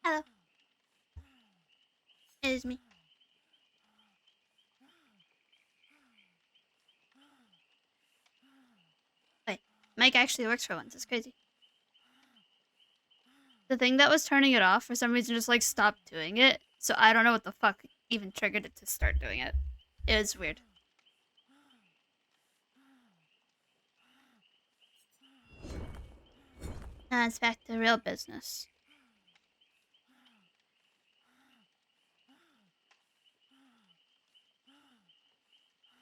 Hello. It is me. Wait, mic actually works for once. It's crazy. The thing that was turning it off for some reason just like stopped doing it. So I don't know what the fuck even triggered it to start doing it. It was weird. Now it's back to real business.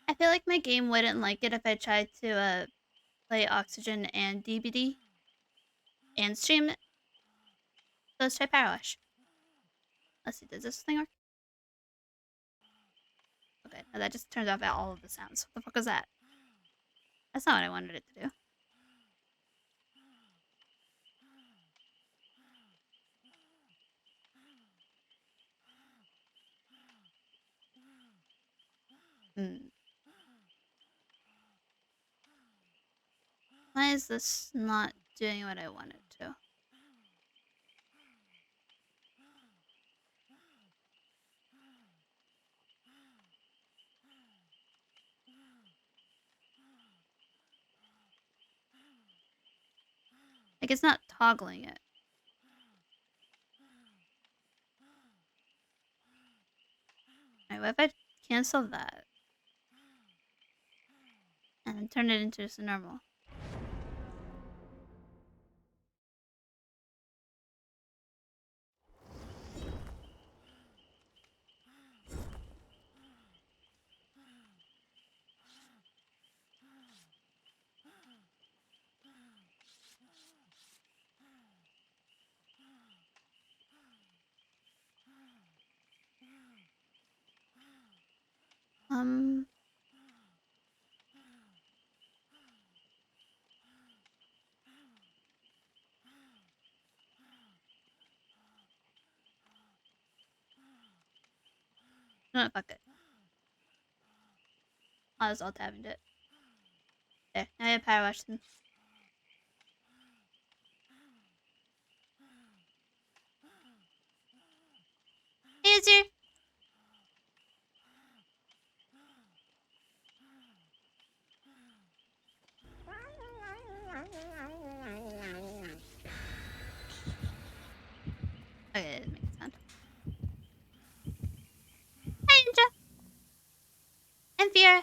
I feel like my game wouldn't like it if I tried to play Oxygen and DBD and stream it. So let's try Power Wash. Let's see, does this thing work? Okay, no, that just turns off all of the sounds. What the fuck is that? That's not what I wanted it to do. Why is this not doing what I wanted to? Like, it's not toggling it. Alright, what if I cancel that? And then turn it into just a normal? No, fuck it. I was alt tabbing it. There, now I have Power Wash them. Hey, Azir! Okay, it didn't make a sound. Hi, Ninja! And Fiora!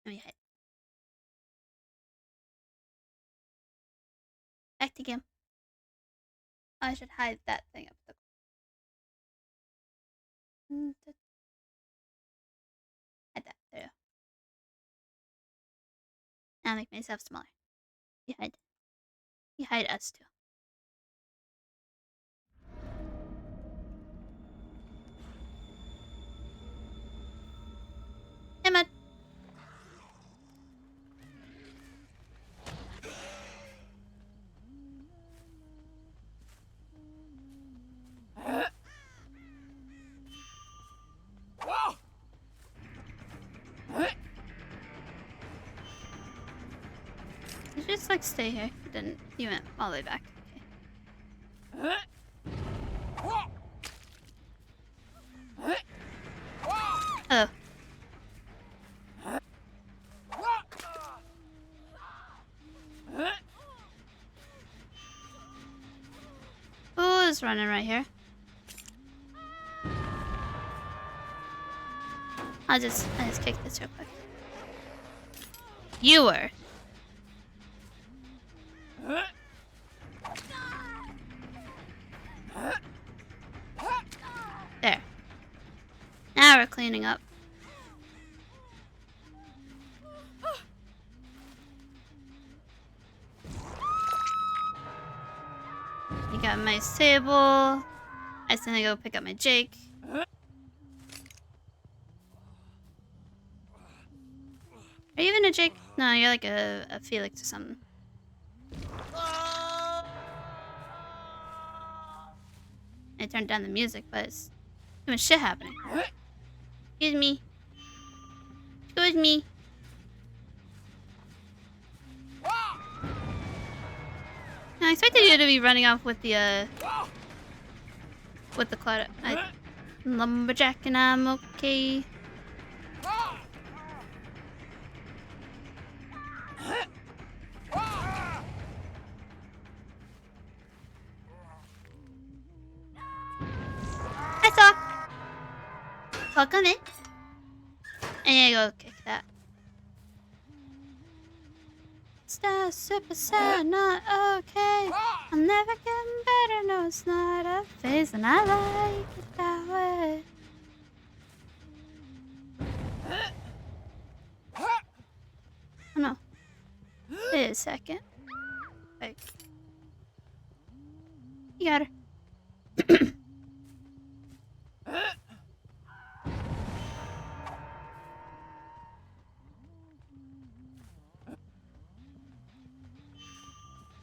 Let me hide. Back to game. Oh, I should hide that thing up the... Hide that. There you go. Now make myself smaller. You hide. You hide us too. Hey, Mud. You should just like stay here. You didn't. You went all the way back. Okay. Oh. Who is running right here? I just kick this real quick. You were. There. Now we're cleaning up. You got my table. I just gonna go pick up my Jake. Are you even a Jake? No, you're like a Felix or something. I turned down the music, but it's too much shit happening. Excuse me. Excuse me. I expected you to be running off with the cloud. Lumberjack and I'm okay. I saw. Welcome in. And you go kick that. Star super sad, not okay. I'm never getting better, no, it's not a phase, and I like it that way. Oh no. Wait a second. Like, you got her.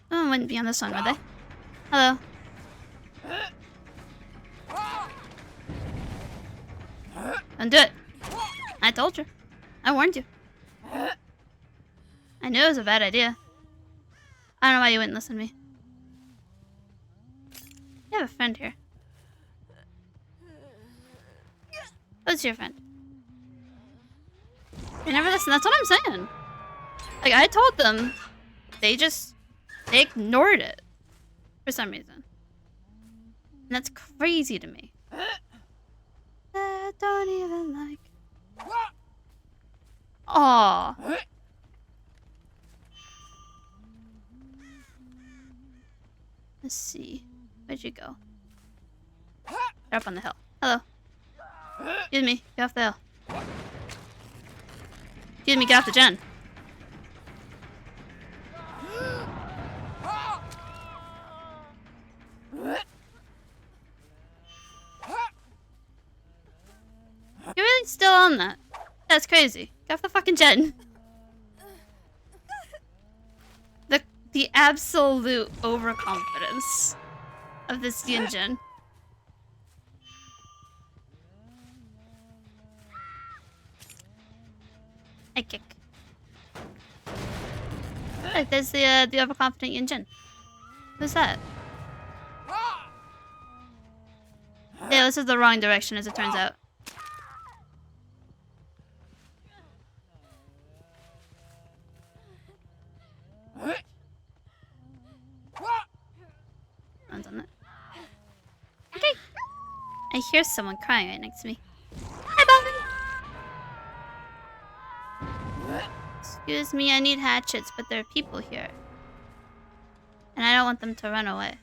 Someone wouldn't be on this one, would they? Hello. Don't do it. I told you. I warned you. I knew it was a bad idea. I don't know why you wouldn't listen to me. You have a friend here. Who's your friend? They never listen. That's what I'm saying. Like, I told them. They ignored it. For some reason. And that's crazy to me. I don't even like. Aww. Let's see. Where'd you go? They're up on the hill. Hello. Excuse me. Get off the hill. Excuse me. Get off the gen. You're really still on that? That's crazy. Get off the fucking gen. The absolute overconfidence of this Yinjin. I kick. Look, there's the overconfident Yinjin. Who's that? Yeah, this is the wrong direction, as it turns out. On it. Okay. I hear someone crying right next to me. Hi, Bobby. Excuse me, I need hatchets, but there are people here. And I don't want them to run away.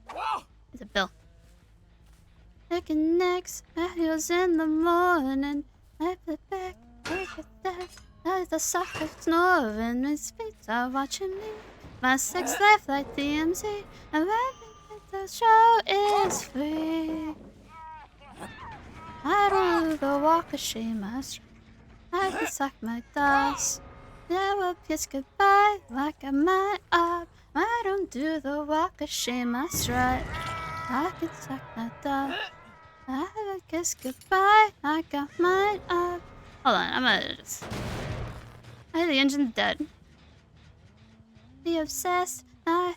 There's a bill. Looking next, my heels in the morning. I flip back, look at that. As the soccer snoring, his feet are watching me. My sex life like DMZ, and I think that the show is free. I don't do the walk of shame, I can suck my dust. Never kiss goodbye like I might up. I don't do the walk of shame, I strut. I can suck my dust. I will kiss goodbye I got mine up. Hold on, I'm gonna just. The engine's dead. Be obsessed, I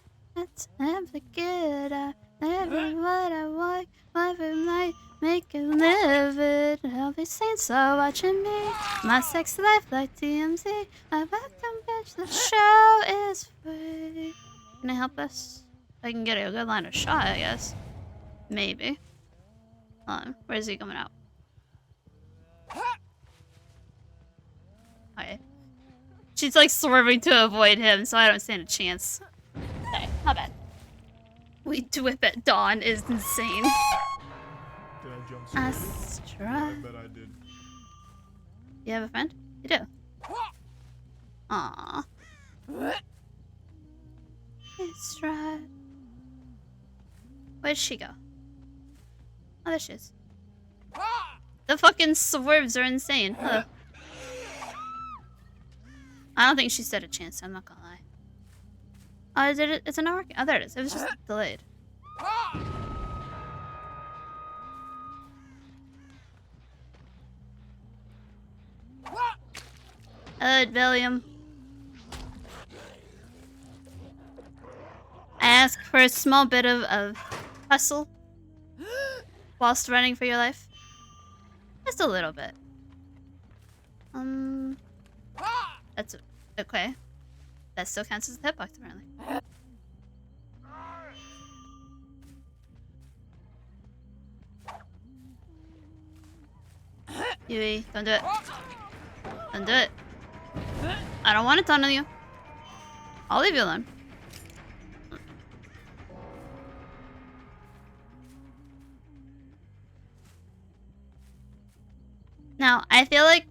never get up. Never what I want, whatever might make it livid. All these saints are watching me. My sex life like TMZ. My welcome bitch, the show is free. Can I help us? I can get a good line of shot, I guess. Maybe. Hold on, where is he coming out? Okay. She's like swerving to avoid him, so I don't stand a chance. Okay, not bad. We whip at dawn is insane. Did I jump so Astra. I bet I did. You have a friend? You do. Aww. Astra. Where'd she go? Oh, there she is. The fucking swerves are insane. Hello. I don't think she stood a chance. I'm not gonna lie. Oh, did it? It's not working. Oh, there it is. It was just delayed. William. I ask for a small bit of hustle whilst running for your life. Just a little bit. That's okay. That still counts as a hitbox, apparently. Yui, don't do it. Don't do it. I don't want a ton of you. I'll leave you alone. Now, I feel like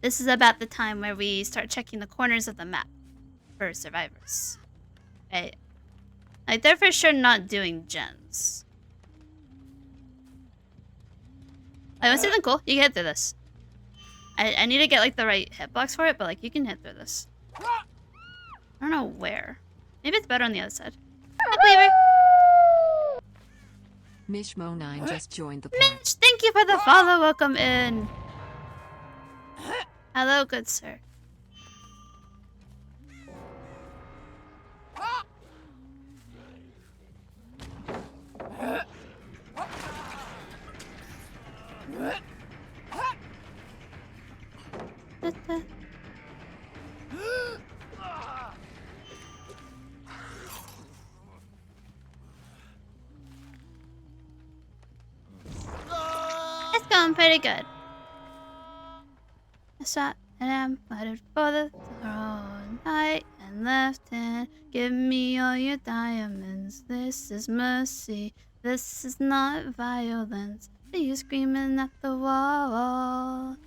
this is about the time where we start checking the corners of the map for survivors. Right? Like, they're for sure not doing gens. I want something cool. You can hit through this. I need to get, like, the right hitbox for it, but, like, you can hit through this. I don't know where. Maybe it's better on the other side. Hi, Cleaver. Mishmo9 just joined the party. Mitch, thank you for the follow. Welcome in. Hello, good sir. It's going pretty good. I sat and I'm fighting for the throne, right and left hand. Give me all your diamonds. This is mercy. This is not violence. See you screaming at the wall.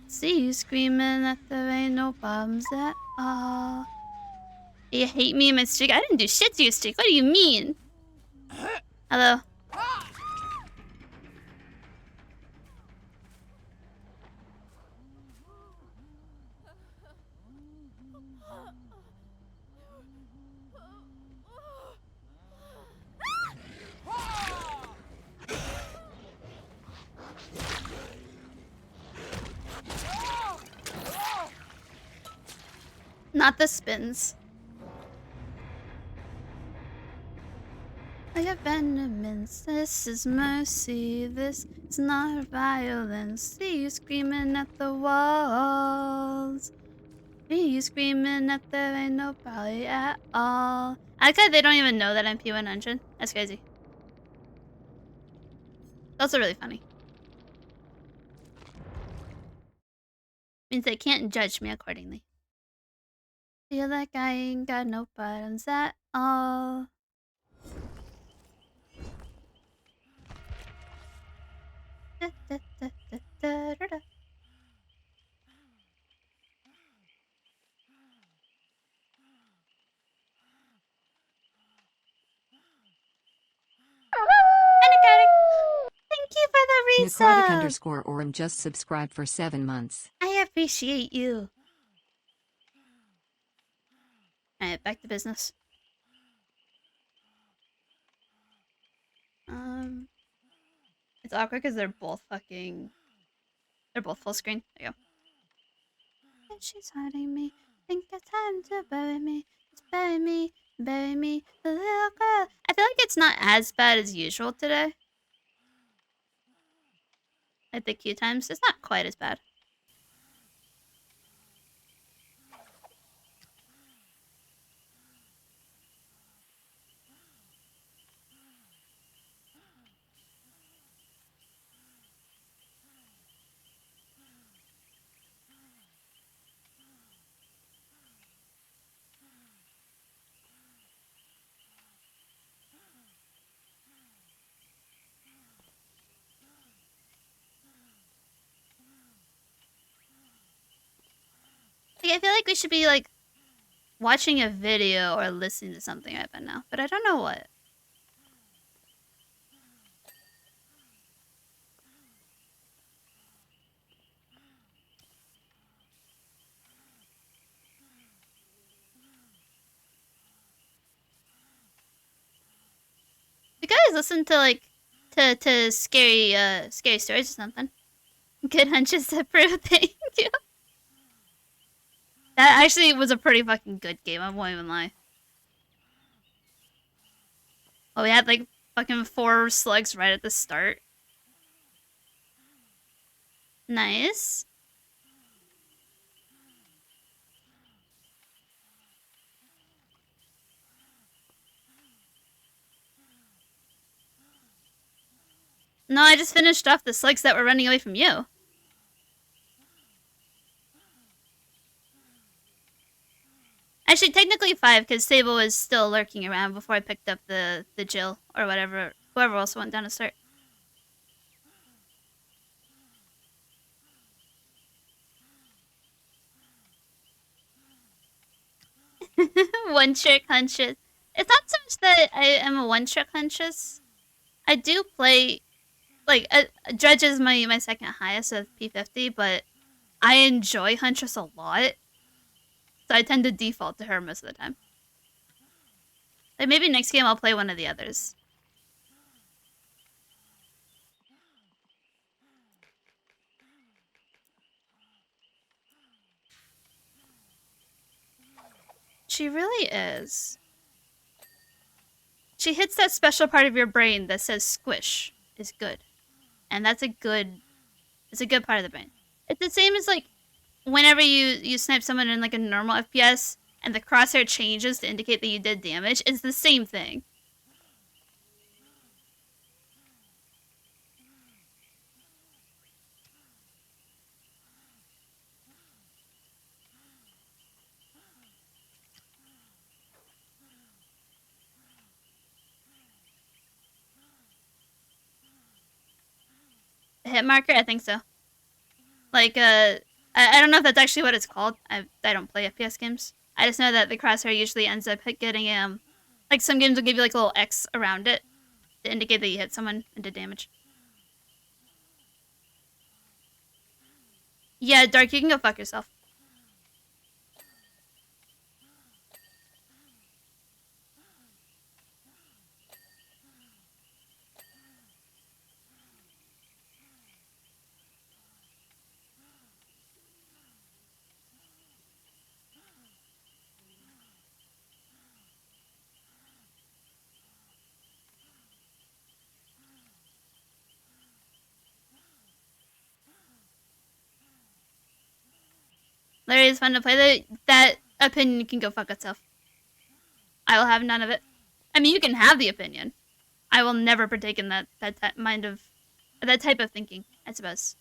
See you screaming that there ain't no problems at all. You hate me and my streak? I didn't do shit to your streak. What do you mean? Hello. Not the spins. I have venomins. This is mercy. This is not violence. See you screaming at the walls. See you screaming that there ain't no probably at all. I like how they don't even know that I'm P100. That's crazy. That's also really funny. Means they can't judge me accordingly. Feel like I ain't got no bottoms at all. Da, da, da, da, da, da, da. Thank you for the Necrotic resub. underscore Orim just subscribed for 7 months. I appreciate you. Alright, back to business. It's awkward because they're both full screen. There you go. And she's hiding me. Think it's time to bury me. Just bury me, the little girl. I feel like it's not as bad as usual today. Like the queue times, it's not quite as bad. Like, I feel like we should be like watching a video or listening to something right by now, but I don't know what. listen to like to scary stories or something. Good hunches to prove. Thank you. That actually was a pretty fucking good game. I won't even lie. Oh, we had like fucking 4 slugs right at the start. Nice. No, I just finished off the slugs that were running away from you. Actually, technically 5, because Sable was still lurking around before I picked up the Jill or whatever, whoever else went down to start. One trick hunches. It's not so much that I am a one trick hunches. I do play like Dredge is my second highest of P50, but I enjoy Huntress a lot, so I tend to default to her most of the time. Like maybe next game I'll play one of the others. She really is. She hits that special part of your brain that says squish is good, and that's a good. It's a good part of the brain. It's the same as like whenever you snipe someone in like a normal FPS and the crosshair changes to indicate that you did damage. It's the same thing. A hit marker? I think so. Like, I don't know if that's actually what it's called. I don't play FPS games. I just know that the crosshair usually ends up getting, like some games will give you like a little X around it to indicate that you hit someone and did damage. Yeah, Dark, you can go fuck yourself. Larry, it's fun to play. That opinion can go fuck itself. I will have none of it. I mean, you can have the opinion. I will never partake in that mind of that type of thinking, I suppose.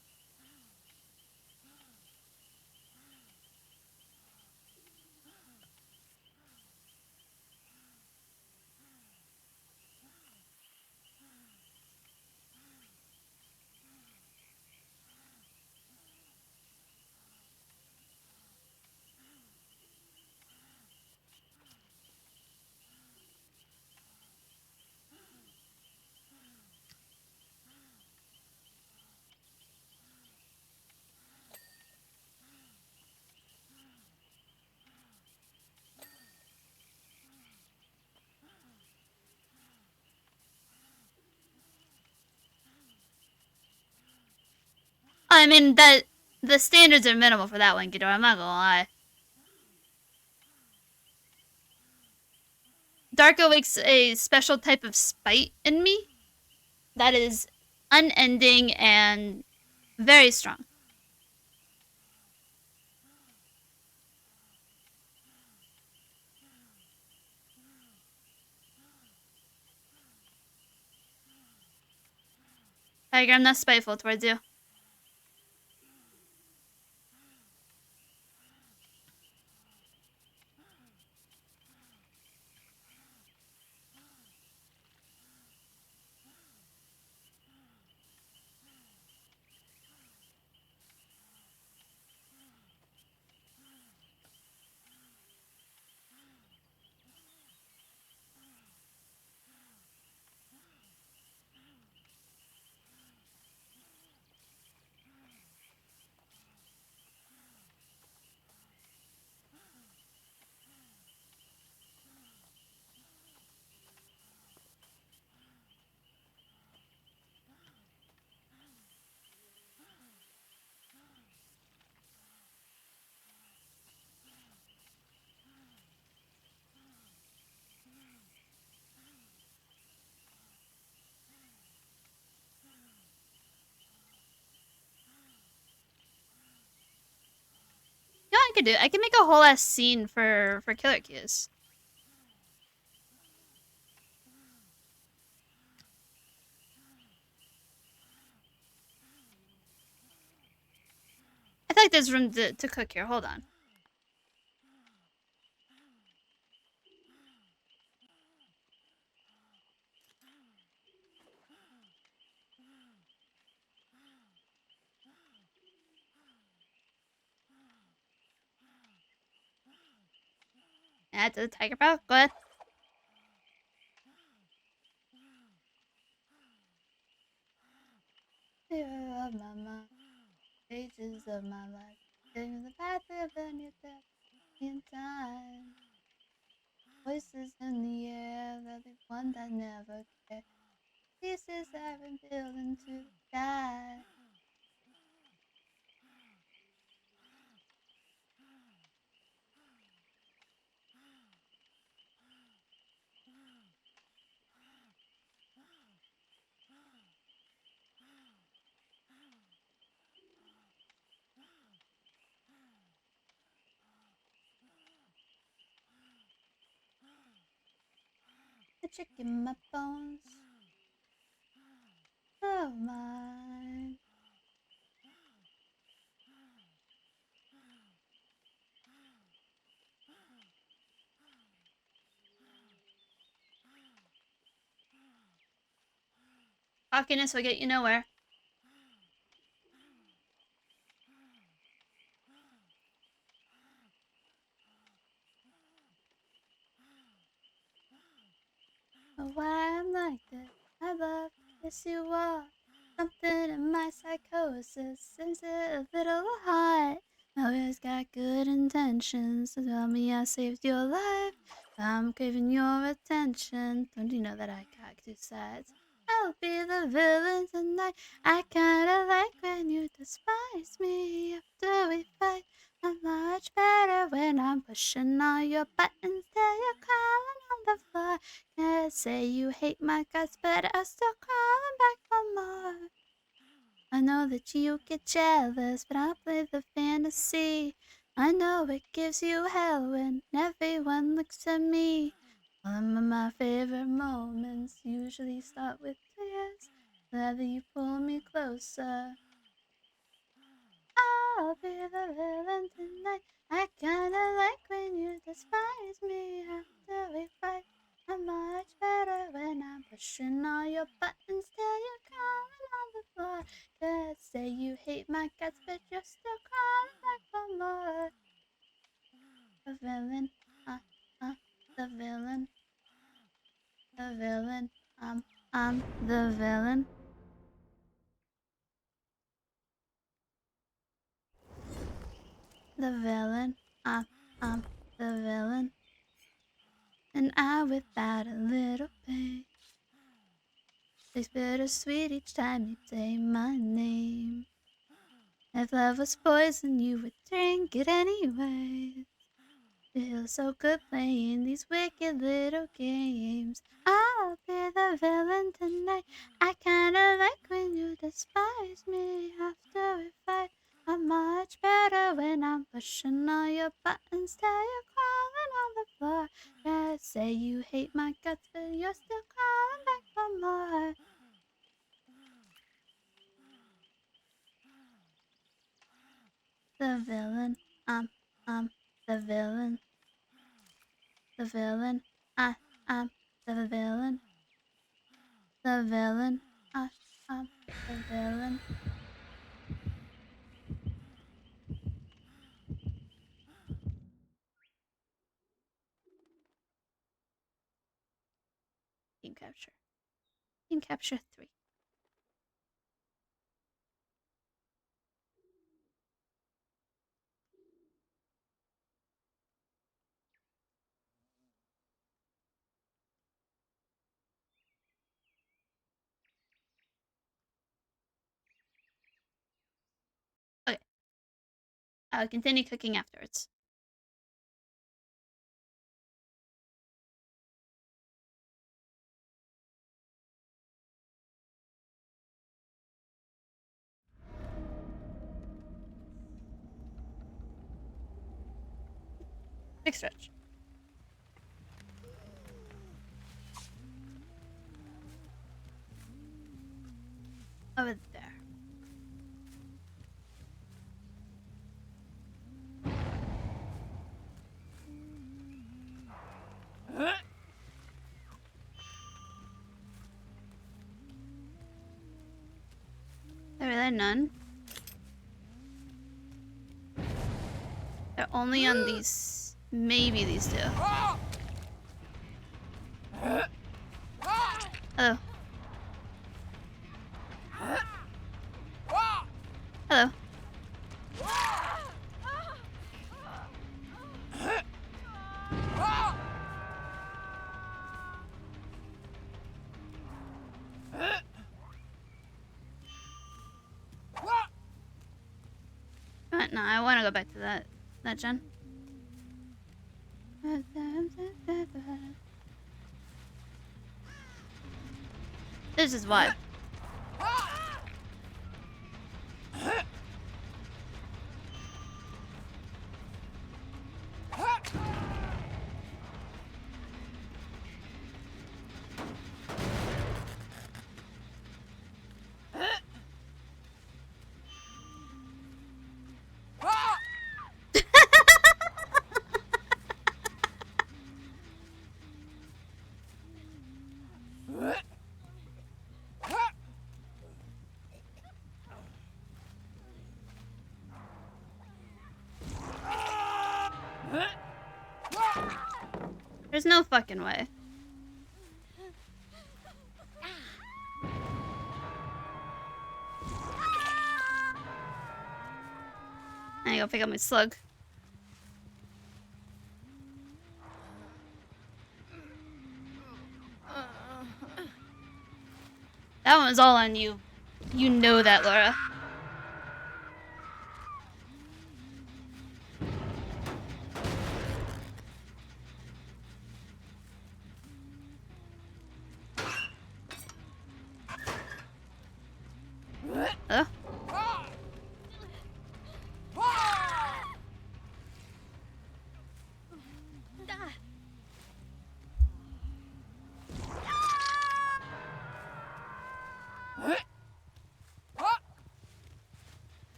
I mean that the standards are minimal for that one, Ghidorah. I'm not gonna lie. Dark awakes a special type of spite in me that is unending and very strong. Tiger, I'm not spiteful towards you. do. I can make a whole ass scene for killer cues. I feel like there's room to cook here. Hold on. Add to the tiger broth. Go ahead. Fear of my mind, pages of my life, taking the path of a new death in time. Voices in the air, that the one that never cared. Pieces I've been building to the sky. The chick in my bones, oh mine. Cockiness will get you nowhere. Oh, why I'm like this? I love yes you are. Something in my psychosis seems a little hot. I always got good intentions. So tell me I saved your life. I'm craving your attention. Don't you know that I got two sides? I'll be the villain tonight. I kinda like when you despise me after we fight. I'm much better when I'm pushing all your buttons till you're crawling on the floor. Can't say you hate my guts, but I'm still crawling back for more. I know that you get jealous, but I'll play the fantasy. I know it gives you hell when everyone looks at me. Some of my favorite moments usually start with tears. Whether you pull me closer, I'll be the villain tonight. I kinda like when you despise me after we fight. I'm much better when I'm pushing all your buttons till you're crawling on the floor. Could say you hate my guts, but you're still crawling back for more. The villain, the villain, the villain, I'm the villain. The villain, I'm the villain. And I without a little pain. It's bittersweet each time you say my name. If love was poison, you would drink it anyway. Feels so good playing these wicked little games. I'll be the villain tonight. I kinda like when you despise me after we fight. I'm much better when I'm pushing all your buttons till you're crawling on the floor. Yeah, say you hate my guts, but you're still crawling back for more. The villain, I'm the villain. The villain, I'm the villain. The villain, I'm the villain. Team capture. Team capture 3. Okay, I'll continue cooking afterwards. Big stretch. Over there. There are none. They're only on these, maybe these two. Hello. Hello. No, I want to go back to that gen. This is why. There's no fucking way. I gotta pick up my slug. That one was all on you. You know that, Laura. Hello?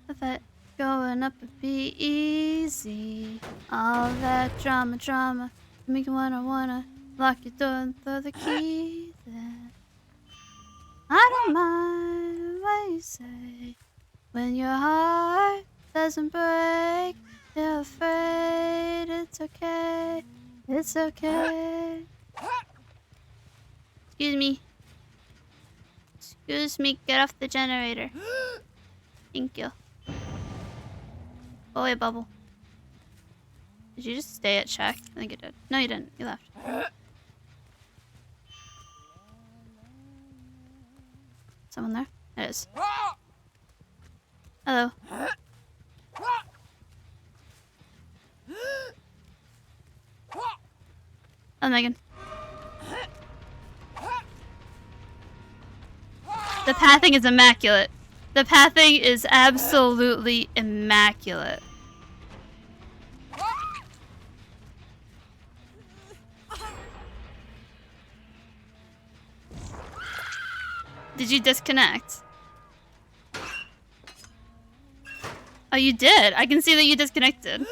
I thought going up would be easy. All that drama, make you wanna lock your door and throw the keys in. I don't mind what you say. When your heart doesn't break, you're afraid it's okay. It's okay. Excuse me. Excuse me, get off the generator. Thank you. Oh wait, Bubble. Did you just stay at check? I think you did. No, you didn't. You left. Someone there? There is. Hello. Oh, Megan. The pathing is immaculate. The pathing is absolutely immaculate. Did you disconnect? Oh, you did. I can see that you disconnected.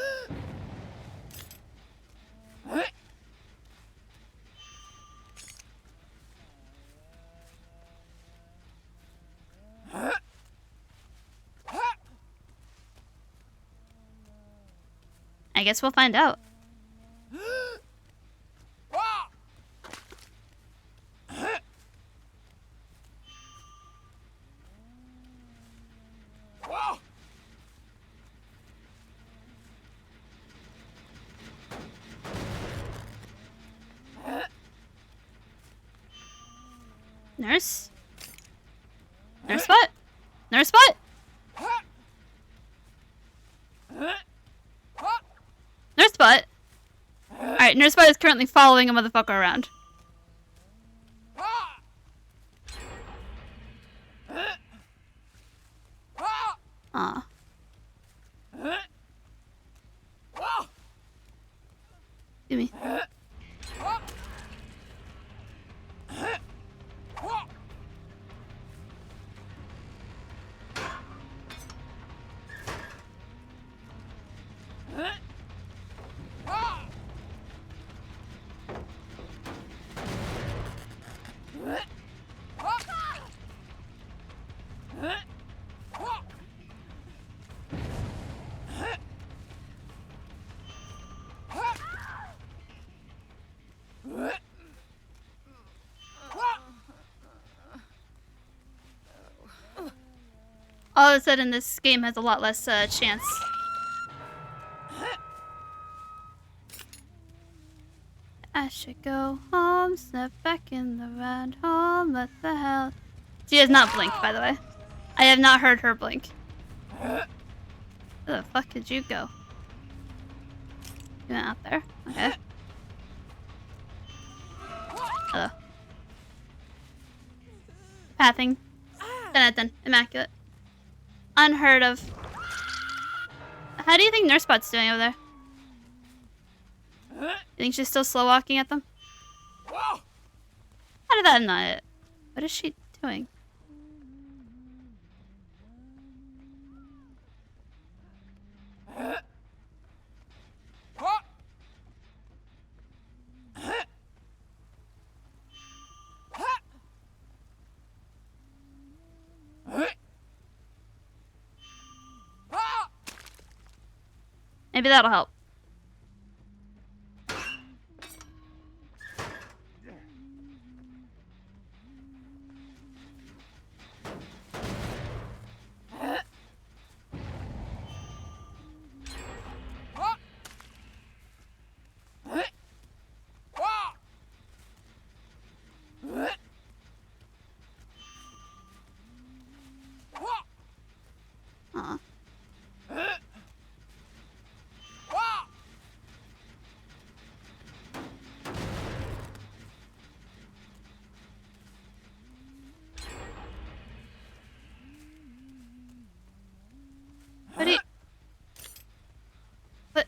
I guess we'll find out. Nurse? Nurse what? Nurse what? Nurse what? Alright, Nurse what is currently following a motherfucker around. Aw. all of a sudden this game has a lot less chance. I should go home, step back in the ride home, what the hell? She has not blinked, by the way. I have not heard her blink. Where the fuck did you go? You went out there? Okay. Hello. Pathing. 10 out of 10. Immaculate. Unheard of. How do you think Nurse Spot's doing over there? You think she's still slow walking at them? How did that not hit? What is she doing? Maybe that'll help. Aw. What do you... What?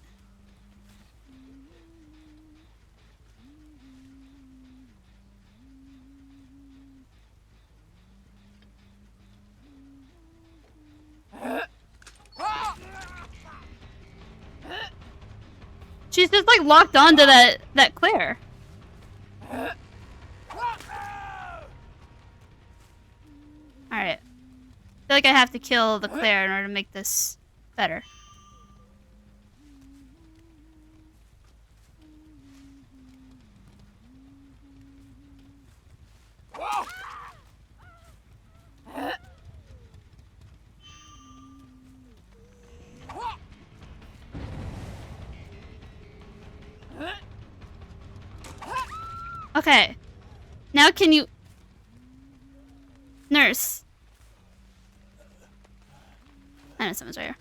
She's just like locked onto that Claire. Alright. I feel like I have to kill the Claire in order to make this better. Okay. Now can you... Nurse. I know someone's right here.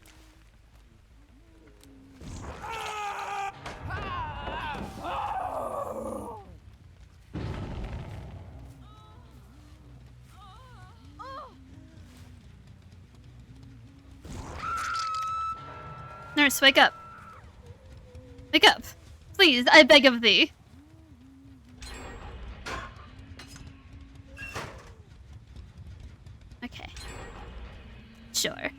Nurse, wake up. Wake up. Please, I beg of thee. Okay. Sure.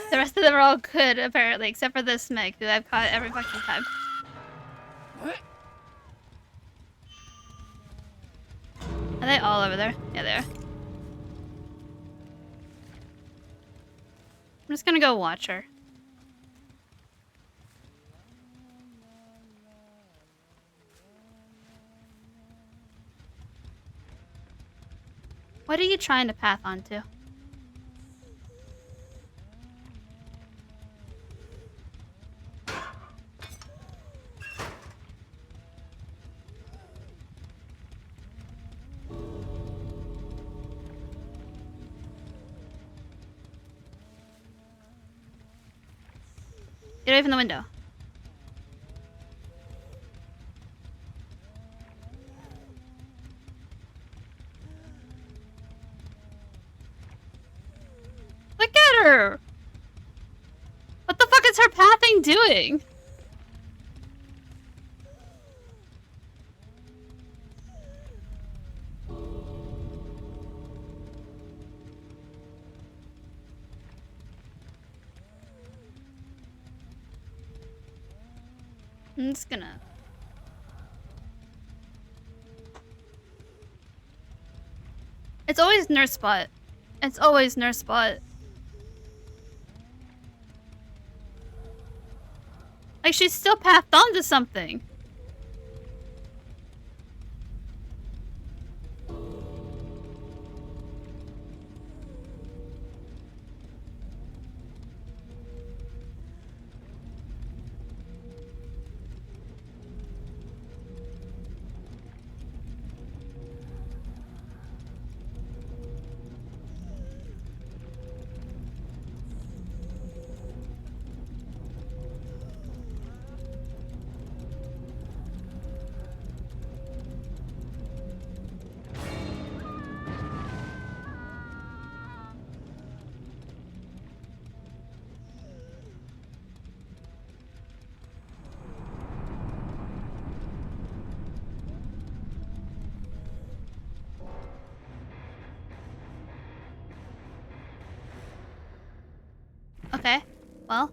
The rest of them are all good, apparently, except for this Meg, who I've caught every fucking time. Are they all over there? Yeah, they are. I'm just gonna go watch her. What are you trying to path onto? Get away from the window. Look at her! What the fuck is her pathing doing? I'm just gonna... It's always nurse spot. It's always nurse spot. Like, she's still pathed onto something. Okay, well.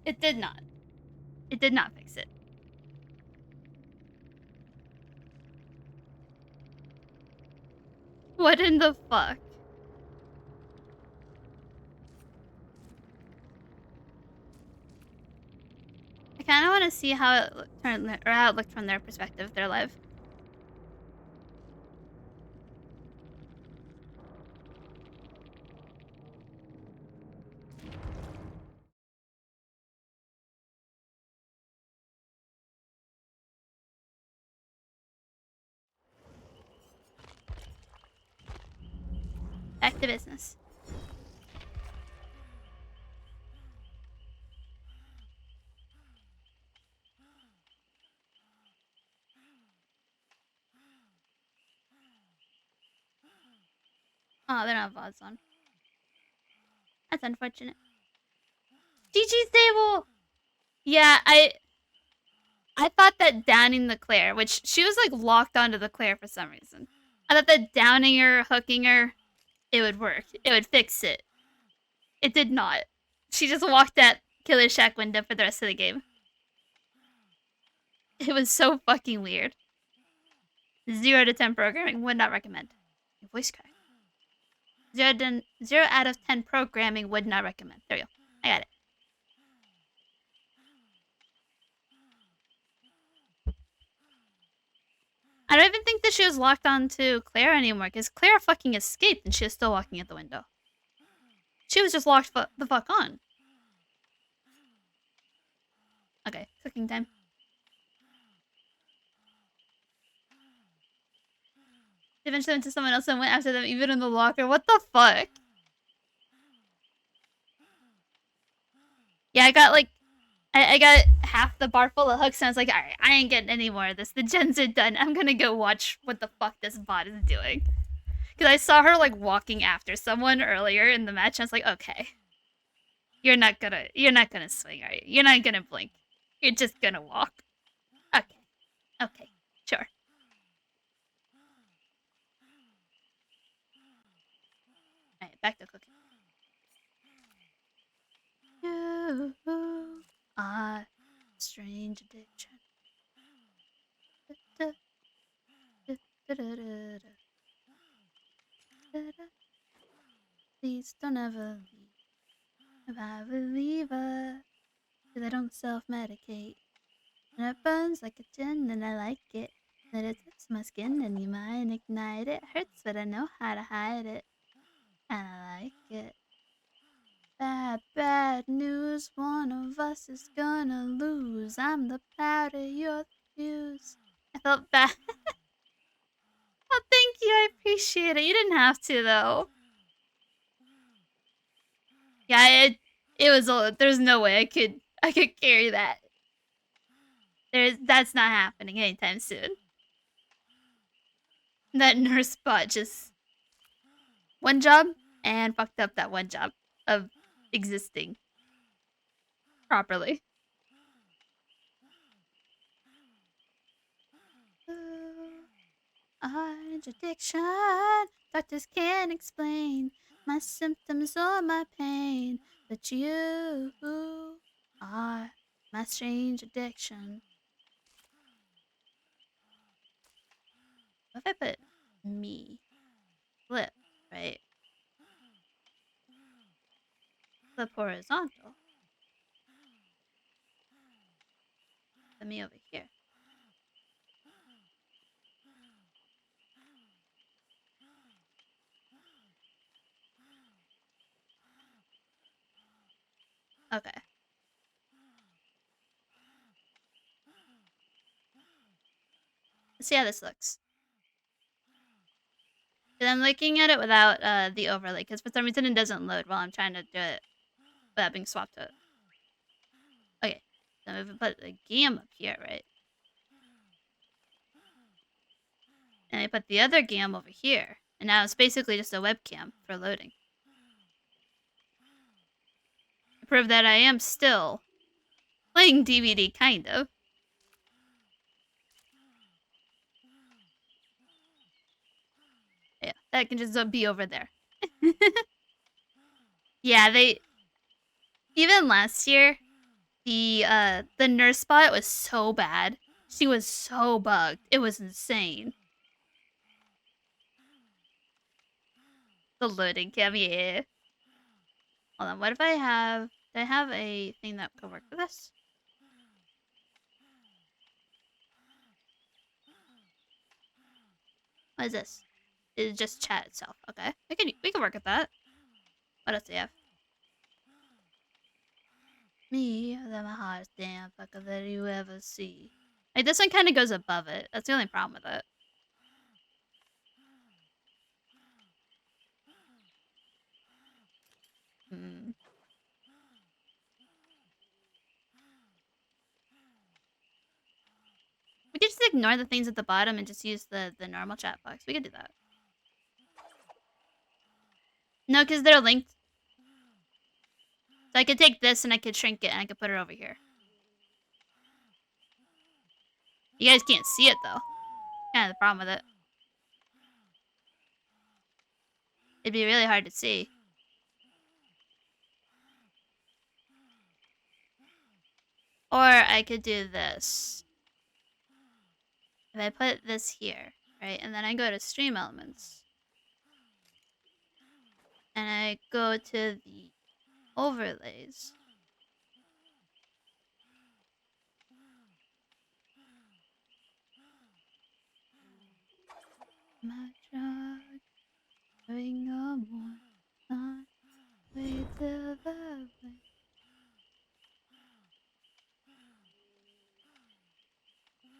It did not. It did not fix it. What in the fuck? I kind of want to see how it turned, or how it looked from their perspective, their life. Back to business. Oh, they're not VODs on. That's unfortunate. GG Stable! Yeah, I thought that downing the Claire, which she was like locked onto the Claire for some reason. I thought that downing her, hooking her, it would work. It would fix it. It did not. She just walked that Killer Shack window for the rest of the game. It was so fucking weird. 0 to 10 programming, would not recommend. Voice crack. 0 out of 10 programming, would not recommend. There we go. I got it. I don't even think that she was locked onto Claire anymore, because Claire fucking escaped and she was still walking at the window. She was just locked the fuck on. Okay, cooking time. They eventually went to someone else and went after them, even in the locker. What the fuck? Yeah, I got like... I got half the bar full of hooks and I was like, alright, I ain't getting any more of this. The gens are done. I'm gonna go watch what the fuck this bot is doing. Because I saw her like walking after someone earlier in the match and I was like, okay. You're not gonna swing, are you? You're not gonna blink. You're just gonna walk. Okay. Okay. Sure. Alright, back to cooking. You are strange addiction. Please don't ever leave. If I believer, cause I don't self-medicate. And it burns like a gin and I like it. That it touches my skin and you might ignite it. Hurts but I know how to hide it. And I like it. Bad, bad news. One of us is gonna lose. I'm the powder, you're the fuse. I felt bad. Oh, thank you. I appreciate it. You didn't have to, though. Yeah, it was. There's no way I could carry that. That's not happening anytime soon. That nurse bot just one job and fucked up that one job of existing properly. Orange addiction. Doctors can't explain my symptoms or my pain, but you are my strange addiction. What if I put me flip, right? Flip horizontal. Put me over here. Okay. Let's see how this looks. And I'm looking at it without the overlay, because for some reason it doesn't load while I'm trying to do it without being swapped to it. Okay. So if we put the game up here, right? And I put the other GAM over here. And now it's basically just a webcam for loading. To prove that I am still playing DVD, kind of. Yeah, that can just be over there. Yeah, even last year, the nurse spot was so bad. She was so bugged. It was insane. The loading cam, yeah. Hold on, what if I have... Do I have a thing that could work for this? What is this? It's just chat itself. Okay, we can work with that. What else do you have? Me, that my heart's damn fucker that you ever see. Like, this one kind of goes above it. That's the only problem with it. Hmm. We could just ignore the things at the bottom and just use the normal chat box. We could do that. No, because they're linked. So I could take this and I could shrink it and I could put it over here. You guys can't see it, though. Kind of the problem with it. It'd be really hard to see. Or I could do this. If I put this here, right, and then I go to Stream Elements. And I go to the overlays. My drug, doing no more, not wait till the way.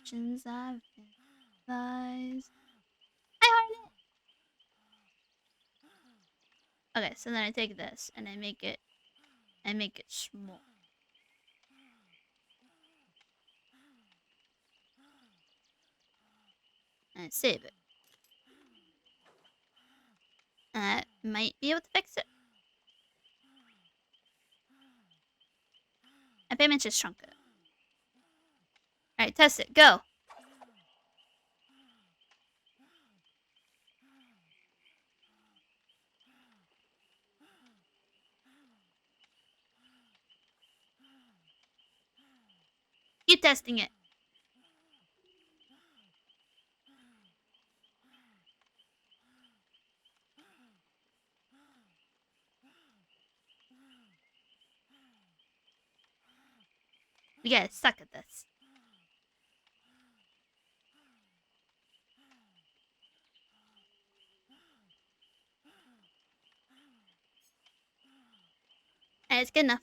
Actions I've been lies. I heard it. Okay, so then I take this and I make it small. And I save it. And I might be able to fix it. I pretty much just shrunk it. Alright, test it. Go. Keep testing it. We gotta suck at this. And it's good enough.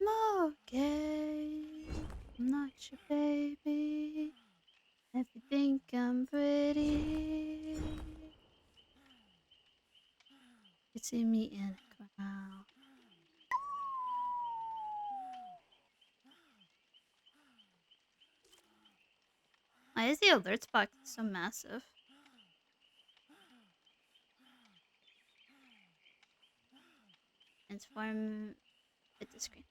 I'm okay. I'm not your baby. If you think I'm pretty, you see me in a crowd. Why is the alerts box so massive? Transform with the screen.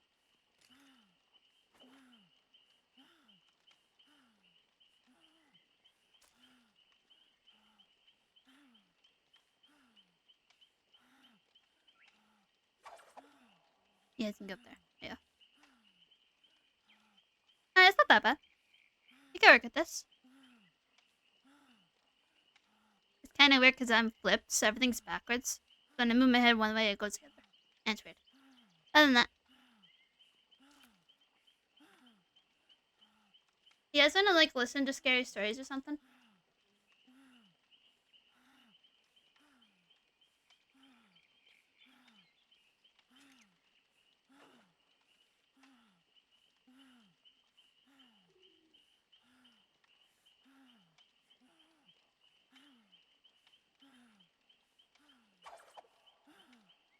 Yeah, it can go up there. Yeah. It's not that bad. You can work with this. It's kind of weird because I'm flipped, so everything's backwards. When I move my head one way, it goes the other. And it's weird. Other than that, you guys want to like listen to scary stories or something?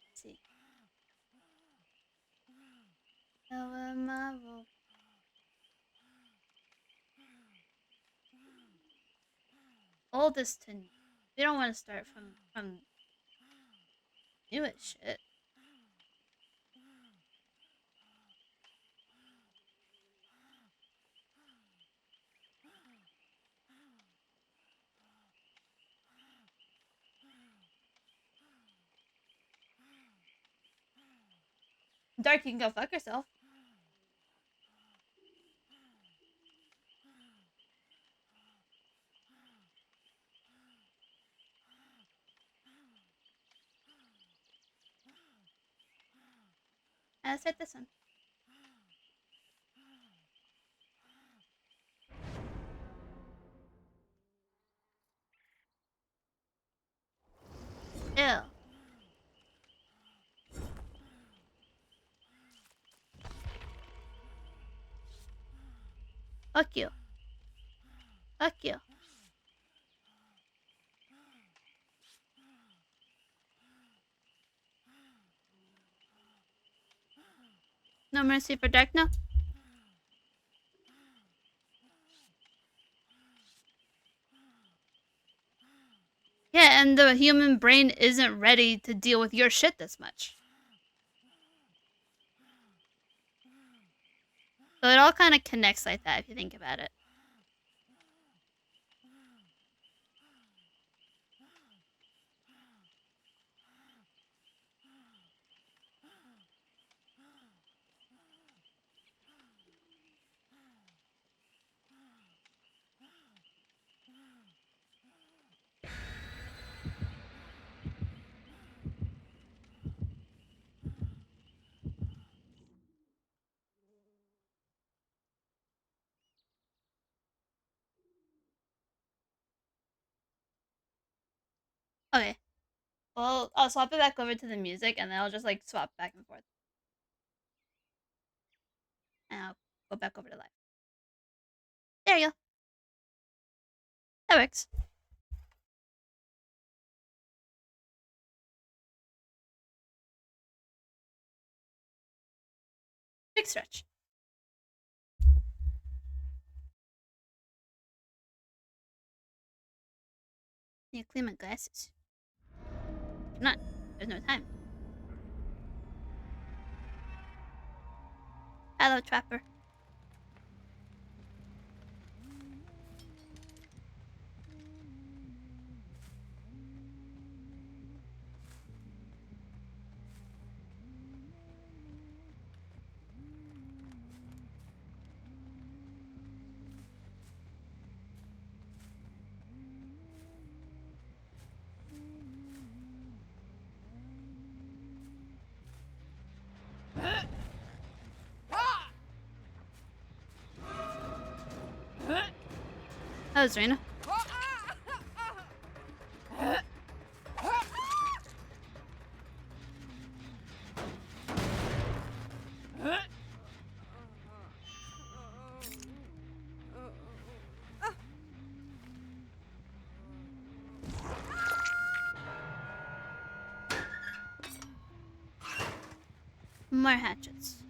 Let's see. Marvel. Oldest to new. We don't want to start from newest shit. Dark, you can go fuck yourself. Let's hit this one. Ew. Fuck you. Fuck you. No mercy for Dark now? Yeah, and the human brain isn't ready to deal with your shit this much. So it all kind of connects like that if you think about it. Okay. Well, I'll swap it back over to the music and then I'll just like swap back and forth. And I'll go back over to live. There you go. That works. Big stretch. Need to clean my glasses. Not. There's no time. Hello, Trapper. That was Rena. More hatchets.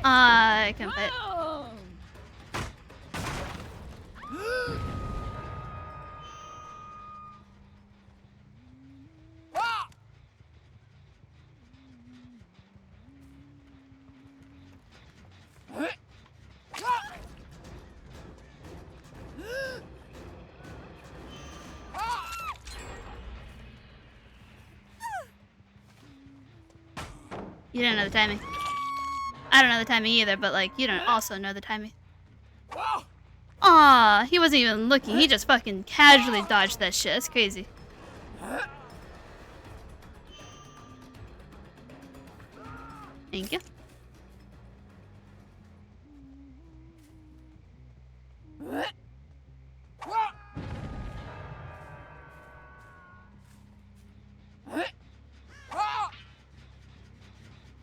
I can fit. You didn't know the timing. I don't know the timing either, but like, you don't also know the timing. Aw, he wasn't even looking. He just fucking casually dodged that shit. That's crazy. Thank you.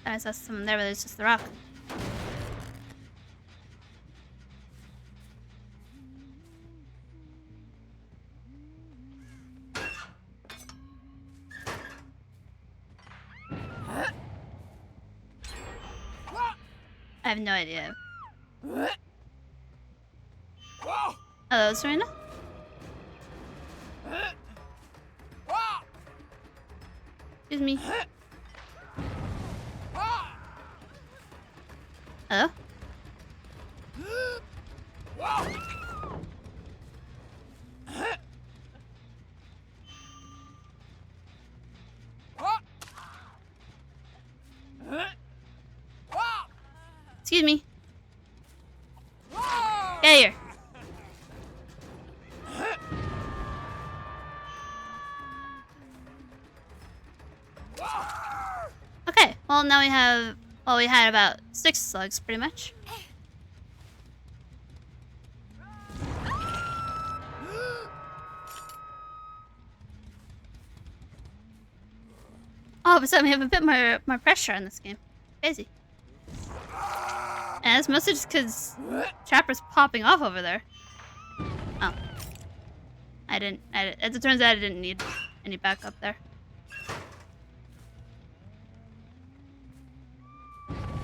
I saw someone there, but it's just the rock. I have no idea. Hello, Serena? Excuse me. Hello? Excuse me. Get here. Okay, well now we have, well we had about 6 slugs pretty much. All of a sudden we have a bit more pressure on this game. Crazy. And it's mostly just because Trapper's popping off over there. Oh. As it turns out, I didn't need any backup there.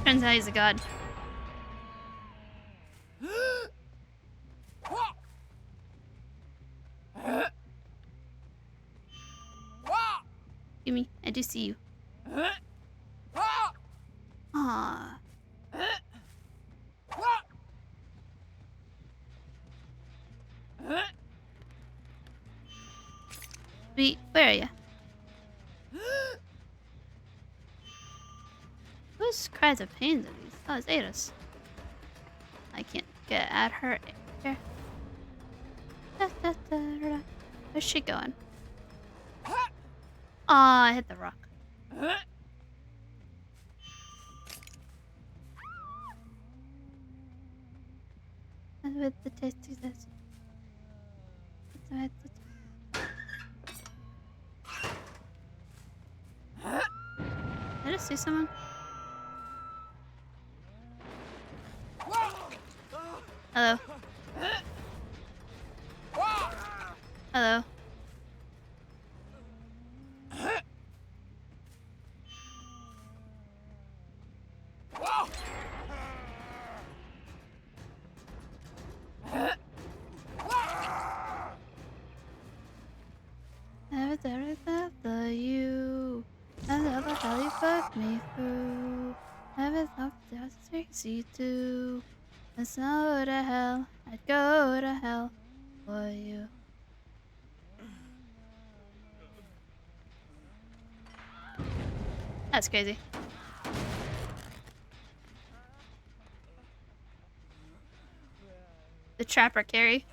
Turns out he's a god. Give me. I do see you. Aww. Sweet. Where are you? Whose cries of pain are these? Oh, it's Ada's. I can't get at her. Here. Where's she going? Aw, I hit the rock. With the tasty zest. Did I just see someone? Hello. Hello. Never you. I never how you fuck me through. Never thought that was crazy too. Let's go to hell. I'd go to hell for you. That's crazy. The Trapper carry.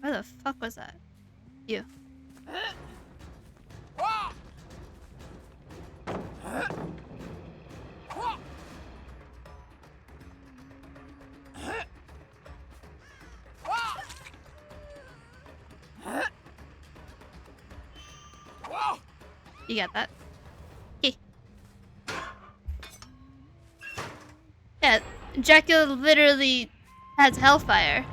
Where the fuck was that? You. You got that. Hey. Yeah, Dracula literally has hellfire.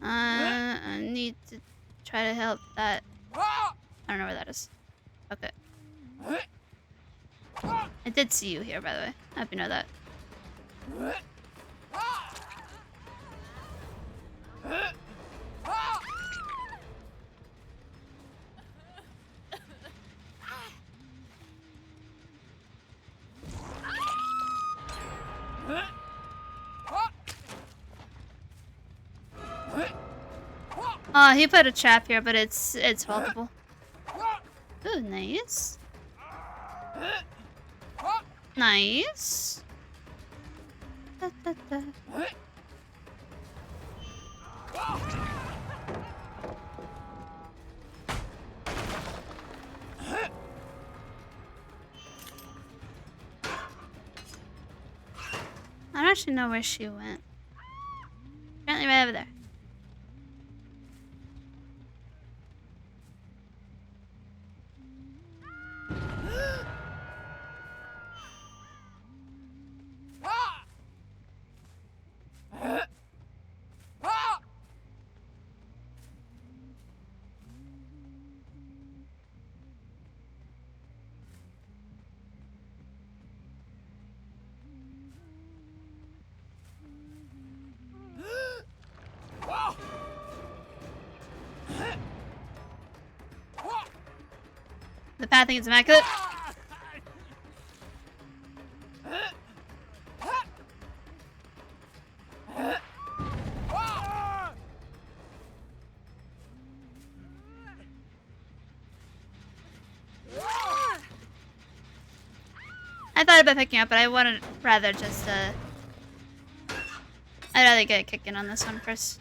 I need to try to help that. I don't know where that is. Okay. I did see you here, by the way. I hope you know that. Oh, he put a trap here, but it's faultable. Ooh, nice. Nice. Da, da, da. I don't actually know where she went. Apparently right over there. The pathing is immaculate. I thought about picking up, but I wanted rather just I'd rather get a kick in on this one first.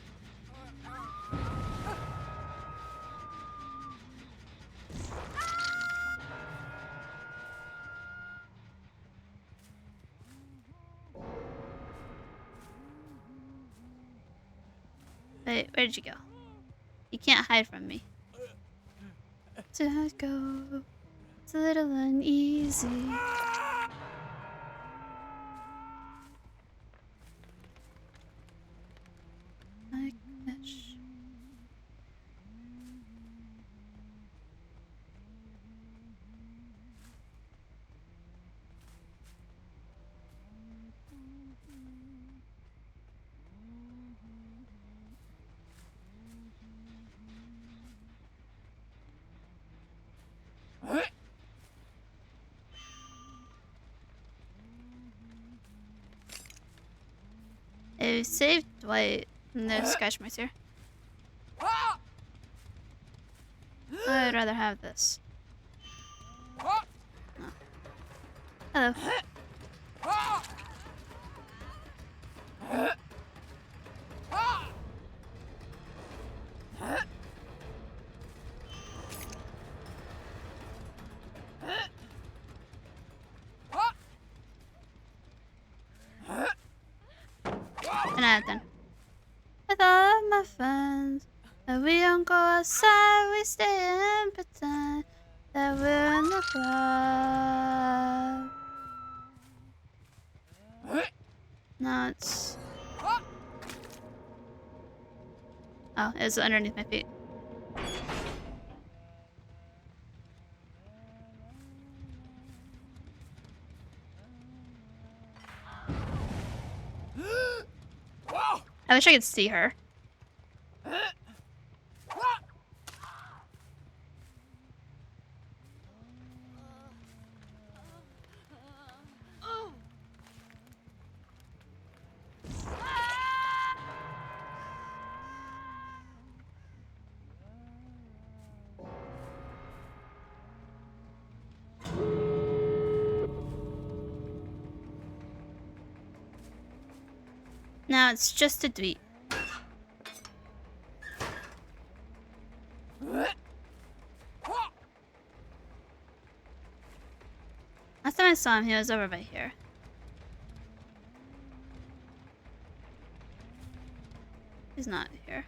Wait, where did you go? You can't hide from me. To go, it's a little uneasy. Like fish. It saved Dwight. And there's scratch marks here. I'd rather have this. Oh. Hello. And I'm done. With all of my friends, that we don't go outside, we stay and pretend that we're in the club. No, it's... Oh, it's underneath my feet. I wish I could see her. Now it's just a tweet. Last time I saw him, he was over by here. He's not here.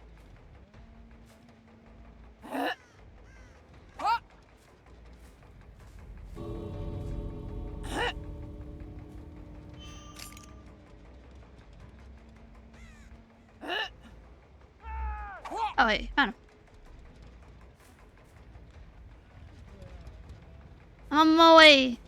Oh wait, found him. I'm on my way.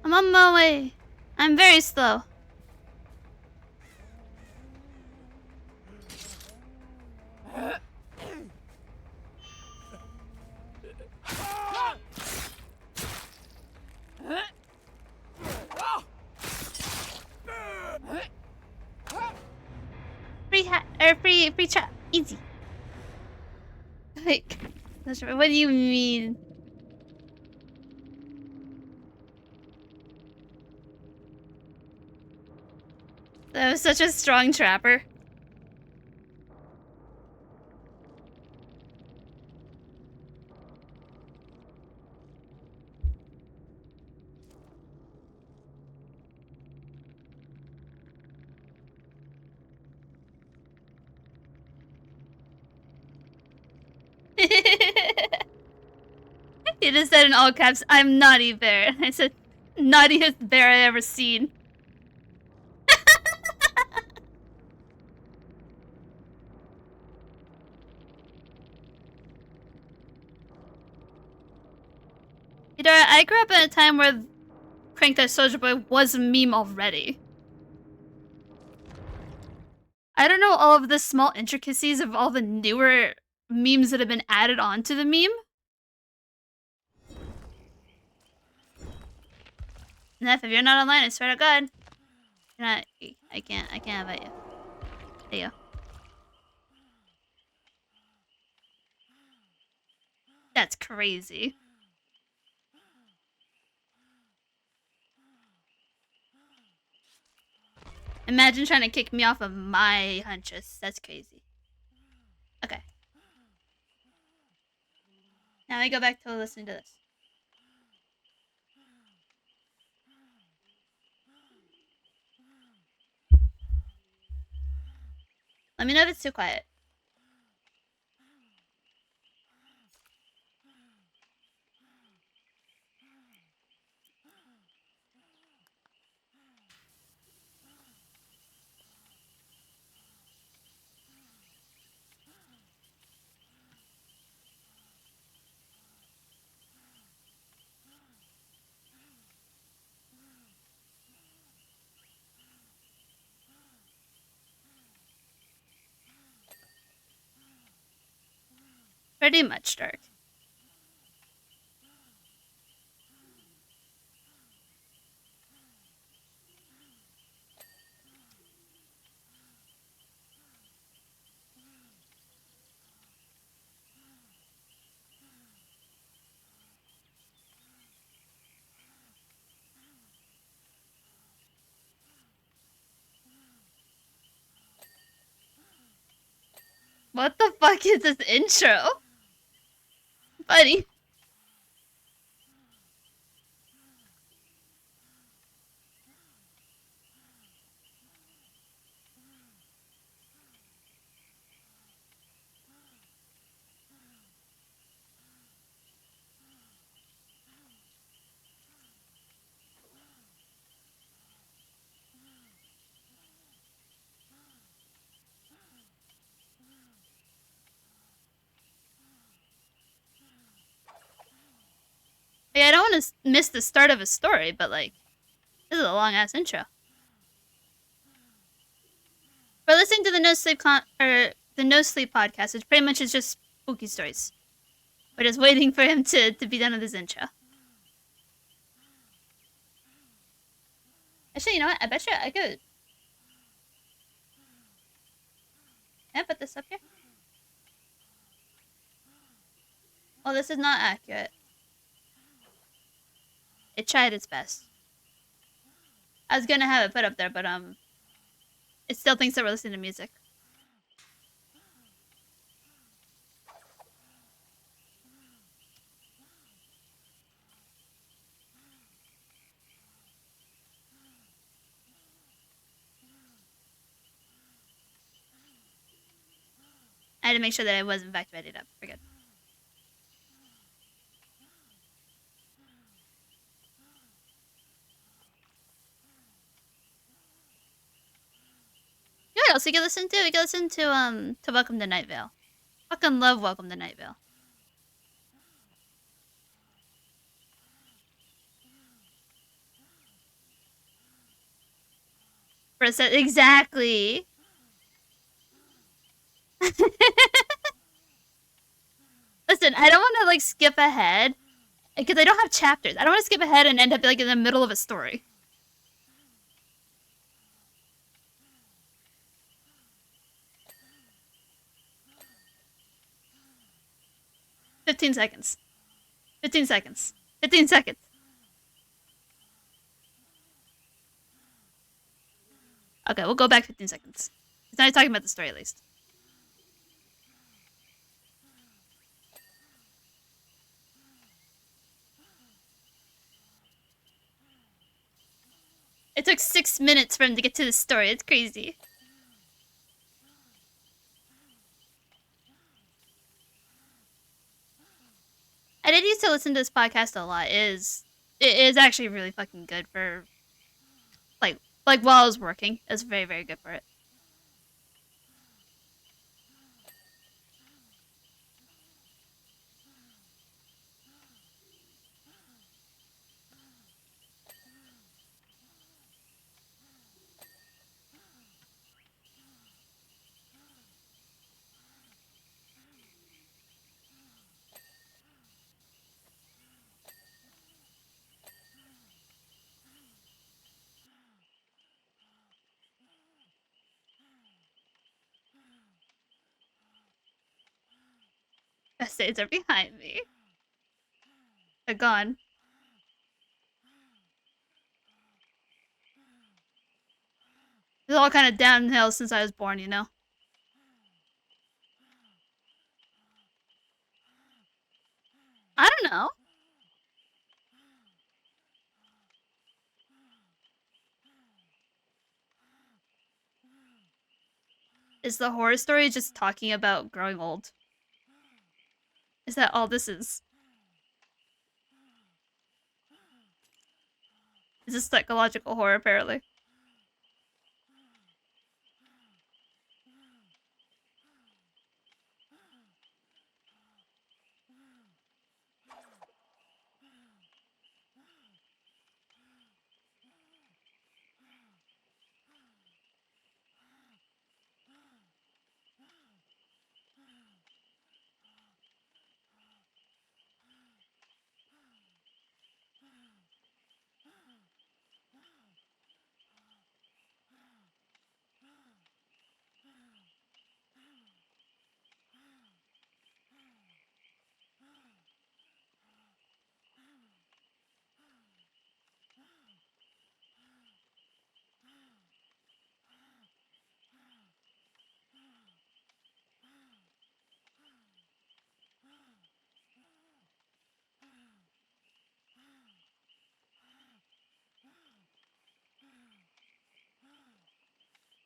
I'm on my way. I'm very slow. Free trap. Easy. Like, what do you mean? That was such a strong trapper. He just said in all caps, "I'm naughty bear." I said, "Naughtiest bear I ever seen." Hidara, I grew up in a time where Crank That Soldier Boy was a meme already. I don't know all of the small intricacies of all the newer memes that have been added onto the meme. Neff, if you're not online, I swear to God, you're not. I can't invite you. There you go. That's crazy. Imagine trying to kick me off of my hunches. That's crazy. Okay. Now I go back to listening to this. Let me know if it's too quiet. Pretty much dark. What the fuck is this intro? Buddy. Yeah, I don't want to miss the start of a story, but like, this is a long ass intro. We're listening to the No Sleep podcast, which pretty much is just spooky stories. We're just waiting for him to be done with his intro. Actually, you know what? I bet you I could. Can I put this up here? Well, this is not accurate. It tried its best. I was gonna have it put up there, but it still thinks that we're listening to music. I had to make sure that I was in fact readied up. We're good. You know what else we could listen to? We could listen to Welcome to Night Vale. Fucking love Welcome to Night Vale. For a set, exactly. Listen, I don't want to like skip ahead because I don't have chapters. I don't want to skip ahead and end up like in the middle of a story. "15 seconds. 15 seconds. 15 seconds." Okay, we'll go back 15 seconds. Now you're talking about the story at least. It took 6 minutes for him to get to the story. It's crazy. I did used to listen to this podcast a lot. It is actually really fucking good for like while I was working. It's very, very good for it. Best days are behind me. They're gone. It's all kind of downhill since I was born, you know? I don't know. Is the horror story just talking about growing old? Is that all this is? Is this psychological horror, apparently?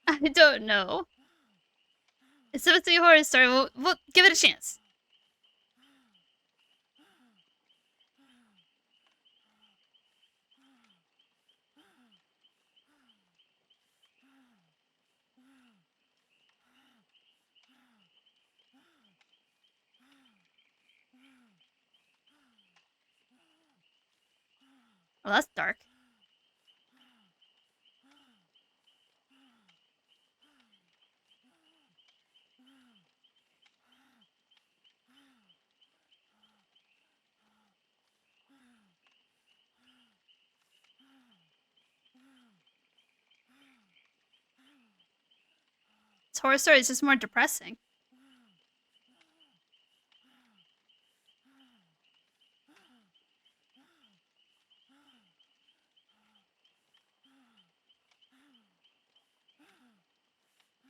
I don't know. It's supposed to be a horror story. We'll give it a chance. Well, that's dark. This horror story is just more depressing.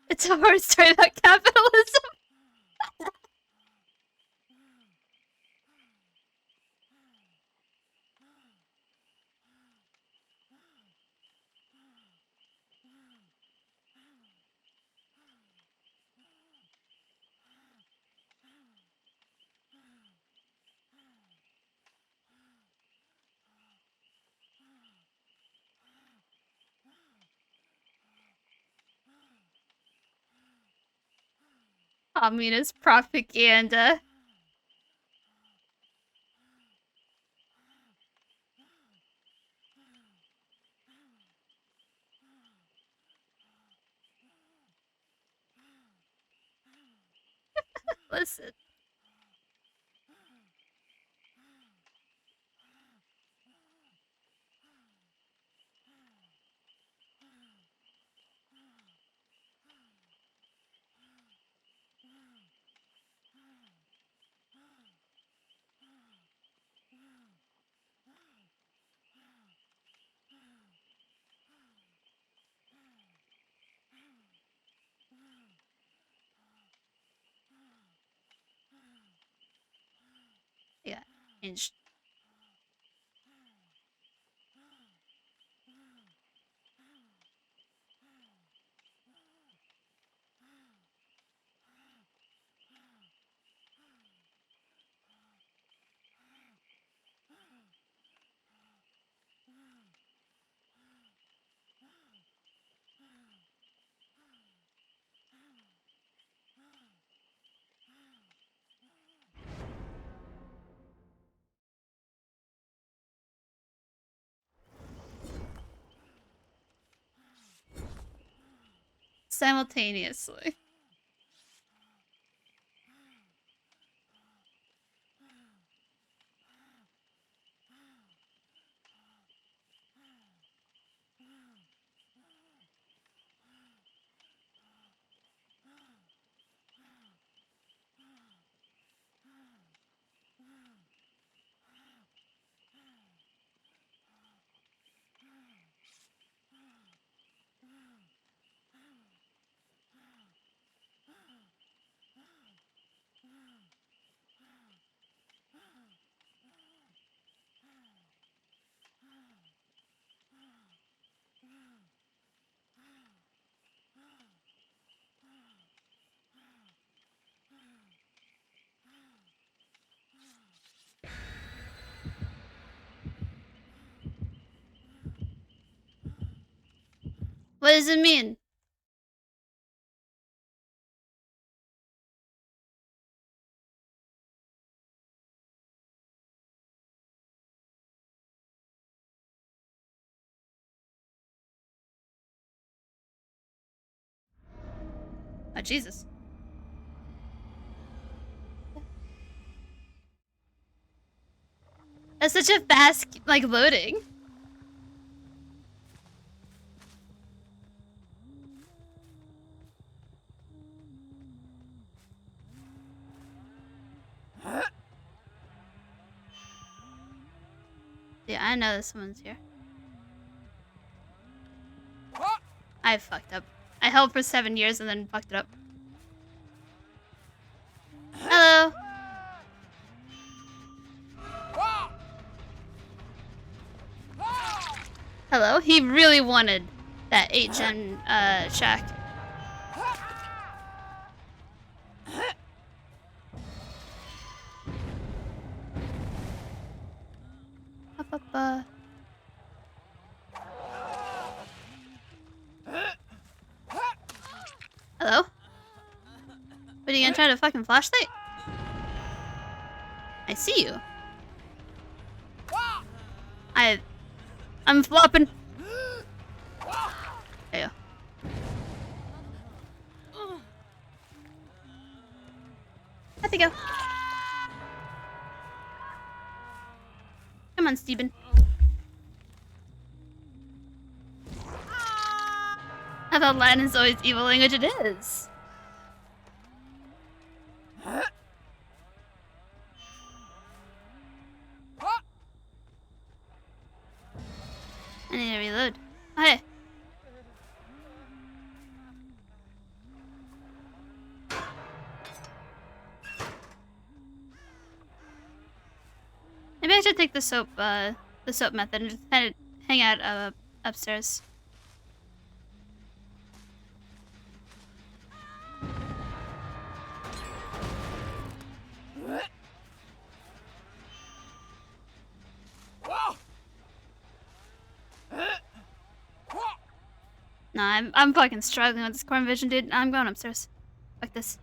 It's a horror story about capitalism. Communist propaganda. Listen. Yeah. Changed. Simultaneously. What does it mean? Oh, Jesus. That's such a fast, like, loading. Yeah, I know this one's here. I fucked up. I held for 7 years and then fucked it up. Hello. Hello. He really wanted that 8-gen shack. Hello? What, are you gonna try to fucking flashlight? I see you. I'm flopping. There you go. Have to go. Come on, Steven. I thought Latin is always evil language. It is. I need to reload. Oh, hey. Maybe I should take the soap method and just kind of hang out upstairs. Nah, I'm fucking struggling with this corn vision, dude. I'm going upstairs. Fuck this.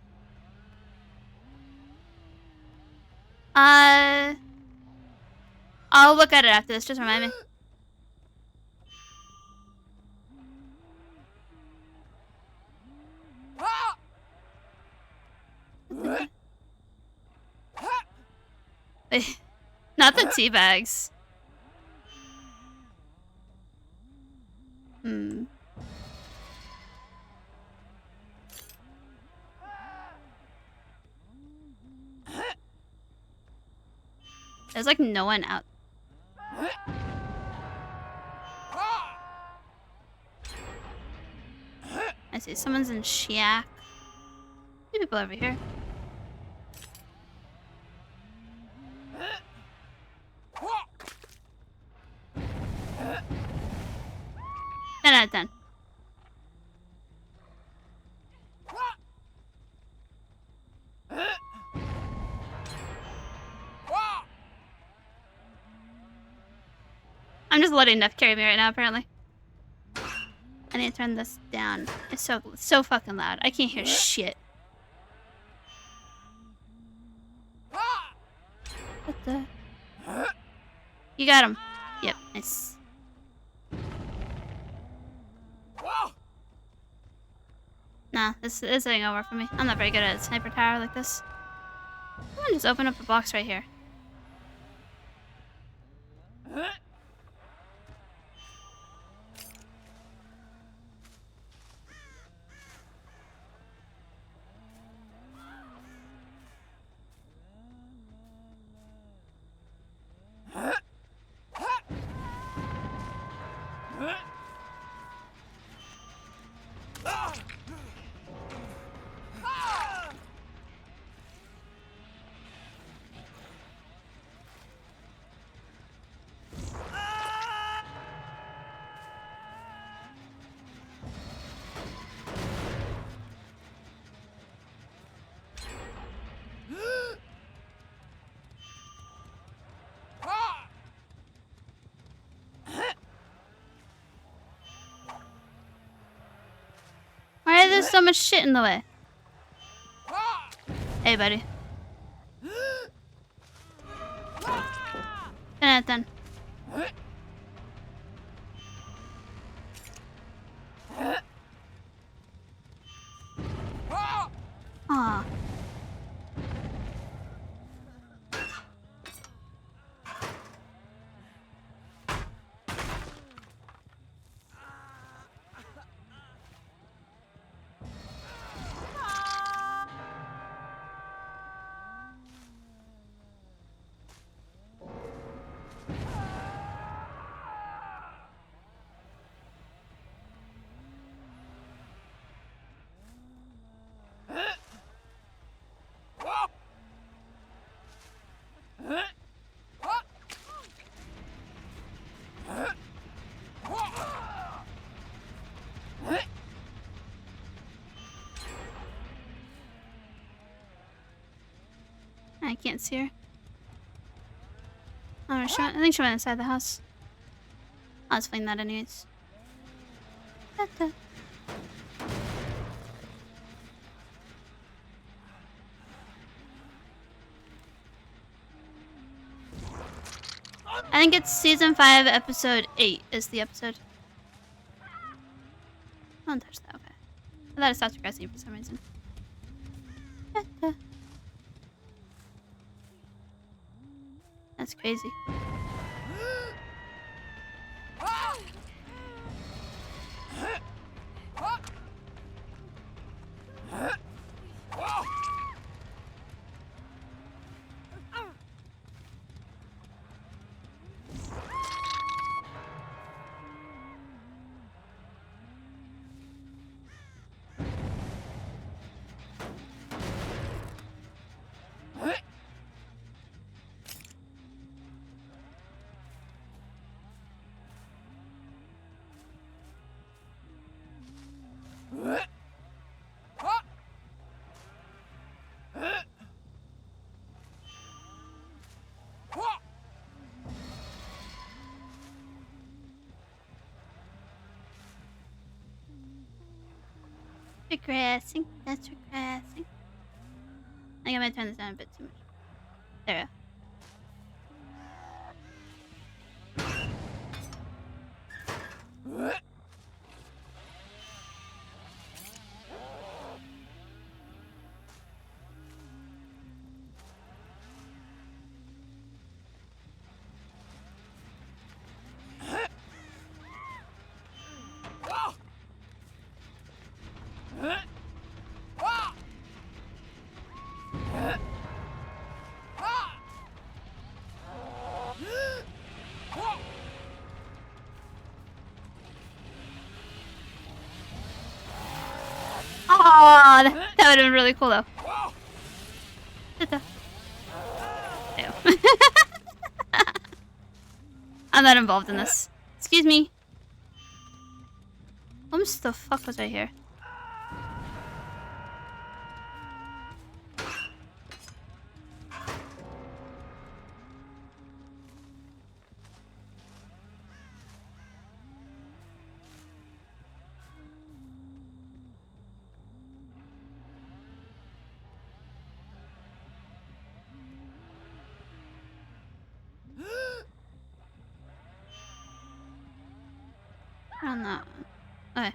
I'll look at it after this. Just remind me. Wait, not the tea bags. Hmm. There's like no one out. I see someone's in shack. Two people over here. 10 out of 10. I'm just letting Neff carry me right now, apparently. I need to turn this down. It's so fucking loud. I can't hear shit. What the? You got him. Yep, nice. Nah, this ain't over for me. I'm not very good at a sniper tower like this. I'm gonna just open up a box right here. Why is there so much shit in the way? Hey, buddy. 10 out of 10. Aw. I can't see her. Oh, I think she went inside the house. I'll explain that anyways. Da-da. I think it's season 5, episode 8 is the episode. Don't touch that, okay. I thought it stopped progressing for some reason. Da-da. That's crazy. Regressing. That's regressing. I think I might turn this down a bit too much. There we go. Oh, that would have been really cool though. Ew. I'm not involved in this. Excuse me. What the fuck was right here? I don't know. Okay.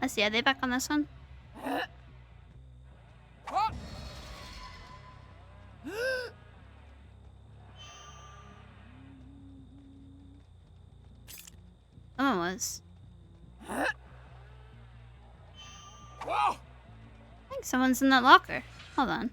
Let's see, are they back on this one? Someone was. I think someone's in that locker. Hold on.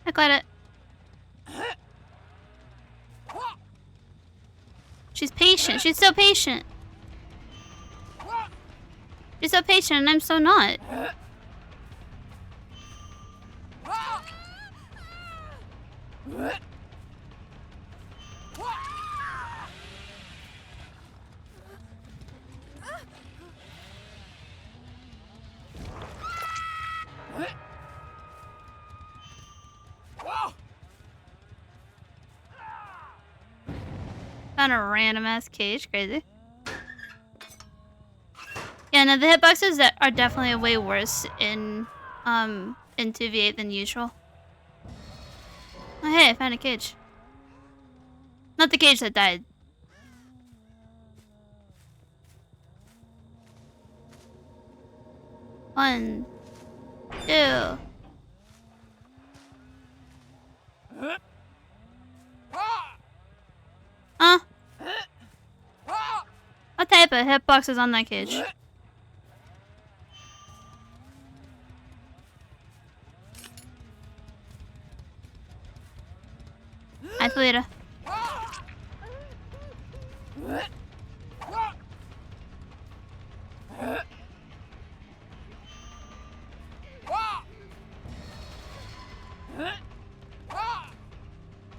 I got it. She's patient. She's so patient. She's so patient and I'm so not. Found a random ass cage. Crazy. Yeah, no, the hitboxes that are definitely way worse in 2v8 than usual. Oh hey, I found a cage. Not the cage that died. One, two. Huh? What type of hitbox is on that cage? Hi, Toledo.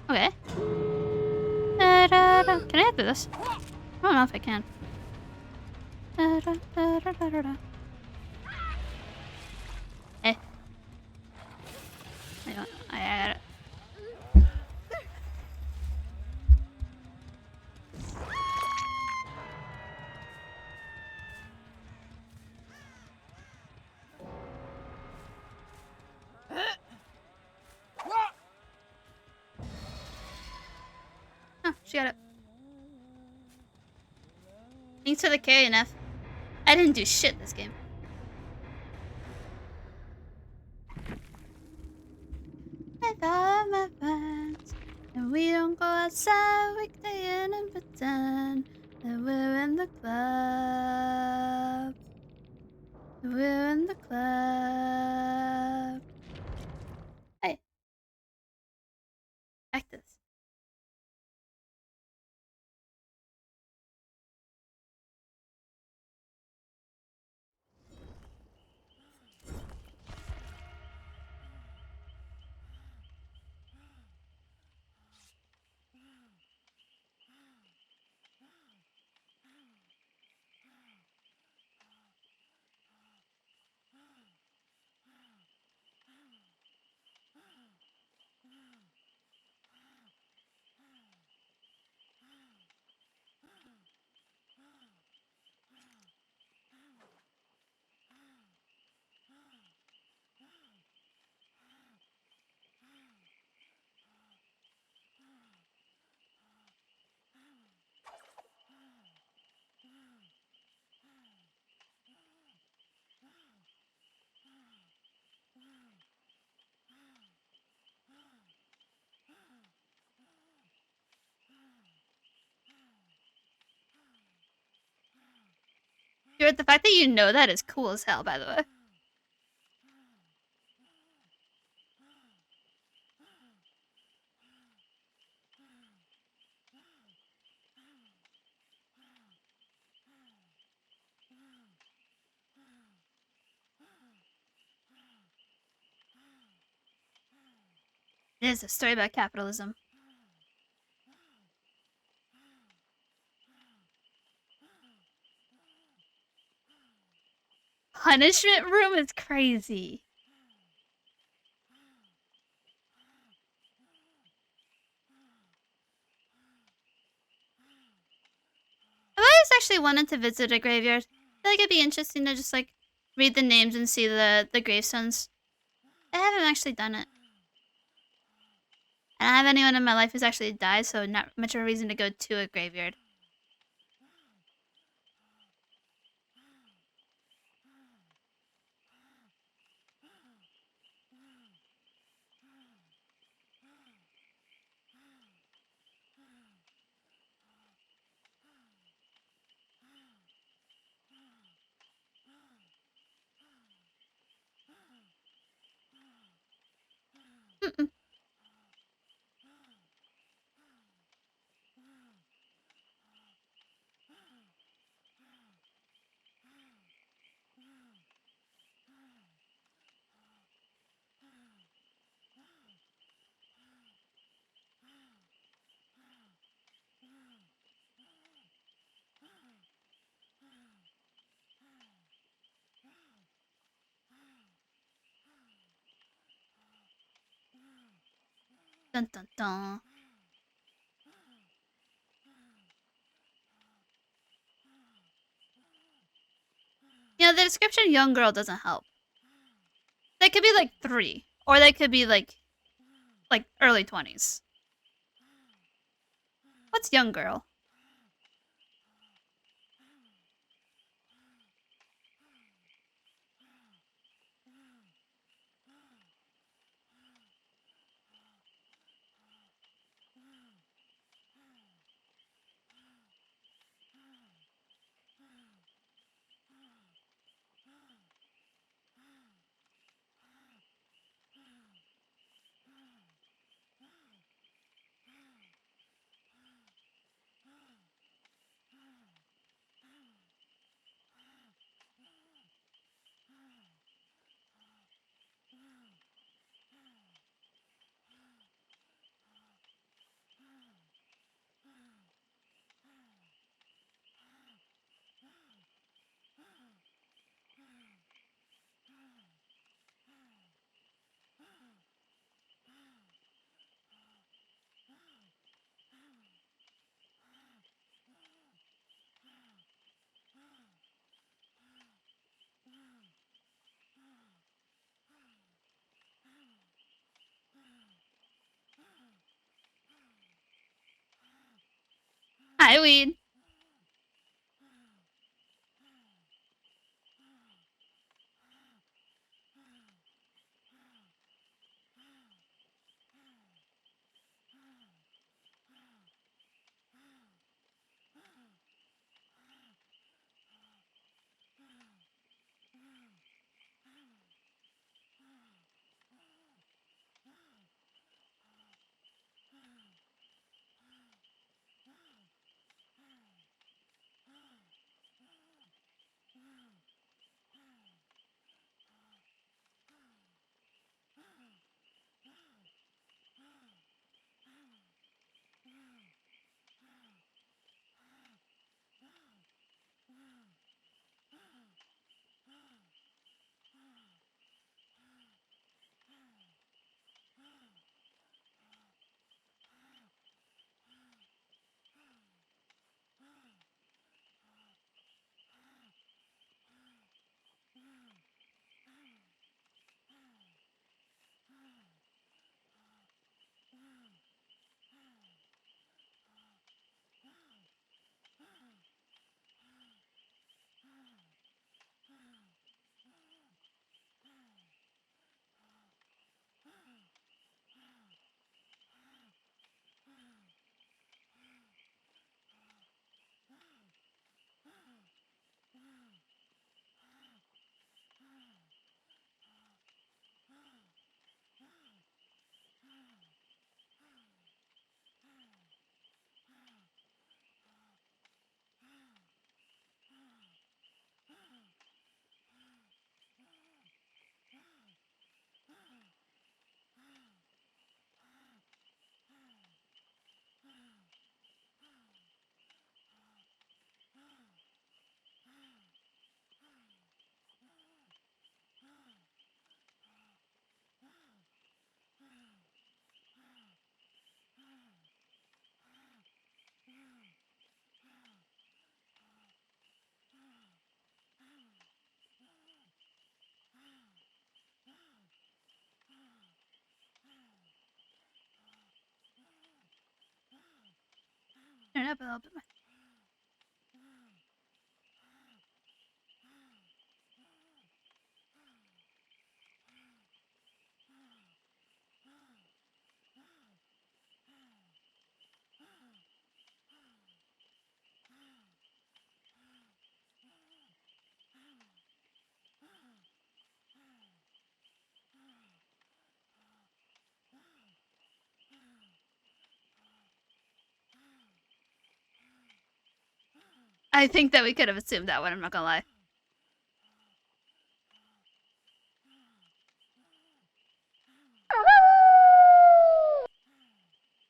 Okay. Da-da-da. Can I hit this? I don't know if I can. Da-da-da-da-da-da. Hey. I got it. Oh, she got it. Thanks for the carry, enough. I didn't do shit this game. With all my friends, and we don't go outside weekday in and pretend that we're in the club. We're in the club. Hey. Back to this. Dude, the fact that you know that is cool as hell, by the way. It is a story about capitalism. Punishment room is crazy. I've always actually wanted to visit a graveyard. I feel like it'd be interesting to just like read the names and see the gravestones. I haven't actually done it. I don't have anyone in my life who's actually died, so not much of a reason to go to a graveyard. Mm-mm. Dun dun dun. You know, the description young girl doesn't help. They could be like 3. Or they could be like early 20s. What's young girl? Hi, weed. it up a little bit more. I think that we could have assumed that one, I'm not gonna lie.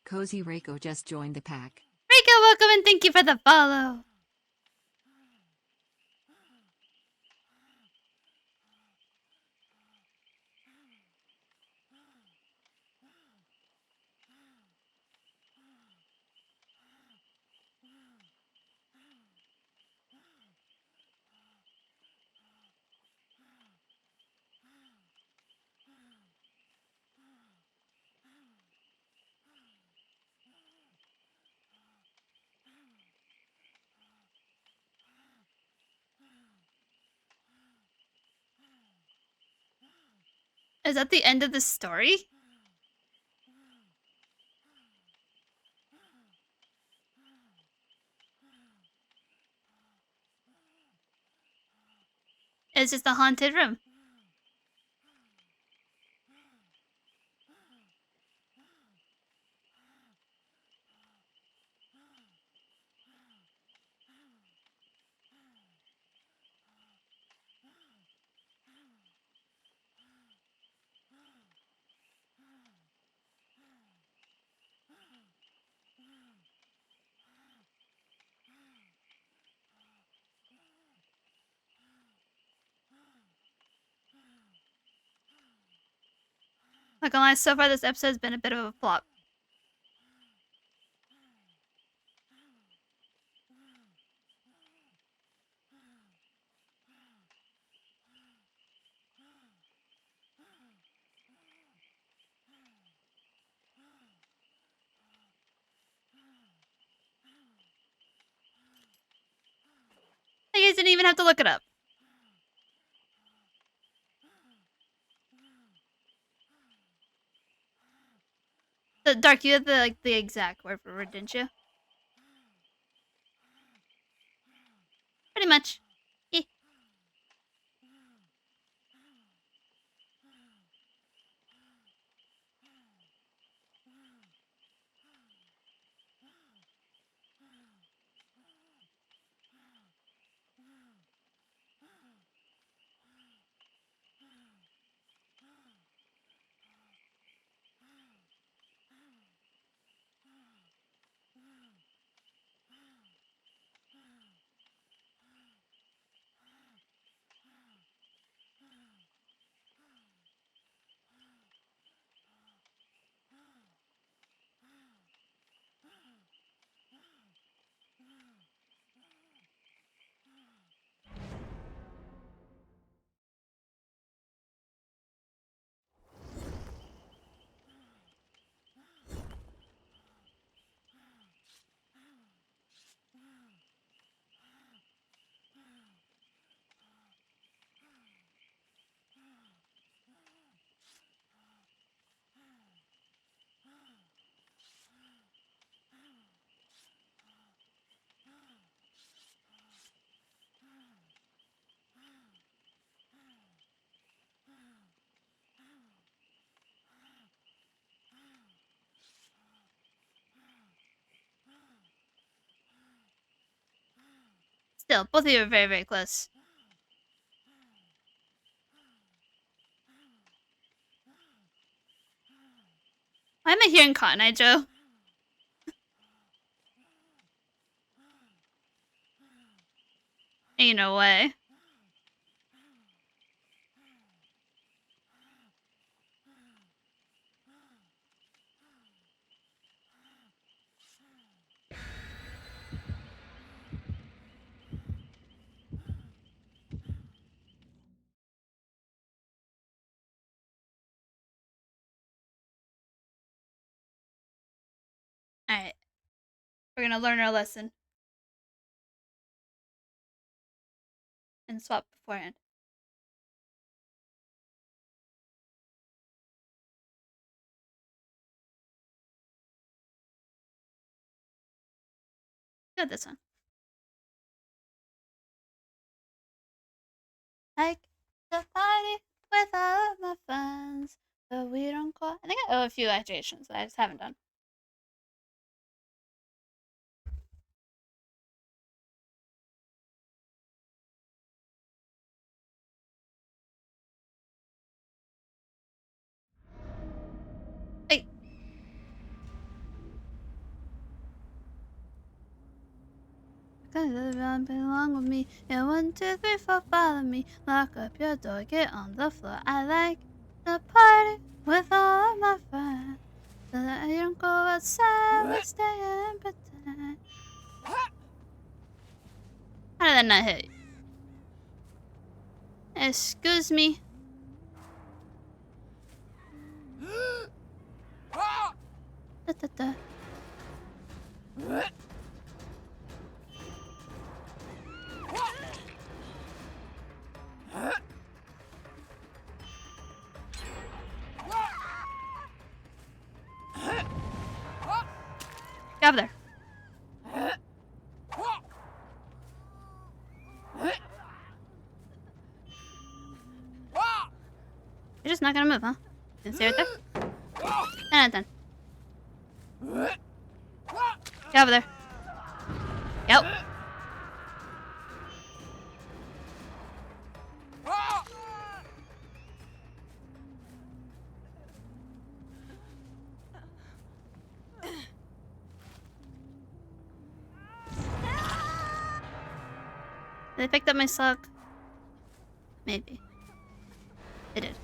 Cozy Reiko just joined the pack. Rika, welcome and thank you for the follow. Is that the end of the story? It's just a haunted room. Not gonna lie, so far this episode has been a bit of a flop. You guys didn't even have to look it up. The Dark, you had the exact word for it, didn't you? Pretty much. Eh. Still, both of you are very, very close. Why am I hearing Cotton Eye Joe? Ain't no way. Alright. We're gonna learn our lesson. And swap beforehand. Got this one. Like the party with all of my friends, but we don't call. I think I owe a few activations that I just haven't done. Hey. Belong with me. Yeah, 1, 2, 3, 4, follow me. Lock up your door, get on the floor. I like the party with all of my friends. So that you don't go outside, we stay and pretend. How did that not hit? Excuse me. Da, da, da. Get over there. You're just not gonna move, huh? You can stay right there? 10 out of 10. Get over there. Yep. They picked up my slug. Maybe. They did.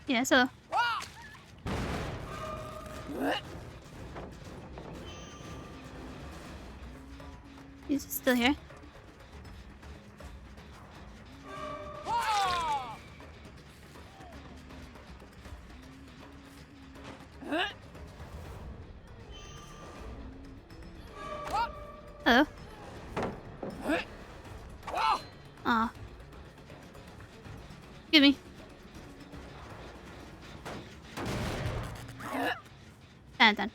Yeah, so. He's still here. Hello. Aw. Excuse me. 10 out of 10.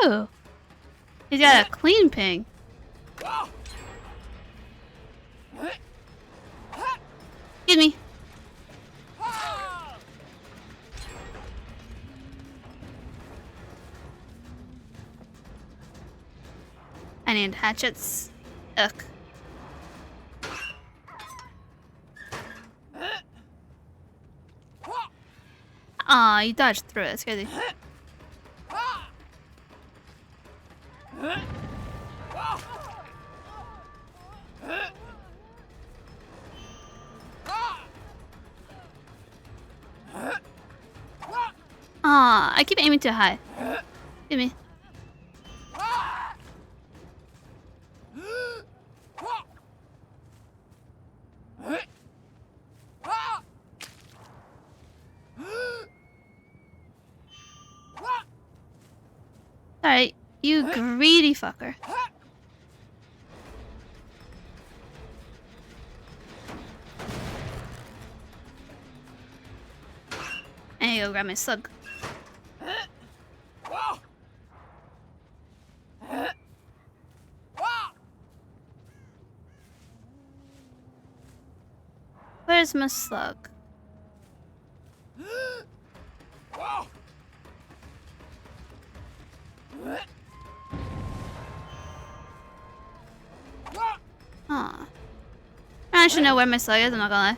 Ooh. He's got a clean ping. Excuse me. I need hatchets. Ugh. Aw, you dodged through it. That's crazy. Aw, I keep aiming too high. Give me. Alright, you greedy fucker. I need to go grab my slug. Where's my slug? should know where my slug is, I'm not gonna lie.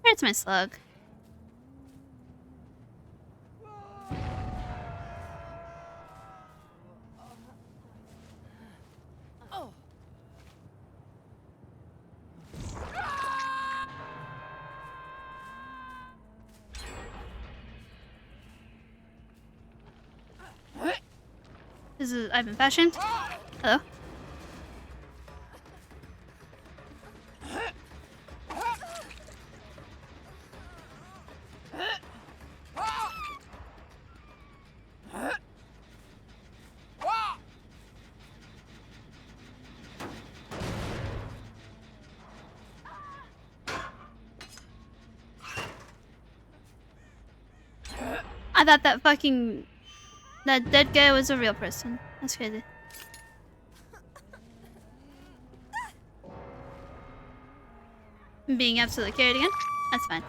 Where's my slug? I've been fashioned. Hello? I thought that dead guy was a real person. That's crazy. I'm being absolutely carried again. That's fine.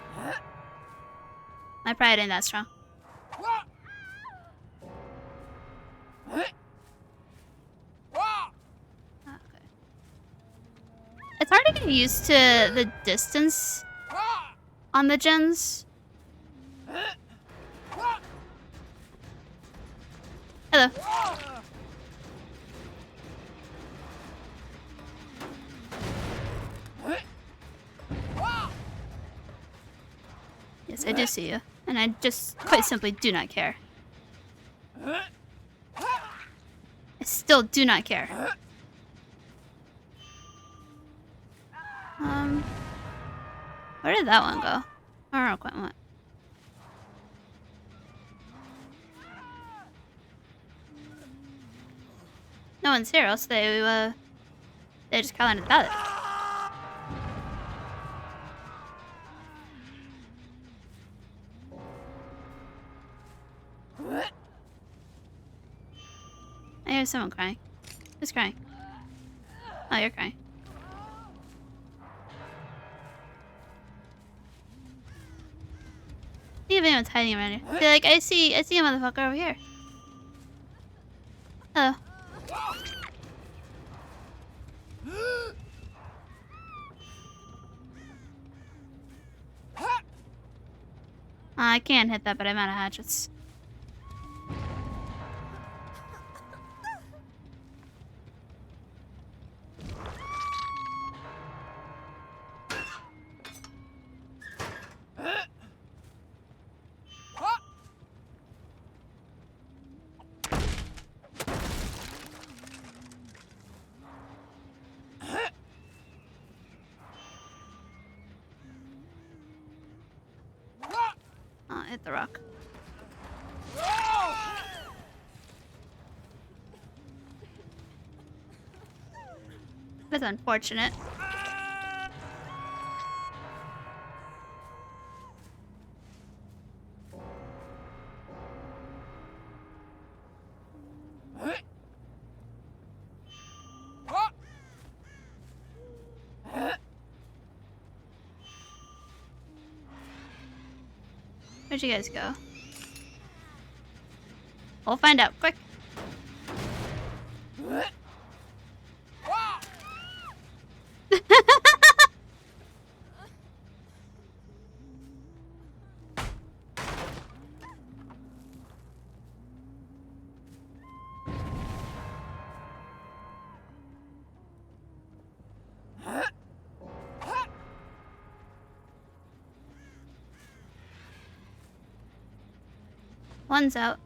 My pride ain't that strong. Okay. It's hard to get used to the distance on the gens. Hello. Yes, I do see you. And I just quite simply do not care. I still do not care. Where did that one go? I don't know quite what. No one's here, else they just call into the ballot. I hear someone crying. Who's crying? Oh, you're crying. See if anyone's hiding around here. Feel like I see a motherfucker over here. Hello. I can hit that, but I'm out of hatchets. Hit the rock. That's unfortunate. Where'd you guys go? We'll find out, quick. One's out.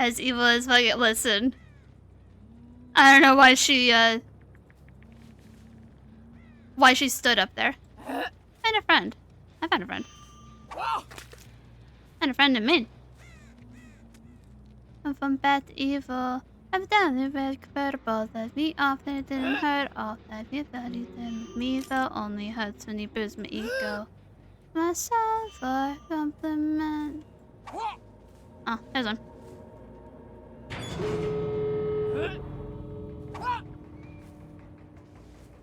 As evil as fucking listen. I don't know why she why she stood up there. Find a friend. I found a friend. Find a friend in me. I'm from bad to evil. I've done it with convertible that me off and it didn't hurt all that you thought you did with me though only hurts when you bruise my ego. Myself for compliment. Oh, there's one.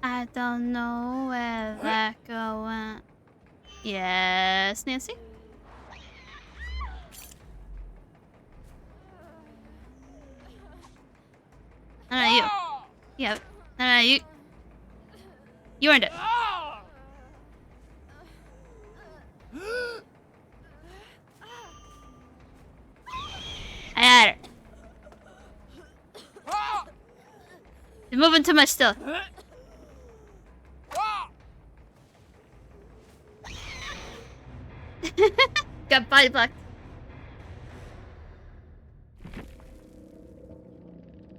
I don't know where that girl went. Yes, Nancy? No, you. Yeah. No, you. You earned it. I had her. You're moving too much still. Got body blocked.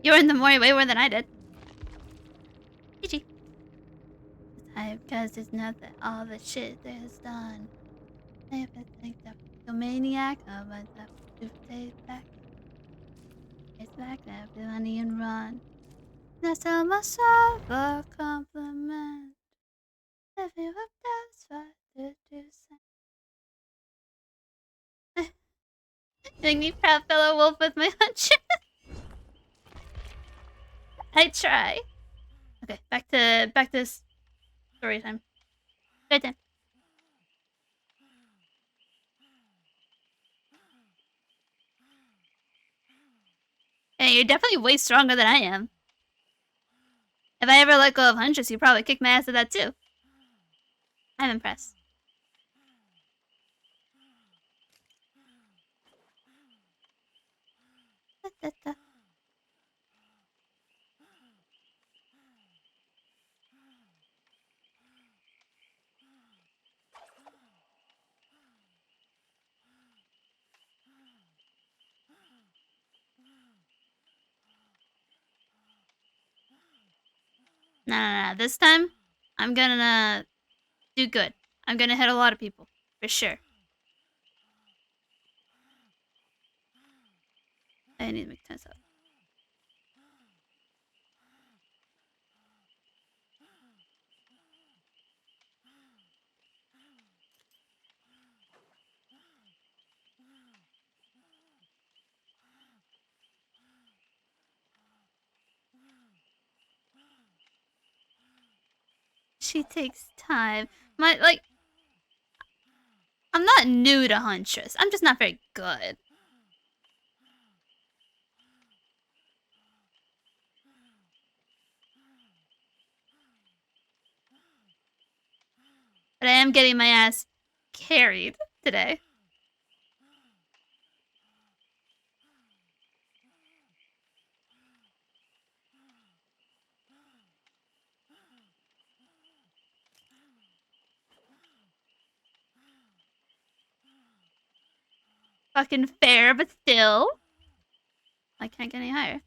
You were in the way more than I did. GG. Because it's not that all the shit that is done. I ever think that the maniac, oh, but that to take back. It's back to have the money and run. That's tell myself a compliment. If you hope that's what to do, say. Make me proud, fellow wolf, with my hunch. I try. Okay, back to story time. Good time. Hey, you're definitely way stronger than I am. If I ever let go of hunches, you'd probably kick my ass at that too. I'm impressed. Da, da, da. No. This time, I'm gonna do good. I'm gonna hit a lot of people. For sure. I need to make this up. She takes time. I'm not new to Huntress. I'm just not very good. But I am getting my ass carried today. Fucking fair, but still. I can't get any higher.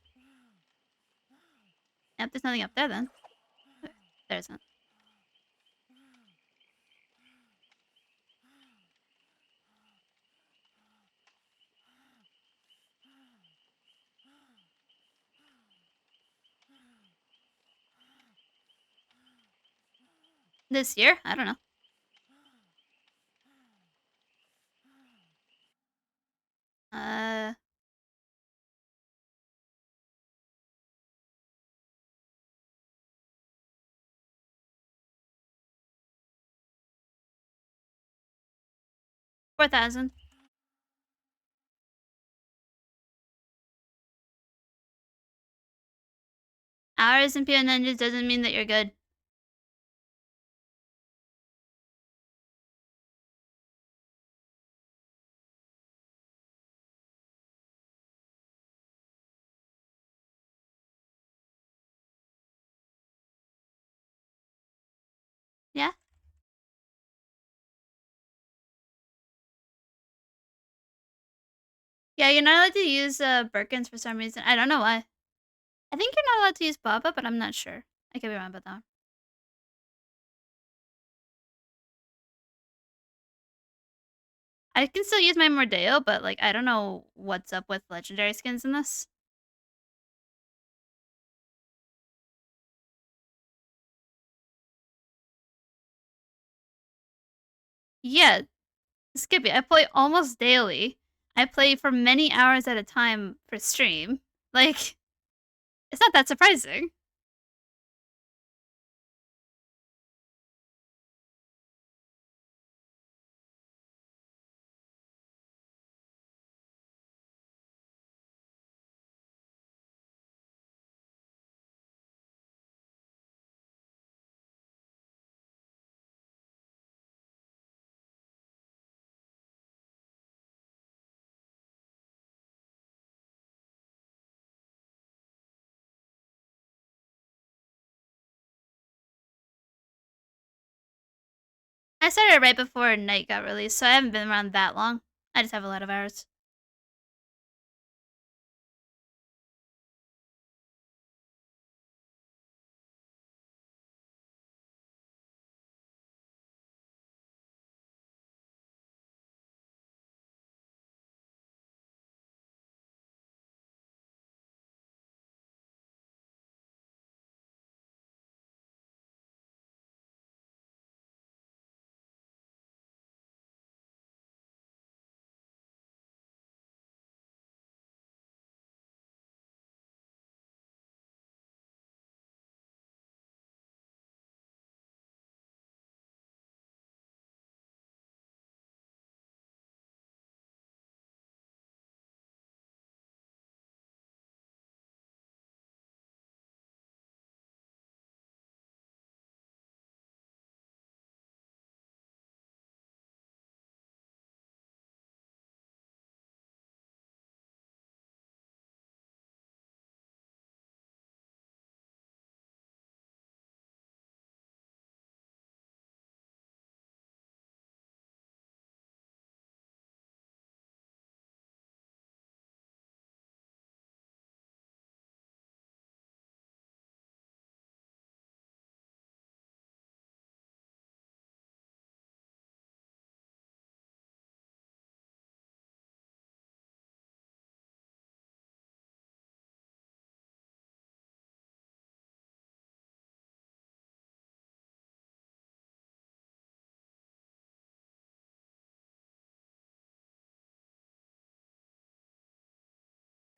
Yep, there's nothing up there then. There isn't. This year? I don't know. Uh... 4,000. Hours and PN doesn't mean that you're good. Yeah? Yeah, you're not allowed to use Birkins for some reason. I don't know why. I think you're not allowed to use Baba, but I'm not sure. I could be wrong about that. I can still use my Mordeo, but like I don't know what's up with legendary skins in this. Yeah, Skippy, I play almost daily. I play for many hours at a time for stream. Like, it's not that surprising. I started right before Night got released, so I haven't been around that long. I just have a lot of hours.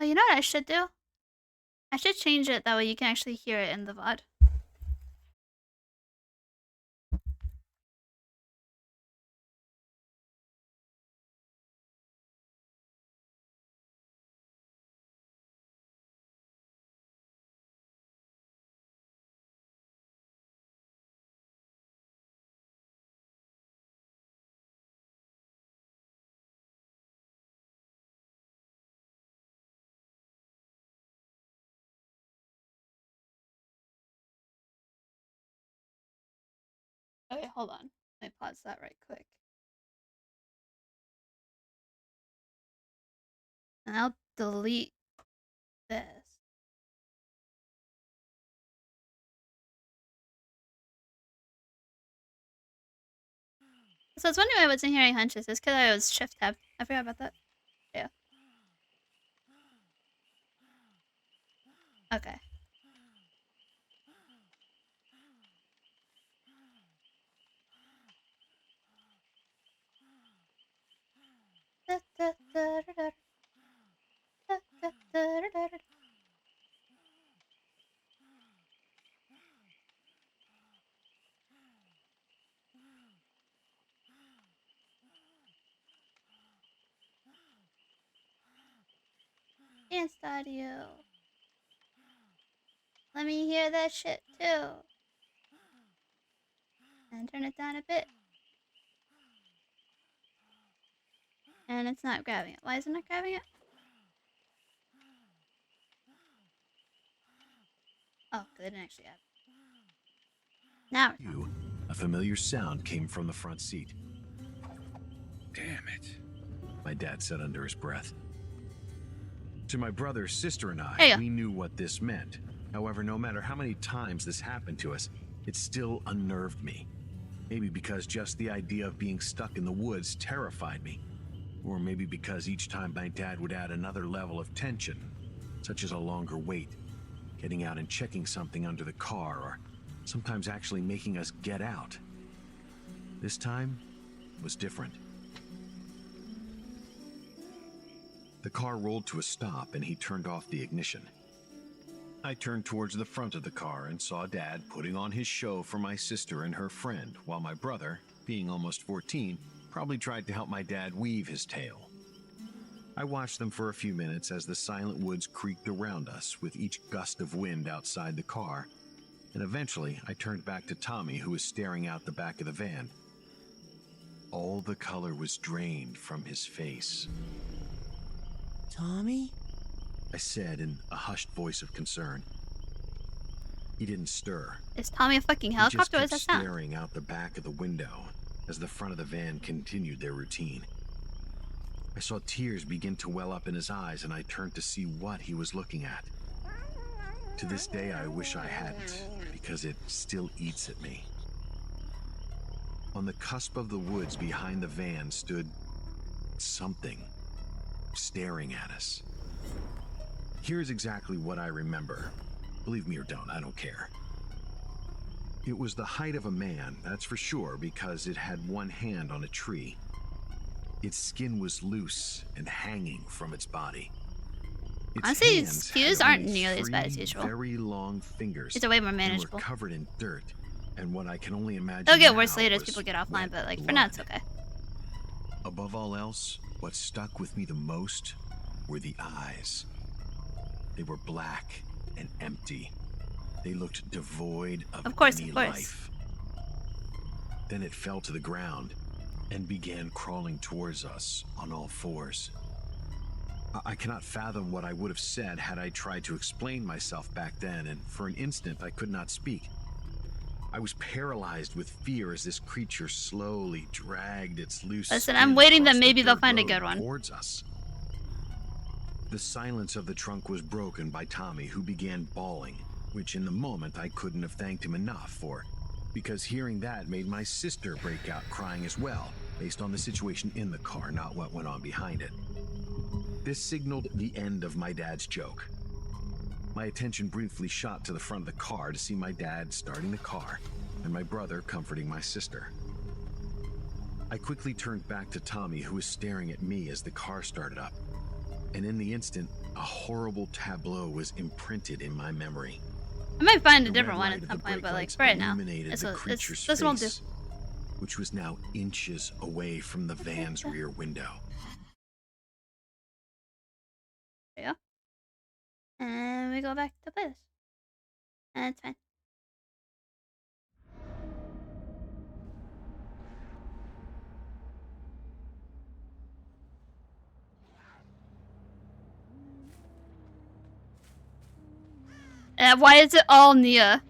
Oh, you know what I should do? I should change it that way you can actually hear it in the VOD. Okay, hold on. Let me pause that right quick. And I'll delete this. So I was wondering why I wasn't hearing hunches. It's because I was shift tab. I forgot about that. Yeah. Okay. Dance audio. Let me hear that shit too. And turn it down a bit. And it's not grabbing it. Why is it not grabbing it? Oh, because I didn't actually add it. Now we're talking. A familiar sound came from the front seat. Damn it. My dad said under his breath. To my brother, sister, and There you I, go. we knew what this meant. However, no matter how many times this happened to us, it still unnerved me. Maybe because just the idea of being stuck in the woods terrified me. Or maybe because each time my dad would add another level of tension, such as a longer wait, getting out and checking something under the car, or sometimes actually making us get out. This time was different. The car rolled to a stop and he turned off the ignition. I turned towards the front of the car and saw Dad putting on his show for my sister and her friend, while my brother, being almost 14, probably tried to help my dad weave his tale. I watched them for a few minutes as the silent woods creaked around us with each gust of wind outside the car, and eventually I turned back to Tommy, who was staring out the back of the van. All the color was drained from his face. Tommy? I said in a hushed voice of concern. He didn't stir. Is Tommy a fucking He helicopter? What just is kept that sound? staring out the back of the window as the front of the van continued their routine. I saw tears begin to well up in his eyes, and I turned to see what he was looking at. To this day, I wish I hadn't, because it still eats at me. On the cusp of the woods behind the van stood something, staring at us. Here's exactly what I remember. Believe me or don't, I don't care. It was the height of a man, that's for sure, because it had one hand on a tree. Its skin was loose and hanging from its body. Its Honestly, hands its views had aren't only nearly as bad as 3 usual. very long fingers. It's way more and manageable. were covered in dirt, and what I can only imagine It'll get now worse later as was people get offline, wet but like for blood. now it's okay. Above all else, what stuck with me the most were the eyes. They were black and empty. They looked devoid of Course, any of course. life. Then it fell to the ground and began crawling towards us on all fours. I cannot fathom what I would have said had I tried to explain myself back then, and for an instant I could not speak. I was paralyzed with fear as this creature slowly dragged its loose Listen, skin I'm waiting that across the maybe they'll dirt find a road good one. towards us. The silence of the trunk was broken by Tommy, who began bawling, which in the moment I couldn't have thanked him enough for, because hearing that made my sister break out crying as well, based on the situation in the car, not what went on behind it. This signaled the end of my dad's joke. My attention briefly shot to the front of the car to see my dad starting the car and my brother comforting my sister. I quickly turned back to Tommy, who was staring at me as the car started up, and in the instant, a horrible tableau was imprinted in my memory. I might find a The different red one light at of some the point, brake but like lights for right now, illuminated the creature's this won't do. face, which was now inches away from the van's rear window. There you go. And we go back to play this. And it's fine. Why is it all Nia?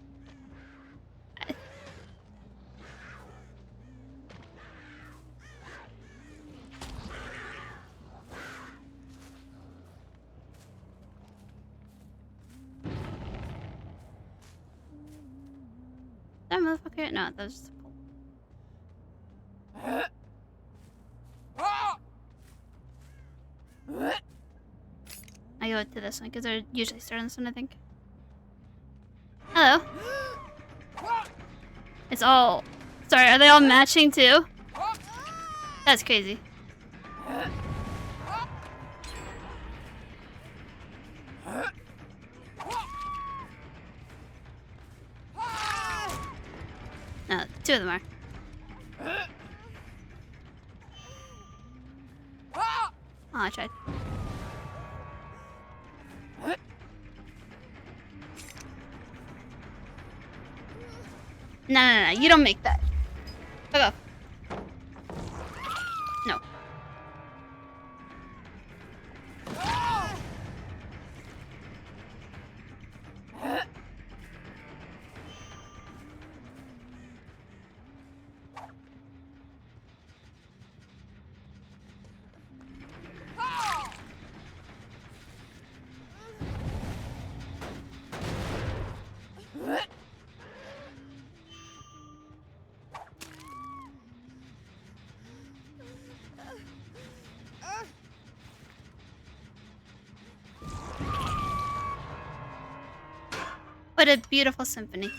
That motherfucker? No, that was just a pole. I go to this one because they're usually starting this one, I think. Hello. It's all. Sorry, are they all matching too? That's crazy. No, 2 of them are. Oh, I tried. No, you don't make that. Fuck off. No. What a beautiful symphony.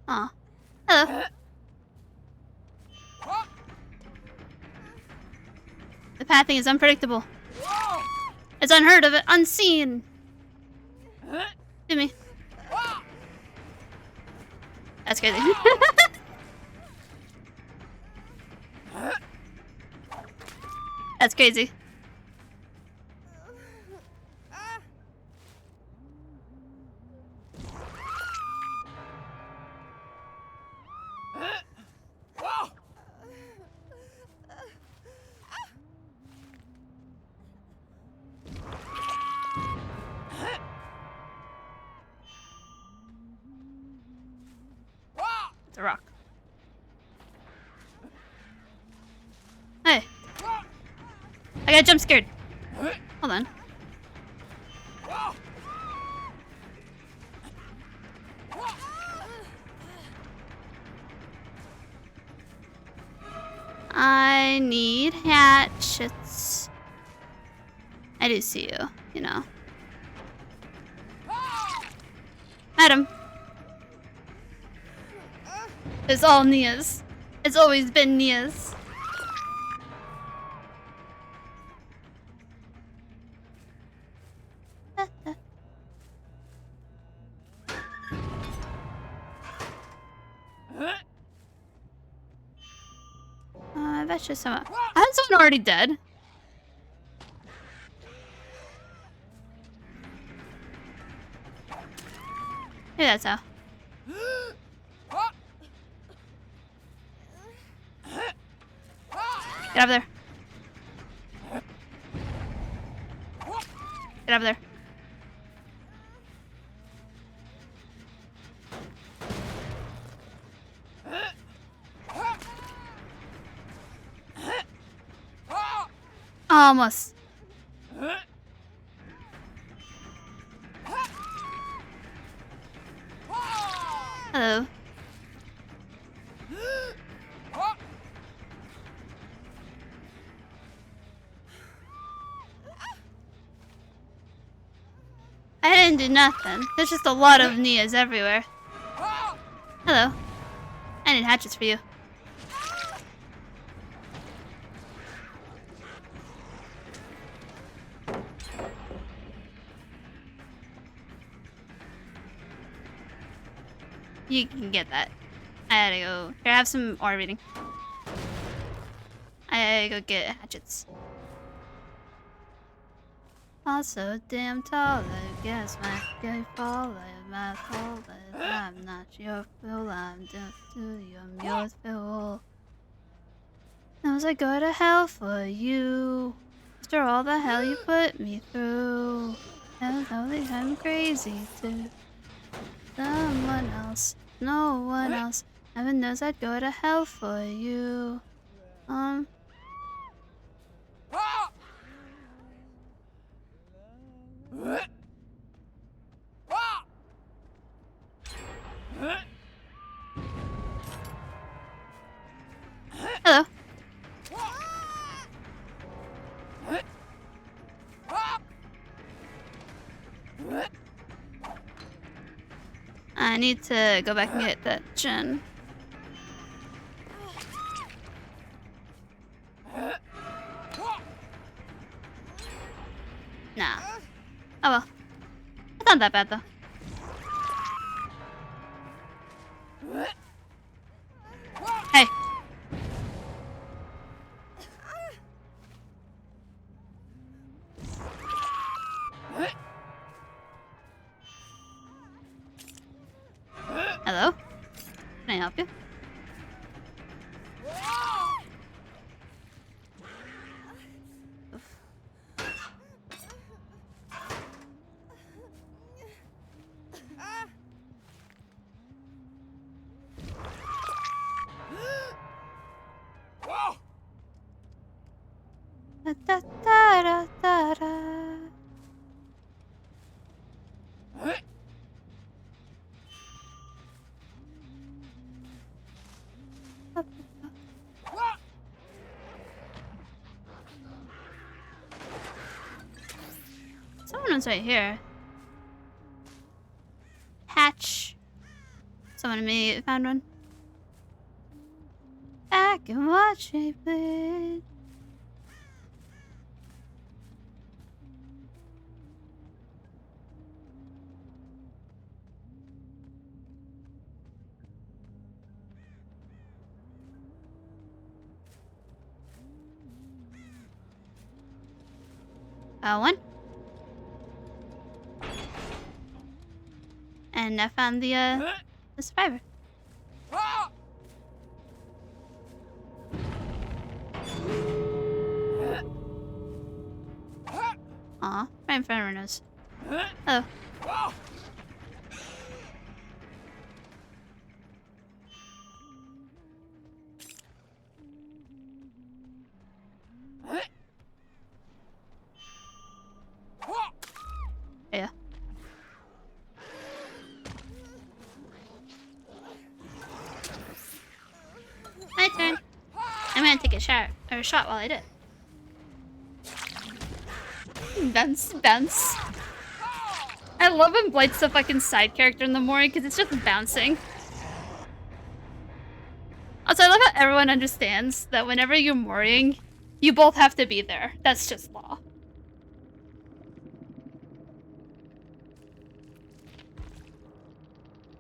Aw. Hello. The pathing is unpredictable. It's unheard of, unseen. To me. That's crazy. That's crazy. It's a rock. Hey. I got jump scared. Hold on. I need hatchets. I do see you, you know. Madam. It's all Nia's. It's always been Nia's. That's just someone. Isn't someone already dead? Maybe that's how. Get over there. Get over there. Almost. Hello. I didn't do nothing. There's just a lot of Nias everywhere. Hello. I need hatchets for you. You can get that. I gotta go. Here, have some ore reading. I gotta go get hatchets. Also damn tall, I guess my guy fall, my fault, I'm not your fool, I'm just to you, I'm yours fool. Knows I go to hell for you, after all the hell you put me through. And only I'm crazy too. Someone else, no one else, heaven knows I'd go to hell for you. Hello. I need to go back and get that gen. Nah. Oh well. It's not that bad though. Hey. Hello? Can I help you? Da, da, da, da, da. one's right here. Hatch. Someone in me found one. Back and watch me bleed. One. And I found the survivor. Aw, right in front of her nose. Oh. Yeah. My turn. I'm gonna take a shot while I do it. Bounce, bounce. I love when Blight's the fucking side character in the Mori because it's just bouncing. Also, I love how everyone understands that whenever you're Moriing, you both have to be there. That's just law.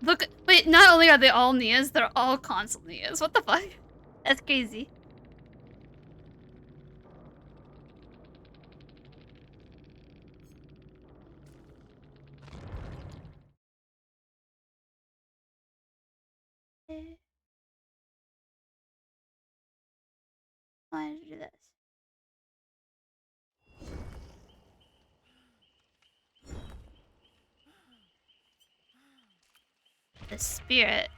Look, wait, not only are they all Nias, they're all console Nias. What the fuck? That's crazy. Why did you do this? The spirit.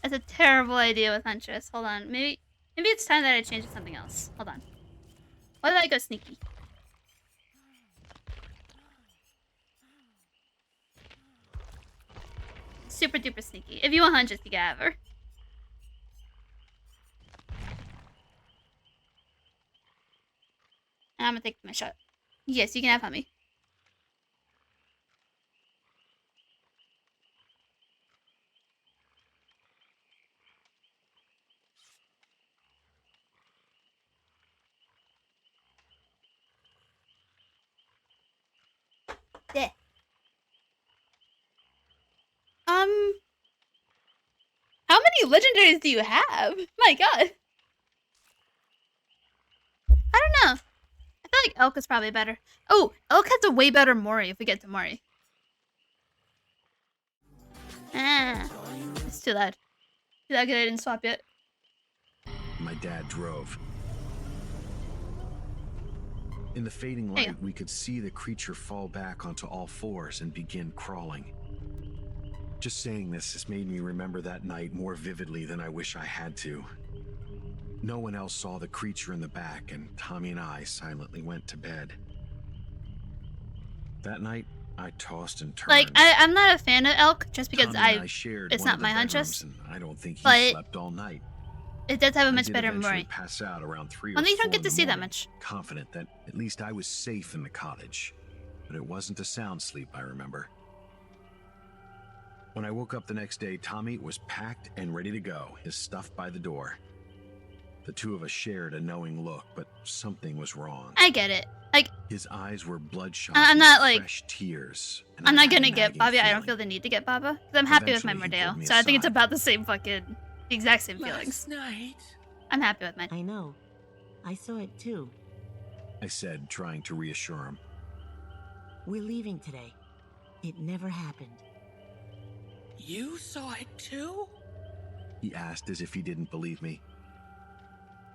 That's a terrible idea with Huntress. Hold on. Maybe it's time that I change to something else. Hold on. Why did I go sneaky? Super duper sneaky. If you want Huntress, you can have her. And I'm gonna take my shot. Yes, you can have Hummy. Yeah. How many legendaries do you have? My god. I don't know. I feel like Elk is probably better. Oh, Elk has a way better Mori if we get to Mori. Ah, it's too loud. Too loud because I didn't swap yet. My dad drove. In the fading light, we could see the creature fall back onto all fours and begin crawling. Just saying this has made me remember that night more vividly than I wish I had to. No one else saw the creature in the back, and Tommy and I silently went to bed. That night, I tossed and turned. Like, I'm not a fan of Elk just because it's not my Huntress. I don't think he but slept all night. It does have a much better Mori. Pass out around 3 or 4 Well, you don't get in to the see that morning, much. confident that at least I was safe in the cottage. But it wasn't a sound sleep, I remember. When I woke up the next day, Tommy was packed and ready to go, his stuff by the door. The two of us shared a knowing look, but something was wrong. I get it. Like, his eyes were bloodshot. I'm not like fresh tears. I'm not gonna get Bobby. I don't feel the need to get Baba because I'm happy with my Mordeo. So I think it's about the same the exact same feelings. Last night. I'm happy with mine. I know. I saw it too. I said, trying to reassure him. We're leaving today. It never happened. You saw it too? He asked as if he didn't believe me.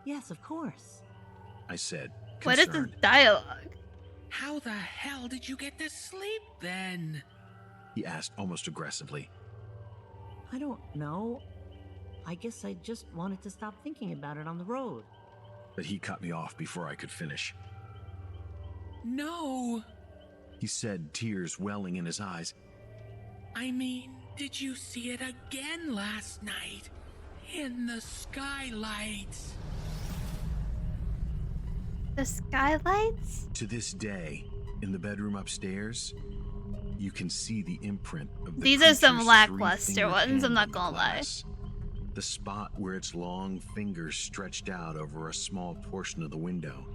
Yes, of course. I said, concerned. What is this dialogue? How the hell did you get to sleep then? He asked almost aggressively. I don't know. I guess I just wanted to stop thinking about it on the road. But he cut me off before I could finish. No. He said, tears welling in his eyes. I mean, did you see it again last night? In the skylights? The skylights? To this day, In the bedroom upstairs, you can see the imprint of the These are some creature's lackluster three-fingered ones, I'm hand not on the gonna lie. glass. The spot where its long fingers stretched out over a small portion of the window,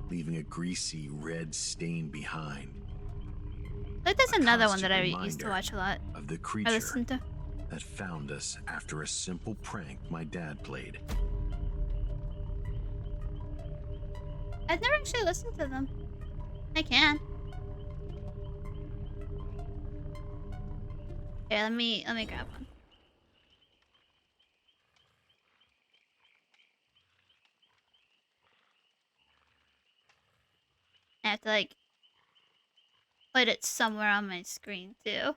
leaving a greasy red stain behind. Like there's A another one constant that I used to reminder watch a lot. of the I creature listened to. that found us after a simple prank my dad played. I've never actually listened to them. I can. Here, let me grab one. I have to like put it somewhere on my screen too.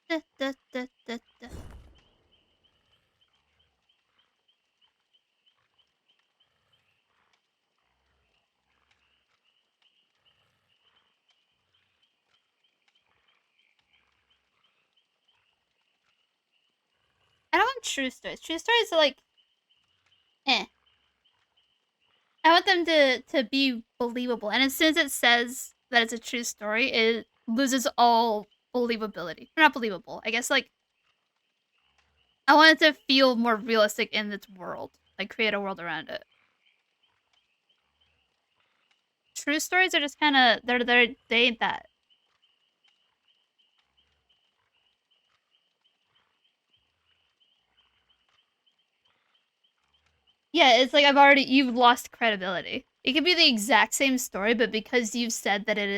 Da, da, da, da, da. I don't want true stories. True stories are like, eh. I want them to be believable, and as soon as it says that it's a true story, it loses all believability. Or not believable. I guess like I want it to feel more realistic in its world. Like create a world around it. True stories are just kind of they ain't that. Yeah, it's like you've lost credibility. It could be the exact same story, but because you've said that it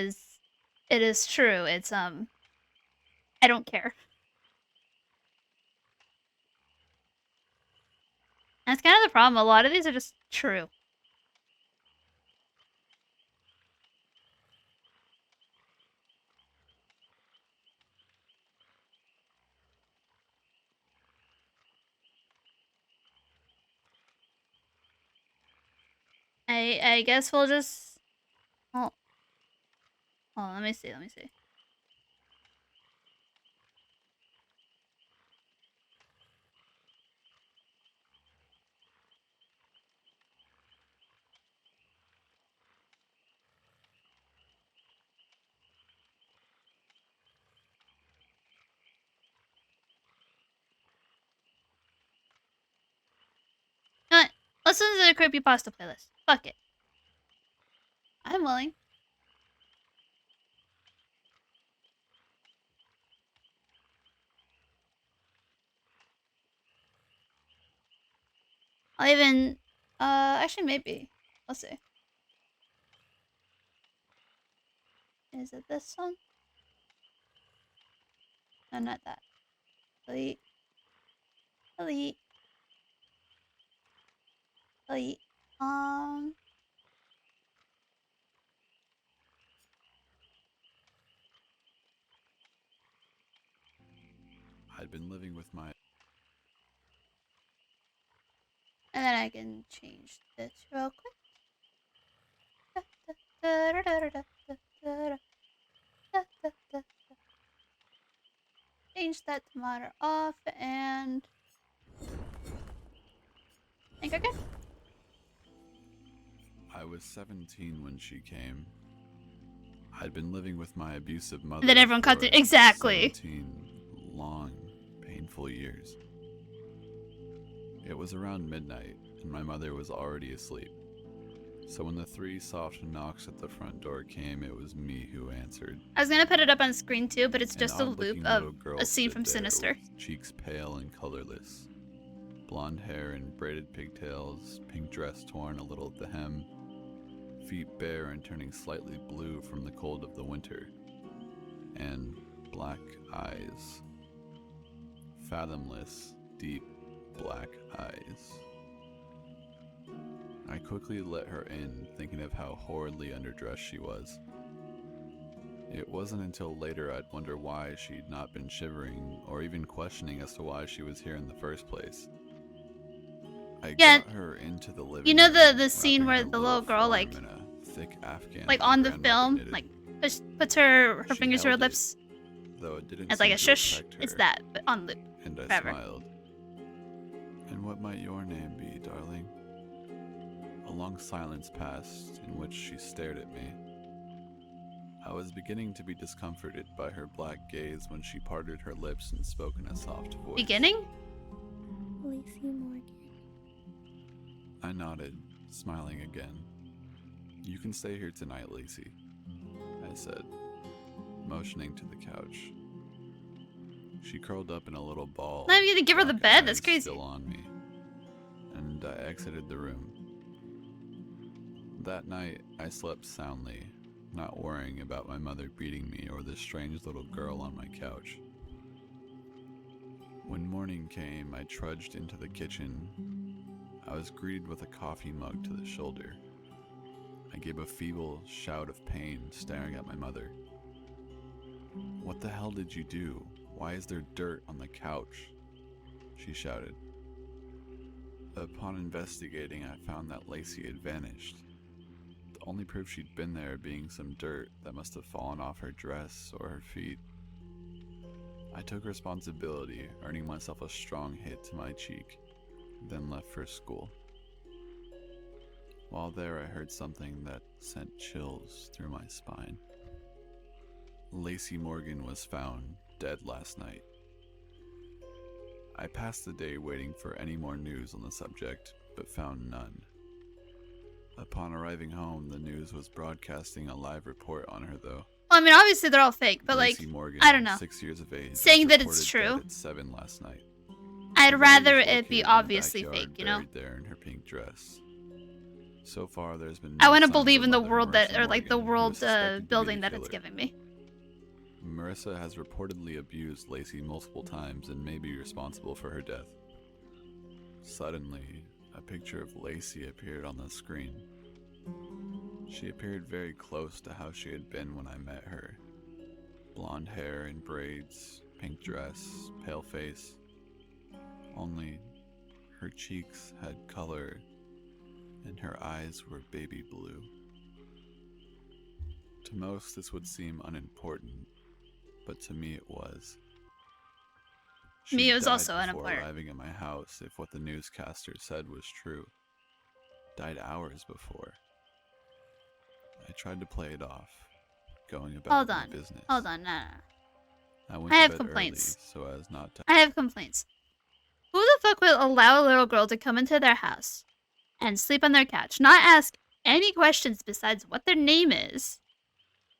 is true, it's I don't care. That's kind of the problem. A lot of these are just true. I guess we'll just oh, let me see. You know what? Let's listen to the creepypasta playlist. Fuck it. I'm willing. I'll even actually maybe. Let's see. Is it this one? No, not that. Delete. Delete. Delete. I'd been living with my And then I can change this real quick. Change that to monitor off and I think we're good. I was 17 when she came. I'd been living with my abusive mother. And then everyone cut for to exactly 17 long, painful years. It was around midnight, and my mother was already asleep. So when the 3 soft knocks at the front door came, it was me who answered. I was gonna put it up on screen too, but it's An just a odd-looking loop of little girl a scene stood from there Sinister. with cheeks pale and colorless, blonde hair and braided pigtails, pink dress torn a little at the hem, feet bare and turning slightly blue from the cold of the winter, and black eyes. Fathomless, deep black eyes. I quickly let her in, thinking of how horridly underdressed she was. It wasn't until later I'd wonder why she'd not been shivering, or even questioning as to why she was here in the first place. I Yeah, got her into the living you know room, the scene wrapping where her the little girl form like in a thick Afghan on the grandmother film knitted. like puts her She fingers to her held it, lips though it didn't as like seem a to shush. affect It's her, that, but on loop and I forever. smiled. And what might your name be, darling? A long silence passed, in which she stared at me. I was beginning to be discomforted by her black gaze when she parted her lips and spoke in a soft voice. Beginning? Lacey Morgan. I nodded, smiling again. You can stay here tonight, Lacey, I said, motioning to the couch. She curled up in a little ball. Not even gonna give her the black bed? That's eyes crazy. Still on me, and I exited the room. That night, I slept soundly, not worrying about my mother beating me or the strange little girl on my couch. When morning came, I trudged into the kitchen. I was greeted with a coffee mug to the shoulder. I gave a feeble shout of pain, staring at my mother. "What the hell did you do? Why is there dirt on the couch?" she shouted. Upon investigating, I found that Lacey had vanished. The only proof she'd been there being some dirt that must have fallen off her dress or her feet. I took responsibility, earning myself a strong hit to my cheek, then left for school. While there, I heard something that sent chills through my spine. Lacey Morgan was found dead last night. I passed the day waiting for any more news on the subject, but found none. Upon arriving home, the news was broadcasting a live report on her, though. Well, I mean, obviously they're all fake, but Lacey like, Morgan, I don't know. 6 years of age, Saying was that it's reported true, dead at 7 last night. I'd Her body rather was it be located in the obviously backyard, fake, you know? buried there in her pink dress. So far, there's been I no want to sign of believe her in the mother, world that, Marissa or like the Morgan, who is world suspected to be building the that it's killer. giving me. Marissa has reportedly abused Lacey multiple times and may be responsible for her death. Suddenly, a picture of Lacey appeared on the screen. She appeared very close to how she had been when I met her. Blonde hair in braids, pink dress, pale face. Only her cheeks had color and her eyes were baby blue. To most, this would seem unimportant, but to me it was. Me, it was died also before unimportant. arriving at my house, if what the newscaster said was true. Died hours before. I tried to play it off, going about Hold my on. business. Hold on, no. I went I to have bed complaints. early so as not to. I have complaints. Who the fuck will allow a little girl to come into their house and sleep on their couch, not ask any questions besides what their name is,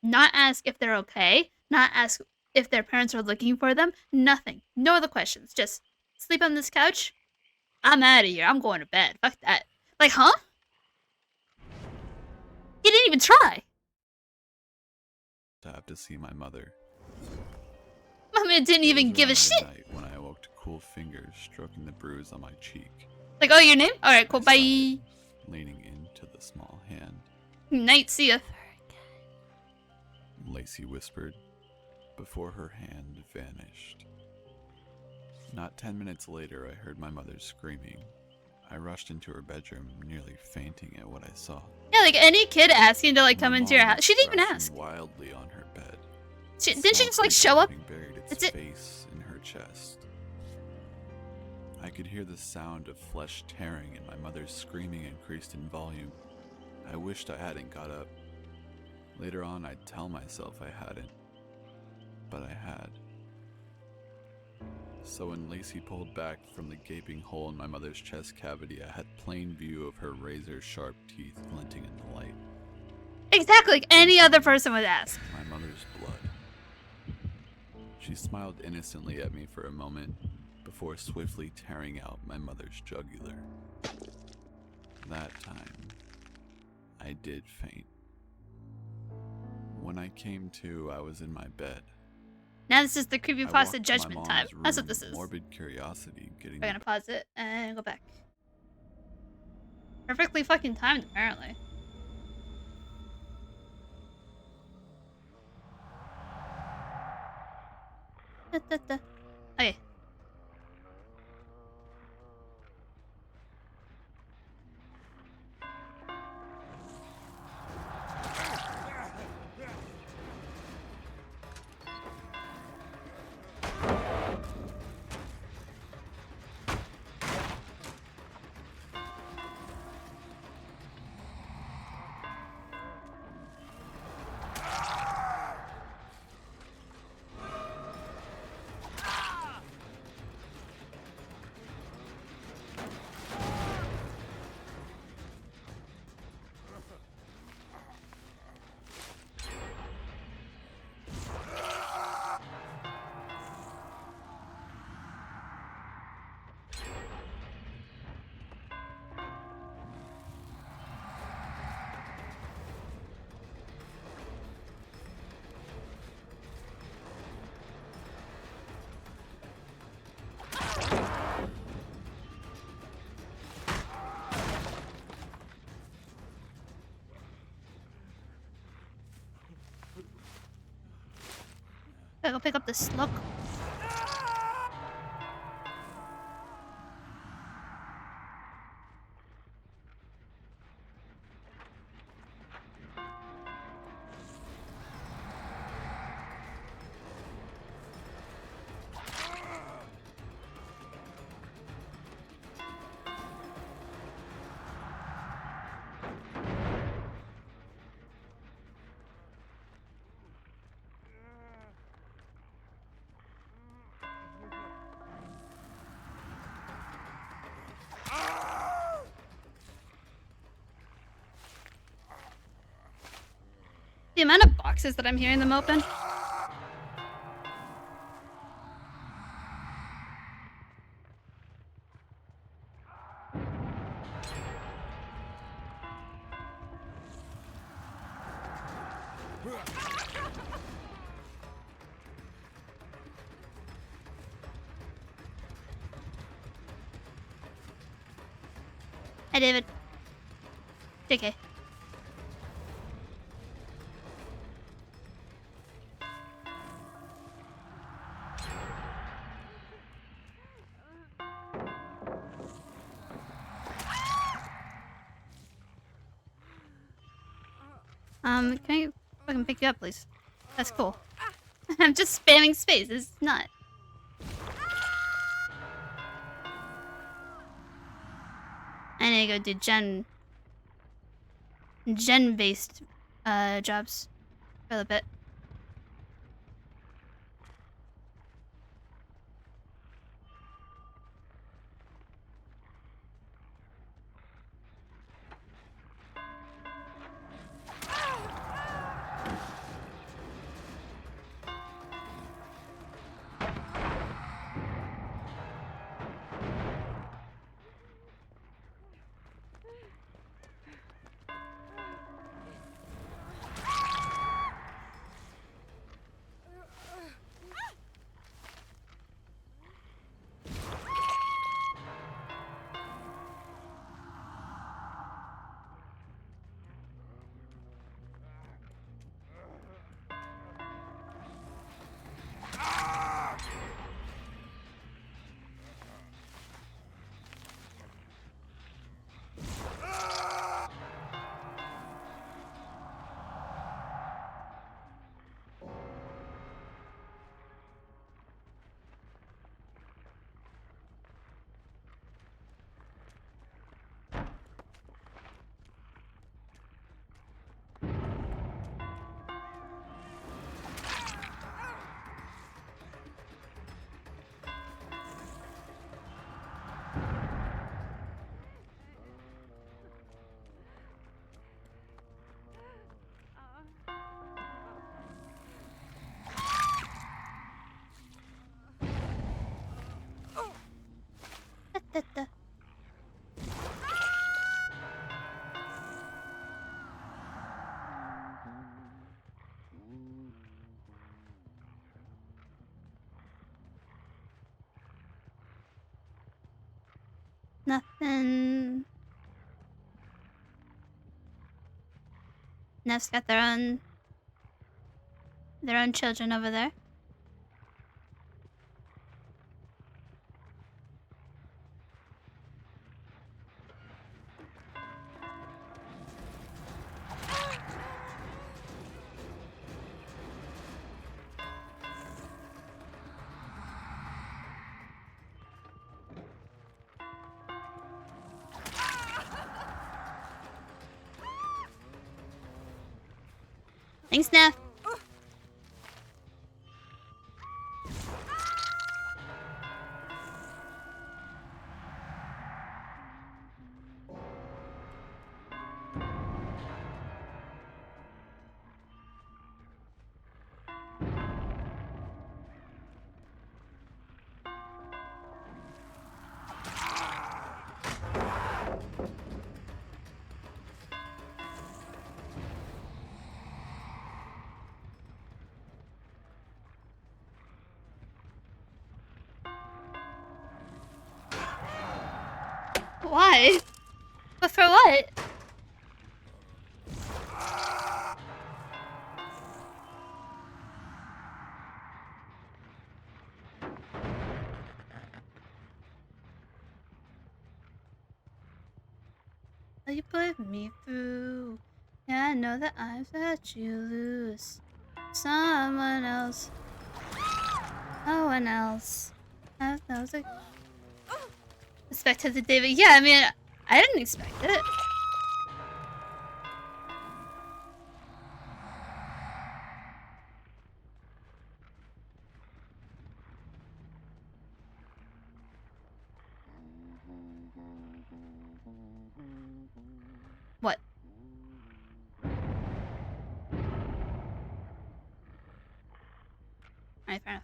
not ask if they're okay, not ask if their parents are looking for them, nothing. No other questions. Just sleep on this couch? I'm out of here. I'm going to bed. Fuck that. Like, huh? He didn't even try. have to see my mother. Mommy didn't even It was give a around shit. midnight when I awoke to cool fingers stroking the bruise on my cheek. Like, oh, your name? Alright, cool. I Bye. sighed, leaning into the small hand. Night, see ya. Lacey whispered, before her hand vanished. Not 10 minutes later, I heard my mother screaming. I rushed into her bedroom, nearly fainting at what I saw. Yeah, like any kid asking to like My come into your mom house. She didn't even thrashing ask. wildly on her bed. Didn't she Small just like creature show up? having buried its That's it. face in her chest. I could hear the sound of flesh tearing, and my mother's screaming increased in volume. I wished I hadn't got up. Later on, I'd tell myself I hadn't, but I had. So when Lacey pulled back from the gaping hole in my mother's chest cavity, I had plain view of her razor-sharp teeth glinting in the light. Exactly, like any other person would ask. My mother's blood. She smiled innocently at me for a moment before swiftly tearing out my mother's jugular. That time, I did faint. When I came to, I was in my bed. Now this is the I walked creepypasta to my judgment time. mom's That's what room, this is. morbid curiosity getting We're gonna pause it and go back. Perfectly fucking timed, apparently. Okay. Gotta go pick up this look. The amount of boxes that I'm hearing them open. Hi, David. JK. Can I fucking pick you up, please? That's cool. I'm just spamming space. It's not. I need to go do gen-based jobs for a little bit. Da. Nothing. Neff's got their own children over there. Thanks, Neff. Why? But for what? Will you put me through? Yeah, I know that I've let you lose. Someone else. No one else. That was like expected the David. Yeah, I mean, I didn't expect it. What? Alright, fair enough.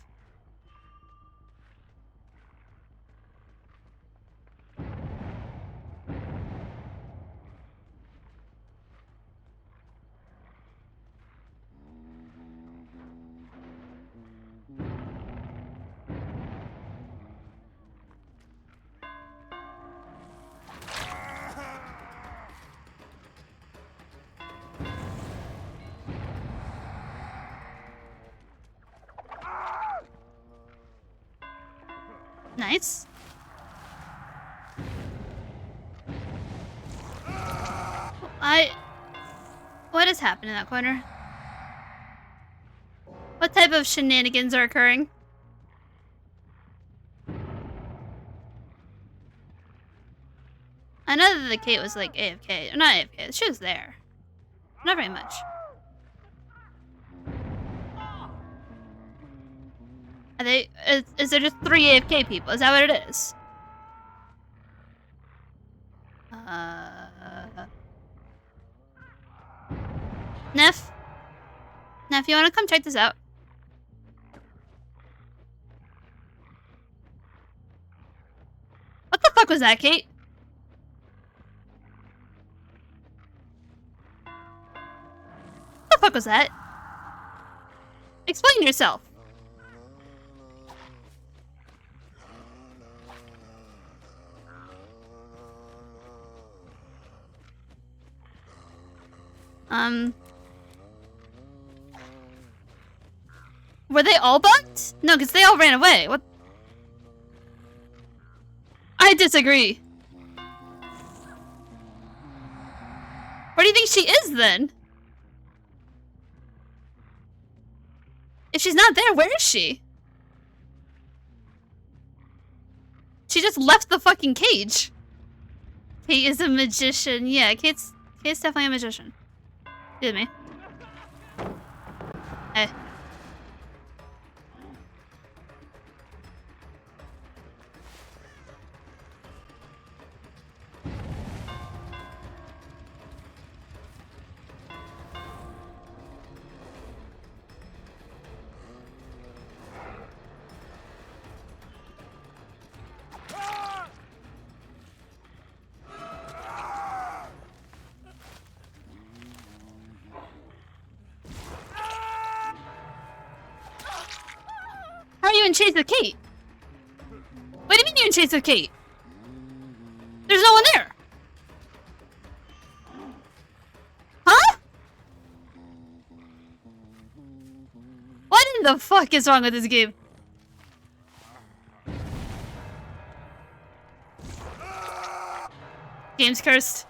Nice. What has happened in that corner? What type of shenanigans are occurring? I know that the Kate was like AFK. Or not AFK, she was there. Not very much. Are they, is there just 3 AFK people? Is that what it is? Neff? Neff, you wanna come check this out? What the fuck was that, Kate? What the fuck was that? Explain yourself. Were they all bugged? No, because they all ran away. What? I disagree. Where do you think she is then? If she's not there, where is she? She just left the fucking cage. Kate is a magician. Yeah, Kate's definitely a magician. Excuse me. Hey. How are you in chase with Kate? What do you mean you're in chase with Kate? There's no one there. Huh? What in the fuck is wrong with this game? Game's cursed.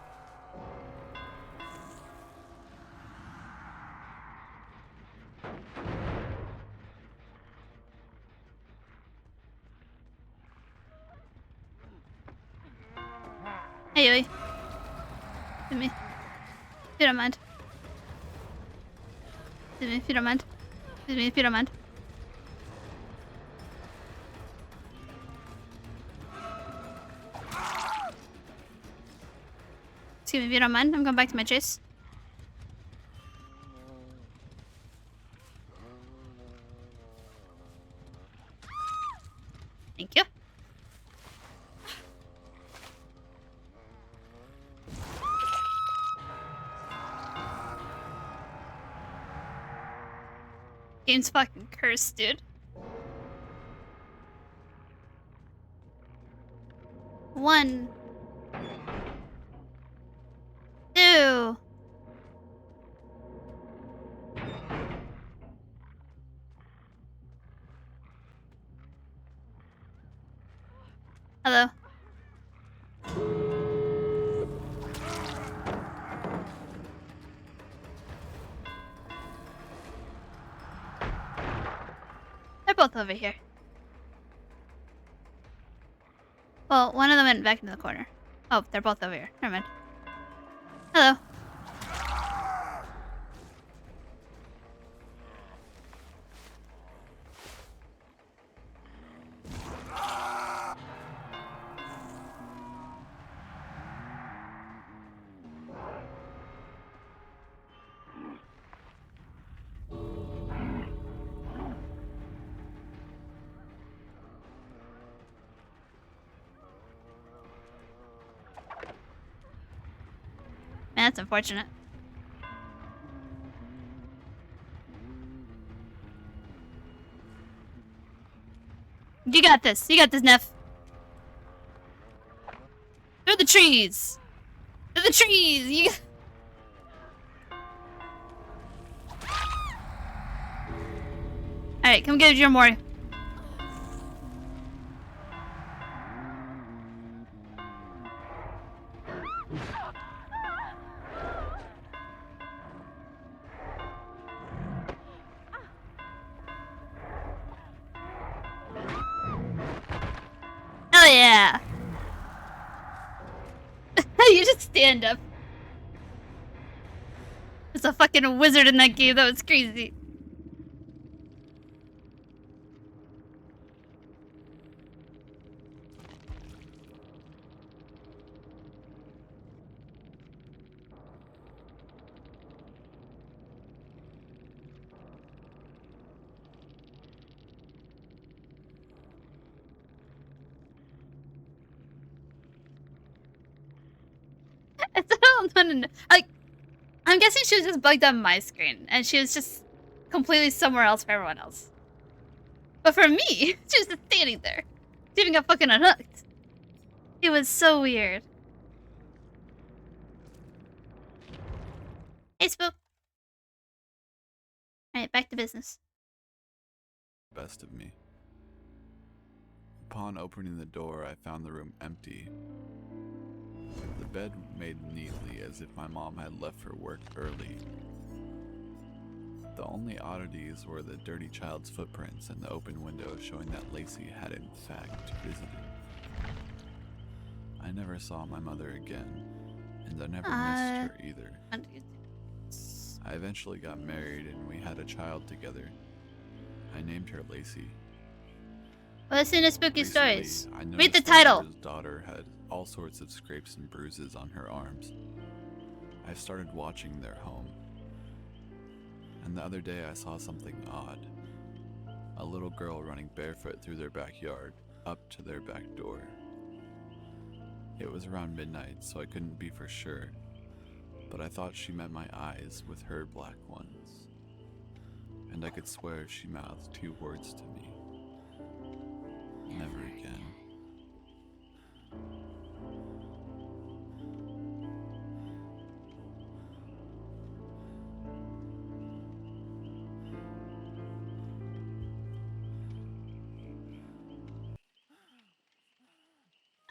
Hey, Yui. Hit me. If you don't mind. Hit me if you don't mind. Hit me if you don't mind. Excuse me if you don't mind. I'm going back to my chase. Thank you. Game's fucking cursed, dude. 1, 2. Hello. both over here. Well, one of them went back into the corner. Oh, they're both over here. Never mind. Hello. Man, that's unfortunate. You got this. You got this, Neff. Through the trees. Through the trees. You. All right, come get your more. Hell yeah! You just stand up. There's a fucking wizard in that game. That was crazy. It's a little fun. Like, I'm guessing she was just bugged on my screen, and she was just completely somewhere else for everyone else. But for me, she was just standing there. She even got fucking unhooked. It was so weird. Hey, Spook. Alright, back to business. Best of me. Upon opening the door, I found the room empty. The bed made neatly as if my mom had left for work early. The only oddities were the dirty child's footprints and the open window showing that Lacey had in fact visited. I never saw my mother again, and I never missed her either. I eventually got married and we had a child together. I named her Lacey. Well, listen to spooky Recently, stories. I Read the noticed title. My mother's daughter had all sorts of scrapes and bruises on her arms. I started watching their home. And the other day I saw something odd. A little girl running barefoot through their backyard, up to their back door. It was around midnight, so I couldn't be for sure, but I thought she met my eyes with her black ones. And I could swear she mouthed two words to me. Never again.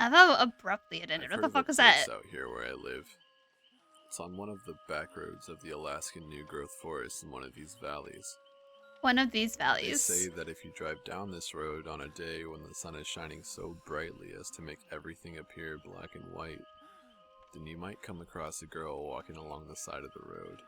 I thought abruptly it ended. I've What heard the of fuck a was place that? out here where I live. It's on one of the back roads of the Alaskan new growth forest in one of these valleys. One of these They valleys. say that if you drive down this road on a day when the sun is shining so brightly as to make everything appear black and white, then you might come across a girl walking along the side of the road.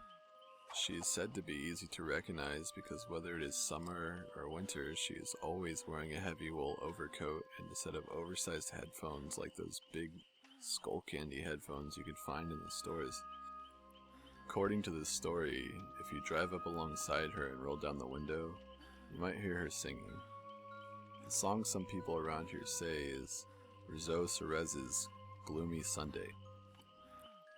She is said to be easy to recognize because whether it is summer or winter, she is always wearing a heavy wool overcoat and a set of oversized headphones like those big skull candy headphones you could find in the stores. According to this story, if you drive up alongside her and roll down the window, you might hear her singing. The song some people around here say is Rizzo Cerez's Gloomy Sunday.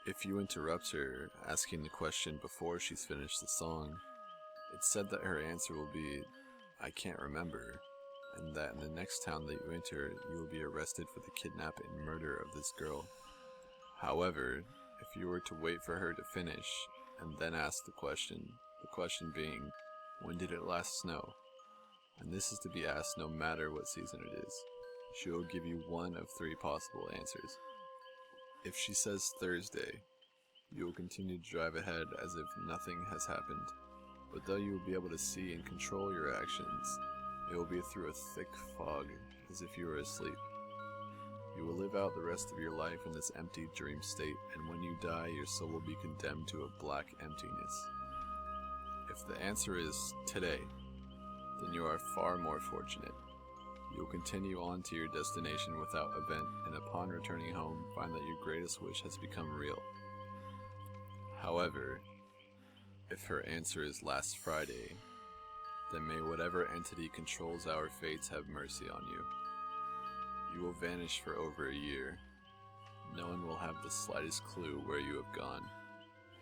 If you interrupt her, asking the question before she's finished the song, it's said that her answer will be, I can't remember, and that in the next town that you enter, you will be arrested for the kidnap and murder of this girl. However, if you were to wait for her to finish, and then ask the question being, when did it last snow? And this is to be asked no matter what season it is. She will give you one of three possible answers. If she says Thursday, you will continue to drive ahead as if nothing has happened, but though you will be able to see and control your actions, It will be through a thick fog, as if you were asleep. You will live out the rest of your life in this empty dream state, and when you die, your soul will be condemned to a black emptiness. If the answer is today, then you are far more fortunate. You will continue on to your destination without event, and upon returning home, find that your greatest wish has become real. However, if her answer is last Friday, then may whatever entity controls our fates have mercy on you. You will vanish for over a year. No one will have the slightest clue where you have gone,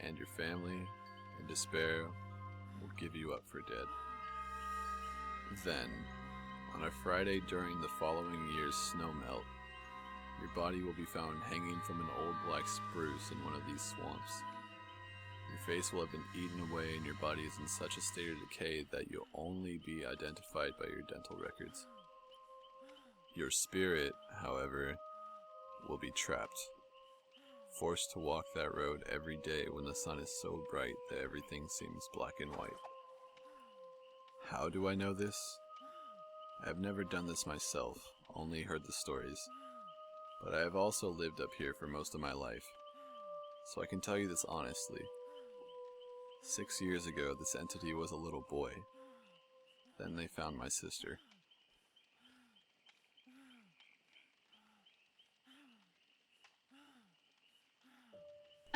and your family, in despair, will give you up for dead. Then, on a Friday during the following year's snowmelt, your body will be found hanging from an old black spruce in one of these swamps. Your face will have been eaten away and your body is in such a state of decay that you'll only be identified by your dental records. Your spirit, however, will be trapped, forced to walk that road every day when the sun is so bright that everything seems black and white. How do I know this? I have never done this myself, only heard the stories, but I have also lived up here for most of my life, so I can tell you this honestly. 6 years ago, this entity was a little boy. Then they found my sister.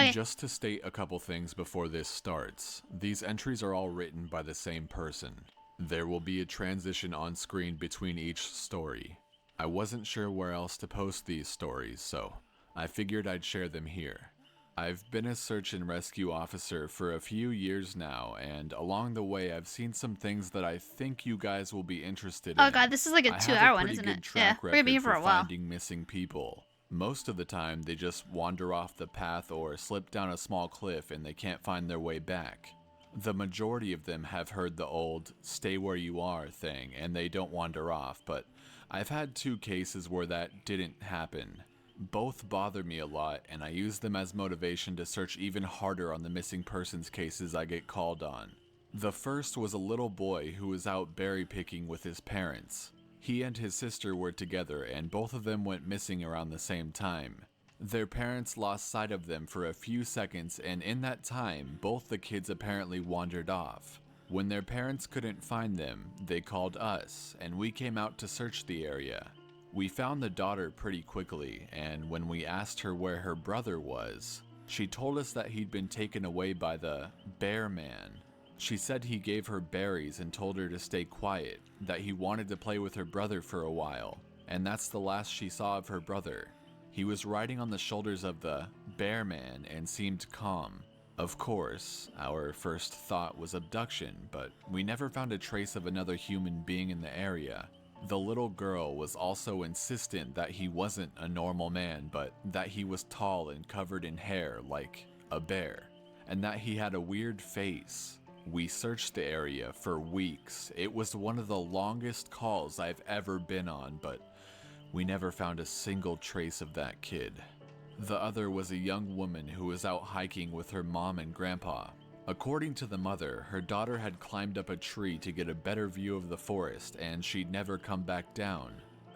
Okay. Just to state a couple things before this starts, these entries are all written by the same person. There will be a transition on screen between each story. I wasn't sure where else to post these stories, so I figured I'd share them here. I've been a search and rescue officer for a few years now, and along the way I've seen some things that I think you guys will be interested in. Oh god, this is like a 2-hour one, isn't it? Yeah, we're gonna be here for a while. Finding missing people. Most of the time they just wander off the path or slip down a small cliff and they can't find their way back. The majority of them have heard the old "stay where you are" thing and they don't wander off, but I've had 2 cases where that didn't happen. Both bother me a lot, and I use them as motivation to search even harder on the missing persons cases I get called on. The first was a little boy who was out berry picking with his parents. He and his sister were together, and both of them went missing around the same time. Their parents lost sight of them for a few seconds, and in that time, both the kids apparently wandered off. When their parents couldn't find them, they called us, and we came out to search the area. We found the daughter pretty quickly, and when we asked her where her brother was, she told us that he'd been taken away by the bear man. She said he gave her berries and told her to stay quiet, that he wanted to play with her brother for a while, and that's the last she saw of her brother. He was riding on the shoulders of the bear man and seemed calm. Of course, our first thought was abduction, but we never found a trace of another human being in the area. The little girl was also insistent that he wasn't a normal man, but that he was tall and covered in hair like a bear, and that he had a weird face. We searched the area for weeks. It was one of the longest calls I've ever been on, but we never found a single trace of that kid. The other was a young woman who was out hiking with her mom and grandpa. According to the mother, her daughter had climbed up a tree to get a better view of the forest, and she'd never come back down.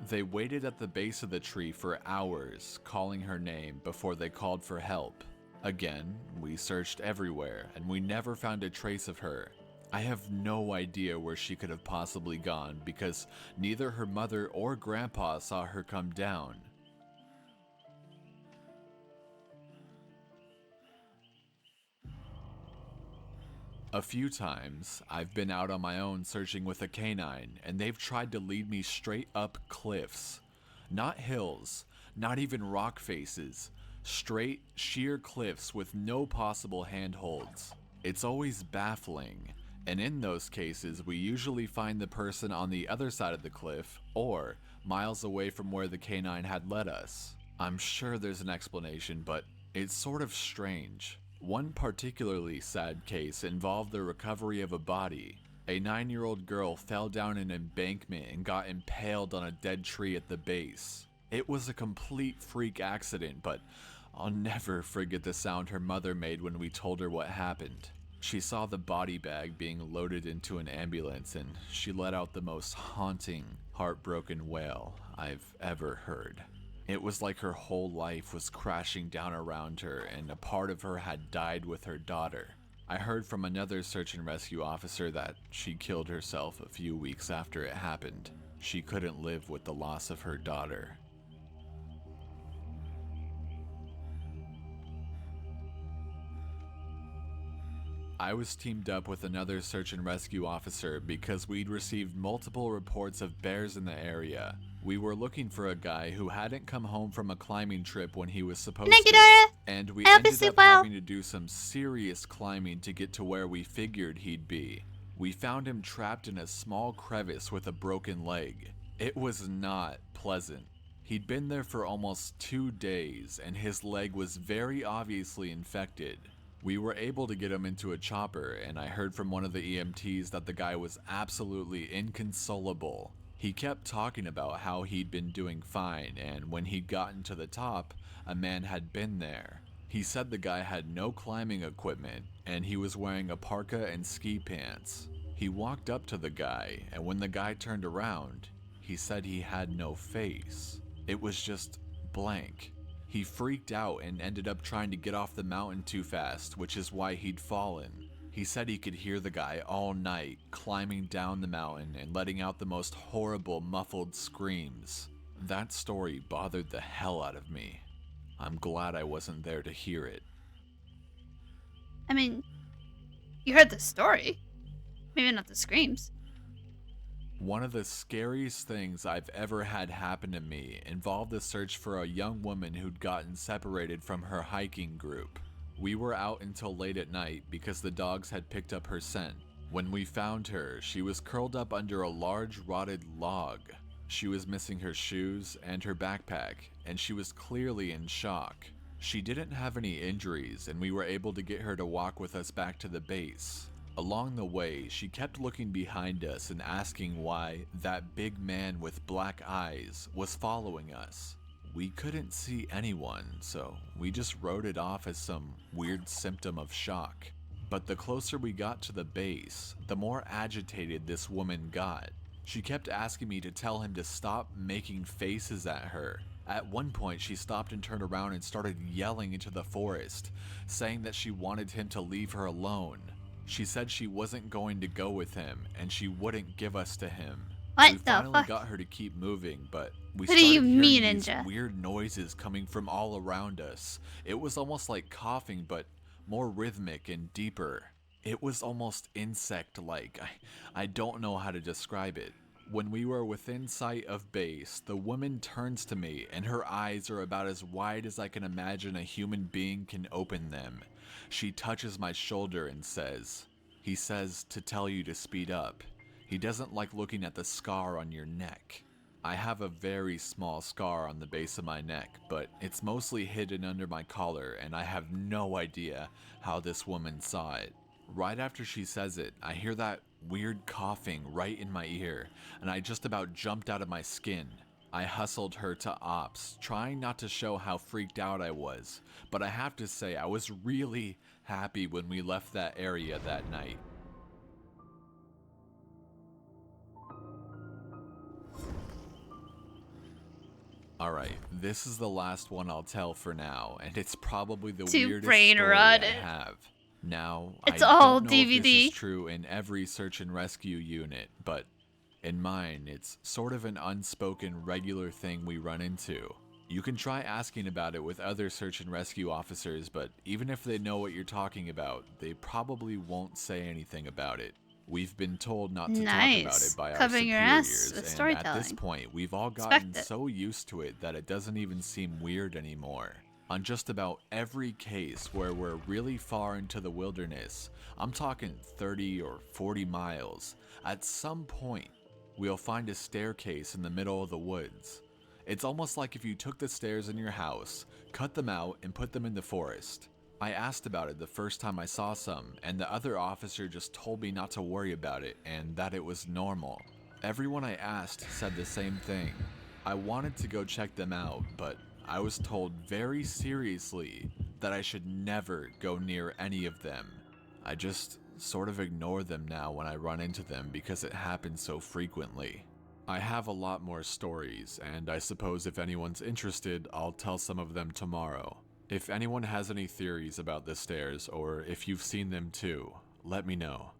They waited at the base of the tree for hours, calling her name before they called for help. Again, we searched everywhere, and we never found a trace of her. I have no idea where she could have possibly gone, because neither her mother or grandpa saw her come down. A few times, I've been out on my own searching with a canine, and they've tried to lead me straight up cliffs. Not hills, not even rock faces. Straight, sheer cliffs with no possible handholds. It's always baffling, and in those cases, we usually find the person on the other side of the cliff, or miles away from where the canine had led us. I'm sure there's an explanation, but it's sort of strange. One particularly sad case involved the recovery of a body. A 9-year-old girl fell down an embankment and got impaled on a dead tree at the base. It was a complete freak accident, but I'll never forget the sound her mother made when we told her what happened. She saw the body bag being loaded into an ambulance, and she let out the most haunting, heartbroken wail I've ever heard. It was like her whole life was crashing down around her, and a part of her had died with her daughter. I heard from another search and rescue officer that she killed herself a few weeks after it happened. She couldn't live with the loss of her daughter. I was teamed up with another search and rescue officer because we'd received multiple reports of bears in the area. We were looking for a guy who hadn't come home from a climbing trip when he was supposed Thank you, to, Dora. and we I hope you ended sleep up well. having to do some serious climbing to get to where we figured he'd be. We found him trapped in a small crevice with a broken leg. It was not pleasant. He'd been there for almost 2 days, and his leg was very obviously infected. We were able to get him into a chopper, and I heard from one of the EMTs that the guy was absolutely inconsolable. He kept talking about how he'd been doing fine, and when he'd gotten to the top, a man had been there. He said the guy had no climbing equipment, and he was wearing a parka and ski pants. He walked up to the guy, and when the guy turned around, he said he had no face. It was just blank. He freaked out and ended up trying to get off the mountain too fast, which is why he'd fallen. He said he could hear the guy all night, climbing down the mountain and letting out the most horrible muffled screams. That story bothered the hell out of me. I'm glad I wasn't there to hear it. I mean, you heard the story. Maybe not the screams. One of the scariest things I've ever had happen to me involved the search for a young woman who'd gotten separated from her hiking group. We were out until late at night because the dogs had picked up her scent. When we found her, she was curled up under a large rotted log. She was missing her shoes and her backpack, and she was clearly in shock. She didn't have any injuries, and we were able to get her to walk with us back to the base. Along the way, she kept looking behind us and asking why that big man with black eyes was following us. We couldn't see anyone, so we just wrote it off as some weird symptom of shock. But the closer we got to the base, the more agitated this woman got. She kept asking me to tell him to stop making faces at her. At one point, she stopped and turned around and started yelling into the forest, saying that she wanted him to leave her alone. She said she wasn't going to go with him, and she wouldn't give us to him. What We the finally fuck? got her to keep moving, but we What do started you hearing mean, these Ninja? weird noises coming from all around us. It was almost like coughing, but more rhythmic and deeper. It was almost insect-like. I don't know how to describe it. When we were within sight of base, the woman turns to me, and her eyes are about as wide as I can imagine a human being can open them. She touches my shoulder and says, "He says to tell you to speed up. He doesn't like looking at the scar on your neck." I have a very small scar on the base of my neck, but it's mostly hidden under my collar, and I have no idea how this woman saw it. Right after she says it, I hear that weird coughing right in my ear, and I just about jumped out of my skin. I hustled her to ops, trying not to show how freaked out I was, but I have to say I was really happy when we left that area that night. Alright, this is the last one I'll tell for now, and it's probably the Too weirdest brain story rotted. I have. Now, It's I all don't know if this DVD. is true in every search and rescue unit, but in mine, it's sort of an unspoken regular thing we run into. You can try asking about it with other search and rescue officers, but even if they know what you're talking about, they probably won't say anything about it. We've been told not to talk about Nice. it by our Covering your ass superiors, with and at this storytelling. point, we've all Respect gotten it. so used to it that it doesn't even seem weird anymore. On just about every case where we're really far into the wilderness, I'm talking 30 or 40 miles, at some point, we'll find a staircase in the middle of the woods. It's almost like if you took the stairs in your house, cut them out, and put them in the forest. I asked about it the first time I saw some, and the other officer just told me not to worry about it and that it was normal. Everyone I asked said the same thing. I wanted to go check them out, but I was told very seriously that I should never go near any of them. I just sort of ignore them now when I run into them because it happens so frequently. I have a lot more stories, and I suppose if anyone's interested, I'll tell some of them tomorrow. If anyone has any theories about the stairs, or if you've seen them too, let me know.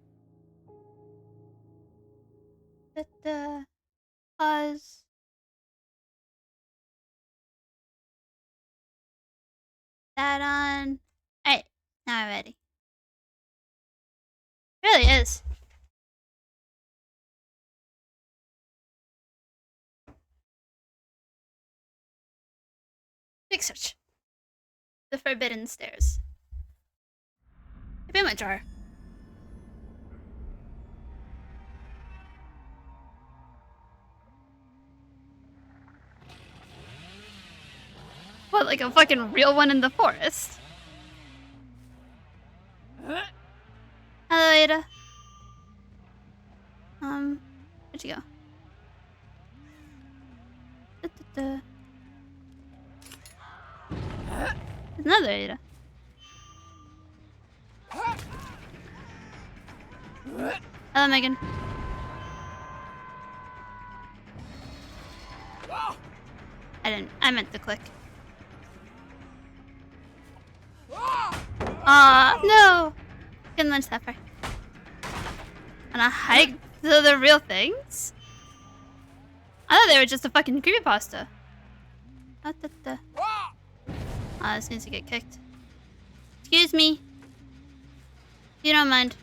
Pause. That on. Alright, now I'm ready. It really is. Big search. The Forbidden Stairs. It's in my jar. What, like a fucking real one in the forest? Hello, Ada. Where'd you go? There's another Ada. Hello, Megan. I meant to click. No! Can lunch that far. On a hike to the real things? I thought they were just a fucking creepypasta. This needs to get kicked. Excuse me. If you don't mind.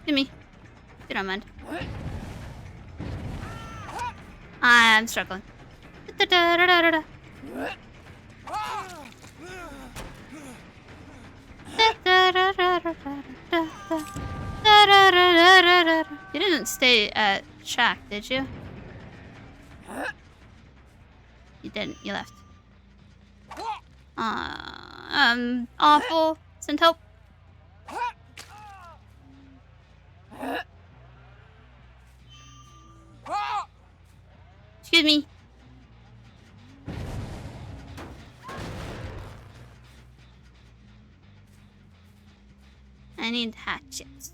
Give me. If you don't mind. I'm struggling. You didn't stay at shack, did you? You didn't. You left. Awful. Send help. Excuse me. I need hatchets.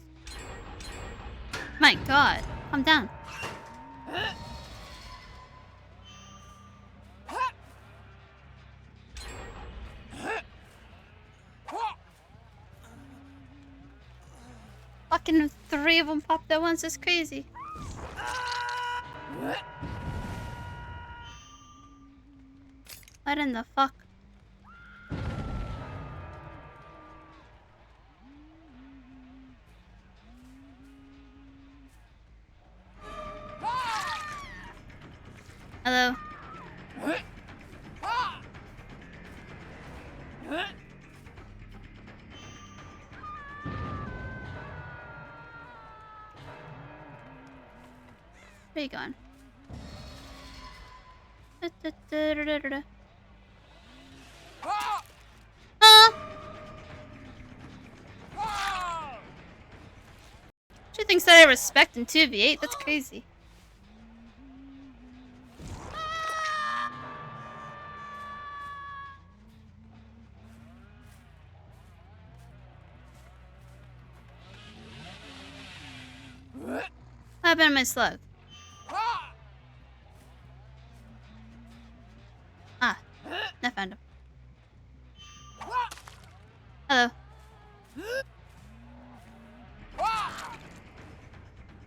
My god. Calm down. Fucking 3 of them popped at once. It's crazy. What in the fuck? Hello? Where you going? She thinks that I respect in 2v8? That's crazy. What happened to my slug? I found him. Hello.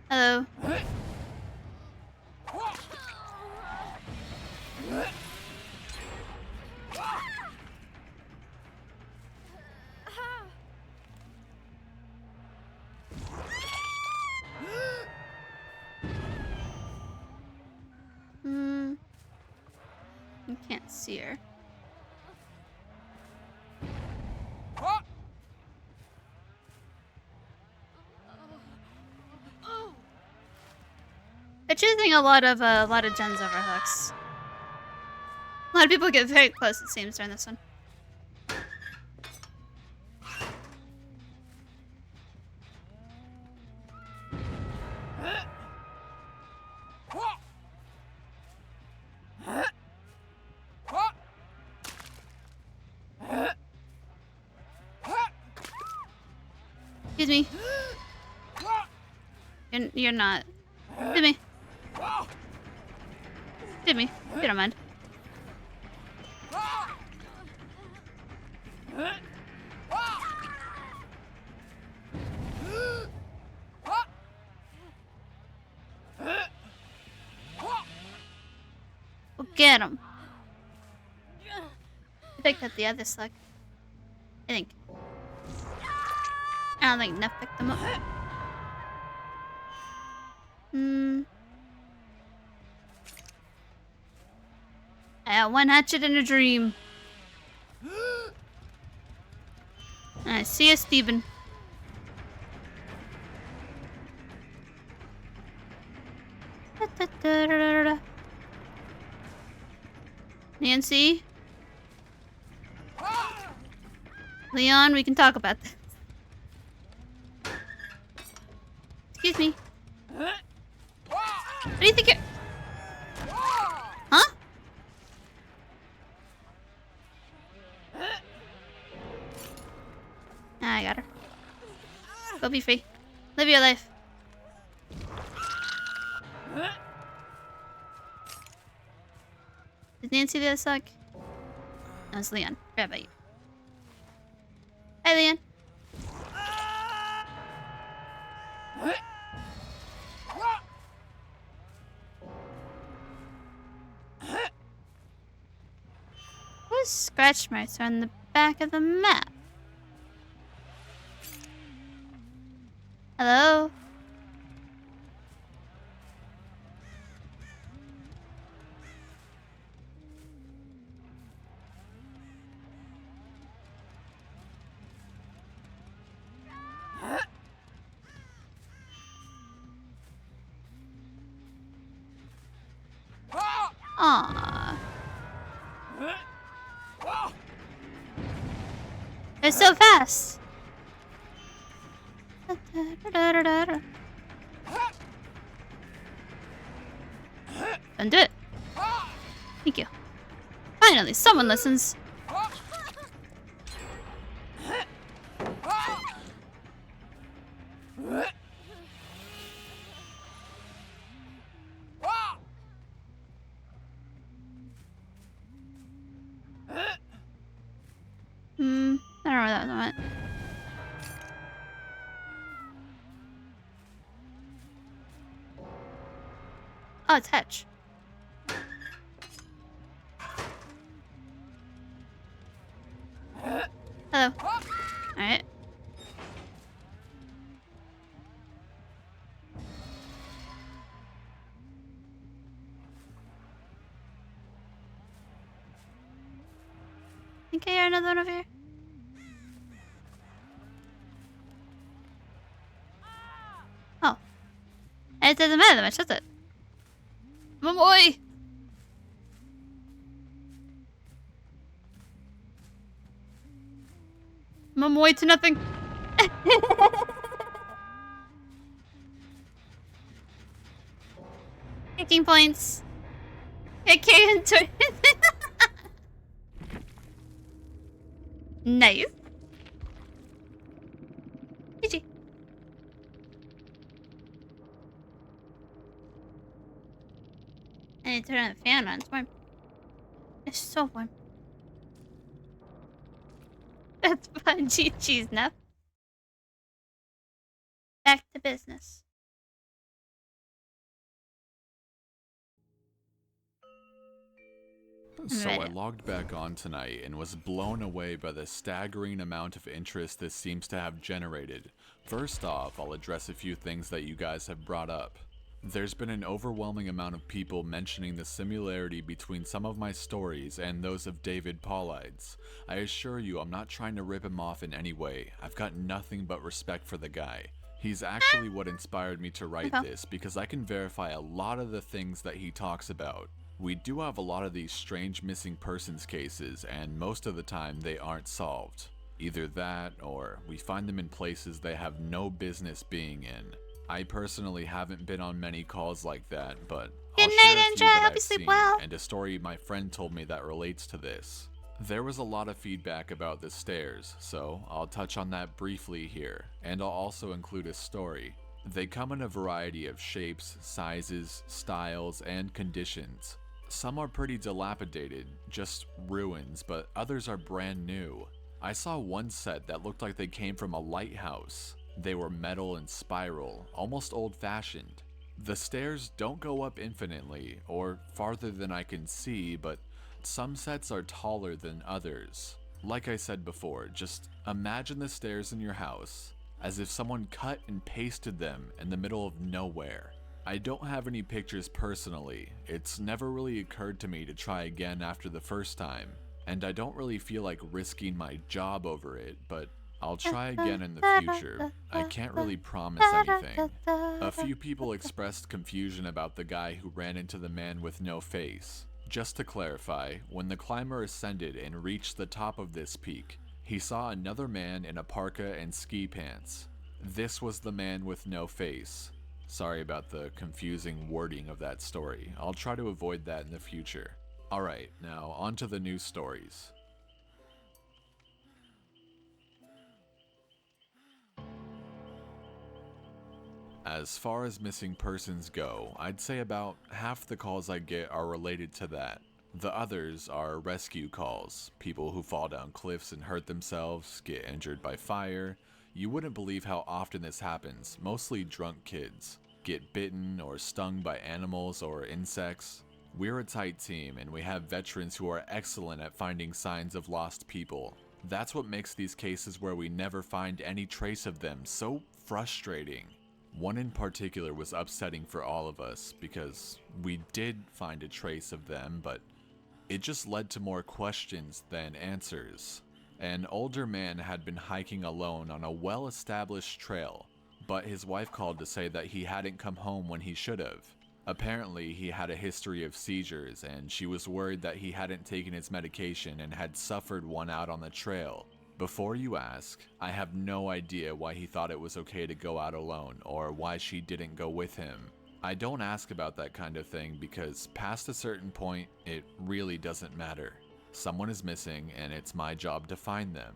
Hello. I can't see her. They're choosing a lot of gens over hooks. A lot of people get very close, it seems, during this one. Excuse me. You're not. Excuse me. Excuse me. If you don't mind. We'll get him. I picked up the other slug. I think. I don't think Neff picked them up. I got one hatchet in a dream. And I see a Steven. Nancy? Leon, we can talk about this. Excuse me. What do you think you're... Huh? Ah, I got her. Go be free. Live your life. Did Nancy do the suck? No, it's Leon. Forgot about you. Hi, Leon. Whose scratch marks are on the back of the map? Hello? Aww. They're so fast. Don't do it. Thank you. Finally, someone listens. I don't know where that went. Oh, it's Hedge. Hello. Alright. Think I hear another one over here. Oh. It doesn't matter that much, does it? Mamoy! Mamoy to nothing. Taking points. I can't into it. Nice. GG. I need to turn the fan on. It's warm. It's so warm. That's fun. GG's enough. Back to business. So I logged back on tonight and was blown away by the staggering amount of interest this seems to have generated. First off, I'll address a few things that you guys have brought up. There's been an overwhelming amount of people mentioning the similarity between some of my stories and those of David Paulides. I assure you I'm not trying to rip him off in any way. I've got nothing but respect for the guy. He's actually what inspired me to write this because I can verify a lot of the things that he talks about. We do have a lot of these strange missing persons cases, and most of the time they aren't solved. Either that, or we find them in places they have no business being in. I personally haven't been on many calls like that, but I'll share a few that I've seen, and a story my friend told me that relates to this. There was a lot of feedback about the stairs, so I'll touch on that briefly here, and I'll also include a story. They come in a variety of shapes, sizes, styles, and conditions. Some are pretty dilapidated, just ruins, but others are brand new. I saw one set that looked like they came from a lighthouse. They were metal and spiral, almost old-fashioned. The stairs don't go up infinitely, or farther than I can see, but some sets are taller than others. Like I said before, just imagine the stairs in your house as if someone cut and pasted them in the middle of nowhere. I don't have any pictures personally. It's never really occurred to me to try again after the first time, and I don't really feel like risking my job over it, but I'll try again in the future. I can't really promise anything. A few people expressed confusion about the guy who ran into the man with no face. Just to clarify, when the climber ascended and reached the top of this peak, he saw another man in a parka and ski pants. This was the man with no face. Sorry about the confusing wording of that story. I'll try to avoid that in the future. Alright, now on to the news stories. As far as missing persons go, I'd say about half the calls I get are related to that. The others are rescue calls, people who fall down cliffs and hurt themselves, get injured by fire. You wouldn't believe how often this happens, mostly drunk kids. Get bitten or stung by animals or insects. We're a tight team and we have veterans who are excellent at finding signs of lost people. That's what makes these cases where we never find any trace of them so frustrating. One in particular was upsetting for all of us because we did find a trace of them, but it just led to more questions than answers. An older man had been hiking alone on a well-established trail, but his wife called to say that he hadn't come home when he should have. Apparently, he had a history of seizures, and she was worried that he hadn't taken his medication and had suffered one out on the trail. Before you ask, I have no idea why he thought it was okay to go out alone, or why she didn't go with him. I don't ask about that kind of thing because past a certain point, it really doesn't matter. Someone is missing and it's my job to find them.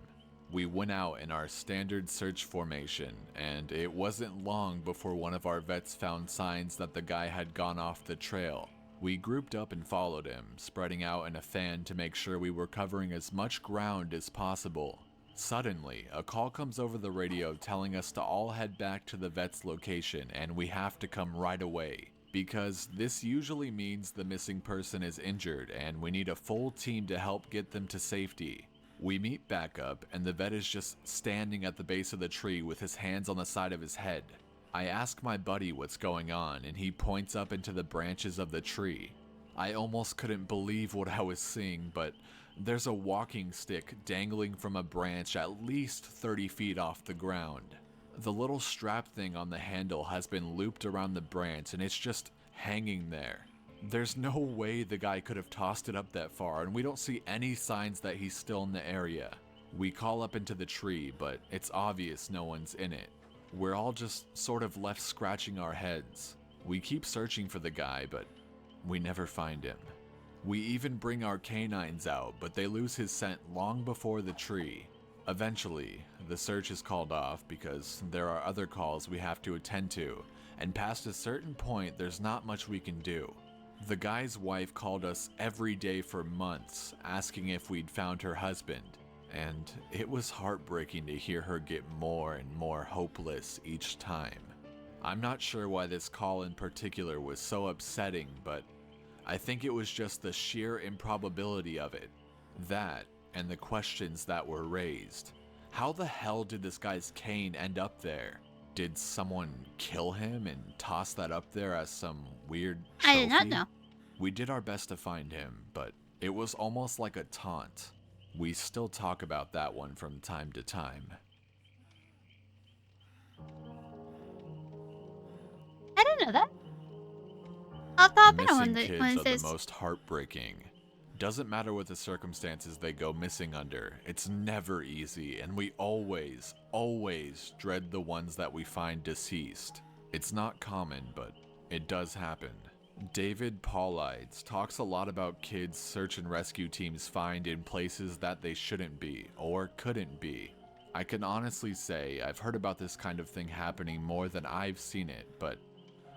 We went out in our standard search formation, and it wasn't long before one of our vets found signs that the guy had gone off the trail. We grouped up and followed him, spreading out in a fan to make sure we were covering as much ground as possible. Suddenly, a call comes over the radio telling us to all head back to the vet's location and we have to come right away, because this usually means the missing person is injured and we need a full team to help get them to safety. We meet back up and the vet is just standing at the base of the tree with his hands on the side of his head. I ask my buddy what's going on and he points up into the branches of the tree. I almost couldn't believe what I was seeing, but there's a walking stick dangling from a branch at least 30 feet off the ground. The little strap thing on the handle has been looped around the branch and it's just hanging there. There's no way the guy could have tossed it up that far, and we don't see any signs that he's still in the area. We call up into the tree, but it's obvious no one's in it. We're all just sort of left scratching our heads. We keep searching for the guy, but we never find him. We even bring our canines out, but they lose his scent long before the tree. Eventually, the search is called off because there are other calls we have to attend to, and past a certain point, there's not much we can do. The guy's wife called us every day for months, asking if we'd found her husband, and it was heartbreaking to hear her get more and more hopeless each time. I'm not sure why this call in particular was so upsetting, but I think it was just the sheer improbability of it. That, and the questions that were raised. How the hell did this guy's cane end up there? Did someone kill him and toss that up there as some weird trophy? I did not know. We did our best to find him, but it was almost like a taunt. We still talk about that one from time to time. I didn't know that. I'll pop in Missing when kids it are says. the most heartbreaking. Doesn't matter what the circumstances they go missing under, it's never easy, and we always dread the ones that we find deceased. It's not common, but it does happen. David Paulides talks a lot about kids search and rescue teams find in places that they shouldn't be, or couldn't be. I can honestly say I've heard about this kind of thing happening more than I've seen it, but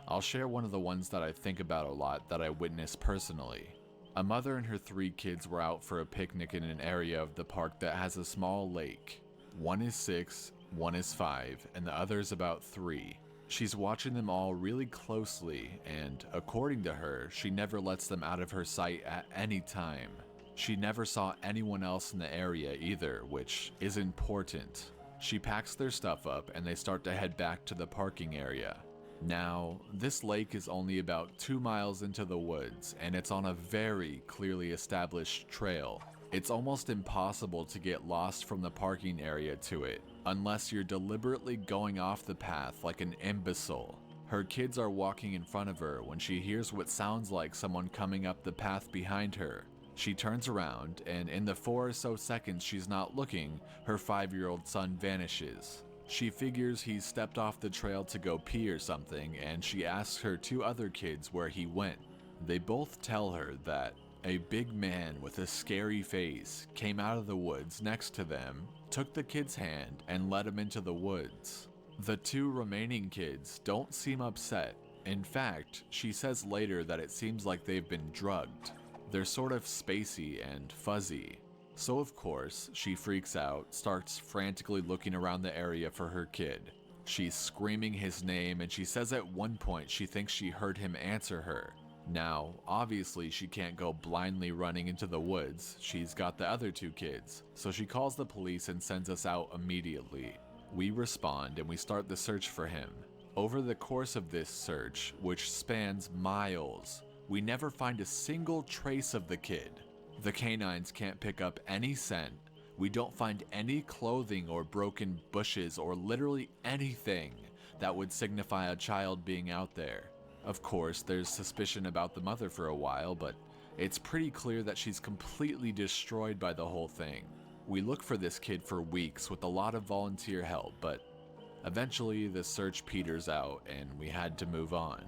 I'll share one of the ones that I think about a lot that I witnessed personally. A mother and her 3 kids were out for a picnic in an area of the park that has a small lake. One is 6, one is 5, and the other is about 3. She's watching them all really closely, and according to her, she never lets them out of her sight at any time. She never saw anyone else in the area either, which is important. She packs their stuff up and they start to head back to the parking area. Now, this lake is only about 2 miles into the woods, and it's on a very clearly established trail. It's almost impossible to get lost from the parking area to it, unless you're deliberately going off the path like an imbecile. Her kids are walking in front of her when she hears what sounds like someone coming up the path behind her. She turns around, and in the 4 or so seconds she's not looking, her 5-year-old son vanishes. She figures he's stepped off the trail to go pee or something, and she asks her 2 other kids where he went. They both tell her that a big man with a scary face came out of the woods next to them, took the kid's hand, and led him into the woods. The 2 remaining kids don't seem upset. In fact, she says later that it seems like they've been drugged. They're sort of spacey and fuzzy. So of course, she freaks out, starts frantically looking around the area for her kid. She's screaming his name, and she says at one point she thinks she heard him answer her. Now, obviously she can't go blindly running into the woods. She's got the other 2 kids, so she calls the police and sends us out immediately. We respond and we start the search for him. Over the course of this search, which spans miles, we never find a single trace of the kid. The canines can't pick up any scent. We don't find any clothing or broken bushes or literally anything that would signify a child being out there. Of course, there's suspicion about the mother for a while, but it's pretty clear that she's completely destroyed by the whole thing. We look for this kid for weeks with a lot of volunteer help, but eventually the search peters out and we had to move on.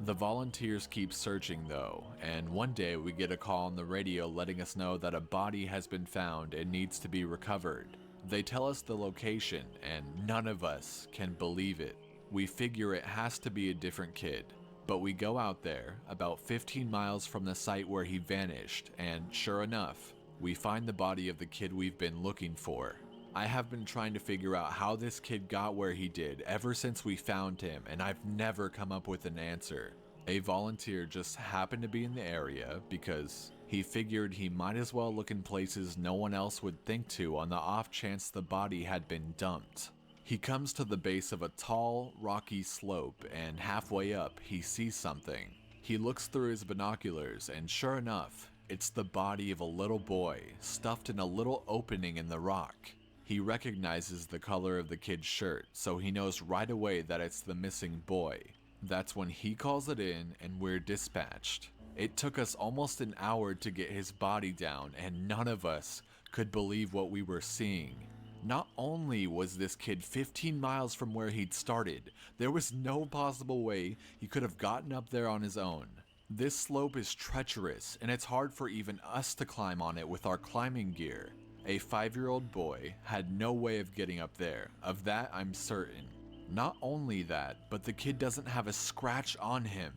The volunteers keep searching though, and one day we get a call on the radio letting us know that a body has been found and needs to be recovered. They tell us the location, and none of us can believe it. We figure it has to be a different kid. But we go out there, about 15 miles from the site where he vanished, and sure enough, we find the body of the kid we've been looking for. I have been trying to figure out how this kid got where he did ever since we found him, and I've never come up with an answer. A volunteer just happened to be in the area because he figured he might as well look in places no one else would think to on the off chance the body had been dumped. He comes to the base of a tall, rocky slope, and halfway up, he sees something. He looks through his binoculars, and sure enough, it's the body of a little boy, stuffed in a little opening in the rock. He recognizes the color of the kid's shirt, so he knows right away that it's the missing boy. That's when he calls it in, and we're dispatched. It took us almost an hour to get his body down, and none of us could believe what we were seeing. Not only was this kid 15 miles from where he'd started, there was no possible way he could have gotten up there on his own. This slope is treacherous, and it's hard for even us to climb on it with our climbing gear. A 5-year-old boy had no way of getting up there, of that I'm certain. Not only that, but the kid doesn't have a scratch on him.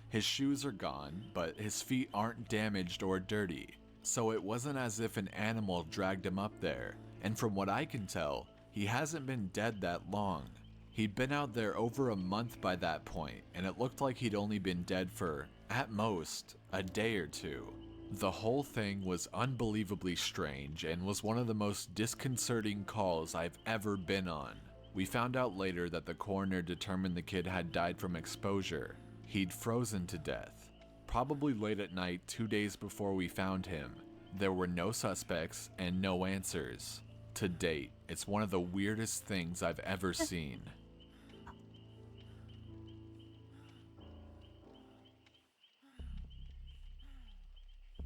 His shoes are gone, but his feet aren't damaged or dirty, so it wasn't as if an animal dragged him up there. And from what I can tell, he hasn't been dead that long. He'd been out there over a month by that point, and it looked like he'd only been dead for, at most, a day or 2. The whole thing was unbelievably strange and was one of the most disconcerting calls I've ever been on. We found out later that the coroner determined the kid had died from exposure. He'd frozen to death, probably late at night 2 days before we found him. There were no suspects and no answers. To date, it's one of the weirdest things I've ever seen.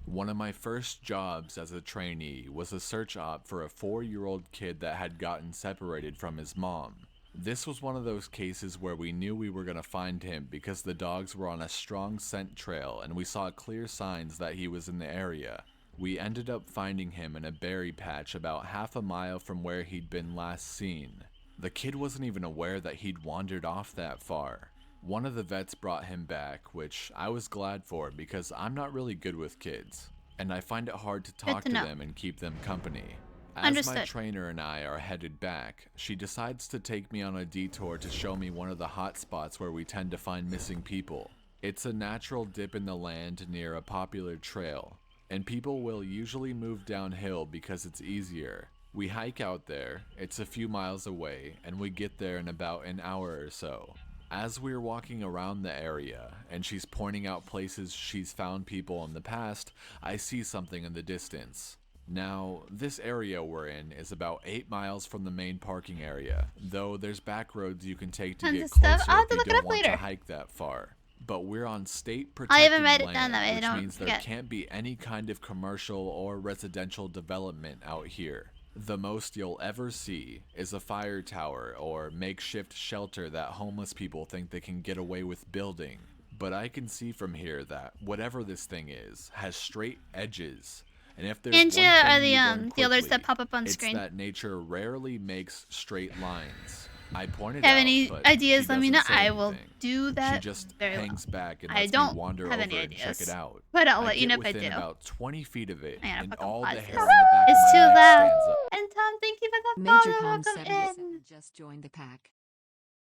One of my first jobs as a trainee was a search op for a 4-year-old kid that had gotten separated from his mom. This was one of those cases where we knew we were going to find him because the dogs were on a strong scent trail and we saw clear signs that he was in the area. We ended up finding him in a berry patch about half a mile from where he'd been last seen. The kid wasn't even aware that he'd wandered off that far. One of the vets brought him back, which I was glad for because I'm not really good with kids, and I find it hard to talk to them and keep them company. As my trainer and I are headed back, she decides to take me on a detour to show me one of the hot spots where we tend to find missing people. It's a natural dip in the land near a popular trail, and people will usually move downhill because it's easier. We hike out there, it's a few miles away, and we get there in about an hour or so. As we're walking around the area, and she's pointing out places she's found people in the past, I see something in the distance. Now, this area we're in is about 8 miles from the main parking area, though there's back roads you can take to get closer if you don't want to hike that far. But we're on state protected land, which means there can't be any kind of commercial or residential development out here. The most you'll ever see is a fire tower or makeshift shelter that homeless people think they can get away with building. But I can see from here that whatever this thing is has straight edges. And if there's one thing you learn quickly, others that pop up on it's screen. that nature rarely makes straight lines. I pointed Have out, any but ideas? she Let me know. doesn't say I will anything. do that. She just very hangs well. back and I lets don't me wander have over any and check ideas, it out. but I'll I let you get know if I within do. about 20 feet of it, I gotta and fucking all the pause hair this. on the back It's of too my neck loud. stands up. And Tom, thank you for the Major follow. Con Welcome 77 in. just joined the pack.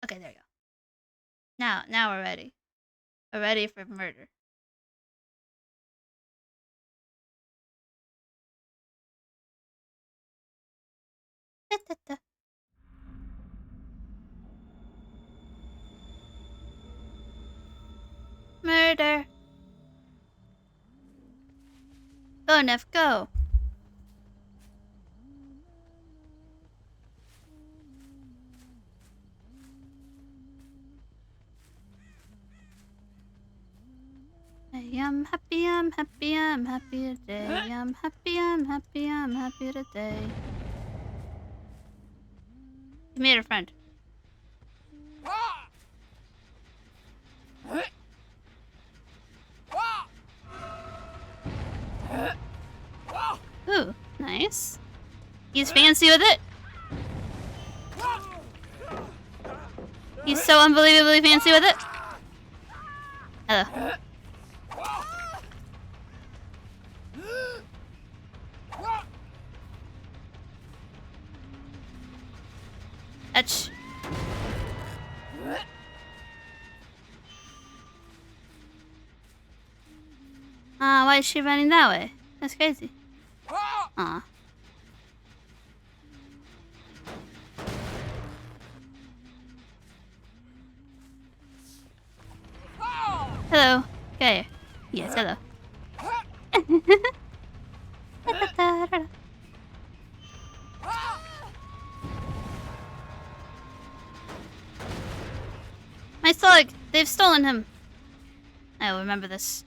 Okay, there you go. Now we're ready. We're ready for murder. Da-da-da. Murder. Go, Neff, go. I'm happy, I'm happy, I'm happy today. I'm happy, I'm happy, I'm happy today. You made a friend. Ooh, nice. He's fancy with it. He's so unbelievably fancy with it. Hello. Touch. Why is she running that way? That's crazy. Aw. Hello. Okay. Yes, hello. My slug! They've stolen him! I will remember this.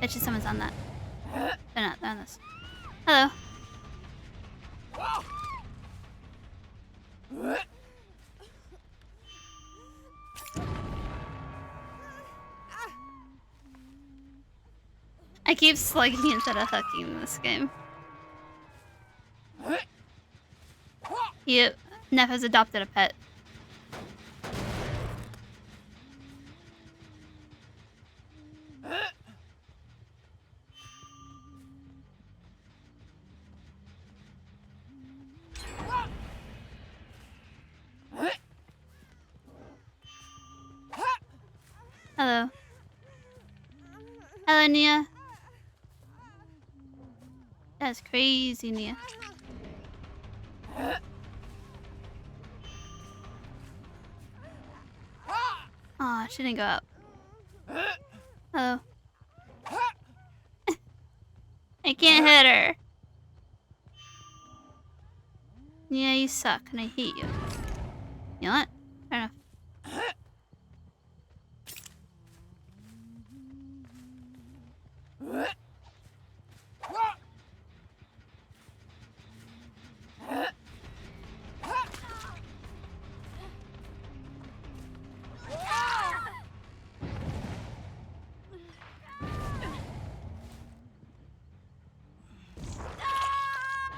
Bet you someone's on that. They're not, they're on this. Hello. I keep slugging instead of hooking in this game. Neff has adopted a pet. Hello. Hello, Nia. That's crazy, Nia. Aw, she didn't go up. Hello. I can't hit her. Yeah, you suck, and I hate you. You know what? Fair enough.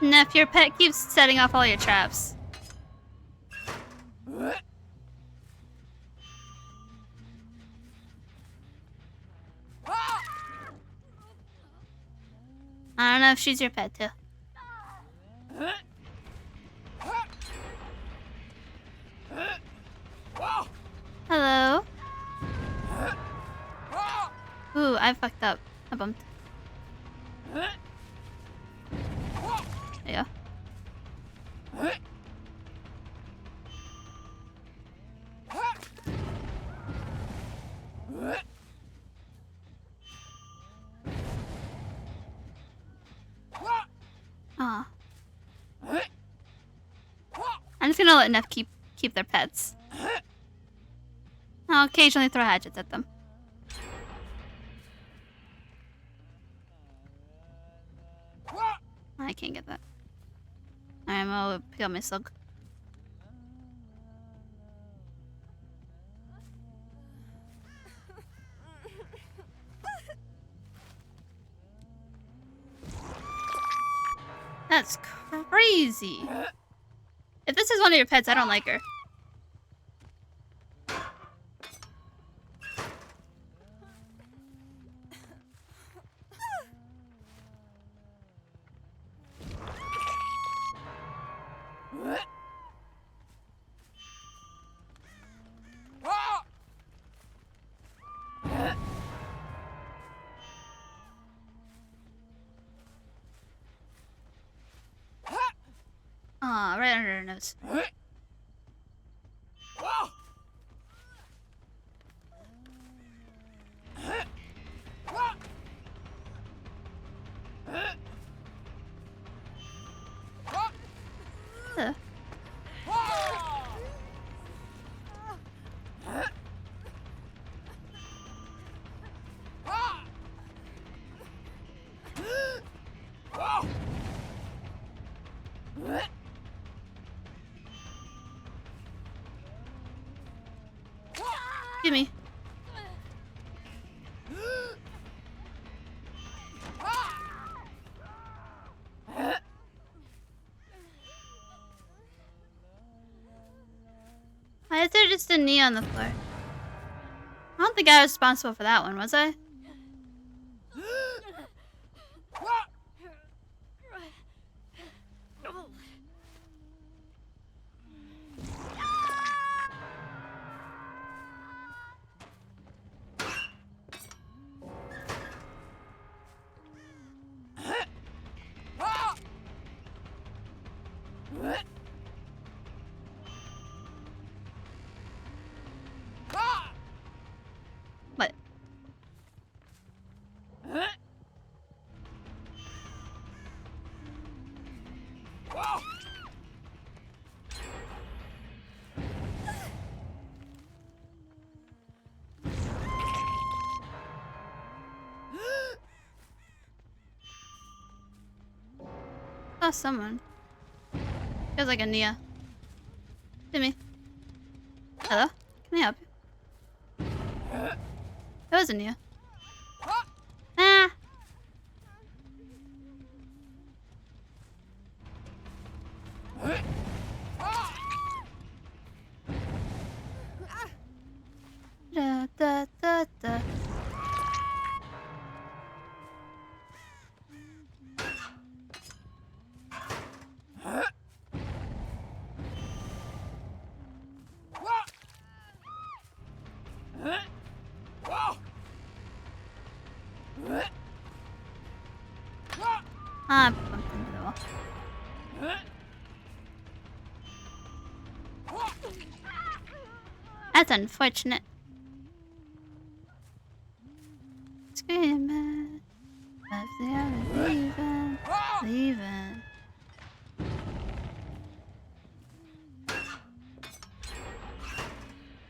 Neff, your pet keeps setting off all your traps. I don't know if she's your pet too. Hello? Ooh, I fucked up. I bumped. There you go. Aw. I'm just gonna let Neff keep their pets. I'll occasionally throw hatchets at them. I can't get that. I'm gonna pick up my slug. That's crazy. If this is one of your pets, I don't like her. Aw, right under her nose. Ugh. Give me. Why is there just a knee on the floor? I don't think I was responsible for that one, was I? What? Oh, someone. Feels like a Nia. Timmy. Hello? Can I help you? That was a Nia. Ah! Da, da, da, da. Ah, bumped into the wall. That's unfortunate. Screaming. Left the other leaving. Leaving.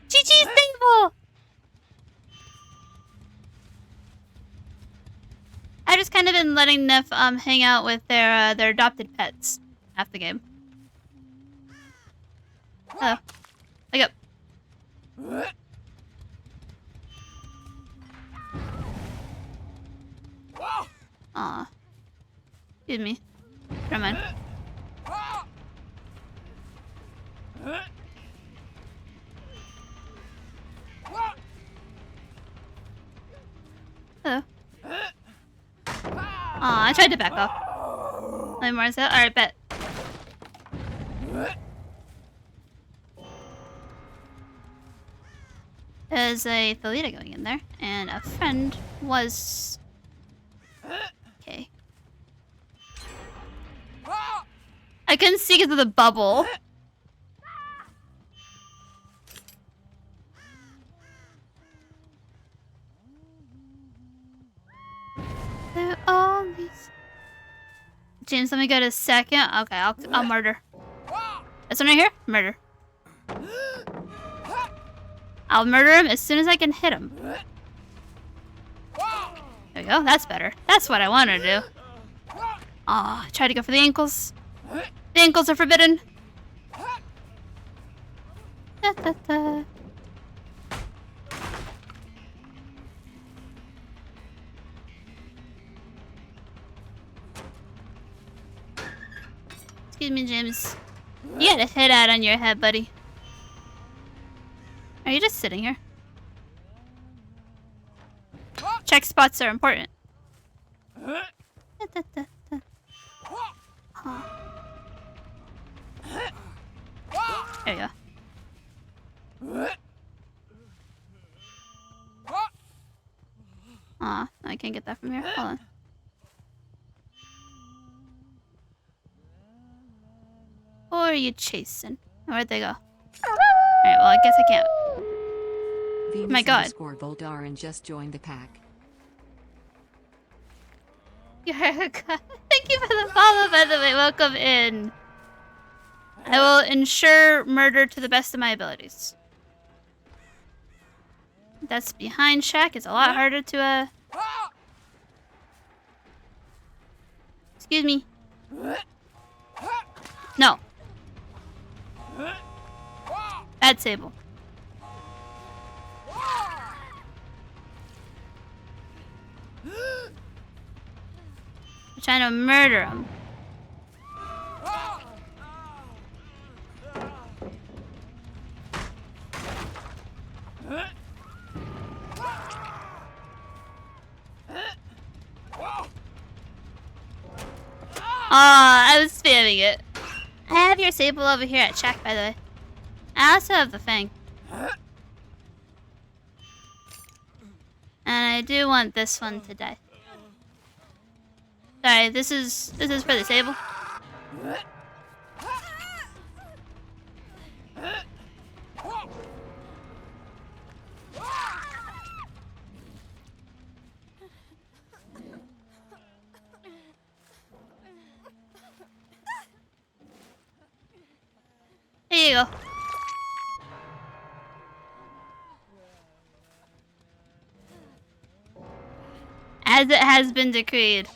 GG's thankful! I just kind of been letting Neff hang out with their adopted pets half the game. Hello. Wake up. Aw. Excuse me. Never mind. Hello. Aw, I tried to back off. Let me more so. Alright, bet. There's a Thalita going in there, and a friend was... Okay. I couldn't see because of the bubble. There are all these... James, let me go to second. Okay, I'll murder. This one right here? Murder. I'll murder him as soon as I can hit him. There we go. That's better. That's what I want to do. Aw, try to go for the ankles. The ankles are forbidden. Da, da, da. Excuse me, James. You got a hit out on your head, buddy. Are you just sitting here? Check spots are important. Da, da, da, da. Huh. There you go. Aw, I can't get that from here. Hold on. Or are you chasing? Where'd they go? Alright, well, I guess I can't. Venus My god. Voldarin just joined the pack. You're a god. Thank you for the follow, by the way. Welcome in. I will ensure murder to the best of my abilities. That's behind Shaq. It's a lot harder to, Excuse me. No. Bad Sable. I'm trying to murder him. I was spamming it. I have your Sable over here at Shaq, by the way. I also have the Fang. And I do want this one to die. Sorry, this is for the Sable. Here you go. As it has been decreed.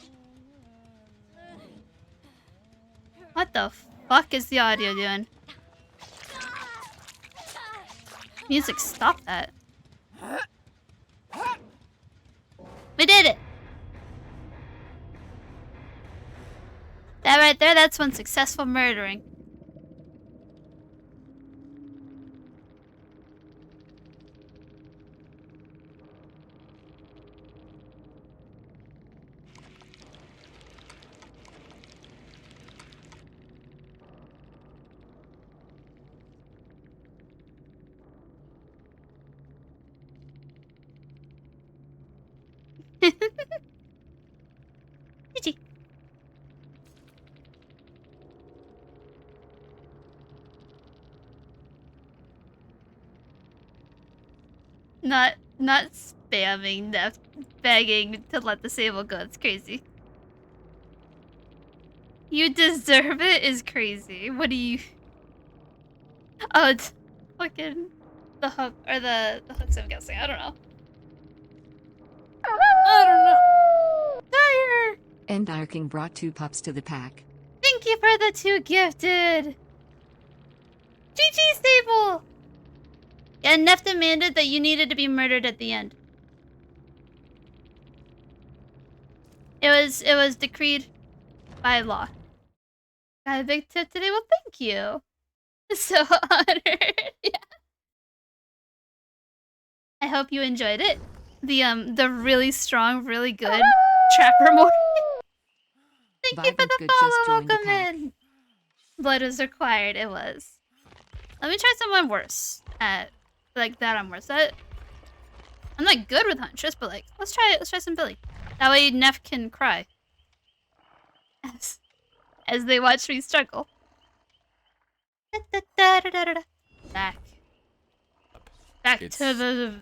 What the fuck is the audio doing? Music, stop that. We did it! That right there, that's one successful murdering. GG. Not spamming, begging to let the Sable go. It's crazy. You deserve it is crazy. What do you... Oh, it's fucking the hook, or the hooks, I'm guessing. I don't know. I don't know. Dire! And Dire King brought 2 pups to the pack. Thank you for the 2 gifted! GG, Stable! Yeah, Neff demanded that you needed to be murdered at the end. It was decreed by law. Got a big tip today? Well, thank you. So honored. Yeah. I hope you enjoyed it. The really strong, really good Trapper Morty. Thank you for Vibrant the Good just follow. joined the Welcome pack. in. Blood was required. It was. Let me try someone worse at like that. I'm worse at. I'm not good with huntress, but like let's try some Billy. That way Neff can cry as they watch me struggle. Back It's to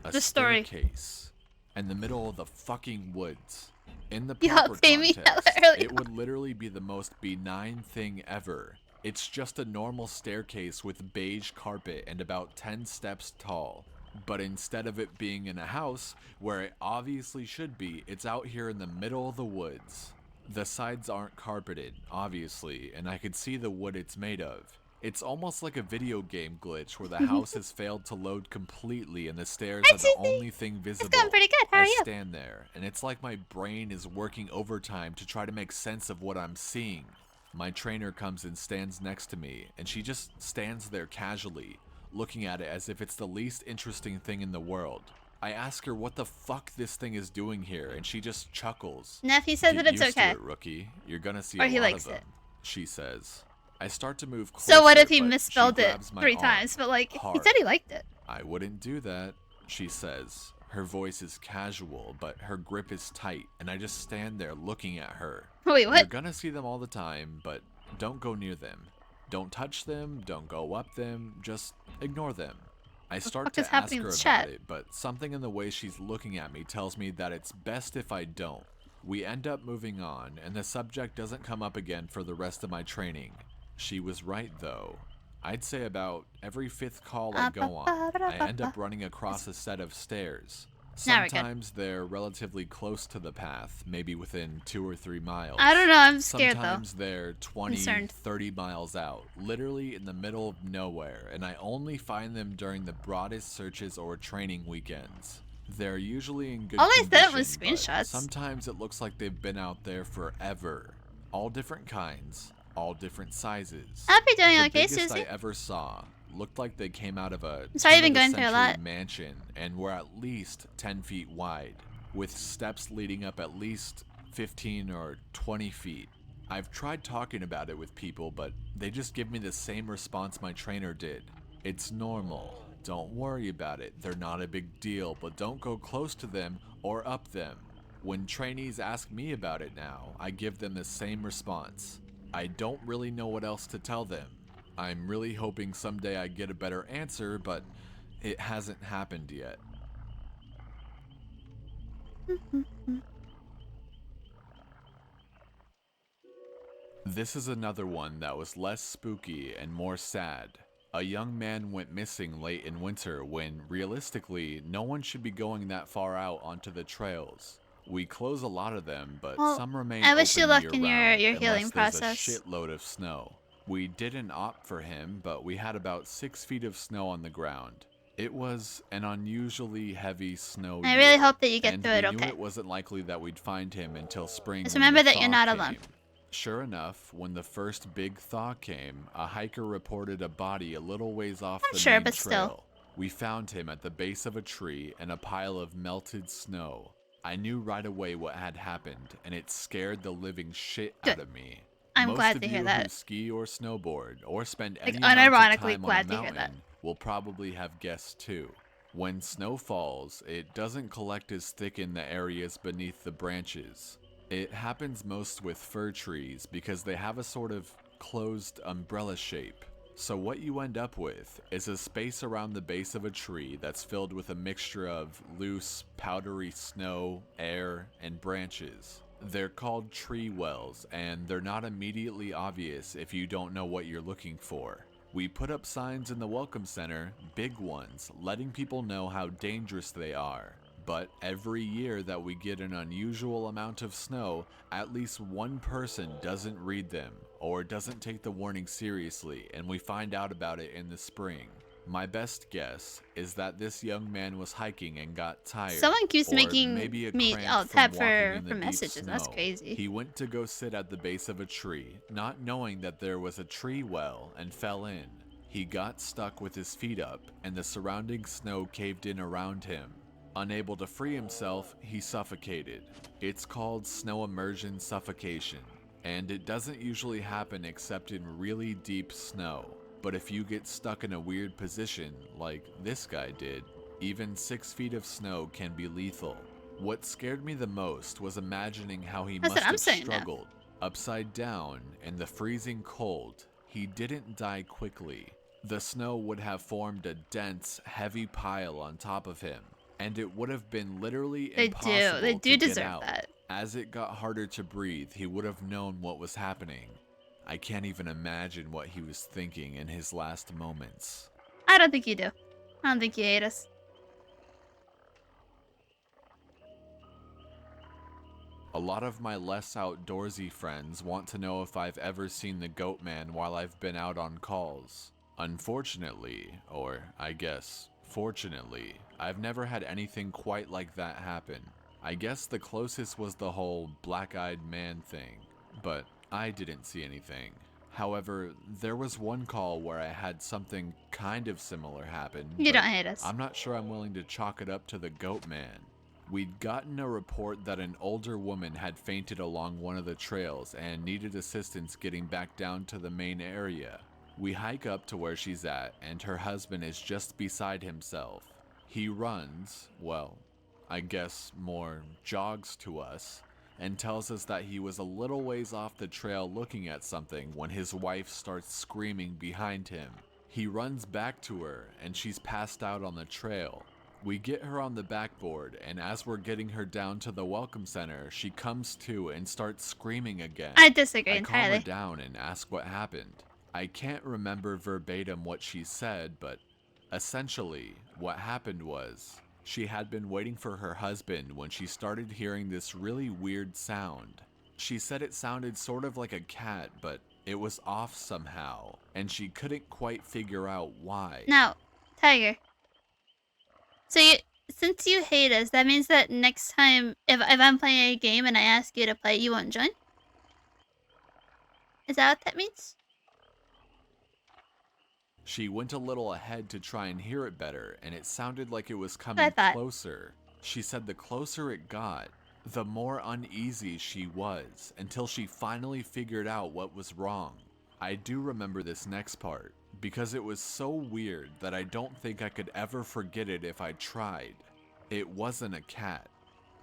a the story. staircase in the middle of the fucking woods. In the Y'all proper pay me hella context, early. it would literally be the most benign thing ever. It's just a normal staircase with beige carpet and about 10 steps tall. But instead of it being in a house, where it obviously should be, it's out here in the middle of the woods. The sides aren't carpeted, obviously, and I could see the wood it's made of. It's almost like a video game glitch where the house has failed to load completely and the stairs are the only thing visible. It's going pretty good. How are I you? stand there, and it's like my brain is working overtime to try to make sense of what I'm seeing. My trainer comes and stands next to me, and she just stands there casually, looking at it as if it's the least interesting thing in the world. I ask her what the fuck this thing is doing here, and she just chuckles. Neff, he says Get that it's used okay. to it, rookie. You're gonna see Or a he lot likes of them, it. she says. I start to move closer, So what if he but misspelled she it grabs my 3 arm times? But like he hard. said he liked it. I wouldn't do that, she says. Her voice is casual, but her grip is tight, and I just stand there looking at her. Wait, You're what? gonna see them all the time, but don't go near them. Don't touch them, don't go up them, just ignore them. I start fuck to is ask happening in her this about chat? it, but something in the way she's looking at me tells me that it's best if I don't. We end up moving on, and the subject doesn't come up again for the rest of my training. She was right, though. I'd say about every 5th call I go on, I end up running across a set of stairs. Now we're good. Sometimes they're relatively close to the path, maybe within 2 or 3 miles. I don't know. I'm scared Sometimes they're 20, Concerned. 30 miles out, literally in the middle of nowhere, and I only find them during the broadest searches or training weekends. They're usually in good All I condition, said was but screenshots. sometimes it looks like they've been out there forever. All different kinds, all different sizes. I hope you're doing The okay, biggest Susie. I ever saw looked like they came out of a sorry you've been turn going of the through a century lot. mansion and were at least 10 feet wide, with steps leading up at least 15 or 20 feet. I've tried talking about it with people, but they just give me the same response my trainer did. It's normal. Don't worry about it. They're not a big deal, but don't go close to them or up them. When trainees ask me about it now, I give them the same response. I don't really know what else to tell them. I'm really hoping someday I get a better answer, but it hasn't happened yet. This is another one that was less spooky and more sad. A young man went missing late in winter when, realistically, no one should be going that far out onto the trails. We close a lot of them, but Well, some remain I wish you open luck in your year-round healing unless there's process. a shitload of snow. We didn't opt for him, but we had about 6 feet of snow on the ground. It was an unusually heavy snow I really year, hope that you get and through it we knew okay. it wasn't likely that we'd find him until spring. Just when remember the that you're thaw not alone. came. Sure enough, when the first big thaw came, a hiker reported a body a little ways off the sure, main but still. trail. We found him at the base of a tree in a pile of melted snow. I knew right away what had happened, and it scared the living shit out Good. of me. I'm Most glad of to hear you that. who ski or snowboard or spend Like, any amount of unironically time glad on a to hear that. mountain will probably have guessed too. When snow falls, it doesn't collect as thick in the areas beneath the branches. It happens most with fir trees because they have a sort of closed umbrella shape. So what you end up with is a space around the base of a tree that's filled with a mixture of loose, powdery snow, air, and branches. They're called tree wells, and they're not immediately obvious if you don't know what you're looking for. We put up signs in the Welcome Center, big ones, letting people know how dangerous they are. But every year that we get an unusual amount of snow, at least one person doesn't read them, or doesn't take the warning seriously, and we find out about it in the spring. My best guess is that this young man was hiking and got tired. Someone keeps or making maybe a me cramp alt from tab walking in for the deep messages. That's snow. crazy. He went to go sit at the base of a tree, not knowing that there was a tree well, and fell in. He got stuck with his feet up, and the surrounding snow caved in around him. Unable to free himself, he suffocated. It's called snow immersion suffocation, and it doesn't usually happen except in really deep snow. But if you get stuck in a weird position, like this guy did, even 6 feet of snow can be lethal. What scared me the most was imagining how he That's must what I'm have saying now. struggled. Upside down, in the freezing cold, he didn't die quickly. The snow would have formed a dense, heavy pile on top of him, and it would have been literally impossible They to do get deserve out. that. As it got harder to breathe, he would have known what was happening. I can't even imagine what he was thinking in his last moments. I don't think you do. I don't think you hate us. A lot of my less outdoorsy friends want to know if I've ever seen the Goat Man while I've been out on calls. Unfortunately, or I guess fortunately, I've never had anything quite like that happen. I guess the closest was the whole black-eyed man thing, but I didn't see anything. However, there was one call where I had something kind of similar happen. You but don't hate us. I'm not sure I'm willing to chalk it up to the Goat Man. We'd gotten a report that an older woman had fainted along one of the trails and needed assistance getting back down to the main area. We hike up to where she's at, and her husband is just beside himself. He runs, well, I guess more jogs to us, and tells us that he was a little ways off the trail looking at something when his wife starts screaming behind him. He runs back to her, and she's passed out on the trail. We get her on the backboard, and as we're getting her down to the welcome center, she comes to and starts screaming again. I disagree I calm her entirely. down and ask what happened. I can't remember verbatim what she said, but essentially, what happened was, she had been waiting for her husband when she started hearing this really weird sound. She said it sounded sort of like a cat, but it was off somehow, and she couldn't quite figure out why. Now, Tiger. So since you hate us, that means that next time, if I'm playing a game and I ask you to play, you won't join? Is that what that means? She went a little ahead to try and hear it better, and it sounded like it was coming closer. She said the closer it got, the more uneasy she was, until she finally figured out what was wrong. I do remember this next part, because it was so weird that I don't think I could ever forget it if I tried. It wasn't a cat.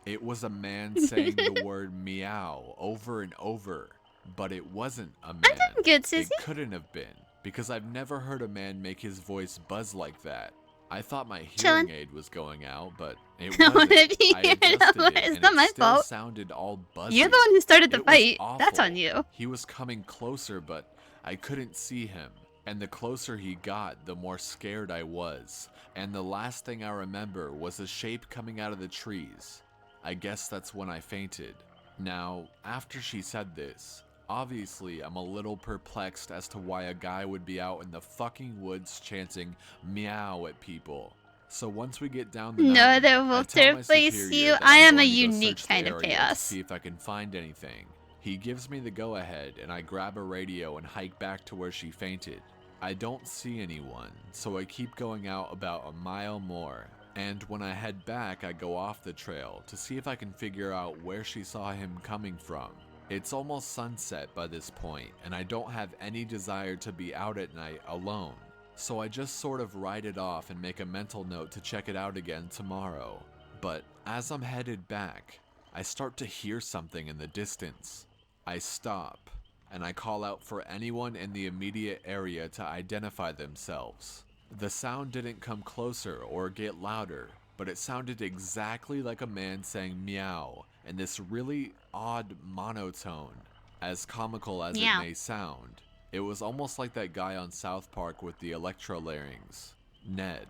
It was a man saying the word meow over and over, but it wasn't a man. I'm doing good, Susie. It couldn't have been, because I've never heard a man make his voice buzz like that. I thought my hearing aid was going out, but it wasn't. I adjusted it, and it still sounded all buzzy. You're the one who started the fight. Awful. That's on you. He was coming closer, but I couldn't see him. And the closer he got, the more scared I was. And the last thing I remember was a shape coming out of the trees. I guess that's when I fainted. Now, after she said this, obviously I'm a little perplexed as to why a guy would be out in the fucking woods chanting meow at people. So once we get down the mountain, they will I tell my replace superior you. that I I'm am a going to go unique search the kind of area chaos. to see if I can find anything. He gives me the go-ahead, and I grab a radio and hike back to where she fainted. I don't see anyone, so I keep going out about a mile more, and when I head back I go off the trail to see if I can figure out where she saw him coming from. It's almost sunset by this point, and I don't have any desire to be out at night alone, so I just sort of write it off and make a mental note to check it out again tomorrow. But as I'm headed back, I start to hear something in the distance. I stop, and I call out for anyone in the immediate area to identify themselves. The sound didn't come closer or get louder, but it sounded exactly like a man saying meow in this really odd monotone. As comical as it may sound, it was almost like that guy on South Park with the electrolarynx, Ned.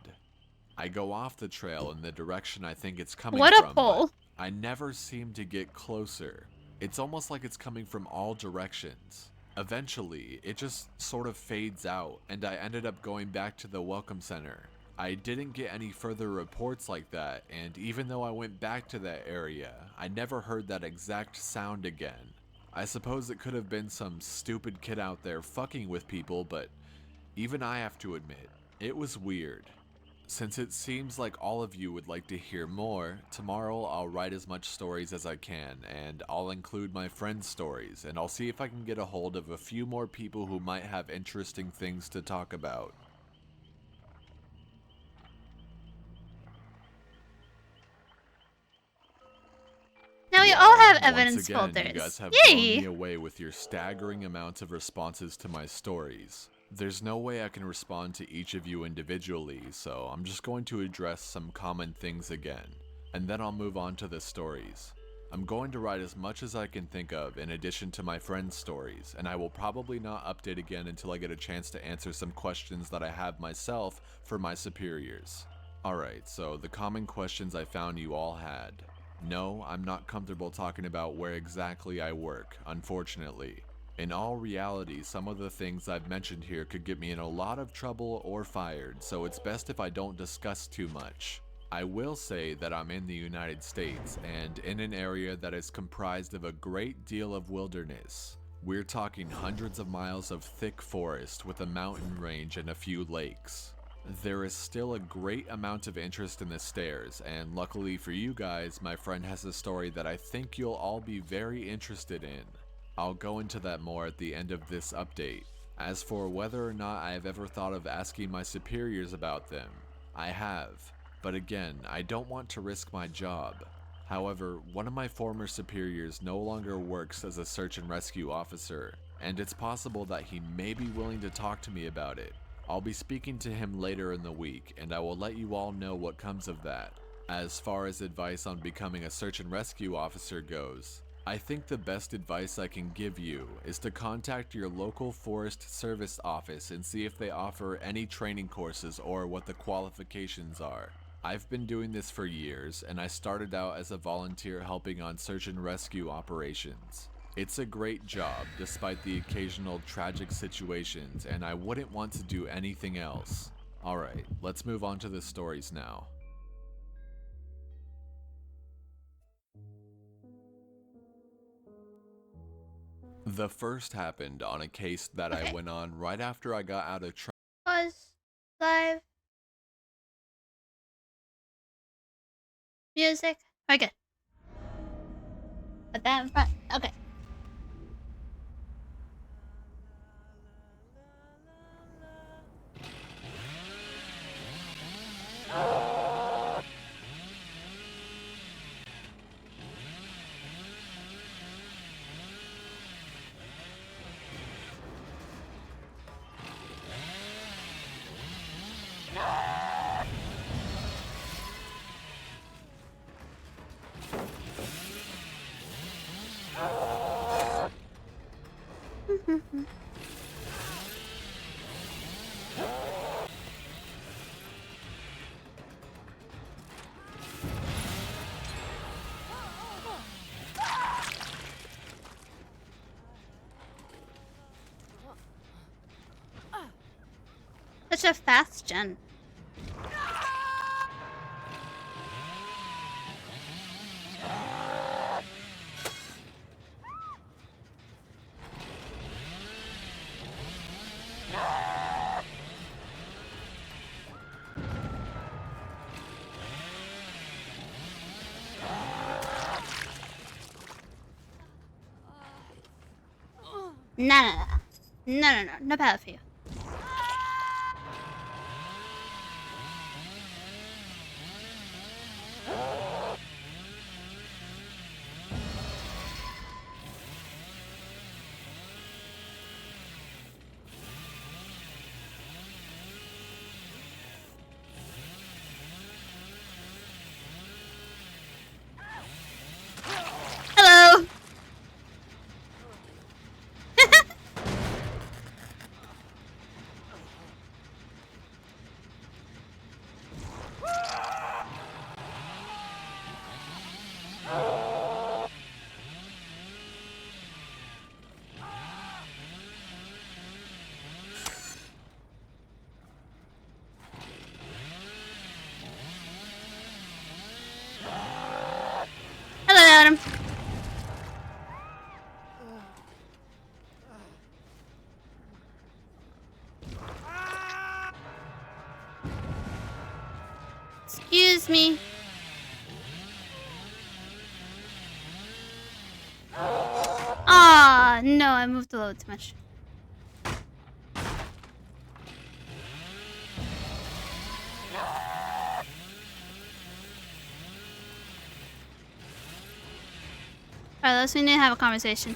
I go off the trail in the direction I think it's coming from. What a pull! I never seem to get closer. It's almost like it's coming from all directions. Eventually, it just sort of fades out, and I ended up going back to the welcome center. I didn't get any further reports like that, and even though I went back to that area, I never heard that exact sound again. I suppose it could have been some stupid kid out there fucking with people, but Even I have to admit, it was weird. Since it seems like all of you would like to hear more, tomorrow I'll write as much stories as I can, and I'll include my friends' stories, and I'll see if I can get a hold of a few more people who might have interesting things to talk about. Now we all have Once evidence again, folders. you guys have Yay! blown me away with your staggering amounts of responses to my stories. There's no way I can respond to each of you individually, so I'm just going to address some common things again, and then I'll move on to the stories. I'm going to write as much as I can think of in addition to my friends' stories, and I will probably not update again until I get a chance to answer some questions that I have myself for my superiors. Alright, so the common questions I found you all had. No, I'm not comfortable talking about where exactly I work, unfortunately. In all reality, some of the things I've mentioned here could get me in a lot of trouble or fired, so it's best if I don't discuss too much. I will say that I'm in the United States, and in an area that is comprised of a great deal of wilderness. We're talking hundreds of miles of thick forest with a mountain range and a few lakes. There is still a great amount of interest in the stairs, and luckily for you guys, my friend has a story that I think you'll all be very interested in. I'll go into that more at the end of this update. As for whether or not I have ever thought of asking my superiors about them, I have. But again, I don't want to risk my job. However, one of my former superiors no longer works as a search and rescue officer, and it's possible that he may be willing to talk to me about it. I'll be speaking to him later in the week, and I will let you all know what comes of that. As far as advice on becoming a search and rescue officer goes, I think the best advice I can give you is to contact your local Forest Service office and see if they offer any training courses or what the qualifications are. I've been doing this for years, and I started out as a volunteer helping on search and rescue operations. It's a great job, despite the occasional tragic situations, and I wouldn't want to do anything else. Alright, let's move on to the stories now. The first happened on a case that I went on right after I got out of Pause. Live. Music. We're good. Put that in front. Okay. Such a fast gen. No. No power for you. Hello. Hello, Adam. Excuse me. Ah, no, I moved a little too much. Alright, let's we need to have a conversation.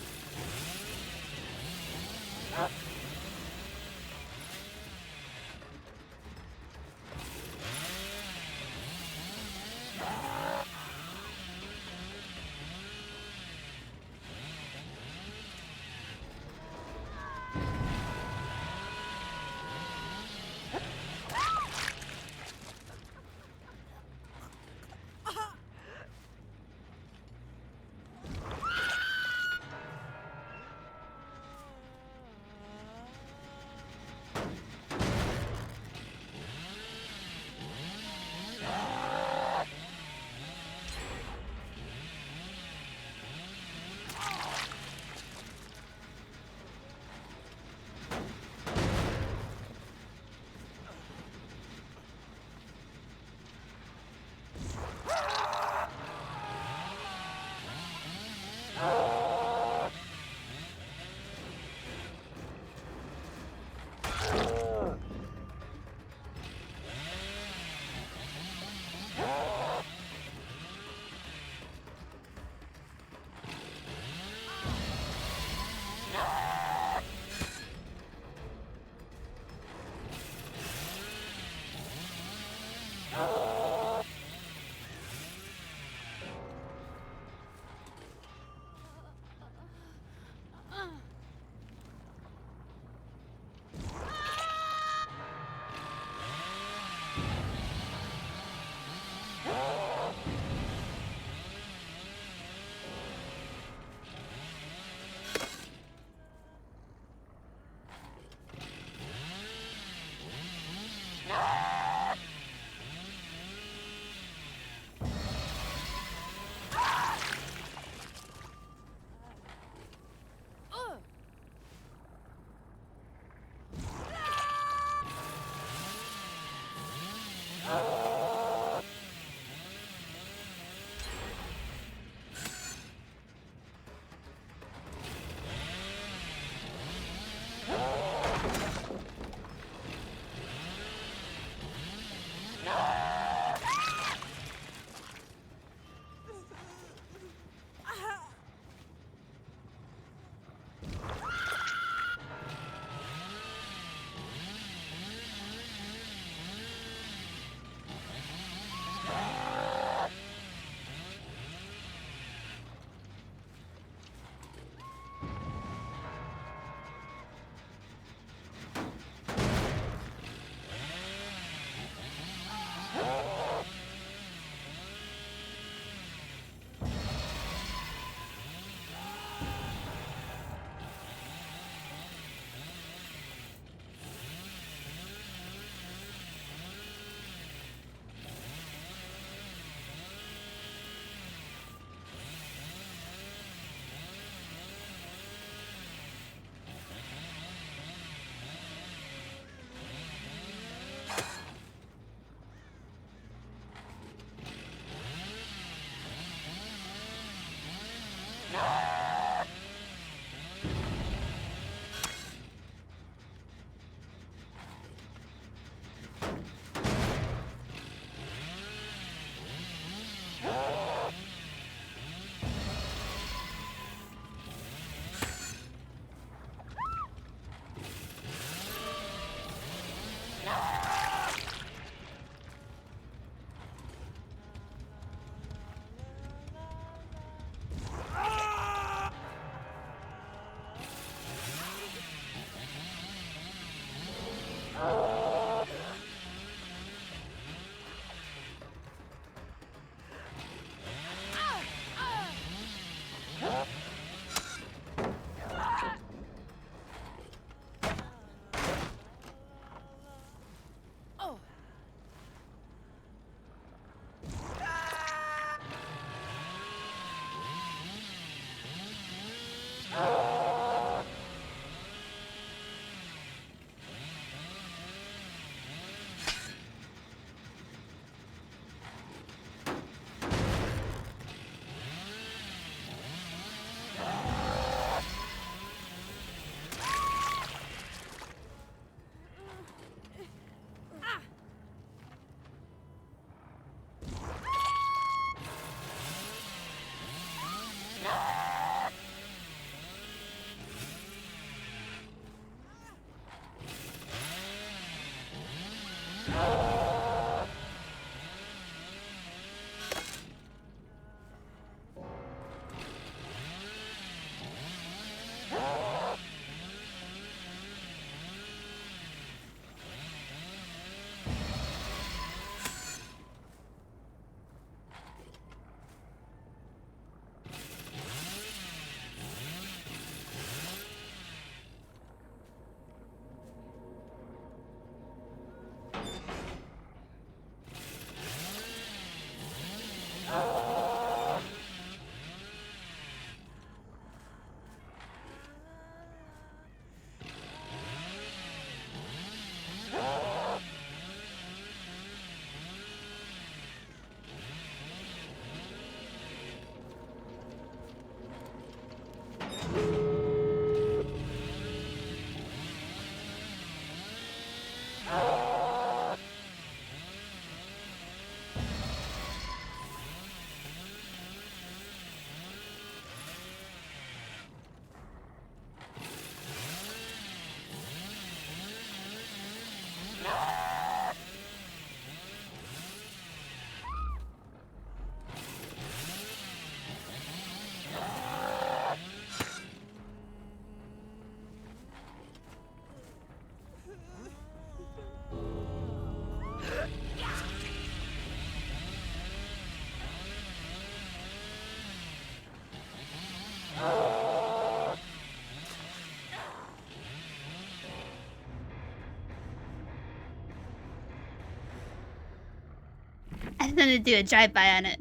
I didn't to do a drive-by on it.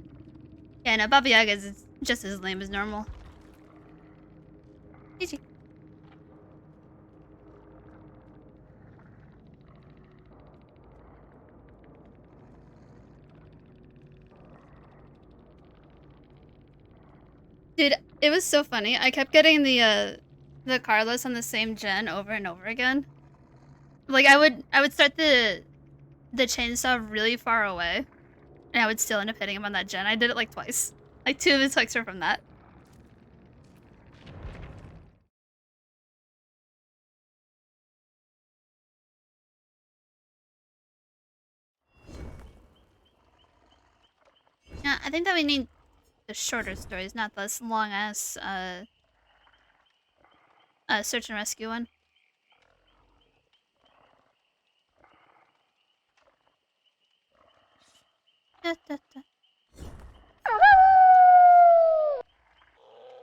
Yeah, no, Baba Yaga's just as lame as normal. GG. Dude, it was so funny. I kept getting the Carlos on the same gen over and over again. Like I would start the chainsaw really far away, and I would still end up hitting him on that gen. I did it like twice. Like 2 of his hooks were from that. Yeah, I think that we need the shorter stories, not this long ass search and rescue one. Da, da, da.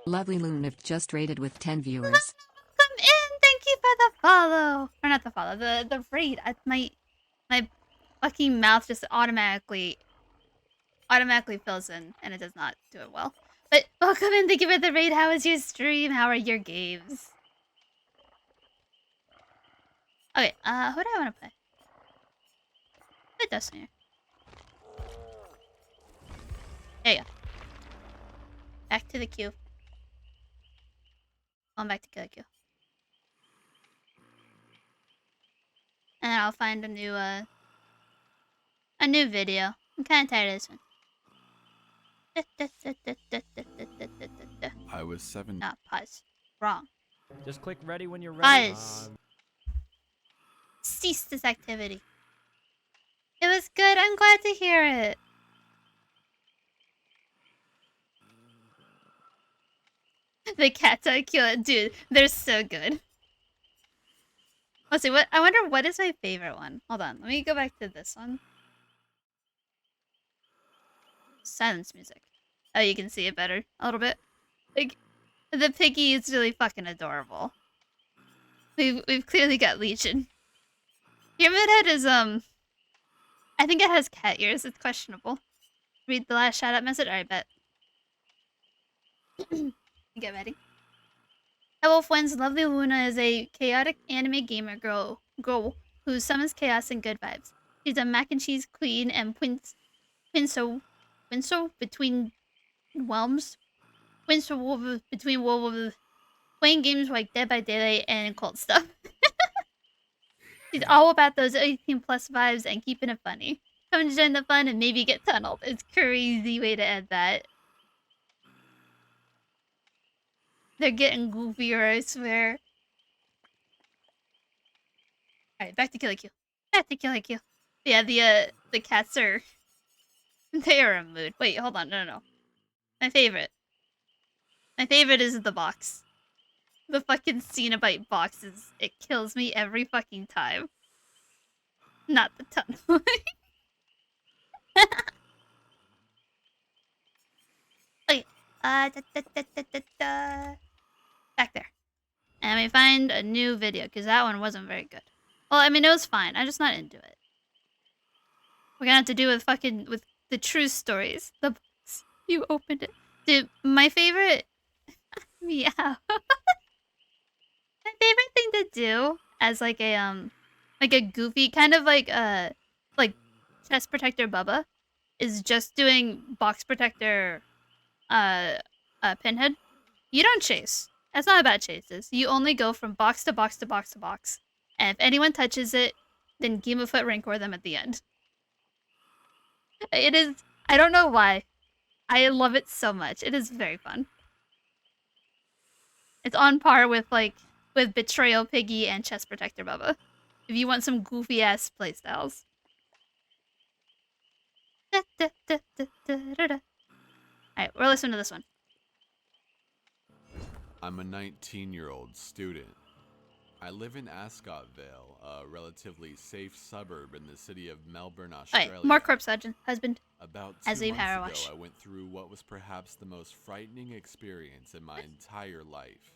Lovely Lunif just rated with 10 viewers. Come in, thank you for the follow. Or not the follow, the raid. My fucking mouth just automatically fills in, and it does not do it well. But welcome in, thank you for the raid. How is your stream? How are your games? Okay, who do I want to play? Play Destiny. There you go. Back to the queue. Going back to the queue. And then I'll find a new video. I'm kind of tired of this one. I was 7. Not pause. Wrong. Just click ready when you're ready. Pause. Cease this activity. It was good. I'm glad to hear it. The cats I kill, dude. They're so good. Let's see. I wonder what is my favorite one. Hold on. Let me go back to this one. Silence music. Oh, you can see it better a little bit. Like, the piggy is really fucking adorable. We've clearly got Legion. Pyramid Head is I think it has cat ears. It's questionable. Read the last shout out message. Alright, bet. Get ready. Wolf Wins Lovely Luna is a chaotic anime gamer girl who summons chaos and good vibes. She's a mac and cheese queen and Quinso between Whelms. Quinso between wolves. Playing games like Dead by Daylight and cult stuff. She's all about those 18 plus vibes and keeping it funny. Come to join the fun and maybe get tunneled. It's a crazy way to end that. They're getting goofier, I swear. Alright, back to Kill Q. Back to Kill Q. Yeah, the cats are they are a mood. Wait, hold on, no. My favorite. My favorite is the box. The fucking Cenobite boxes. It kills me every fucking time. Not the tunnel. Okay. Back there. And we find a new video, because that one wasn't very good. Well, I mean, it was fine. I'm just not into it. We're gonna have to do with the true stories. The box. You opened it. Dude, my favorite... Meow. My favorite thing to do as like a goofy, kind of like chest protector Bubba, is just doing box protector Pinhead. You don't chase. That's not about chases. You only go from box to box to box to box. And if anyone touches it, then Game of Foot Rancor them at the end. It is... I don't know why. I love it so much. It is very fun. It's on par with Betrayal Piggy and Chest Protector Bubba. If you want some goofy ass playstyles. Alright, we're listening to this one. I'm a 19-year-old student. I live in Ascotvale, a relatively safe suburb in the city of Melbourne, Australia. Alright, more corpse husband. About 2 as a months power ago, wash. I went through what was perhaps the most frightening experience in my entire life.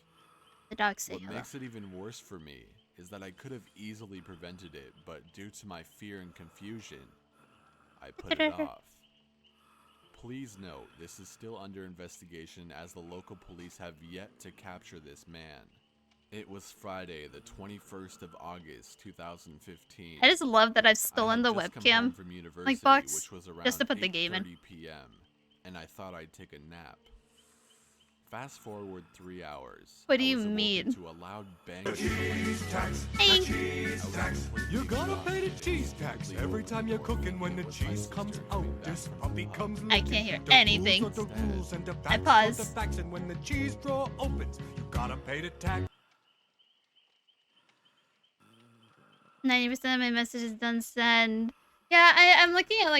The dogs say What hello. makes it even worse for me is that I could have easily prevented it, but due to my fear and confusion, I put it off. Please note, this is still under investigation as the local police have yet to capture this man. It was Friday, the 21st of August, 2015. I just love that I've stolen the webcam box which was around just to put the game in. 8:30 p.m. and I thought I'd take a nap. Fast forward 3 hours. What do I you was awoken mean? to a loud bang. Cheese tax, Hey. cheese tax. You gotta pay the cheese tax every time you're cooking. When the cheese comes out, this puppy comes. I can't hear anything. I pause. And when the cheese drawer opens, you gotta pay the tax. 90% of my messages don't send. Yeah, I'm looking at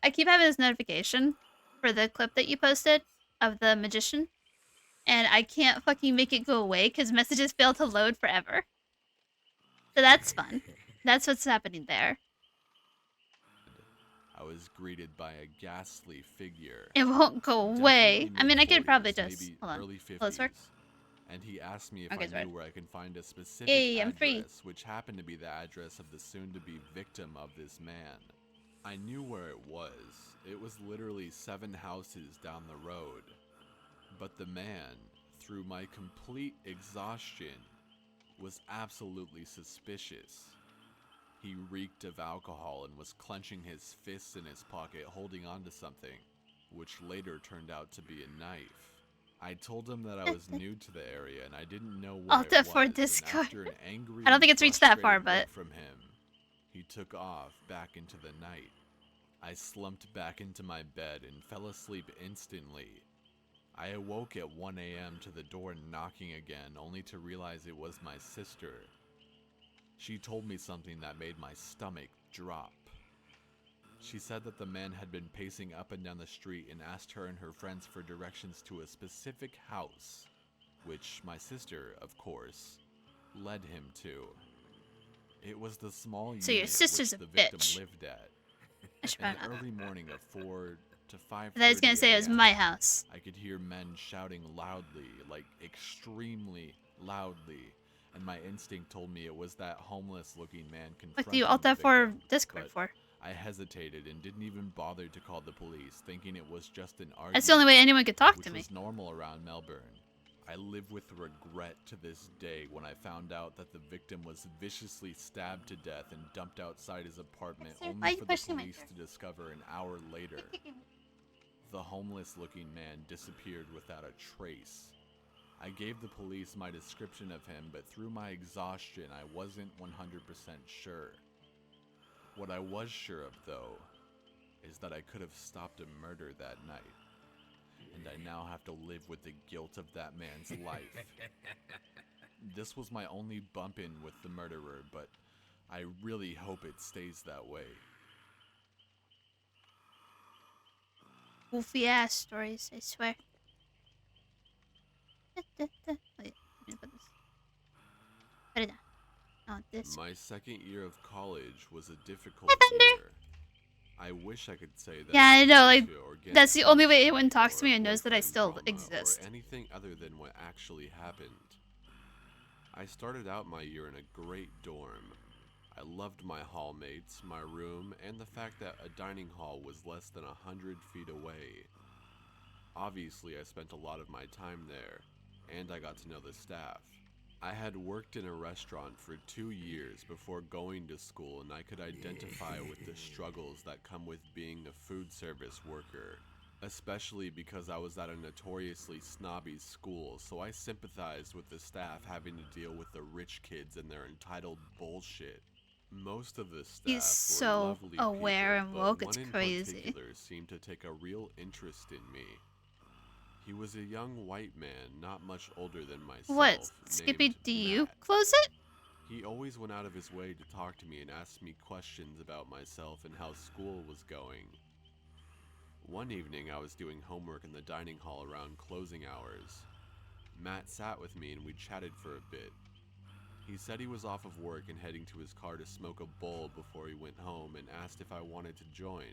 I keep having this notification for the clip that you posted of the magician. And I can't fucking make it go away because messages fail to load forever. So that's fun. That's what's happening there. I was greeted by a ghastly figure. It won't go away. I mean, I could probably just... maybe Hold on. early Will this work? 50s. And he asked me if Okay, I it's knew right. where I can find a specific Yay, I'm address, free. which happened to be the address of the soon-to-be victim of this man. I knew where it was. It was literally 7 houses down the road. But the man, through my complete exhaustion, was absolutely suspicious. He reeked of alcohol and was clenching his fists in his pocket, holding onto something, which later turned out to be a knife. I told him that I was new to the area and I didn't know what Alt it was. F4 and Discord. after an angry I don't think it's and reached that far, frustrated but... look from him, he took off back into the night. I slumped back into my bed and fell asleep instantly. I awoke at 1 a.m. to the door knocking again, only to realize it was my sister. She told me something that made my stomach drop. She said that the man had been pacing up and down the street and asked her and her friends for directions to a specific house, which my sister, of course, led him to. It was the small So your unit sister's which a the victim bitch. lived at. I should In the probably not. early morning of 4 to 5:30 I was gonna say it was a.m., my house. I could hear men shouting loudly, like extremely loudly, and my instinct told me it was that homeless-looking man What confronting do you Alt the F4 victim, Discord but for? I hesitated and didn't even bother to call the police, thinking it was just an argument. That's the only way anyone could talk which to me. was normal around Melbourne. I live with regret to this day when I found out that the victim was viciously stabbed to death and dumped outside his apartment, Sir, why are only you for the pushing my police chair? to discover an hour later. The homeless-looking man disappeared without a trace. I gave the police my description of him, but through my exhaustion, I wasn't 100% sure. What I was sure of, though, is that I could have stopped a murder that night. And I now have to live with the guilt of that man's life. This was my only bump-in with the murderer, but I really hope it stays that way. goofy ass stories, I swear. Wait, let me put this. Put it down. Oh, this. My second year of college was a difficult Hi, Thunder. year. I wish I could say that Yeah, I it was know. due Like, to organic that's the only way chemistry anyone talks to or me and knows that I boyfriend still drama exist. or anything other than what actually happened. I started out my year in a great dorm. I loved my hallmates, my room, and the fact that a dining hall was less than 100 feet away. Obviously, I spent a lot of my time there, and I got to know the staff. I had worked in a restaurant for 2 years before going to school, and I could identify with the struggles that come with being a food service worker, especially because I was at a notoriously snobby school, so I sympathized with the staff having to deal with the rich kids and their entitled bullshit. Most of the staff He's so were lovely aware people, and but woke, one it's in crazy. particular seemed to take a real interest in me. He was a young white man, not much older than myself, What? Skippy, named do you Matt. close it? He always went out of his way to talk to me and ask me questions about myself and how school was going. One evening, I was doing homework in the dining hall around closing hours. Matt sat with me and we chatted for a bit. He said he was off of work and heading to his car to smoke a bowl before he went home and asked if I wanted to join.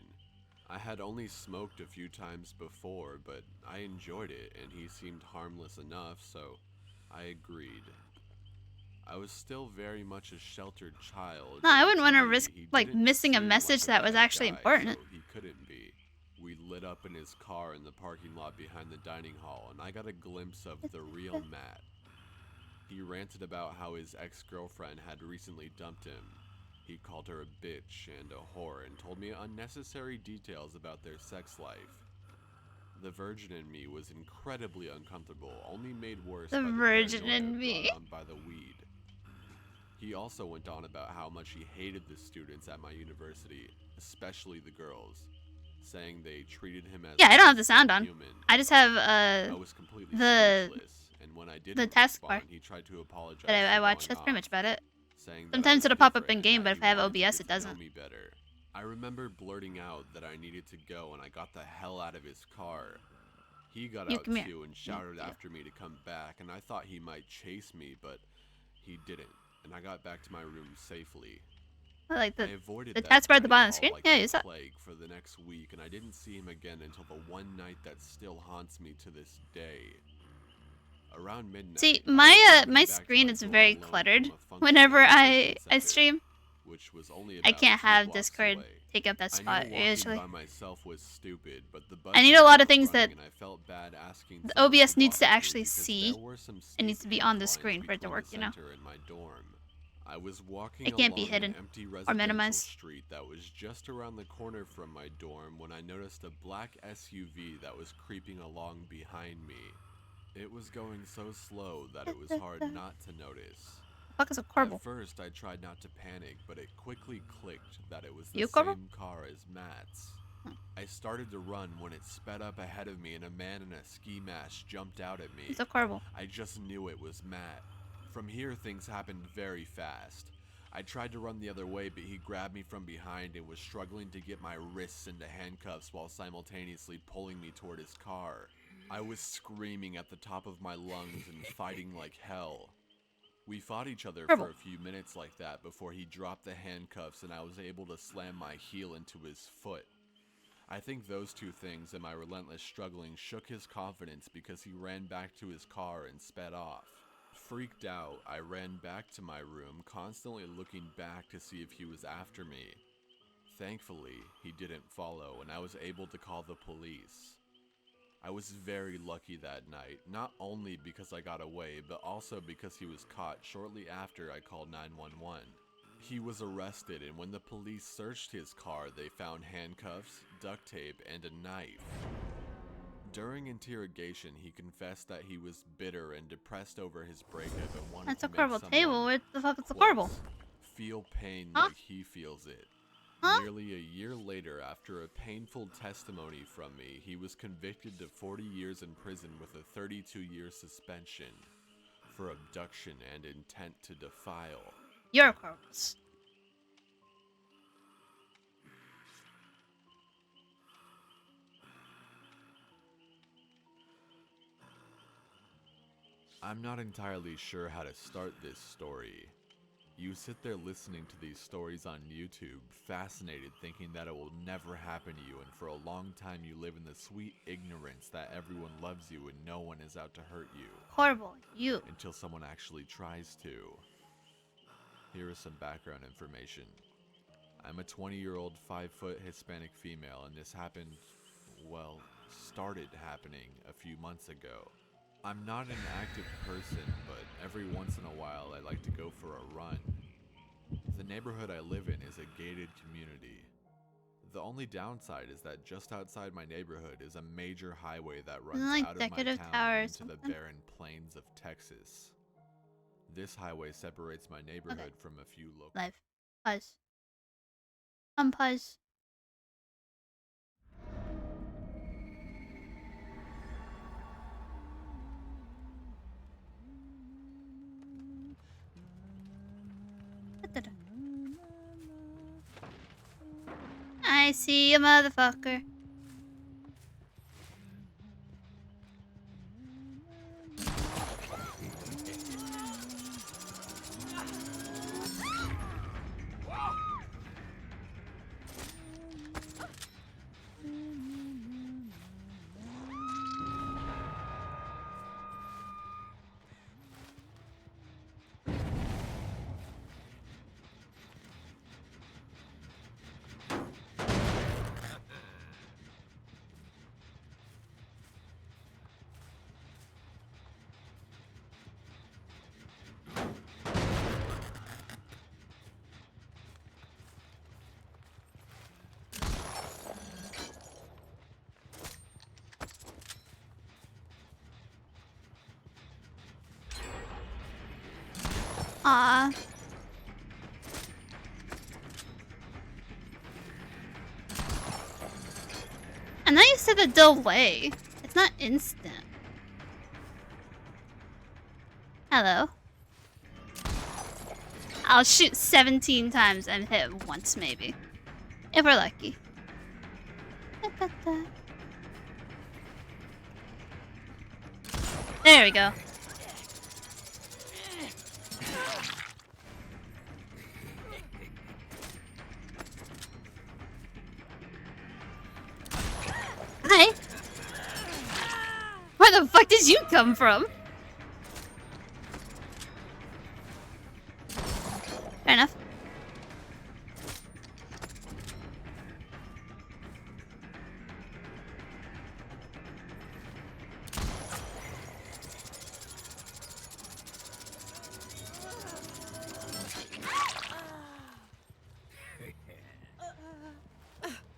I had only smoked a few times before, but I enjoyed it and he seemed harmless enough, so I agreed. I was still very much a sheltered child. No, I and wouldn't to want to me, risk, he like, didn't missing a seem message like that was bad actually guy, important. So he couldn't be. We lit up in his car in the parking lot behind the dining hall, and I got a glimpse of the real Matt. He ranted about how his ex-girlfriend had recently dumped him. He called her a bitch and a whore and told me unnecessary details about their sex life. The virgin in me was incredibly uncomfortable, only made worse The by the virgin paranoia in me. brought on by the weed. He also went on about how much he hated the students at my university, especially the girls, saying they treated him as Yeah, I don't have the less sound than on. human. I just have I was completely the speechless, and when I didn't taskbar. respond, he tried to apologize But I for watch. going That's pretty much off, about it. saying that I Sometimes was it'll pop up different in game, and but that if he I have wanted to OBS, get it to know doesn't. me better. I remember blurting out that I needed to go, and I got the hell out of his car. He got You out come here. too and shouted after me to come back, and I thought he might chase me, but he didn't, and I got back to my room safely. I like I the avoided the that taskbar at the dining bottom of the hall screen. like Yeah, the use that. plague for the next week, and I didn't see him again until the one night that still haunts me to this day. Around midnight, See, I was my walking my back to screen my is dorm very alone cluttered from a function whenever at the I Christian Center, stream. which was only I about can't 2 have blocks Discord away. take up that I spot knew walking usually. by myself was stupid, but the I need buses a lot were of things running, that and I felt bad asking the someone OBS to needs walk to with me actually because see. there were some It needs steep to be on the inclines screen for it to between work, the you know. center and my dorm. I was walking It can't be along hidden an empty or residential minimized. street that was just around the corner from my dorm when I noticed a black SUV that was creeping along behind me. It was going so slow that it was hard not to notice. Fuck is a Corbel? At first, I tried not to panic, but it quickly clicked that it was the You Corbel? same car as Matt's. I started to run when it sped up ahead of me and a man in a ski mask jumped out at me. It's a Corbel. I just knew it was Matt. From here, things happened very fast. I tried to run the other way, but he grabbed me from behind and was struggling to get my wrists into handcuffs while simultaneously pulling me toward his car. I was screaming at the top of my lungs and fighting like hell. We fought each other for a few minutes like that before he dropped the handcuffs and I was able to slam my heel into his foot. I think those two things and my relentless struggling shook his confidence because he ran back to his car and sped off. Freaked out, I ran back to my room, constantly looking back to see if he was after me. Thankfully, he didn't follow and I was able to call the police. I was very lucky that night, not only because I got away, but also because he was caught shortly after I called 911. He was arrested, and when the police searched his car, they found handcuffs, duct tape, and a knife. During interrogation, he confessed that he was bitter and depressed over his breakup and wanted That's to a make Corbel someone, table. Where the fuck is the quote, Corbel? feel pain Huh? like he feels it. Huh? Nearly a year later, after a painful testimony from me, he was convicted to 40 years in prison with a 32-year suspension for abduction and intent to defile. Your Corbels. I'm not entirely sure how to start this story. You sit there listening to these stories on YouTube, fascinated, thinking that it will never happen to you, and for a long time you live in the sweet ignorance that everyone loves you and no one is out to hurt you. Horrible. You. Until someone actually tries to. Here is some background information. I'm a 20-year-old, 5-foot Hispanic female, and this happened, well, started happening a few months ago. I'm not an active person, but every once in a while I like to go for a run. The neighborhood I live in is a gated community. The only downside is that just outside my neighborhood is a major highway that runs like out of my Decorative town Tower or into the something? barren plains of Texas. This highway separates my neighborhood from a few local... Live. Pause. Unpause. I see a motherfucker. Aw. And then you said the delay. It's not instant. Hello. I'll shoot 17 times and hit once, maybe. If we're lucky. There we go. Hi. Where the fuck did you come from? Fair enough.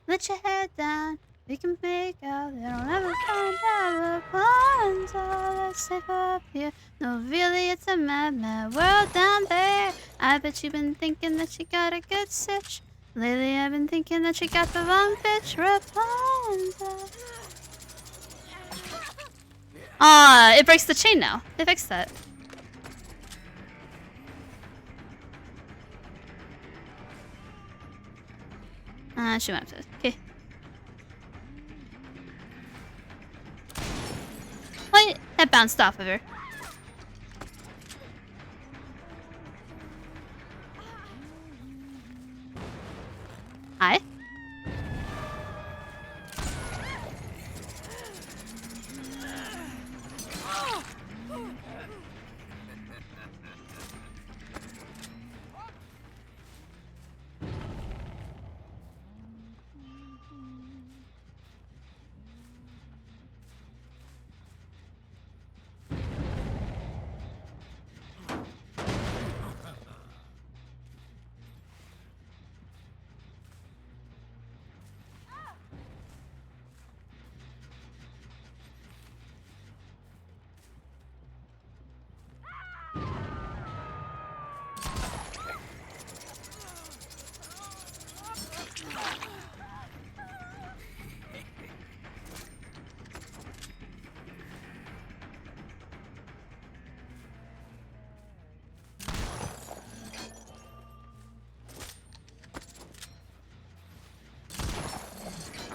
Let your head down. We can make out. They don't ever find out the plans. Oh, let's safe up here. No, really, it's a mad, mad world down there. I bet you've been thinking that you got a good sitch. Lately, I've been thinking that you got the wrong bitch. Rapunzel. Ah, it breaks the chain now. They fixed that. She went upstairs. Okay. What? That bounced off of her. Hi.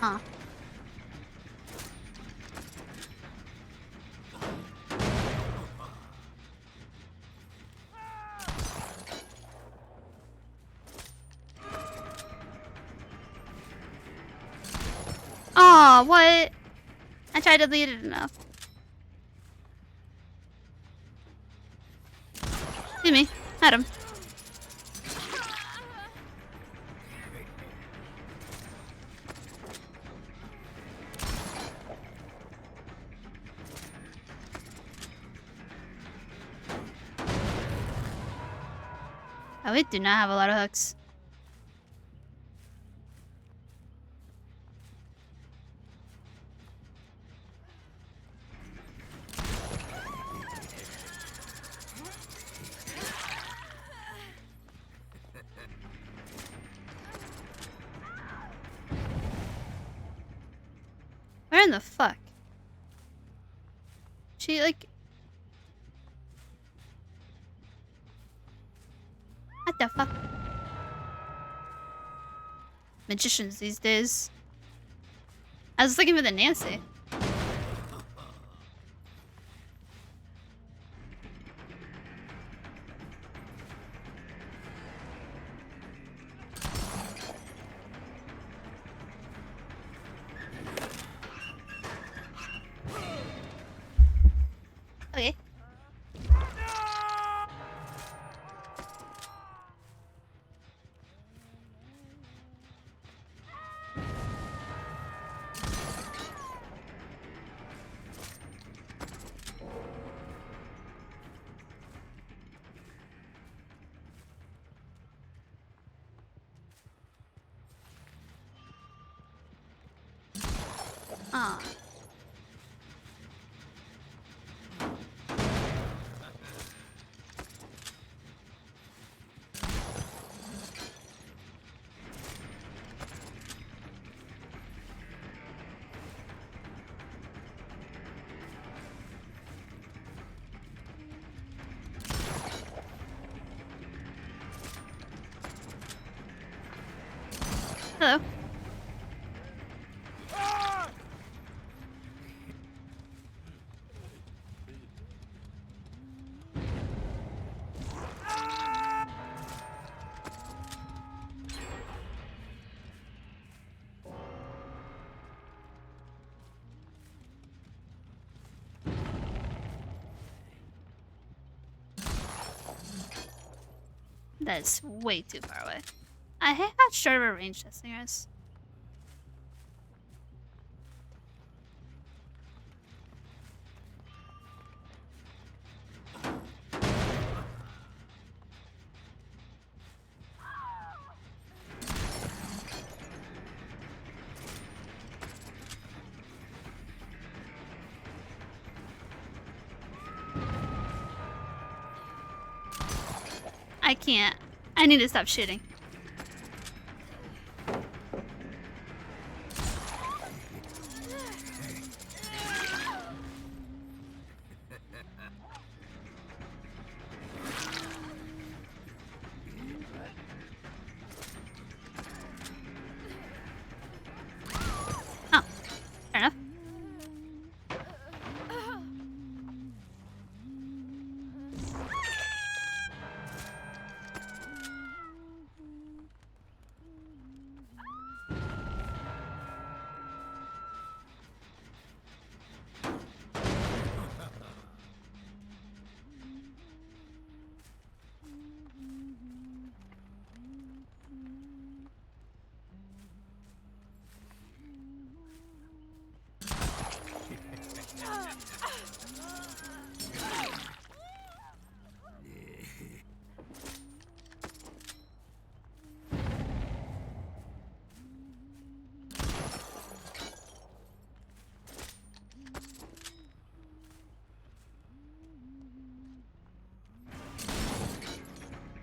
Huh. Aw, what? I tried to lead it enough. See me. Had him. Oh, we do not have a lot of hooks. Where in the fuck? She, like... What the fuck? Magicians these days. I was looking for the Nancy. Okay. Ah. Hello. That's way too far away. I hate how short of a range this thing is. I can't. I need to stop shooting. Oh, fair enough.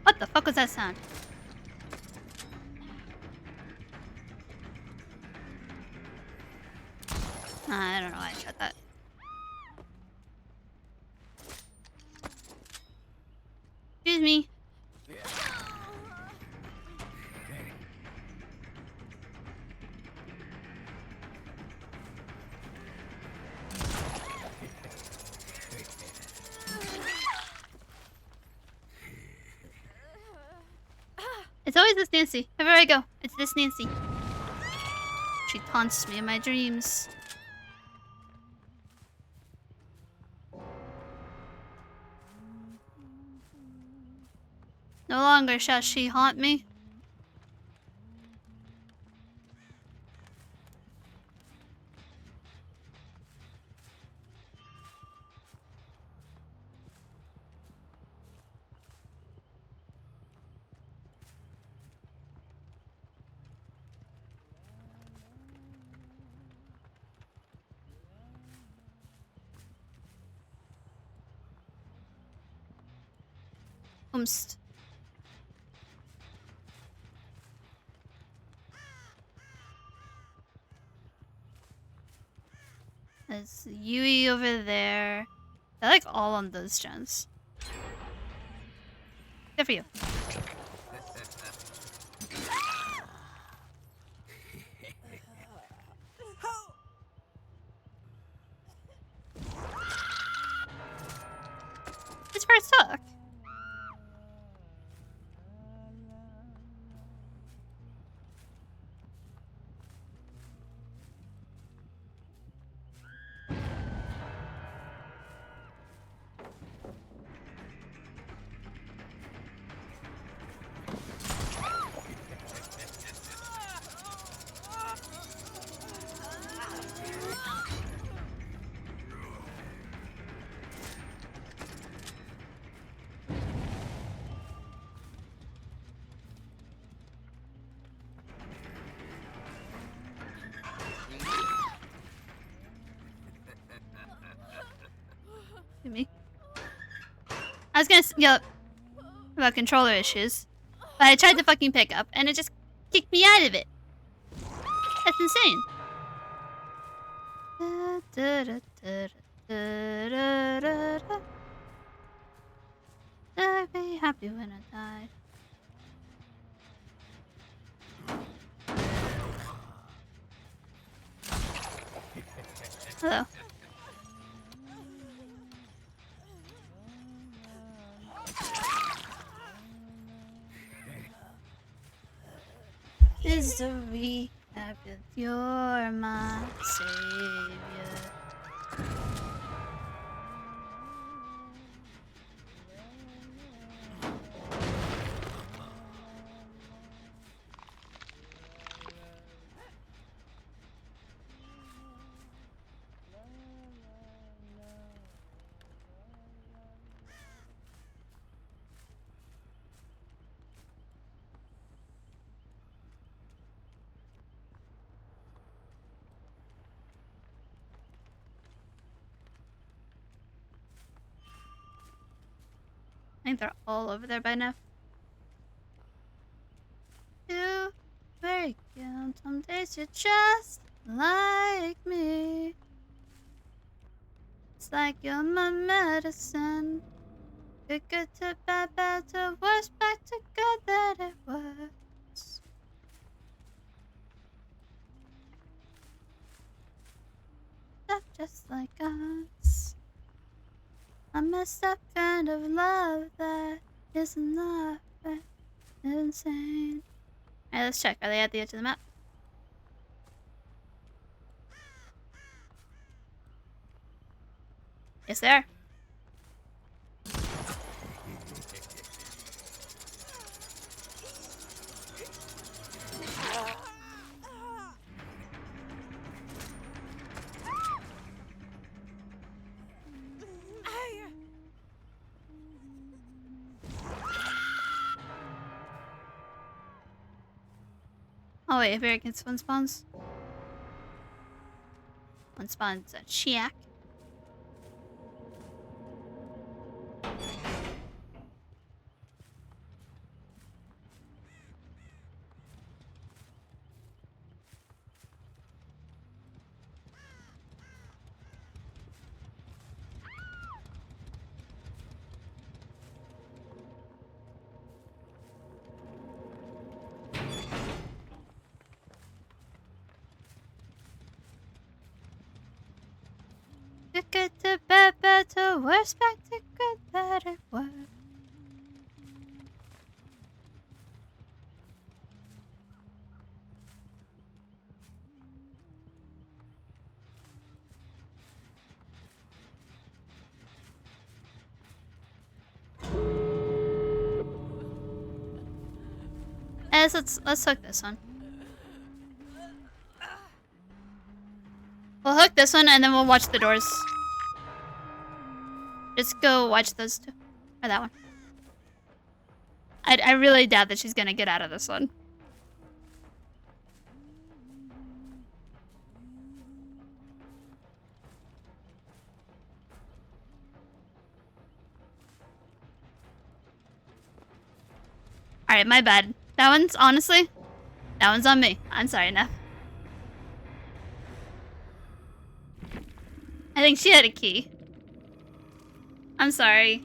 What the fuck was that sound? I don't know why I shot that. Excuse me. It's always this Nancy. Everywhere I go, it's this Nancy. she taunts me in my dreams. No longer shall she haunt me. Umst. There's Yui over there. I like all on those gens. Good for you. It's first hook. Me. I was gonna yell about controller issues, but I tried to fucking pick up and it just kicked me out of it. That's insane. I'd be happy when I die. Hello. Misery, happy you're my savior. I think they're all over there by now. You break down. Some days you're just like me. It's like you're my medicine. Good to bad, bad to worse, back to good that it was. Not just like us. A messed up kind of love that isn't love, but insane. Alright, let's check. Are they at the edge of the map? Yes, they are. Oh wait, if Eric gets one spawns. One spawns a Chiak. Good to bad, bad to worse, back to good that it was. Guys, let's hook this one. We'll hook this one and then we'll watch the doors. Just go watch those two. Or that one. I really doubt that she's gonna get out of this one. Alright, my bad. That one's, honestly, that one's on me. I'm sorry, Neff. I think she had a key. I'm sorry.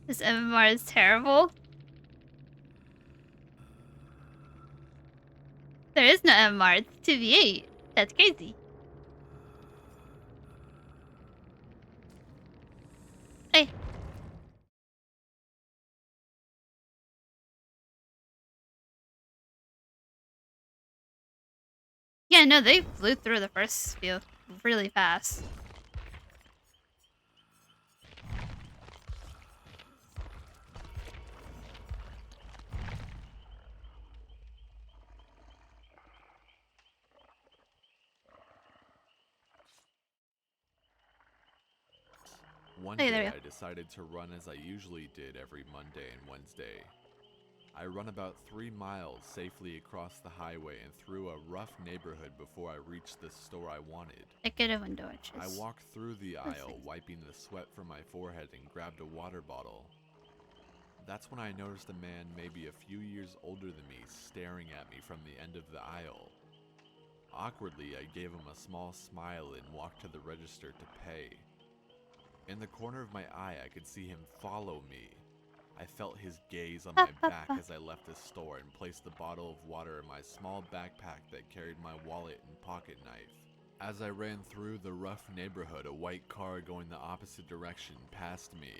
This MMR is terrible. There is no MMR, it's 2v8. That's crazy. Hey. Yeah, no, they flew through the first few really fast. One Hey, there day you go. I decided to run as I usually did every Monday and Wednesday. I run about 3 miles safely across the highway and through a rough neighborhood before I reached the store I wanted. I get a window edges. I walked through the Those aisle, things. wiping the sweat from my forehead and grabbed a water bottle. That's when I noticed a man maybe a few years older than me staring at me from the end of the aisle. Awkwardly, I gave him a small smile and walked to the register to pay. In the corner of my eye, I could see him follow me. I felt his gaze on my back as I left the store and placed the bottle of water in my small backpack that carried my wallet and pocket knife. As I ran through the rough neighborhood, a white car going the opposite direction passed me.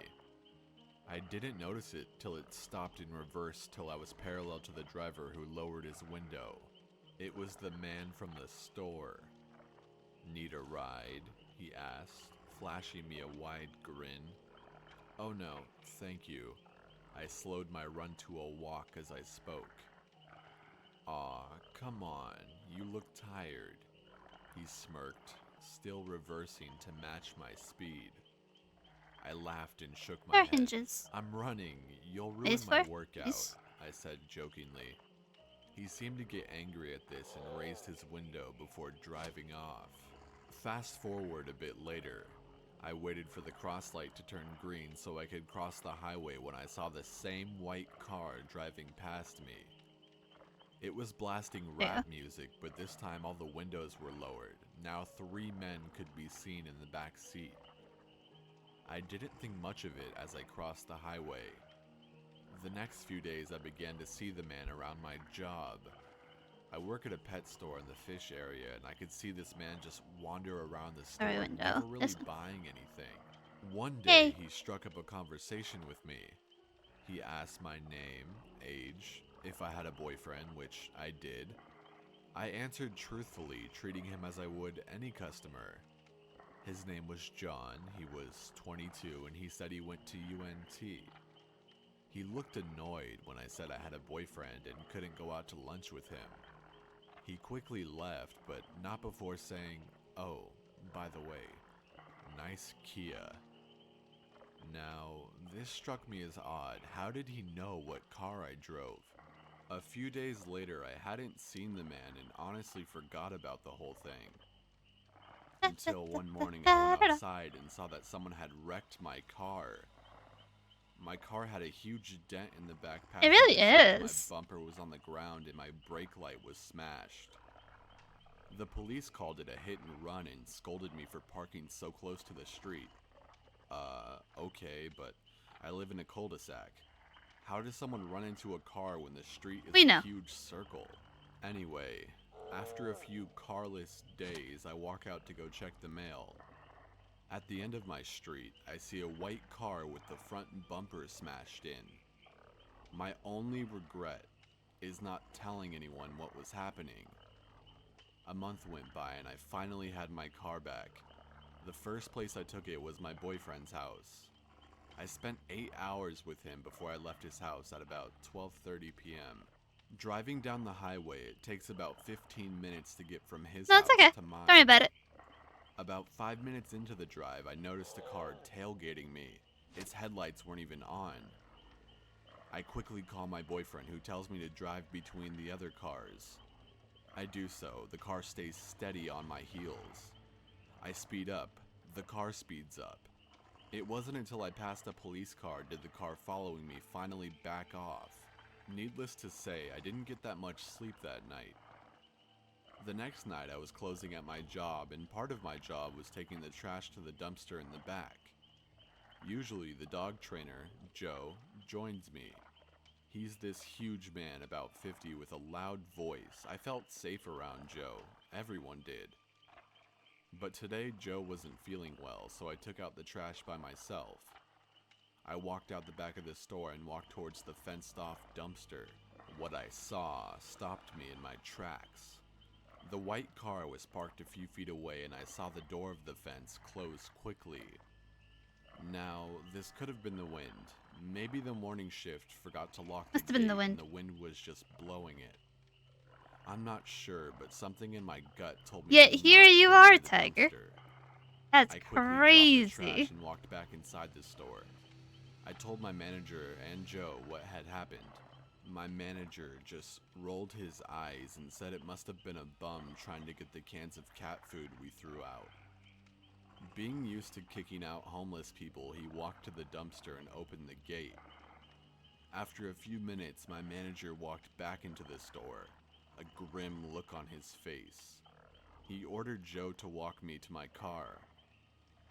I didn't notice it till it stopped in reverse till I was parallel to the driver who lowered his window. It was the man from the store. "Need a ride?" he asked, flashing me a wide grin. "Oh no, thank you." I slowed my run to a walk as I spoke. "Aw, come on, you look tired." He smirked, still reversing to match my speed. I laughed and shook my There are head. hinges. "I'm running, you'll ruin Base my floor? workout," Yes. I said jokingly. He seemed to get angry at this and raised his window before driving off. Fast forward a bit later. I waited for the cross light to turn green so I could cross the highway when I saw the same white car driving past me. It was blasting rap music, but this time all the windows were lowered. Now 3 men could be seen in the back seat. I didn't think much of it as I crossed the highway. The next few days I began to see the man around my job. I work at a pet store in the fish area, and I could see this man just wander around the store, window. never really This one. buying anything. One day, Hey. he struck up a conversation with me. He asked my name, age, if I had a boyfriend, which I did. I answered truthfully, treating him as I would any customer. His name was John, he was 22, and he said he went to UNT. He looked annoyed when I said I had a boyfriend and couldn't go out to lunch with him. He quickly left, but not before saying, "Oh, by the way, nice Kia." Now, this struck me as odd. How did he know what car I drove? A few days later, I hadn't seen the man and honestly forgot about the whole thing. Until one morning I went outside and saw that someone had wrecked my car. My car had a huge dent in the back passenger It really side. is. My bumper was on the ground and my brake light was smashed. The police called it a hit and run and scolded me for parking so close to the street. Okay, but I live in a cul-de-sac. How does someone run into a car when the street is We a know. huge circle? Anyway, after a few carless days, I walk out to go check the mail. At the end of my street, I see a white car with the front bumper smashed in. My only regret is not telling anyone what was happening. A month went by and I finally had my car back. The first place I took it was my boyfriend's house. I spent 8 hours with him before I left his house at about 12:30 p.m. Driving down the highway, it takes about 15 minutes to get from his No, house it's okay. to mine. Don't worry about it. About 5 minutes into the drive, I noticed a car tailgating me. Its headlights weren't even on. I quickly call my boyfriend, who tells me to drive between the other cars. I do so. The car stays steady on my heels. I speed up. The car speeds up. It wasn't until I passed a police car did the car following me finally back off. Needless to say, I didn't get that much sleep that night. The next night I was closing at my job, and part of my job was taking the trash to the dumpster in the back. Usually the dog trainer, Joe, joins me. He's this huge man, about 50, with a loud voice. I felt safe around Joe. Everyone did. But today Joe wasn't feeling well, so I took out the trash by myself. I walked out the back of the store and walked towards the fenced-off dumpster. What I saw stopped me in my tracks. The white car was parked a few feet away, and I saw the door of the fence close quickly. Now, this could have been the wind. Maybe the morning shift forgot to lock the Must have been gate the wind. and the wind was just blowing it. I'm not sure, but something in my gut told me Yet to here not you go are, near the Tiger. dumpster. That's I quickly dropped the crazy. trash and walked back inside the store. I told my manager and Joe what had happened. My manager just rolled his eyes and said it must have been a bum trying to get the cans of cat food we threw out. Being used to kicking out homeless people, he walked to the dumpster and opened the gate. After a few minutes, my manager walked back into the store, a grim look on his face. He ordered Joe to walk me to my car.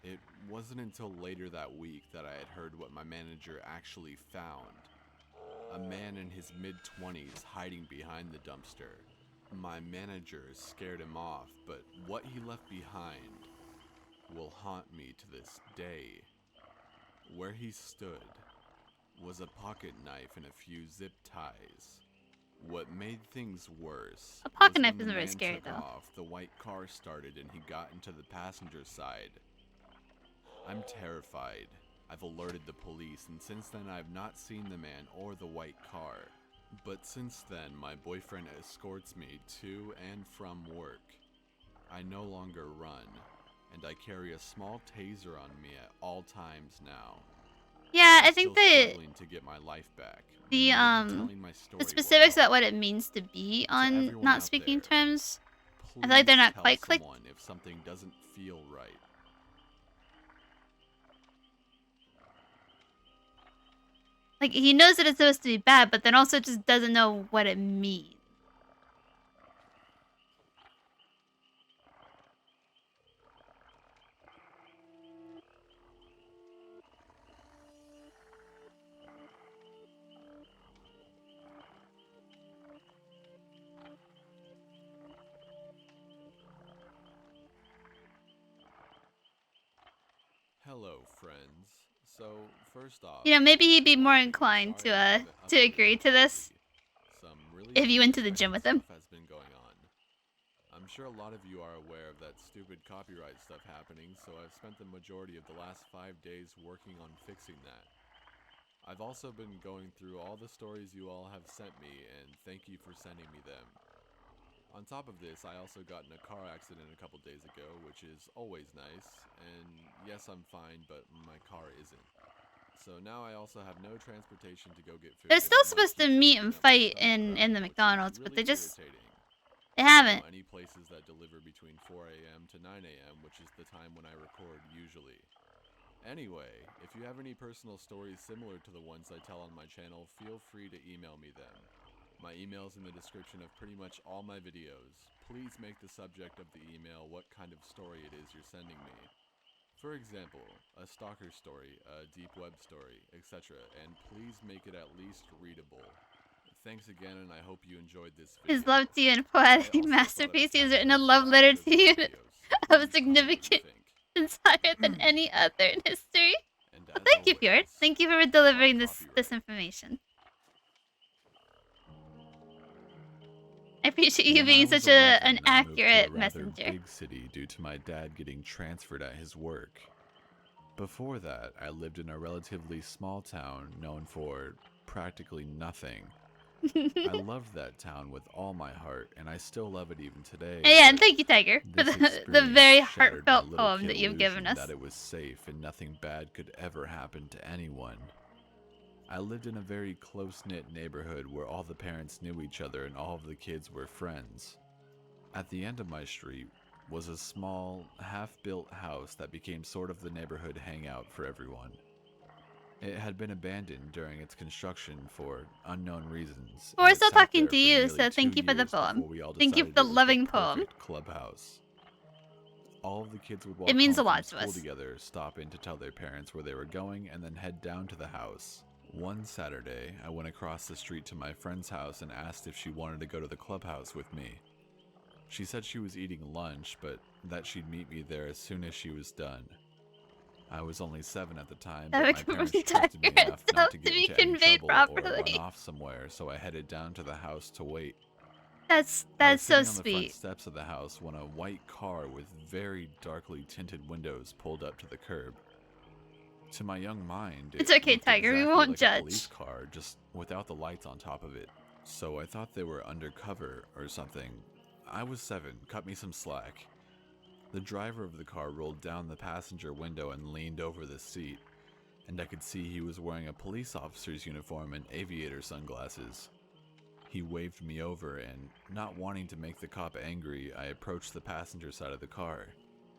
It wasn't until later that week that I had heard what my manager actually found. A man in his mid-20s hiding behind the dumpster. My manager scared him off, but what he left behind will haunt me to this day. Where he stood was a pocket knife and a few zip ties. What made things worse A pocket was knife when isn't the very man scary, took though. off, the white car started and he got into the passenger side. I'm terrified. I've alerted the police, and since then I've not seen the man or the white car. But since then, my boyfriend escorts me to and from work. I no longer run, and I carry a small taser on me at all times now. Yeah, I I'm think still that struggling to get my life back. the Maybe telling my story the will specifics help. about what it means to be To on everyone not out speaking there, terms, I feel like they're please not tell quite clicked. someone if something doesn't feel right. Like, he knows that it's supposed to be bad, but then also just doesn't know what it means. Hello, friends. So, first off, You know, maybe he'd be more I'm inclined sorry I haven't to updated agree to this lately. Some really if you went to the gym unexpected with him. stuff has been going on. I'm sure a lot of you are aware of that stupid copyright stuff happening, so I've spent the majority of the last 5 days working on fixing that. I've also been going through all the stories you all have sent me, and thank you for sending me them. On top of this, I also got in a car accident a couple days ago, which is always nice, and yes, I'm fine, but my car isn't. So now I also have no transportation to go get food. They're and still my mom supposed to keeps meet looking and up my fight stomach in growling, the which is McDonald's, but really they irritating. they I don't haven't. know any places that deliver between 4 a.m. to 9 a.m., which is the time when I record usually. Anyway, if you have any personal stories similar to the ones I tell on my channel, feel free to email me them. My email's in the description of pretty much all my videos. Please make the subject of the email what kind of story it is you're sending me. For example, a stalker story, a deep web story, etc. And please make it at least readable. Thanks again, and I hope you enjoyed this video. His love to you in I poetic also thought of masterpiece. He has attaching written a this love to letter after to those you videos, so of please tell me what you significance think. is higher than any other in history. And Well, as thank you, Fjord. always, Thank you for fuck delivering this copyright. information. I appreciate you When I being was such 11, an I moved to a accurate rather messenger. big city due to my dad getting transferred at his work. Before that, I lived in a relatively small town known for practically nothing. I loved that town with all my heart, and I still love it even today. Yeah, and thank you, Tiger, for This the experience very shattered my heartfelt little poem kid that you've given illusion us. that it was safe and nothing bad could ever happen to anyone. I lived in a very close-knit neighborhood where all the parents knew each other and all of the kids were friends. At the end of my street was a small, half-built house that became sort of the neighborhood hangout for everyone. It had been abandoned during its construction for unknown reasons. But we're and it still sat talking there to for you, nearly so thank 2 you for the years poem. before we all Thank you for decided the it was loving the poem. perfect clubhouse. All of the kids would walk It means home a lot from to school us. together, stop in to tell their parents where they were going, and then head down to the house. One Saturday, I went across the street to my friend's house and asked if she wanted to go to the clubhouse with me. She said she was eating lunch, but that she'd meet me there as soon as she was done. I was only 7 at the time, but my parents trusted me enough not to get into any trouble or run off somewhere, so I headed down to the house to wait. That's I was so sitting on the front sweet. steps of the house when a white car with very darkly tinted windows pulled up to the curb. To my young mind, It's it okay, looked Tiger. We exactly won't like judge. a police car, just without the lights on top of it. So I thought they were undercover or something. I was 7, cut me some slack. The driver of the car rolled down the passenger window and leaned over the seat, and I could see he was wearing a police officer's uniform and aviator sunglasses. He waved me over, and not wanting to make the cop angry, I approached the passenger side of the car.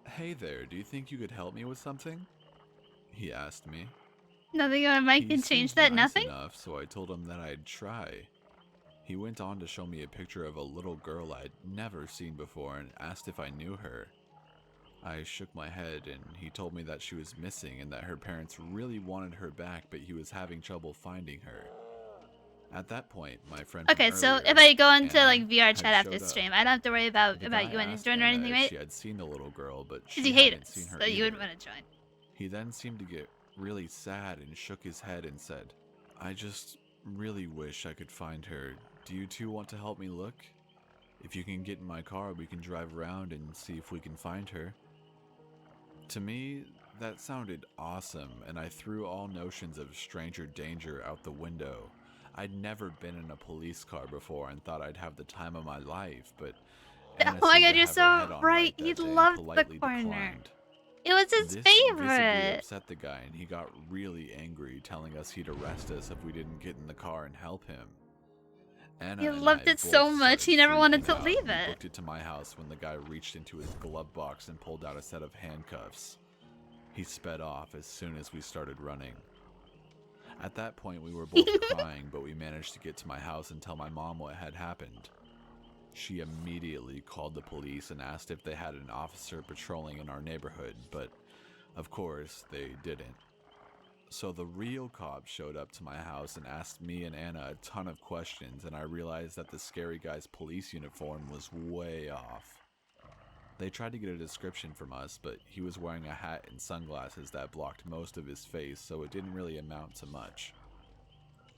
"Hey there, do you think you could help me with something?" he asked me. Nothing on Mike He can change seemed that, nice nothing? enough, so I told him that I'd try. He went on to show me a picture of a little girl I'd never seen before and asked if I knew her. I shook my head, and he told me that she was missing and that her parents really wanted her back, but he was having trouble finding her. At that point, my friend Okay, from so earlier, if I go into Anna, like VR had chat after showed up. stream, I don't have to worry about The guy you and asked join or Anna anything, if right? she had seen the little girl, but Because she you hate hadn't us, seen her so you either. wouldn't want to join. He then seemed to get really sad and shook his head and said, "I just really wish I could find her. Do you two want to help me look? If you can get in my car, we can drive around and see if we can find her." To me, that sounded awesome, and I threw all notions of stranger danger out the window. I'd never been in a police car before and thought I'd have the time of my life, but Anna Oh my seemed god, to you're have her head so on right. that He day and loved the politely corner. declined. It was his This visibly favorite. upset the guy, and he got really angry, telling us he'd arrest us if we didn't get in the car and help him. Anna He and loved I it so both much, started he never wanted freaking to out, leave and we it. booked it to my house when the guy reached into his glove box and pulled out a set of handcuffs. He sped off as soon as we started running. At that point, we were both crying, but we managed to get to my house and tell my mom what had happened. She immediately called the police and asked if they had an officer patrolling in our neighborhood, but of course they didn't. So the real cops showed up to my house and asked me and Anna a ton of questions, and I realized that the scary guy's police uniform was way off. They tried to get a description from us, but he was wearing a hat and sunglasses that blocked most of his face, so it didn't really amount to much.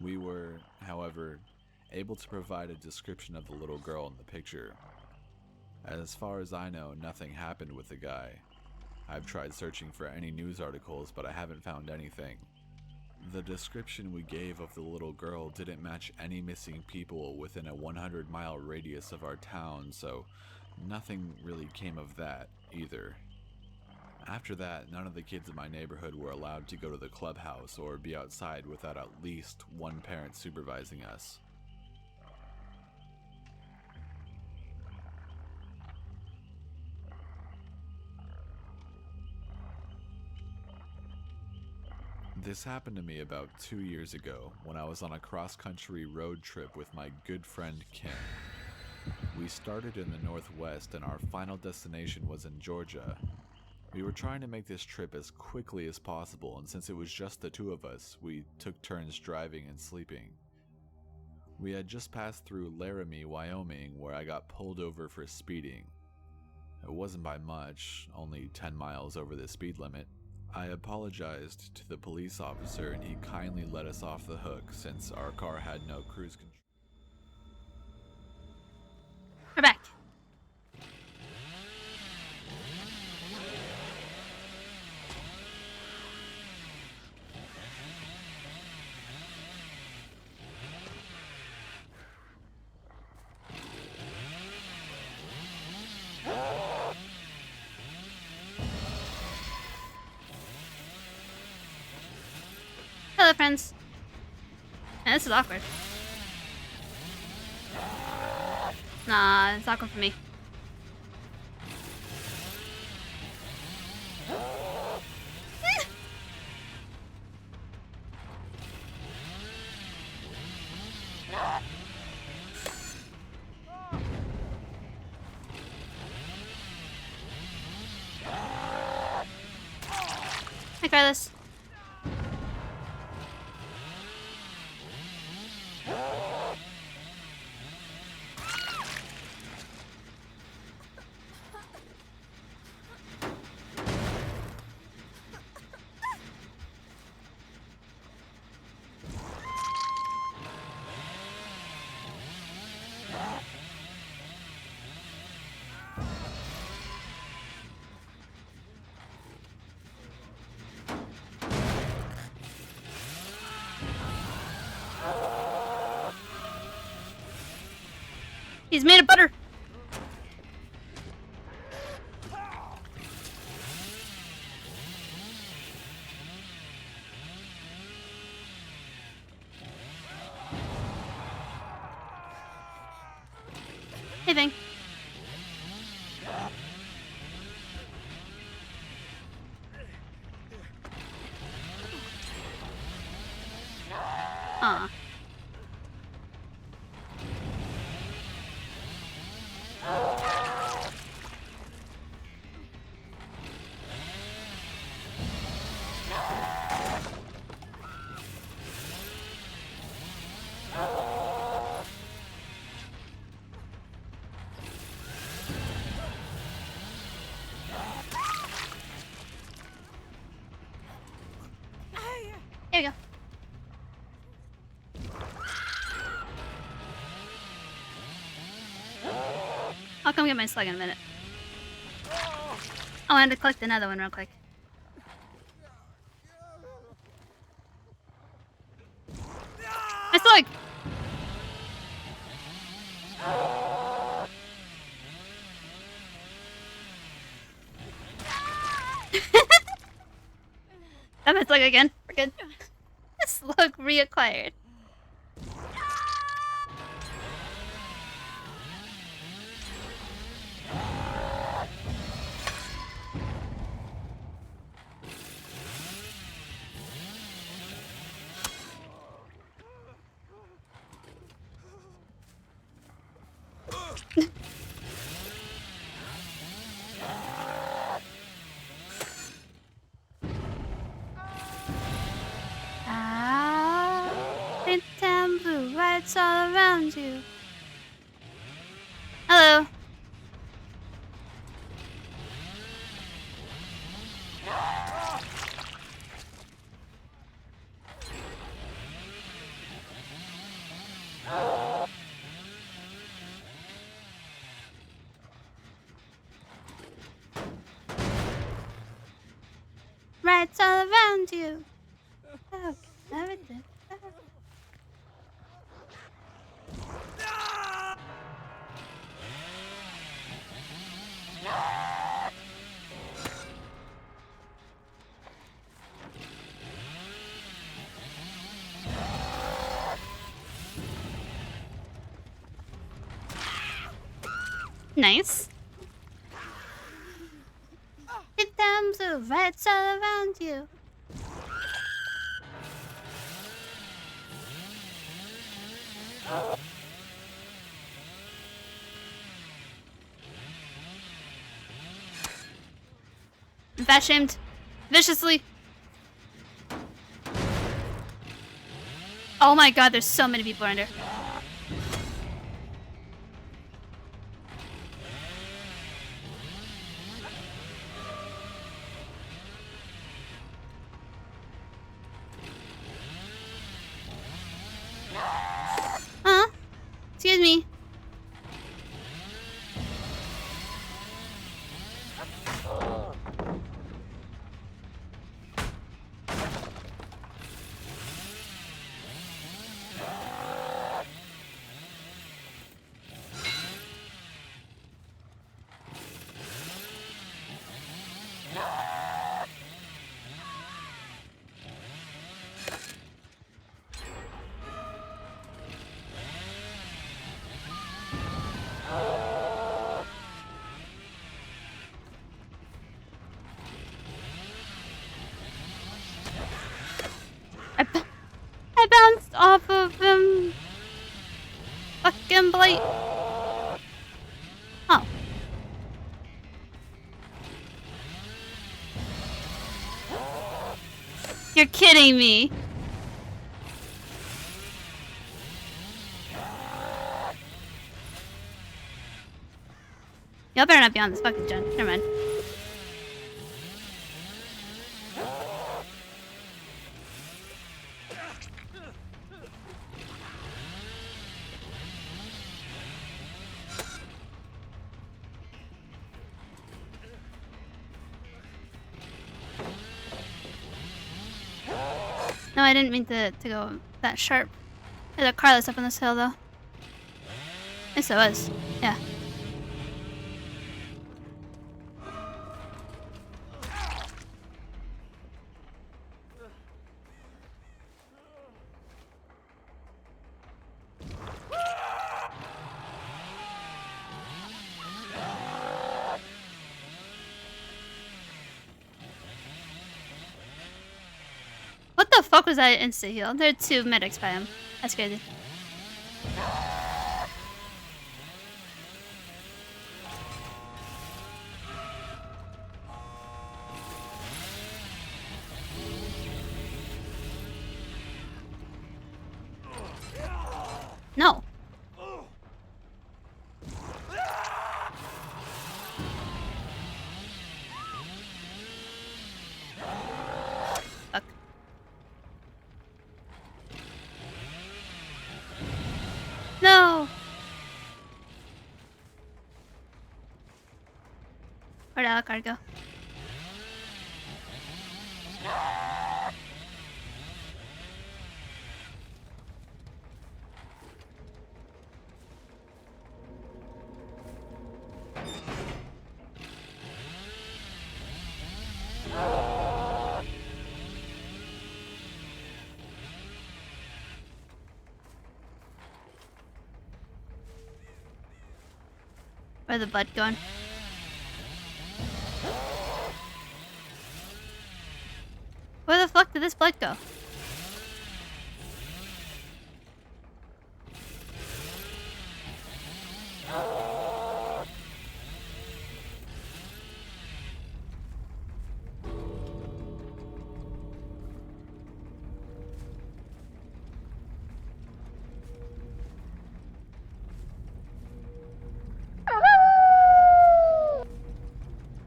We were, however, able to provide a description of the little girl in the picture. As far as I know, nothing happened with the guy. I've tried searching for any news articles, but I haven't found anything. The description we gave of the little girl didn't match any missing people within a 100-mile radius of our town, so nothing really came of that either. After that, none of the kids in my neighborhood were allowed to go to the clubhouse or be outside without at least one parent supervising us. This happened to me about 2 years ago when I was on a cross-country road trip with my good friend Kim. We started in the Northwest and our final destination was in Georgia. We were trying to make this trip as quickly as possible, and since it was just the two of us, we took turns driving and sleeping. We had just passed through Laramie, Wyoming, where I got pulled over for speeding. It wasn't by much, only 10 miles over the speed limit. I apologized to the police officer and he kindly let us off the hook since our car had no cruise control. Hello, friends. Man, this is awkward. Nah, it's awkward for me. Hi, Carlos. He's made of butter. Hey, Ving. Aw. Here we go. I'll come get my slug in a minute. Oh, I had to collect another one real quick. My slug! Got my slug again. We're good. Slug reacquired. Pink and blue lights all around you. Hello. Lights all around you. Oh, everything. Nice. Hit them blue lights all around you. I'm fat shamed. Viciously. Oh my god, there's so many people under. Huh? Excuse me. You're kidding me. Y'all better not be on this fucking gen. Never mind. No, I didn't mean to go that sharp. There's a car that's up on this hill, though. Yes, it was. Yeah. What the fuck was that insta heal? There are 2 medics by him. That's crazy. No. Fuck. No. Where'd Alucard go? Where'd the blood going? Where the fuck did this blood go?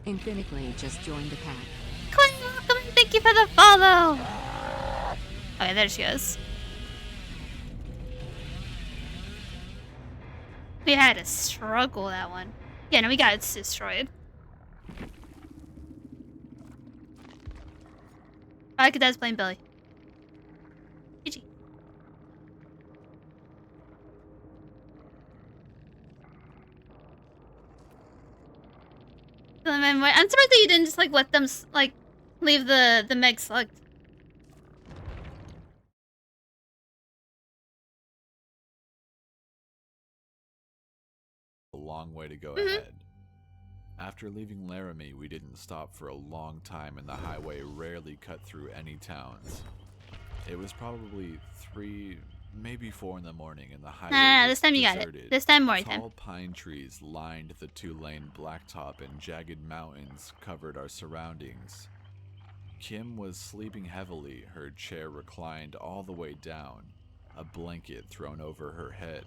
Infinitely just joined the pack. Quinn, welcome and thank you for the follow! Okay, there she goes. We had to struggle that one. Yeah, no, we got it destroyed. I could that's playing Billy. GG. I'm surprised that you didn't just like let them like leave the meg slugged. A long way to go ahead. After leaving Laramie, we didn't stop for a long time, and the highway rarely cut through any towns. It was probably 3, maybe 4 in the morning, and the highway No, was this time you got deserted. it. This time more Tall time. pine trees lined the 2-lane blacktop, and jagged mountains covered our surroundings. Kim was sleeping heavily, her chair reclined all the way down, a blanket thrown over her head.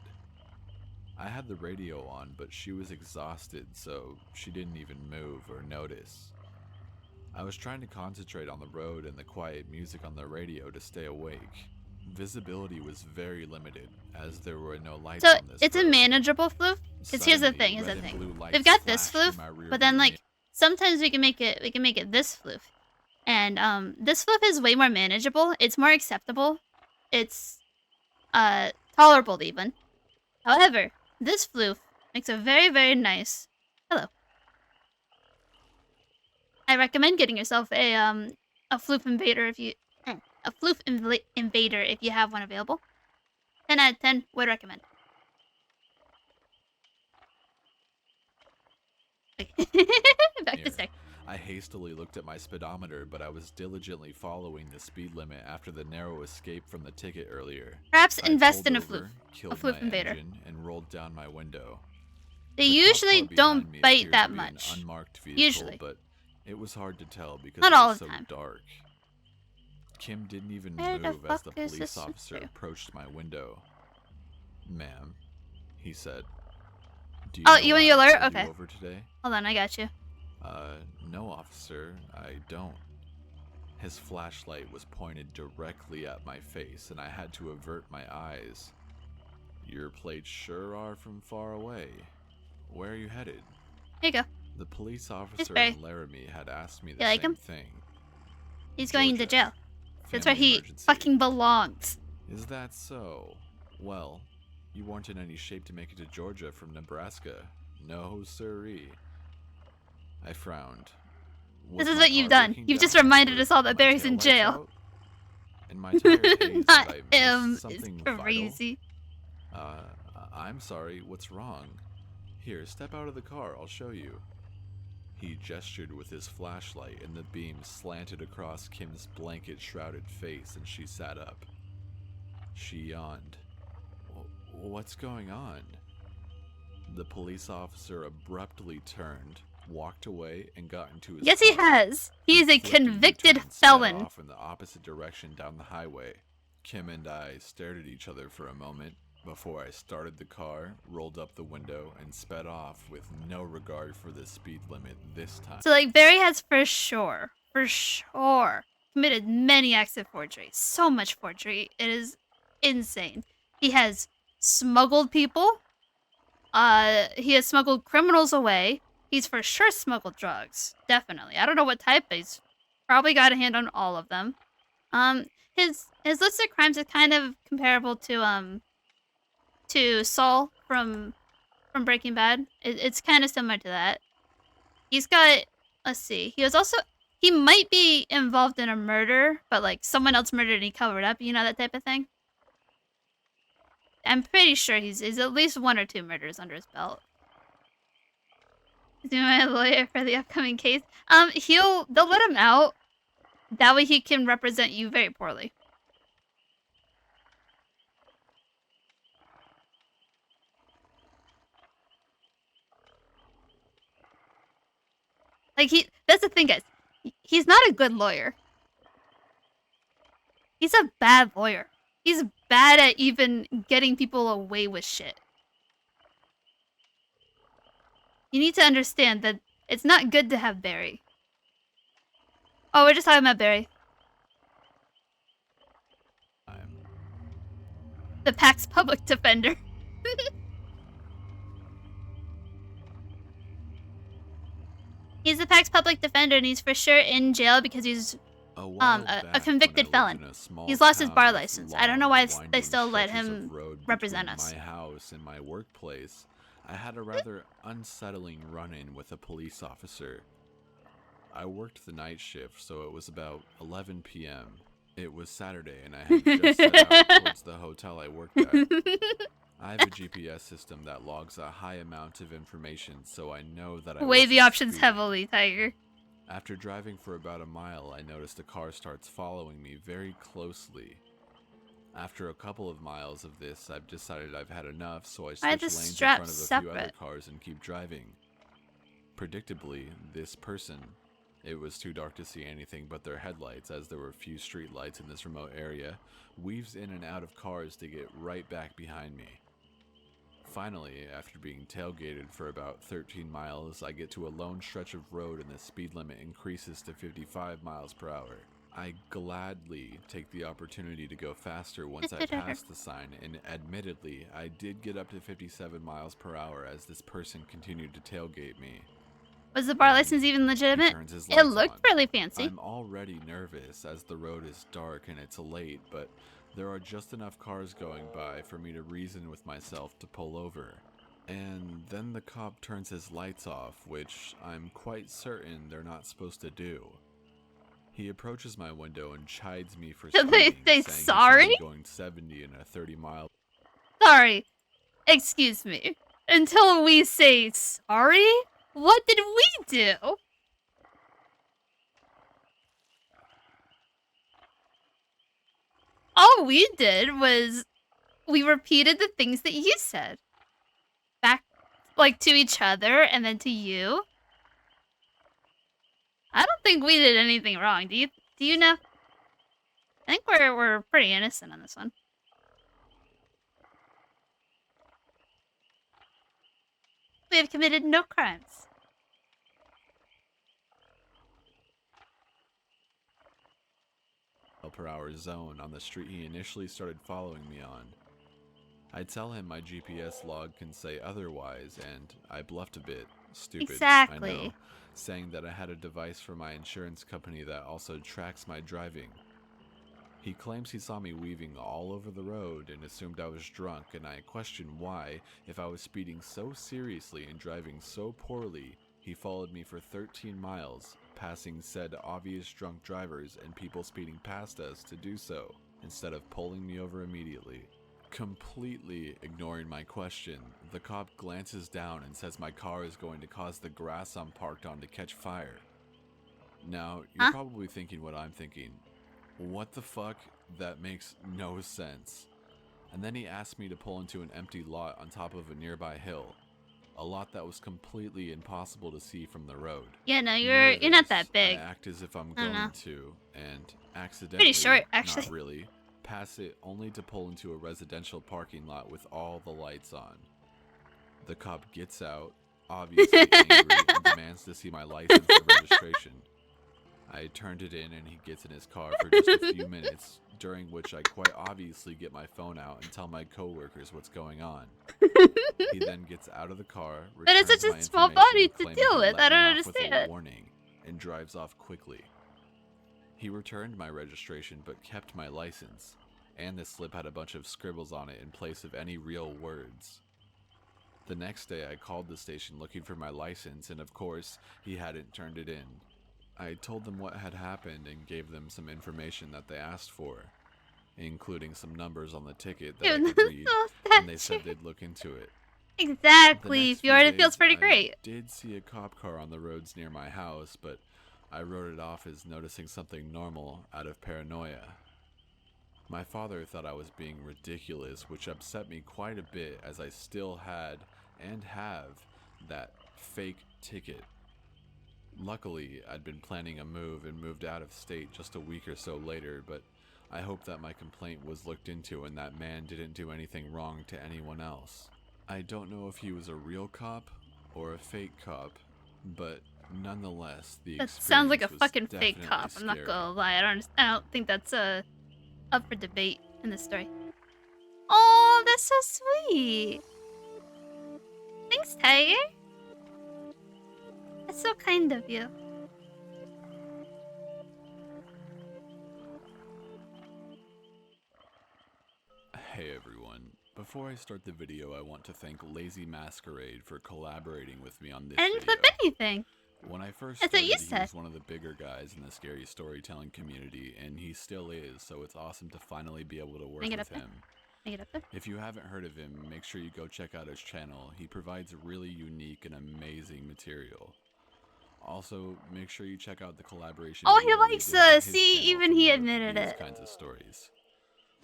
I had the radio on, but she was exhausted, so she didn't even move or notice. I was trying to concentrate on the road and the quiet music on the radio to stay awake. Visibility was very limited, as there were no lights So on this it's a road. manageable floof. Because here's the thing, Suddenly, red and blue lights We've got this flashed in floof, my rear but then view like sometimes we can make it this floof. And this floof is way more manageable. It's more acceptable. It's tolerable even. However, this floof makes a very, very nice hello. I recommend getting yourself a floof invader if you invader if you have one available. 10 out of 10 would recommend. Back to stick. I hastily looked at my speedometer, but I was diligently following the speed limit after the narrow escape from the ticket earlier. Perhaps I invest pulled in a over, floof. killed A floof my invader. engine, and rolled down my window. They The usually cop car behind don't me bite appeared that to be an much. unmarked vehicle, Usually. but it was hard to tell because Not it all was the so time. dark. Kim didn't even Where the move as the fuck is police this officer to? approached my window. Ma'am, he said. Do Oh, know you why want your I alert? pulled Okay. you over today? Hold on, I got you. No, officer, I don't. His flashlight was pointed directly at my face, and I had to avert my eyes. Your plates sure are from far away. Where are you headed? Here you go. The police officer Barry. in Laramie had asked me the You like same him? thing. He's going to Georgia. jail. That's where Family he emergency. fucking belongs. Is that so? Well, you weren't in any shape to make it to Georgia from Nebraska. No, sirree. I frowned. Was This is my what you've car done. breaking You've just down? reminded Were us all that my Barry's in taillights jail. out? In my tired haze, Not did I him. miss It's something crazy. vital? I'm sorry, what's wrong? Here, step out of the car, I'll show you. He gestured with his flashlight, and the beam slanted across Kim's blanket-shrouded face, and she sat up. She yawned. What's going on? The police officer abruptly turned, walked away, and got into his Yes, he car. has. He is a flipped U-turn convicted and sped felon. off in the opposite direction down the highway. Kim and I stared at each other for a moment before I started the car, rolled up the window, and sped off with no regard for the speed limit this time. So, like, Barry has for sure, committed many acts of forgery. So much forgery. It is insane. He has smuggled people. He has smuggled criminals away. He's for sure smuggled drugs. Definitely. I don't know what type, but he's probably got a hand on all of them. His list of crimes is kind of comparable to Saul from Breaking Bad. It's kind of similar to that. He's got, let's see, he might be involved in a murder, but like someone else murdered and he covered up, you know, that type of thing. I'm pretty sure he's at least 1 or 2 murders under his belt. Is he my lawyer for the upcoming case? They'll let him out. That way he can represent you very poorly. Like, that's the thing, guys. He's not a good lawyer. He's a bad lawyer. He's bad at even getting people away with shit. You need to understand that it's not good to have Barry. Oh, we're just talking about Barry. The PAC's public defender. He's the PAC's public defender, and he's for sure in jail because he's a convicted felon. He's lost his bar license. I don't know why they still let him represent us. My house and my workplace, I had a rather unsettling run-in with a police officer. I worked the night shift, so it was about 11 p.m. It was Saturday, and I had just set out towards the hotel I worked at. I have a GPS system that logs a high amount of information, so I know that I weigh the options speeding. heavily, Tiger. After driving for about a mile, I noticed a car starts following me very closely. After a couple of miles of this, I've decided I've had enough, so I switch lanes in front of a few other cars and keep driving. Predictably, this person, it was too dark to see anything but their headlights as there were few street lights in this remote area, weaves in and out of cars to get right back behind me. Finally, after being tailgated for about 13 miles, I get to a lone stretch of road and the speed limit increases to 55 miles per hour. I gladly take the opportunity to go faster once I pass the sign, and admittedly, I did get up to 57 miles per hour as this person continued to tailgate me. Was the bar license even legitimate? It looked really fancy. I'm already nervous as the road is dark and it's late, but there are just enough cars going by for me to reason with myself to pull over. And then the cop turns his lights off, which I'm quite certain they're not supposed to do. He approaches my window and chides me for speeding, Did they say sorry? Going 70 in a 30-mile. Sorry. Excuse me. Until we say sorry? What did we do? All we did was we repeated the things that you said. Back, like, to each other and then to you. I don't think we did anything wrong. Do you know? I think we're pretty innocent on this one. We have committed no crimes. Per hour zone on the street he initially started following me on. I tell him my GPS log can say otherwise, and I bluffed a bit. Stupid, Exactly. I know, saying that I had a device from my insurance company that also tracks my driving. He claims he saw me weaving all over the road and assumed I was drunk, and I questioned why, if I was speeding so seriously and driving so poorly, he followed me for 13 miles, passing said obvious drunk drivers and people speeding past us to do so, instead of pulling me over immediately. Completely ignoring my question, the cop glances down and says my car is going to cause the grass I'm parked on to catch fire. Now, you're probably thinking what I'm thinking. What the fuck? That makes no sense. And then he asked me to pull into an empty lot on top of a nearby hill. A lot that was completely impossible to see from the road. Yeah, no, you're not that big. I act as if I'm going to, and accidentally, pretty short, actually. Not really, pass it only to pull into a residential parking lot with all the lights on. The cop gets out, obviously angry, and demands to see my license and registration. I turned it in and he gets in his car for just a few minutes, during which I quite obviously get my phone out and tell my coworkers what's going on. He then gets out of the car, but it's such a small body to deal with. I don't understand. Warning, and drives off quickly. He returned my registration but kept my license, and the slip had a bunch of scribbles on it in place of any real words. The next day I called the station looking for my license, and of course, he hadn't turned it in. I told them what had happened and gave them some information that they asked for, including some numbers on the ticket that I could read, and they said they'd look into it. Exactly, Fjord, feels pretty great. I did see a cop car on the roads near my house, but I wrote it off as noticing something normal out of paranoia. My father thought I was being ridiculous, which upset me quite a bit as I still had, and have, that fake ticket. Luckily, I'd been planning a move and moved out of state just a week or so later, but I hope that my complaint was looked into and that man didn't do anything wrong to anyone else. I don't know if he was a real cop or a fake cop, but nonetheless, the that experience sounds like a was fucking fake definitely cop. I'm not scary. gonna lie. I don't think that's up for debate in this story. Oh, that's so sweet. Thanks, Tiger. That's so kind of you. Hey everyone, before I start the video I want to thank Lazy Masquerade for collaborating with me on this I didn't video. flip anything. When I first That's started, what you he said. was one of the bigger guys in the scary storytelling community, and he still is, so it's awesome to finally be able to work Make it with up there. him. Make it up there. If you haven't heard of him, make sure you go check out his channel. He provides really unique and amazing material. Also, make sure you check out the collaboration. Oh, he video we likes did on his see, channel even for he more of admitted these it. kinds of stories.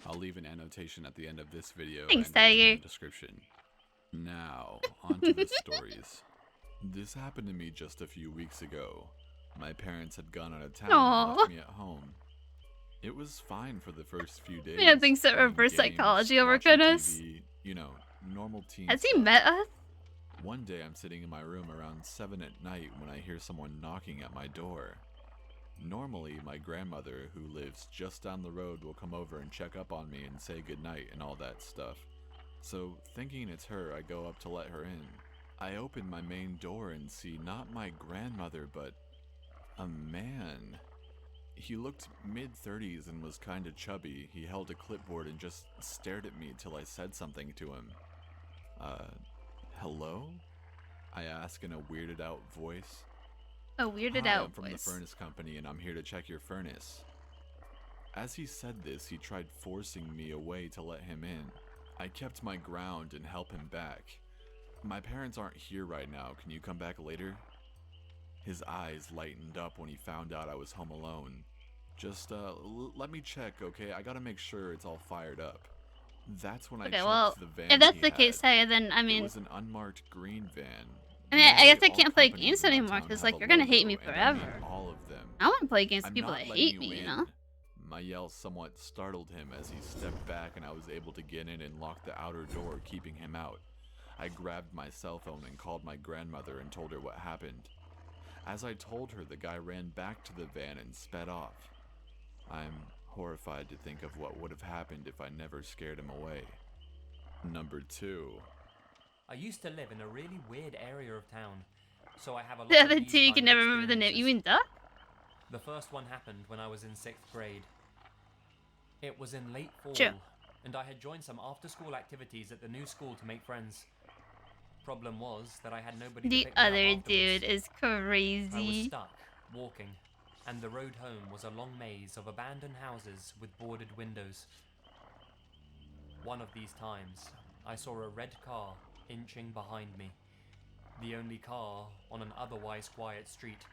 I'll leave an annotation at the end of this video Thanks, and in Tiger. the description. Now, onto the stories. This happened to me just a few weeks ago. My parents had gone out of town and left me at home. It was fine for the first few days. Yeah, thinks that playing reverse games, psychology over watching goodness. TV, you know, normal teen Has he stuff. met us? One day I'm sitting in my room around 7 at night when I hear someone knocking at my door. Normally, my grandmother, who lives just down the road, will come over and check up on me and say goodnight and all that stuff. So, thinking it's her, I go up to let her in. I open my main door and see not my grandmother, but a man. He looked mid-30s and was kinda chubby. He held a clipboard and just stared at me till I said something to him. Hello? I ask in a weirded out voice. A weirded Hi, out I'm from the voice. furnace company and I'm here to check your furnace. As he said this, he tried forcing me away to let him in. I kept my ground and helped him back. My parents aren't here right now. Can you come back later? His eyes lightened up when he found out I was home alone. Just, let me check, okay? I gotta make sure it's all fired up. That's when I Okay, checked well, the van if that's he the case, had. hey, then, I It mean, was an unmarked green van. I guess I Normally, can't play companies games around anymore, town because, have like, a you're gonna hate logo, me and I mean forever. all of them. I want to play games with I'm people not that letting hate you me, you in. know? My yell somewhat startled him as he stepped back and I was able to get in and lock the outer door, keeping him out. I grabbed my cell phone and called my grandmother and told her what happened. As I told her, the guy ran back to the van and sped off. I'm horrified to think of what would have happened if I never scared him away. Number 2. I used to live in a really weird area of town, so I have a lot The of other these two, you kind can of never remember the name. You mean experiences. Duh? The first one happened when I was in 6th grade. It was in late fall, True. and I had joined some after-school activities at the new school to make friends. Problem was that I had nobody to The pick me up other afterwards. dude is I was crazy. stuck, walking, and the road home was a long maze of abandoned houses with boarded windows. One of these times, I saw a red car inching behind me. The only car on an otherwise quiet street.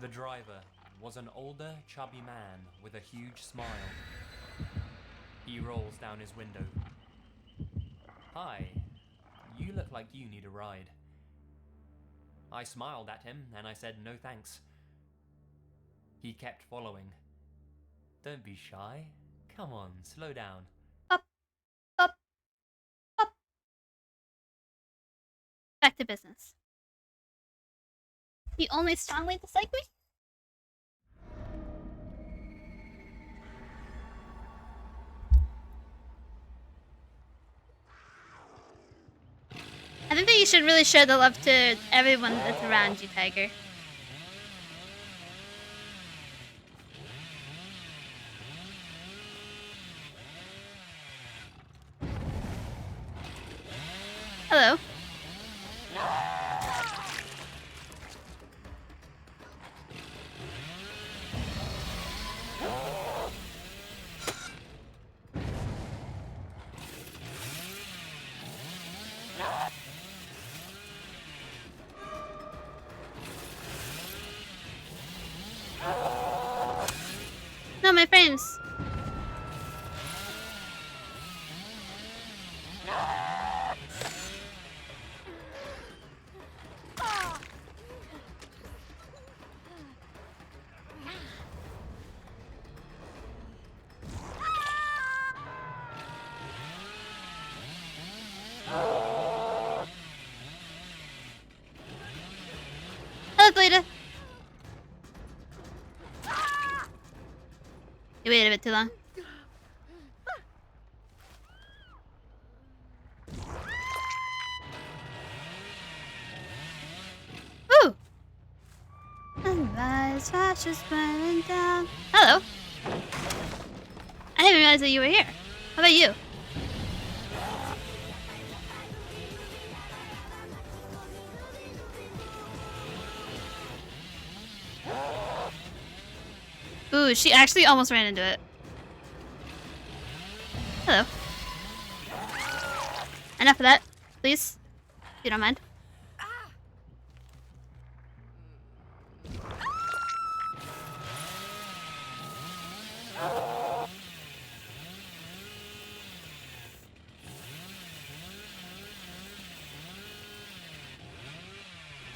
The driver was an older, chubby man with a huge smile. He rolls down his window. "Hi, you look like you need a ride." I smiled at him and I said no thanks. He kept following. "Don't be shy. Come on, slow down." Up, up, up. Back to business. You only strongly dislike me? I think that you should really show the love to everyone that's around you, Tiger. Hello. No, my frames. Hello, Lita. You waited a bit too long. Ooh! Sunrise flashes burning down. Hello. I didn't realize that you were here. How about you? Ooh, she actually almost ran into it. Hello. Enough of that, please. If you don't mind.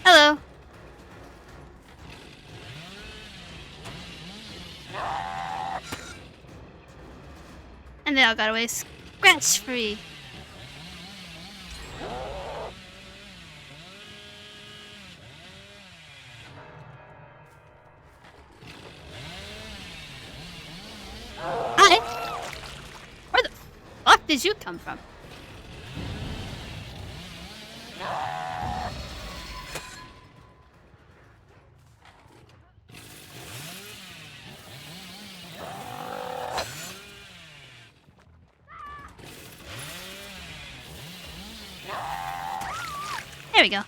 Hello. And they all got away scratch-free. Hi. Where the fuck did you come from? There we go.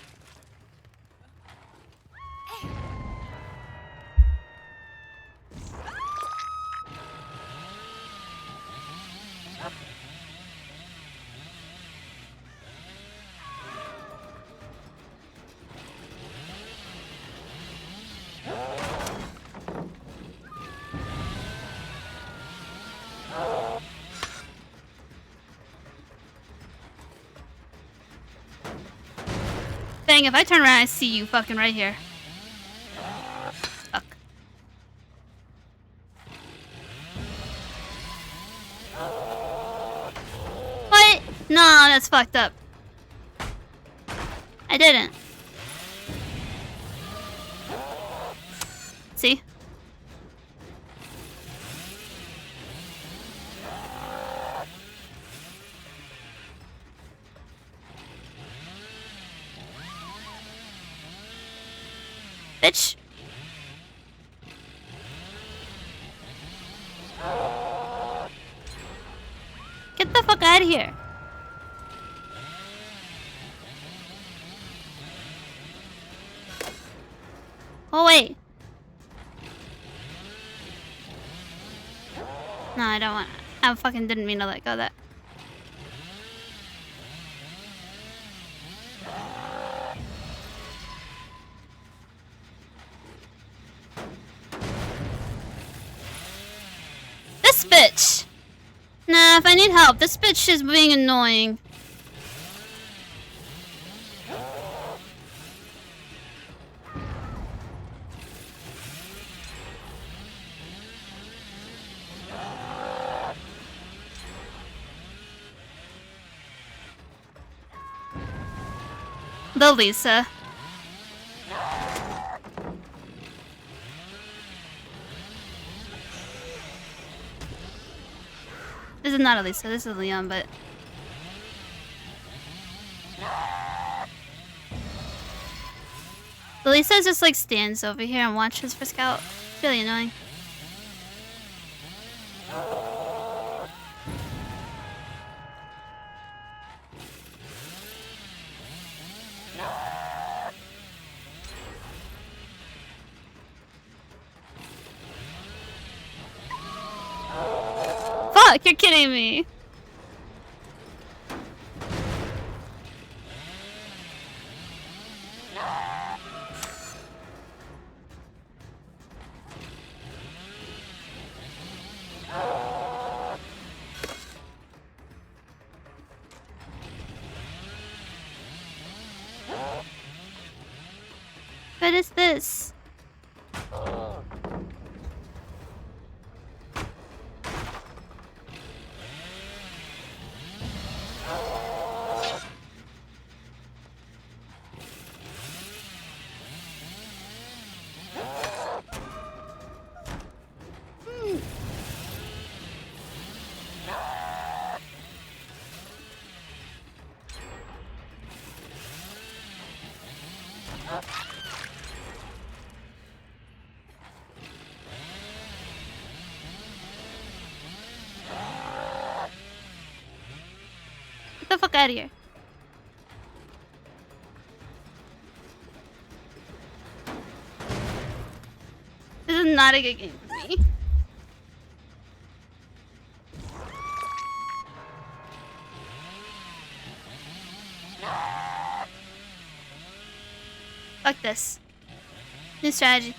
Dang, if I turn around, I see you fucking right here. Fuck. That's fucked up. I didn't. See? Bitch. Get the fuck out of here. Oh, wait. No, I don't want. I fucking didn't mean to let go of that. This bitch! Nah, if I need help, this bitch is being annoying. The Lisa. This is not Elisa, this is Leon, but... Elisa just like stands over here and watches for Scout. It's really annoying. Fuck, you're kidding me. What is this? Get the fuck out of here. This is not a good game for me. Fuck this. New strategy.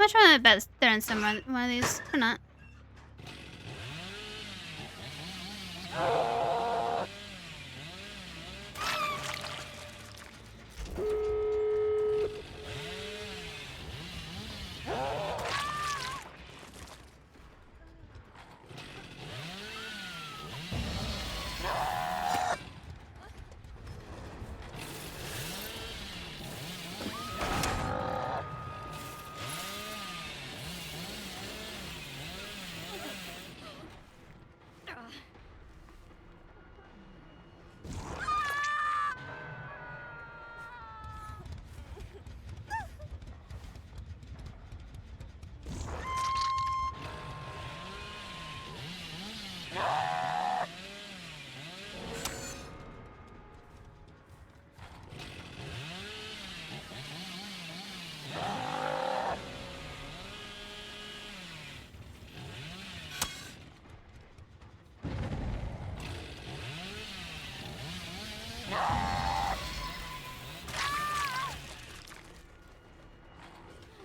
I'm trying my best there in some one of these. Or not.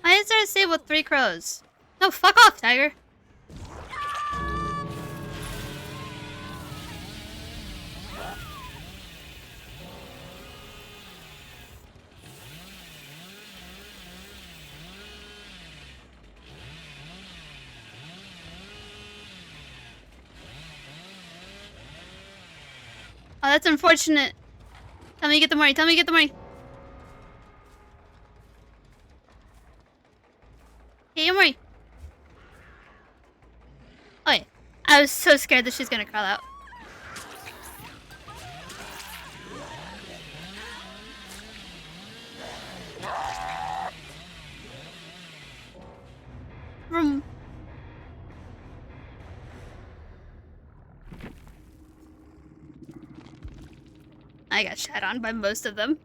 Why is there a save with 3 crows? No, fuck off, tiger. Oh, that's unfortunate. Tell me you get the money. Tell me you get the money. Hey, your money. Oh, yeah. I was so scared that she's gonna crawl out. Vroom. I got shat on by most of them.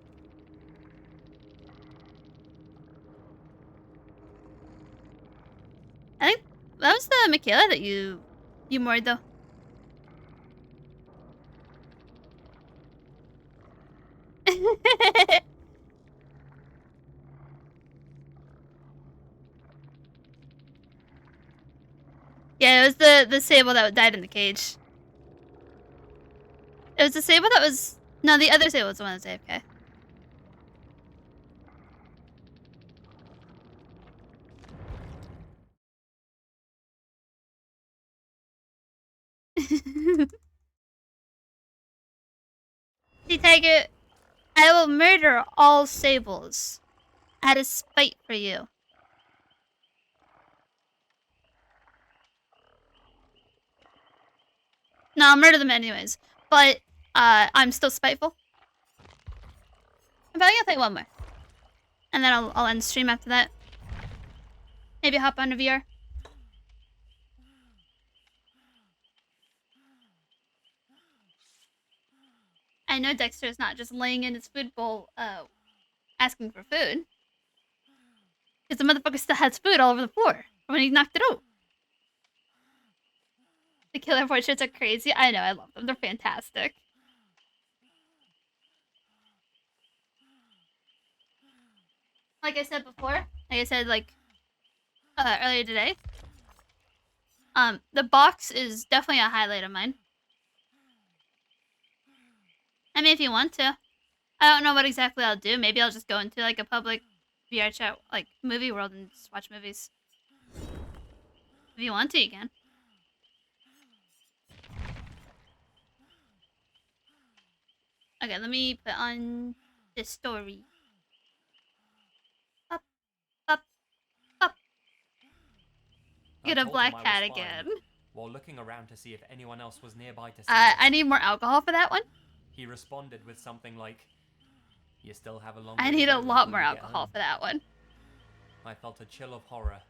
I think that was the Michaela that you moored though. Yeah, it was the sable that died in the cage. It was the sable that was no, the other sable was the one that was AFK. See, Tiger, I will murder all sables out of spite for you. No, I'll murder them anyways. But I'm still spiteful. I'm probably gonna play one more, and then I'll end stream after that. Maybe hop on a VR. I know Dexter is not just laying in his food bowl, asking for food. Because the motherfucker still has food all over the floor when he knocked it out. The killer portraits are crazy. I know, I love them. They're fantastic. Like I said before, earlier today, the box is definitely a highlight of mine. I mean, if you want to. I don't know what exactly I'll do. Maybe I'll just go into like a public VR chat, like movie world, and just watch movies. If you want to, you can. Okay, let me put on this story. Up, up, up. Get a black cat again. While looking around to see if anyone else was nearby to see I need more alcohol for that one. He responded with something like, "You still have a long I way to need go a lot until more you get alcohol home." for that one. I felt a chill of horror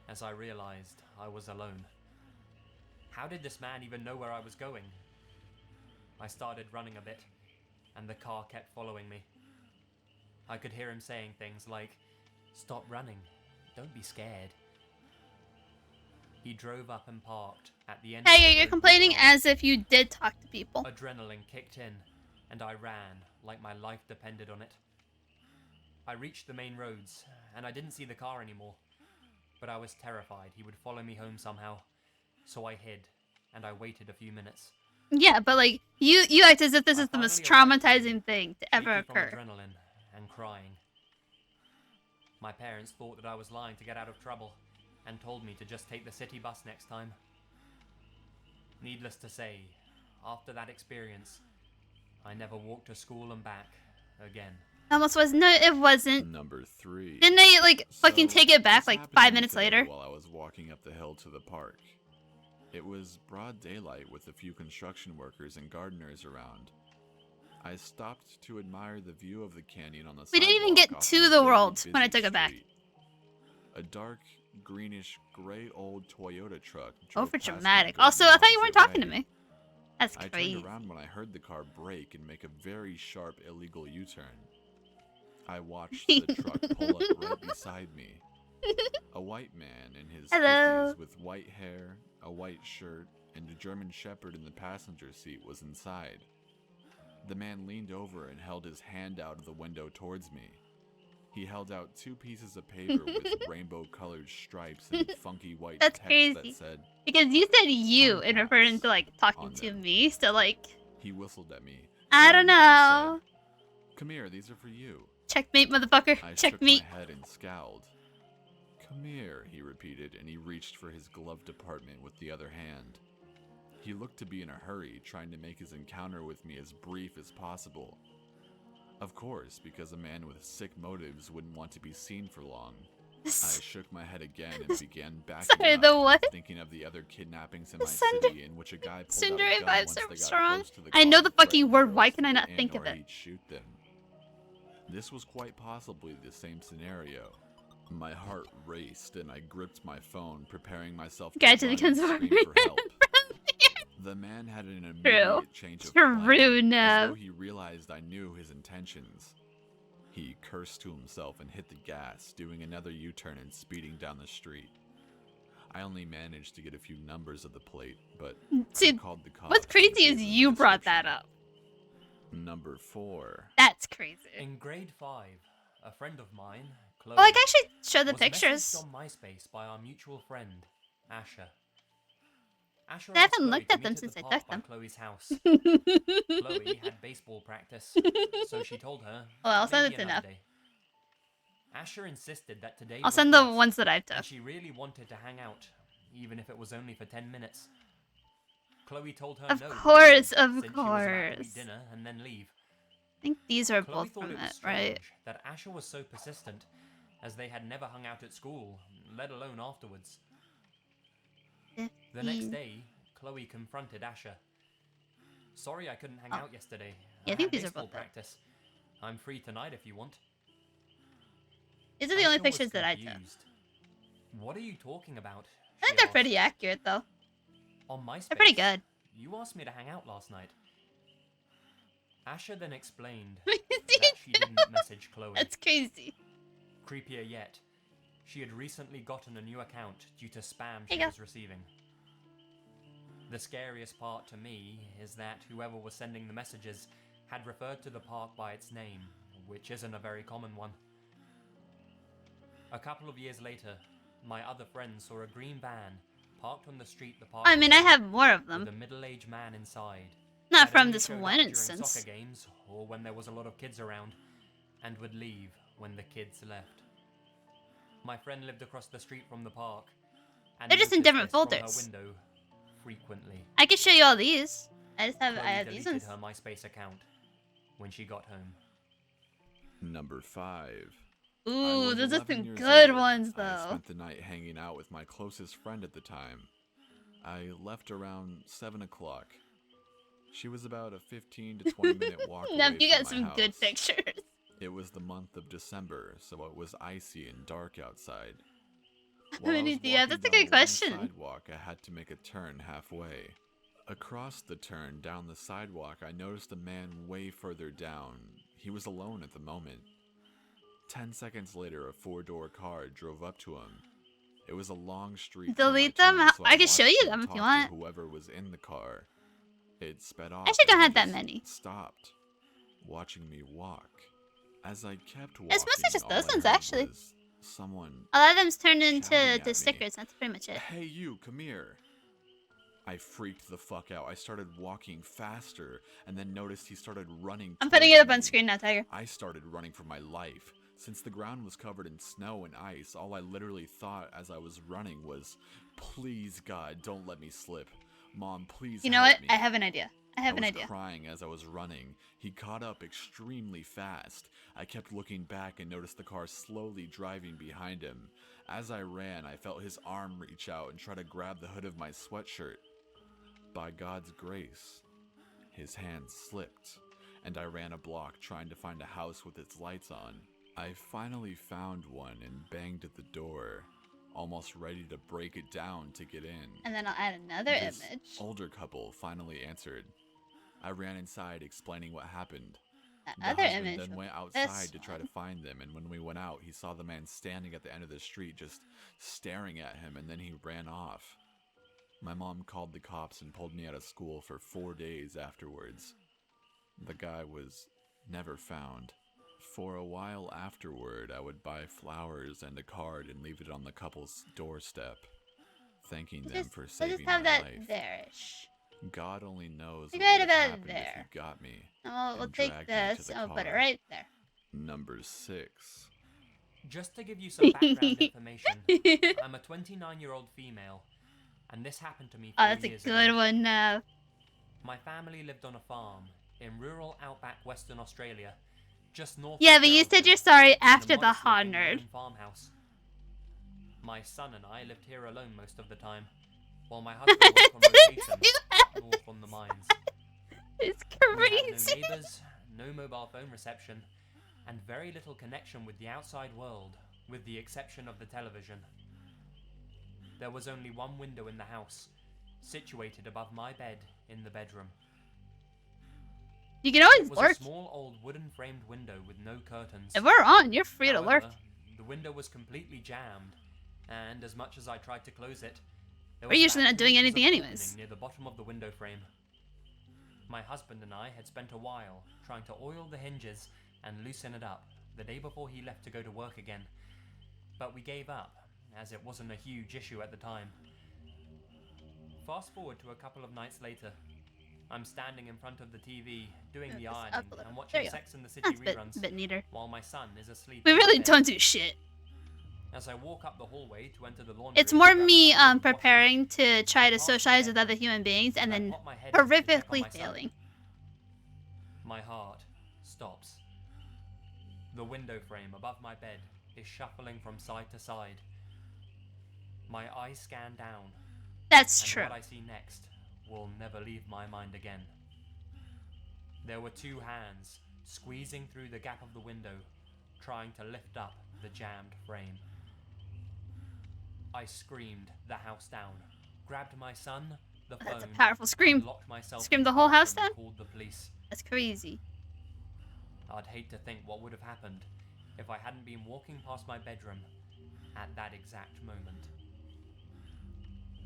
as I realized I was alone. How did this man even know where I was going? I started running a bit, and the car kept following me. I could hear him saying things like, "Stop running, don't be scared." He drove up and parked at the end of the Hey, you're road complaining we were on. as if you did talk to people. Adrenaline kicked in, and I ran like my life depended on it. I reached the main roads, and I didn't see the car anymore. but I was terrified he would follow me home somehow. So I hid, and I waited a few minutes. Yeah, but like you act as if this is the most traumatizing thing to ever shaky from occur. adrenaline and crying. My parents thought that I was lying to get out of trouble, and told me to just take the city bus next time. Needless to say, after that experience, I never walked to school and back again. Almost was. No, it wasn't. Number 3. Didn't they like fucking take it back this like happened 5 to me minutes today later? While I was walking up the hill to the park. It was broad daylight with a few construction workers and gardeners around. I stopped to admire the view of the canyon on the We didn't even sidewalk get off to of a the very world when I busy took it back. street. A dark, greenish, gray old Toyota truck drove Over past me dramatic. going Also, the I thought you weren't opposite talking to way. me. That's I crazy. turned around when I heard the car brake and make a very sharp illegal U-turn. I watched the truck pull up right beside me. A white man in his Hello. 50s with white hair, a white shirt, and a German Shepherd in the passenger seat was inside. The man leaned over and held his hand out of the window towards me. He held out 2 pieces of paper with rainbow-colored stripes and funky white That's text crazy. that said, Because you said you "Fun in referring to like talking on to them." me, so like He whistled at me. I don't and he know. said, "Come here, these are for you." Checkmate, motherfucker. I shook Checkmate. my head and scowled. "Come here," he repeated, and he reached for his glove compartment with the other hand. He looked to be in a hurry, trying to make his encounter with me as brief as possible. Of course, because a man with sick motives wouldn't want to be seen for long. I shook my head again and began backing Sorry, up, the what? thinking of the other kidnappings in my Send- city in which a guy pulled out Tsundere a gun vibes once are they got strong. close to the I know car, the fucking threatening word. girls Why to can I get not in think of or it? he'd shoot them. This was quite possibly the same scenario. My heart raced and I gripped my phone, preparing myself to Guys, run it and becomes scream more for help. The man had an True. immediate change of True, plan, no. as though he realized I knew his intentions. He cursed to himself and hit the gas, doing another U-turn and speeding down the street. I only managed to get a few numbers of the plate, but See, I called the cops. what's and crazy gave is them a you brought that description. up. Number 4. That's crazy. In grade 5, a friend of mine, Chloe, Oh, I can actually show the was pictures. messaged on MySpace by our mutual friend, Asher. Asher I asked haven't Chloe looked to at them meet since the I park took by them. Chloe's house. Chloe had baseball practice, so she told her. Well, I'll send maybe it to another Neff. day. Asher insisted that today I'll was send the best, ones that I've and took. she really wanted to hang out, even if it was only for 10 minutes. Chloe told her Of no, course, since of she was about to course. eat dinner and then leave. I think these are Chloe both thought from it was it, strange right? that Asher was so persistent, as they had never hung out at school, let alone afterwards. The next 15. day, Chloe confronted Asher. Sorry I couldn't hang Oh. out yesterday. Yeah, I I think had these are baseball both it. practice. I'm free tonight if you want. These are the only Asher was pictures that I took. confused. What are you talking about? I think she they're asked. pretty accurate, though. On MySpace, They're pretty good. You asked me to hang out last night. Asher then explained See? that she didn't message Chloe. That's crazy. Creepier yet, she had recently gotten a new account due to spam Here she you go. was receiving. The scariest part to me is that whoever was sending the messages had referred to the park by its name, which isn't a very common one. A couple of years later, my other friends saw a green van parked on the street the park I mean, I was on, have more of with them. a middle-aged man inside. Not that from only this showed up one during instance. soccer games or when there was a lot of kids around, and would leave when the kids left. My friend lived across the street from the park, and They're just in noticed different this from her folders. window frequently. I can show you all these. I just have Chloe I have these deleted ones. her MySpace account when she got home. Number 5. I Ooh, was those are 11 some years good old. ones, I though. spent the night hanging out with my closest friend at the time. I left around 7 o'clock. She was about a 15 to 20 minute walk away Nev, you from got my some house. good pictures. It was the month of December, so it was icy and dark outside. How While I many was do you have? walking That's a down good the long question. sidewalk, I had to make a turn halfway. Across the turn down the sidewalk, I noticed a man way further down. He was alone at the moment. 10 seconds later, a 4-door car drove up to him. It was a long street. from my Delete them? turn, so I can show watched you him them if talk you to want. whoever was in the car. It sped off. I actually don't and have he that just many. Stopped, watching me walk. As I kept walking, It's mostly just all those I ones, heard actually. was someone A lot of them's turned into shouting at me. stickers. That's pretty much it. Hey, you, come here. I freaked the fuck out. I started walking faster and then noticed he started running. I'm putting it up towards on me. screen now, Tiger. I started running for my life. Since the ground was covered in snow and ice, all I literally thought as I was running was, please God, don't let me slip. Mom, please You know help what? me. I have an idea. I was idea. crying as I was running. He caught up extremely fast. I kept looking back and noticed the car slowly driving behind him. As I ran, I felt his arm reach out and try to grab the hood of my sweatshirt. By God's grace, his hand slipped, and I ran a block trying to find a house with its lights on. I finally found one and banged at the door, almost ready to break it down to get in. And then I'll add another This image. older couple finally answered. I ran inside explaining what happened. That The other husband image. then went outside to try to find them, and when we went out, he saw the man standing at the end of the street just staring at him, and then he ran off. My mom called the cops and pulled me out of school for 4 days afterwards. The guy was never found. For a while afterward, I would buy flowers and a card and leave it on the couple's doorstep, thanking them for saving have my that life. there-ish. God only knows We what got would have about happened there. if he got me. We'll and take dragged me to this the and we'll put it car. right there. Number 6. Just to give you some background information, I'm a 29-year-old female, and this happened to me 4 Oh, that's a years good ago. one now. My family lived on a farm in rural outback Western Australia, just north Yeah, of but you said Geraldton, you're sorry in a after the modest-looking hard nerd. wooden farmhouse. My son and I lived here alone most of the time, while my husband worked on rotation up north on the mines. It's We had crazy. no neighbours, no mobile phone reception, and very little connection with the outside world, with the exception of the television. There was only one window in the house, situated above my bed in the bedroom. You can always It was lurk. a small old wooden framed window with no curtains. If we're on, you're free to lurk. However, the window was completely jammed, and as much as I tried to close it, there We're was usually about not 2 doing inches anything of anyways. opening near the bottom of the window frame. My husband and I had spent a while trying to oil the hinges and loosen it up the day before he left to go to work again, but we gave up, as it wasn't a huge issue at the time. Fast forward to a couple of nights later. I'm standing in front of the TV, doing the Up ironing a little. and There watching you go. Sex and the City That's reruns, a bit neater. while my son is asleep. We in really bed. don't do shit. As I walk up the hallway to enter the laundry, It's more to grab me a bucket of water, preparing to try to I pass my socialize head with other human beings and I then pop my head in to check on horrifically my son. failing. My heart stops. The window frame above my bed is shuffling from side to side. My eyes scan down. That's and true. what I see next will never leave my mind again. There were 2 hands squeezing through the gap of the window, trying to lift up the jammed frame. I screamed the house down, grabbed my son, the phone, That's a powerful scream. and locked myself Scream in the whole house bathroom down? and called the police. That's crazy. I'd hate to think what would have happened if I hadn't been walking past my bedroom at that exact moment.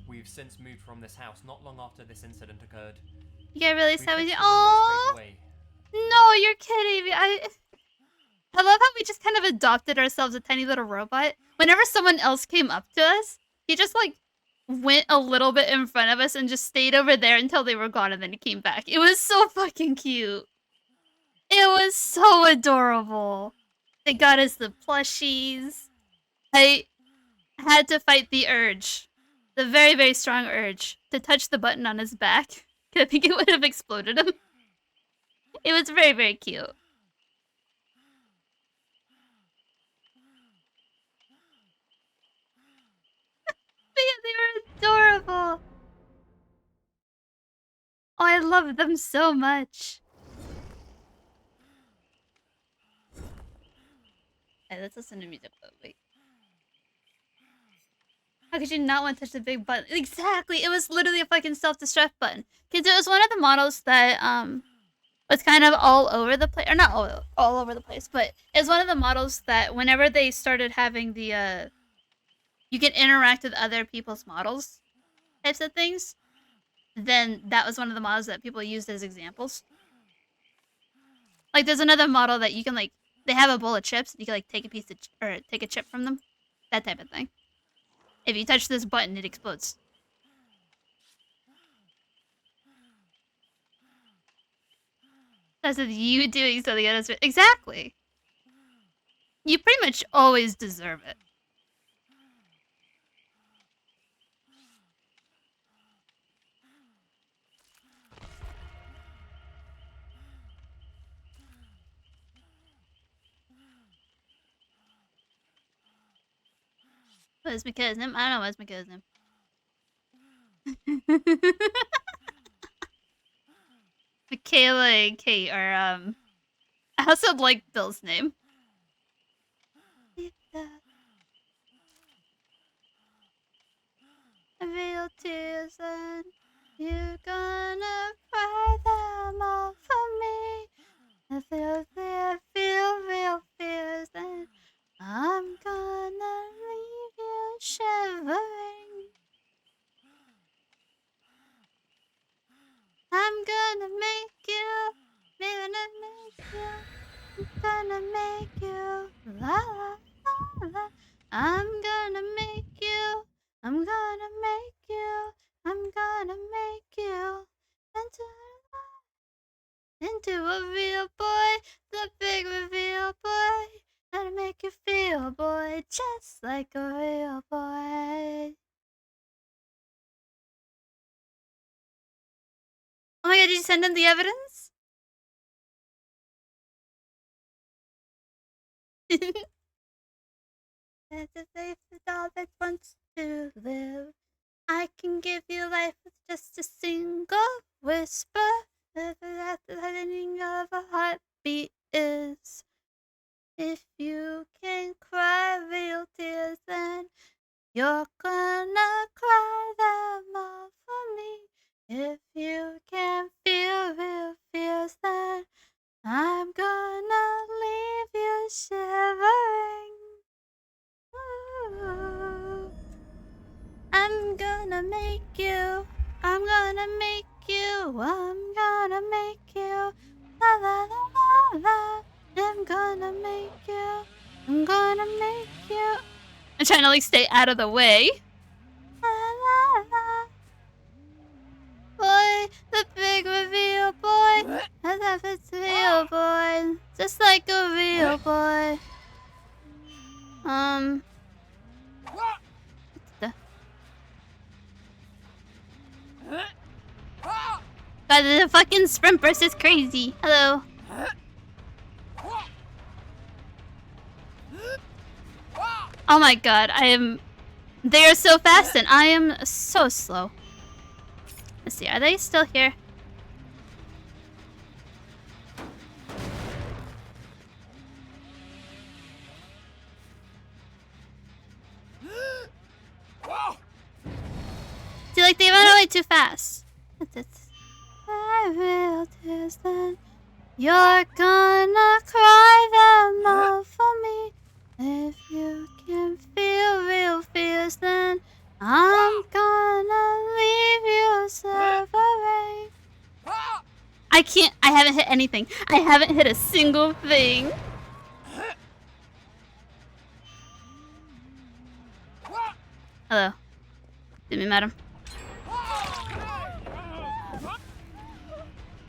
We've since moved from this house not long after this incident occurred. You get really We sad with fixed you. the window Oh straight away. no, you're kidding me. I love how we just kind of adopted ourselves a tiny little robot. Whenever someone else came up to us, he just like went a little bit in front of us and just stayed over there until they were gone and then he came back. It was so fucking cute. It was so adorable. They got us the plushies. I had to fight the urge. The very, very strong urge to touch the button on his back. I think it would have exploded him. It was very, very cute. But yeah, they were adorable. Oh, I love them so much. Hey, let's listen to music. Oh, wait. How could you not want to touch the big button? Exactly. It was literally a fucking self-destruct button. Because it was one of the models that was kind of all over the place. Or not all over the place, but it was one of the models that whenever they started having the you can interact with other people's models types of things, then that was one of the models that people used as examples. Like there's another model that you can like they have a bowl of chips, and you can like take a piece of or take a chip from them, that type of thing. If you touch this button, it explodes. That's with you doing something else. Exactly. You pretty much always deserve it. What's my cousin? I don't know what's my cousin. Michaela and Kate are, I also like Bill's name. Real tears and you're gonna cry them all for me. If you feel real fears, then I'm gonna leave you shivering. I'm gonna make you, I'm gonna make you, la la la la. I'm gonna make you, I'm gonna make you, I'm gonna make you into a real boy, the big reveal boy. Gonna make you feel, boy, just like a real boy. Oh my god, did you send him the evidence? That's a faith that all that wants to live. I can give you life with just a single whisper. That's the heading of a heartbeat is. If you can cry real tears, then you're gonna cry them all for me. If you can feel real fears, then I'm gonna leave you shivering. Ooh. I'm gonna make you, I'm gonna make you, I'm gonna make you, la la la la la. I'm gonna make you, I'm gonna make you. I'm trying to like stay out of the way. La la la. Boy, the big reveal boy, as if it's real boy, just like a real boy. But the fucking sprint burst is crazy. Hello. Oh my god, they are so fast and I am so slow. Let's see, are they still here? See, like, they run away too fast. I will tears then. You're gonna cry them all for me. If you can feel real fears, then I'm gonna leave you suffering. I haven't hit anything. I haven't hit a single thing. Hello. Did me, madam?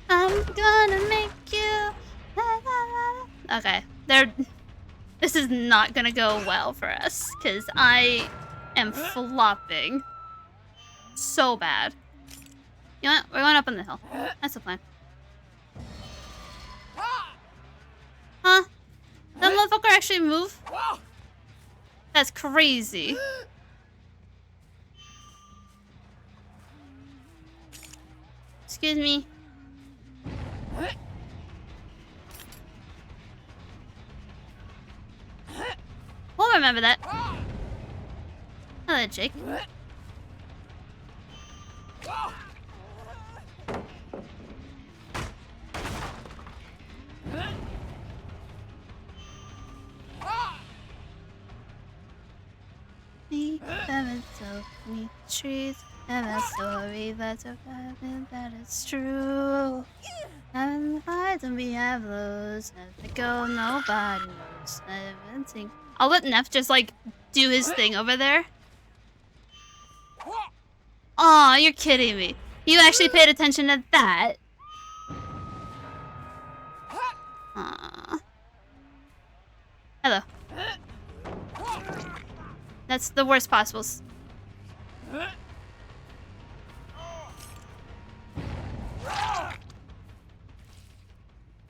I'm gonna make you. Okay, this is not gonna go well for us because I am flopping so bad. You know what? We're going up on the hill. That's the plan. Huh? That motherfucker actually move? That's crazy. Excuse me. We'll remember that. Hello, Jake. Me, seven, so many trees, And that story that's so bad that it's true. And the highs and we have lows. And the go nobody knows. Everything. I'll let Neff just like do his thing over there. Aw, you're kidding me. You actually paid attention to that. Aww. Hello. That's the worst possible.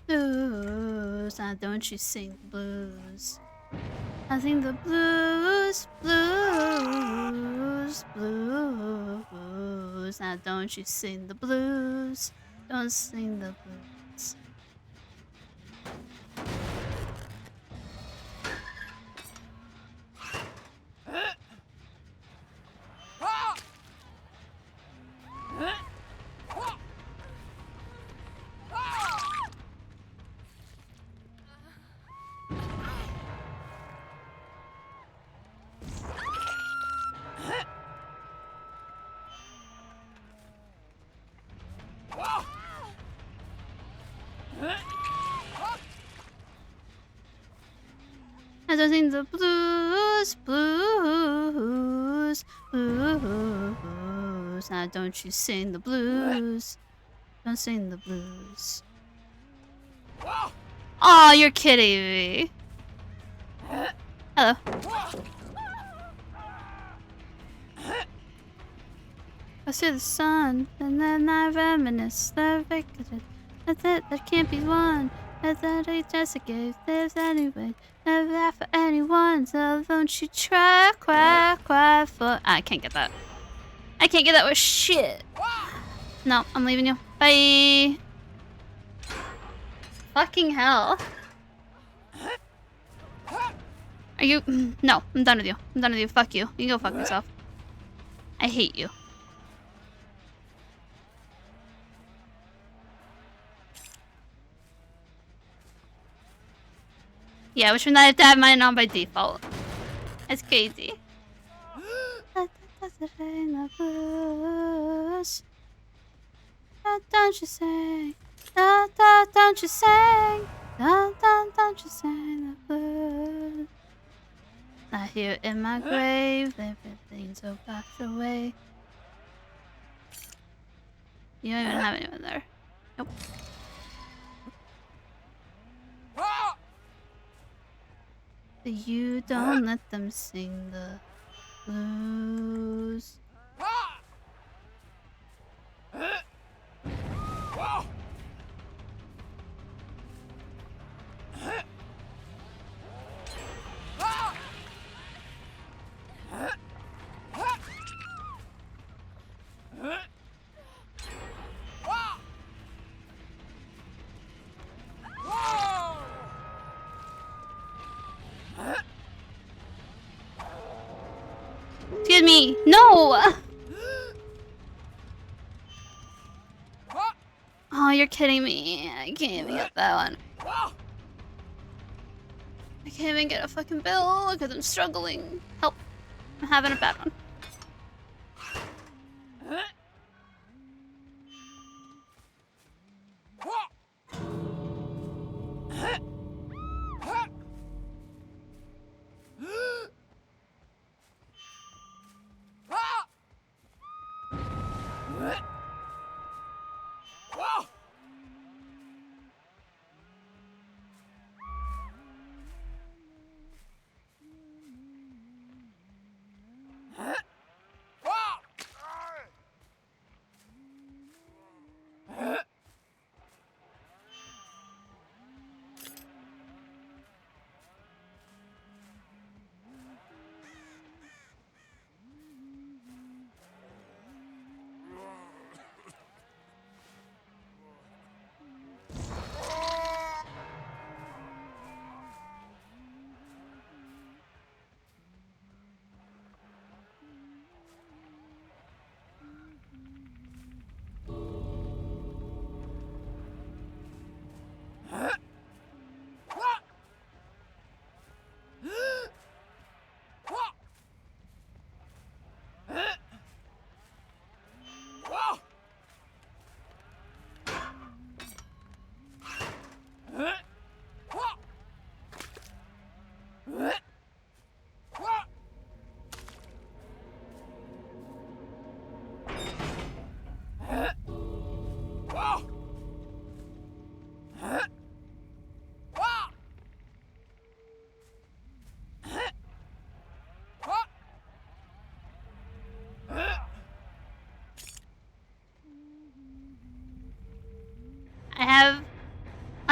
Blues, now don't you sing the blues. I sing the blues, blues, blues. Now don't you sing the blues. Don't sing the blues. I don't sing the blues, blues, blues. Now don't you sing the blues. Don't sing the blues. Oh, you're kidding me. Hello. I see the sun, and then I reminisce the victory. That's it, that can't be won. That's that I just gave this anyway. Never laugh for anyone, so don't you try, cry for. I can't get that. I can't get that with shit. No, I'm leaving you. Bye. Fucking hell. Are you? No, I'm done with you. I'm done with you. Fuck you. You can go fuck yourself. I hate you. Yeah, which means I have to have mine on by default. That's crazy. Don't you say, don't you say, don't you say the blues. I hear in my grave, everything's so packed away. You don't even have anyone there. Nope. You don't let them sing the blues. Excuse me. No! Oh, you're kidding me. I can't even get that one. I can't even get a fucking bill because I'm struggling. Help. I'm having a bad one.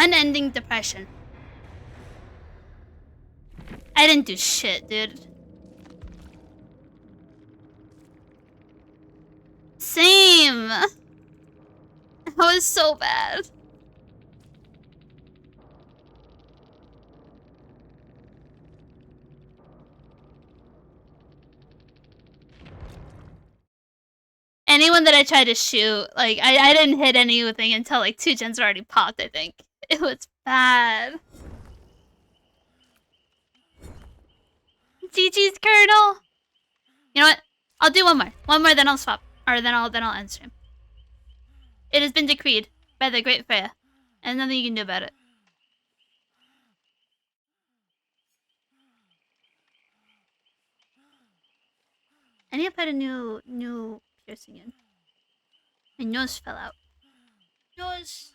Unending depression. I didn't do shit, dude. Same. That was so bad. Anyone that I tried to shoot, like, I didn't hit anything until, like, 2 gens already popped, I think. It was bad. GG's, Colonel! You know what? I'll do one more. One more, then I'll swap. Or then I'll end stream. It has been decreed by the Great Freya. And nothing you can do about it. I need to put a new piercing in. My nose fell out. Nose.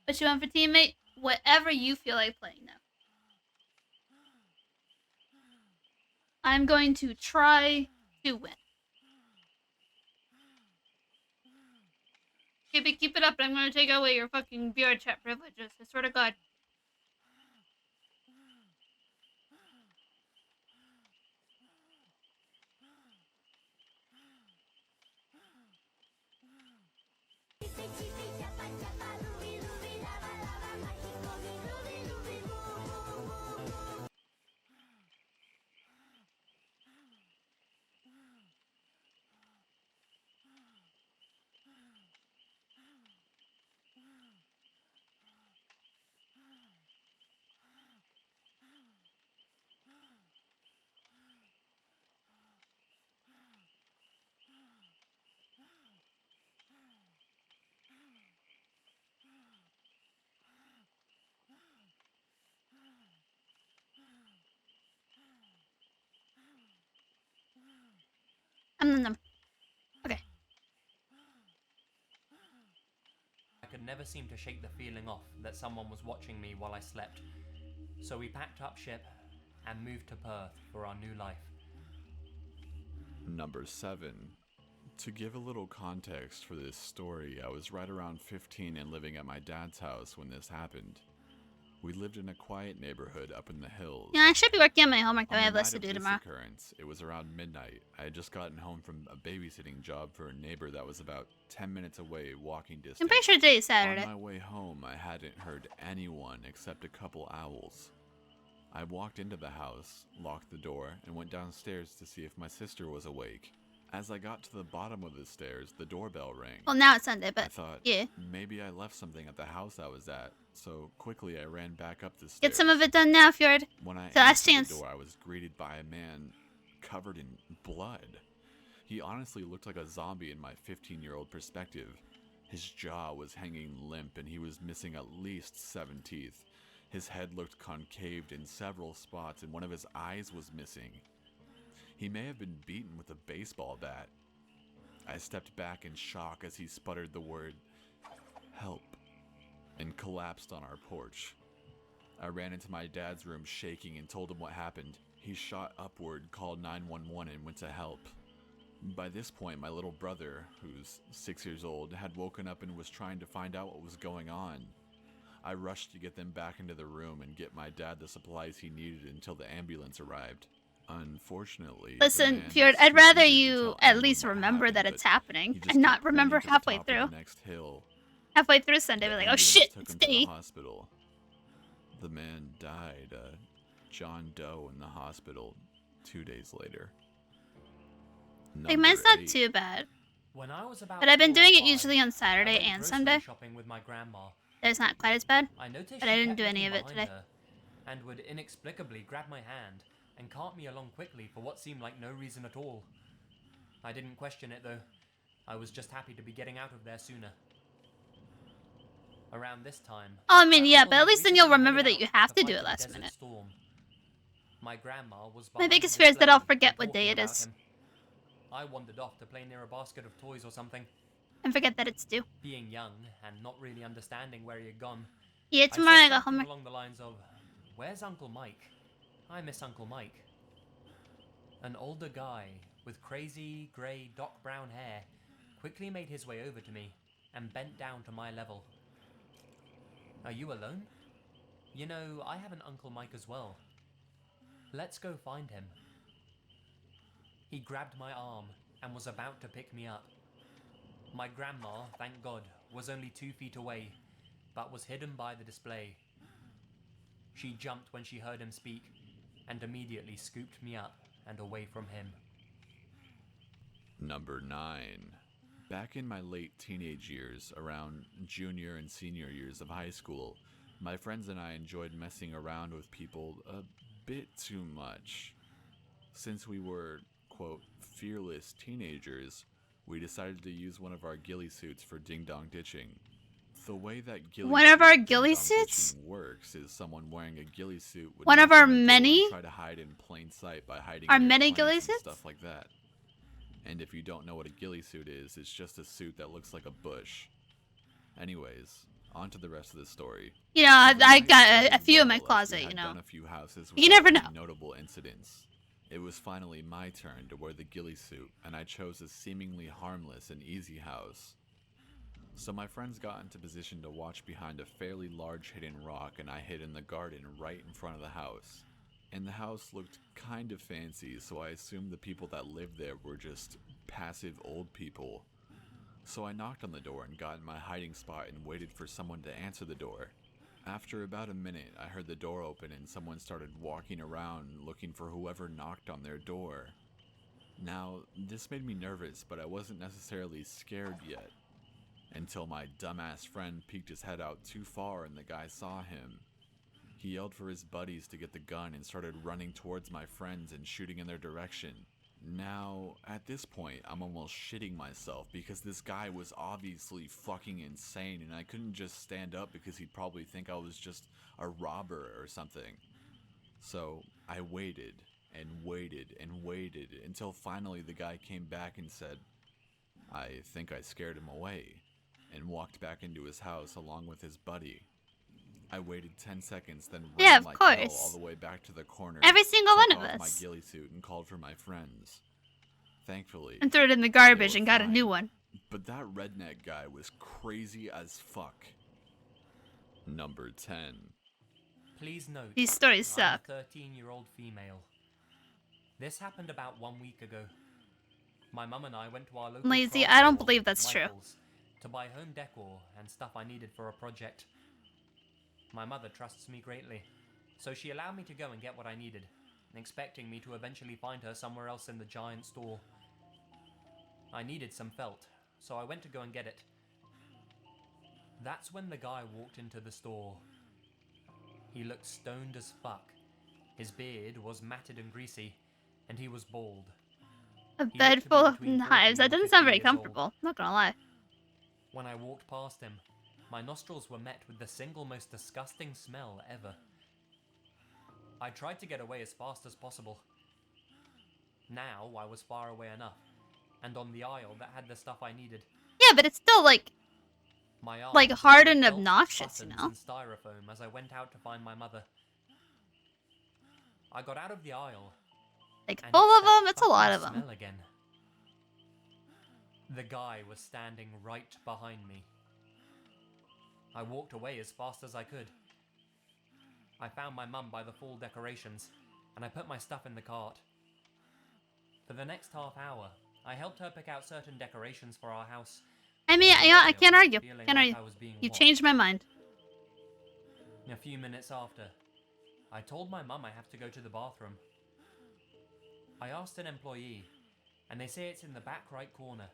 What you want for teammate? Whatever you feel like playing now. I'm going to try to win. Keep it up, and I'm gonna take away your fucking VR chat privileges. I swear to God. Okay. I could never seem to shake the feeling off that someone was watching me while I slept. So we packed up ship and moved to Perth for our new life. Number 7. To give a little context for this story, I was right around 15 and living at my dad's house when this happened. We lived in a quiet neighborhood up in the hills. Yeah, I should be working on my homework though. I have On the less to night do of this tomorrow. occurrence, it was around midnight. I had just gotten home from a babysitting job for a neighbor that was about 10 minutes away walking distance. I'm pretty sure today is Saturday. On my way home, I hadn't heard anyone except a couple owls. I walked into the house, locked the door, and went downstairs to see if my sister was awake. As I got to the bottom of the stairs, the doorbell rang. Well, now it's Sunday, but I thought, yeah. maybe I left something at the house I was at, so quickly I ran back up the stairs. Get some of it done now, Fjord. When I So last answered chance. the door, I was greeted by a man covered in blood. He honestly looked like a zombie in my 15-year-old perspective. His jaw was hanging limp and he was missing at least 7 teeth. His head looked concaved in several spots and one of his eyes was missing. He may have been beaten with a baseball bat. I stepped back in shock as he sputtered the word, "Help," and collapsed on our porch. I ran into my dad's room shaking and told him what happened. He shot upward, called 911, and went to help. By this point, my little brother, who's 6 years old, had woken up and was trying to find out what was going on. I rushed to get them back into the room and get my dad the supplies he needed until the ambulance arrived. Unfortunately, Listen, Fjord, I'd rather you at least remember that it's happening and not remember halfway through. Halfway through Sunday, we're like, oh shit, it's day. Hospital. The man died, John Doe in the hospital 2 days later. Like, mine's not too bad. When I was about But I've been 4 or doing it 5, usually on Saturday I went and grocery Sunday. shopping with my grandma. It's not quite as bad. I noticed But I she didn't kept do any looking of it behind today. her and would inexplicably grab my hand and cart me along quickly for what seemed like no reason at all. I didn't question it though. I was just happy to be getting out of there sooner. Around this time, Oh, I mean, my yeah, uncle but at had least then you'll recently remember headed that you out have to fight do it the last Desert minute. Storm. My grandma was My behind biggest the fear is that I'll display forget and what day talking it about is. him. I wandered off to play near a basket of toys or something. And forget that it's due. Being young and not really understanding where he had gone, Yeah, I tomorrow said I got something homework. along the lines of, "Where's Uncle Mike? I miss Uncle Mike." An older guy with crazy grey dark brown hair quickly made his way over to me and bent down to my level. Are you alone? You know, I have an Uncle Mike as well. Let's go find him. He grabbed my arm and was about to pick me up. My grandma, thank God, was only 2 feet away, but was hidden by the display. She jumped when she heard him speak, and immediately scooped me up and away from him. Number 9. Back in my late teenage years, around junior and senior years of high school, my friends and I enjoyed messing around with people a bit too much. Since we were, quote, fearless teenagers, we decided to use one of our ghillie suits for ding-dong ditching. The way that ghillie One of our suit ghillie ding-dong suits? ditching works is someone wearing a ghillie suit would One of knock our on the door many? and try to hide in plain sight by hiding Our near many plants ghillie and suits? stuff like that. And if you don't know what a ghillie suit is, it's just a suit that looks like a bush. Anyways, on to the rest of the story. You know, The I night got started a few in my well, as we closet, had you know. done a few houses You never without know. any notable incidents. It was finally my turn to wear the ghillie suit, and I chose a seemingly harmless and easy house. So my friends got into position to watch behind a fairly large hidden rock, and I hid in the garden right in front of the house. And the house looked kind of fancy, so I assumed the people that lived there were just passive old people. So I knocked on the door and got in my hiding spot and waited for someone to answer the door. After about a minute, I heard the door open and someone started walking around looking for whoever knocked on their door. Now, this made me nervous, but I wasn't necessarily scared yet. Until my dumbass friend peeked his head out too far and the guy saw him. He yelled for his buddies to get the gun and started running towards my friends and shooting in their direction. Now, at this point, I'm almost shitting myself because this guy was obviously fucking insane and I couldn't just stand up because he'd probably think I was just a robber or something. So, I waited and waited and waited until finally the guy came back and said, "I think I scared him away," and walked back into his house along with his buddy. I waited 10 seconds, then Yeah, ran of like hell course. all the way back to the corner. Every single took one of off my us. ghillie suit and called for my friends. Thankfully, And threw it in the they garbage were and got a fine. new one. But that redneck guy was crazy as fuck. Number 10. Please note, These stories I'm suck. a 13-year-old female. This happened about 1 week ago. My mum and I went to our local Lazy, craft I don't store, believe that's true. Michael's, to buy home decor and stuff I needed for a project. My mother trusts me greatly, so she allowed me to go and get what I needed, expecting me to eventually find her somewhere else in the giant store. I needed some felt, so I went to go and get it. That's when the guy walked into the store. He looked stoned as fuck. His beard was matted and greasy, and he was bald. A He bed looked to be full of between 40 knives. That and doesn't 50 sound very years old. comfortable. Not gonna lie. When I walked past him, my nostrils were met with the single most disgusting smell ever. I tried to get away as fast as possible. Now I was far away enough, and on the aisle that had the stuff I needed. Yeah, but it's still like My arm Like, was hard full of and felt, obnoxious, you buttons, know? and styrofoam as I went out to find my mother. I got out of the aisle. like and full it's of that them. It's a lot fucking of them. smell again. The guy was standing right behind me. I walked away as fast as I could. I found my mum by the fall decorations, and I put my stuff in the cart. For the next half hour, I helped her pick out certain decorations for our house. I mean, All yeah, I while can't argue. feeling Can't like argue. I was being You watched. changed my mind. A few minutes after, I told my mum I have to go to the bathroom. I asked an employee, and they say it's in the back right corner.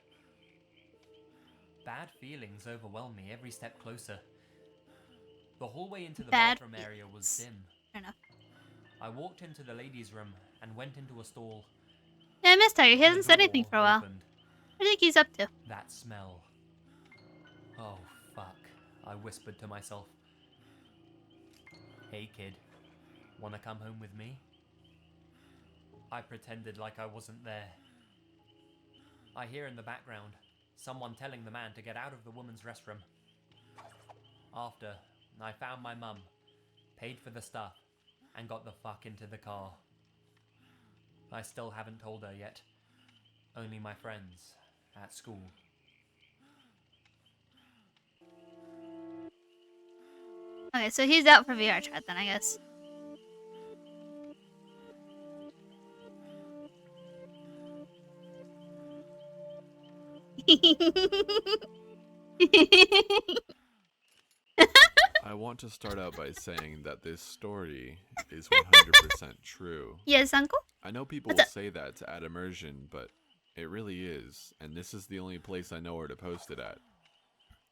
Bad feelings overwhelm me every step closer. The hallway into the Bad bathroom area was feelings. dim. Fair enough. I walked into the ladies' room and went into a stall. Yeah, I missed Tiger. He The hasn't said anything door for a while. opened. What do you think he's up to? That smell. Oh, fuck, I whispered to myself. Hey kid, wanna come home with me? I pretended like I wasn't there. I hear in the background someone telling the man to get out of the woman's restroom. After, I found my mum, paid for the stuff, and got the fuck into the car. I still haven't told her yet. Only my friends at school. Okay, so he's out for VR chat then, I guess. I want to start out by saying that this story is 100% true. Yes, uncle? I know people What's will up? say that to add immersion, but it really is, and this is the only place I know where to post it at.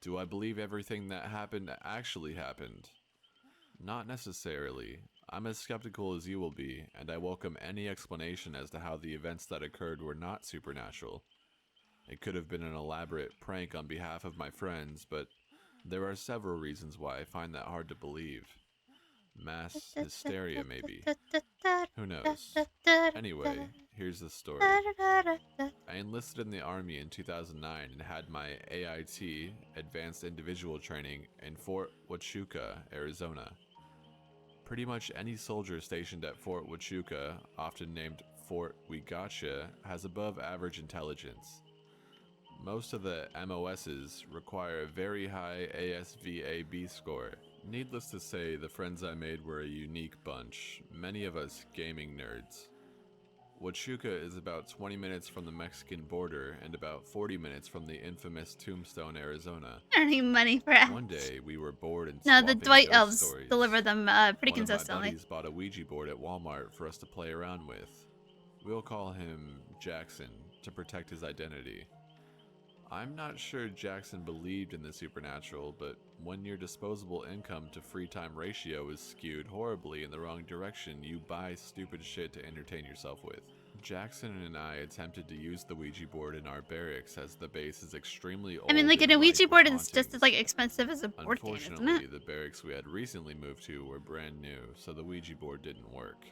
Do I believe everything that happened actually happened? Not necessarily. I'm as skeptical as you will be, and I welcome any explanation as to how the events that occurred were not supernatural. It could have been an elaborate prank on behalf of my friends, but there are several reasons why I find that hard to believe. Mass hysteria, maybe. Who knows? Anyway, here's the story. I enlisted in the Army in 2009 and had my AIT, Advanced Individual Training, in Fort Huachuca, Arizona. Pretty much any soldier stationed at Fort Huachuca, often named Fort We Gotcha, has above average intelligence. Most of the MOSs require a very high ASVAB score. Needless to say, the friends I made were a unique bunch, many of us gaming nerds. Huachuca is about 20 minutes from the Mexican border and about 40 minutes from the infamous Tombstone, Arizona. Earning money for ads. One day, we were bored and No, the swapping Dwight ghost elves stories. deliver them pretty One of my consistently. buddies bought a Ouija board at Walmart for us to play around with. We'll call him Jackson to protect his identity. I'm not sure Jackson believed in the supernatural, but when your disposable income to free time ratio is skewed horribly in the wrong direction, you buy stupid shit to entertain yourself with. Jackson and I attempted to use the Ouija board in our barracks as the base is extremely old. I mean, like, and a Ouija rife board with is just as, like, expensive as a board game, isn't Unfortunately, it? the barracks we had recently moved to were brand new, so the Ouija board didn't work.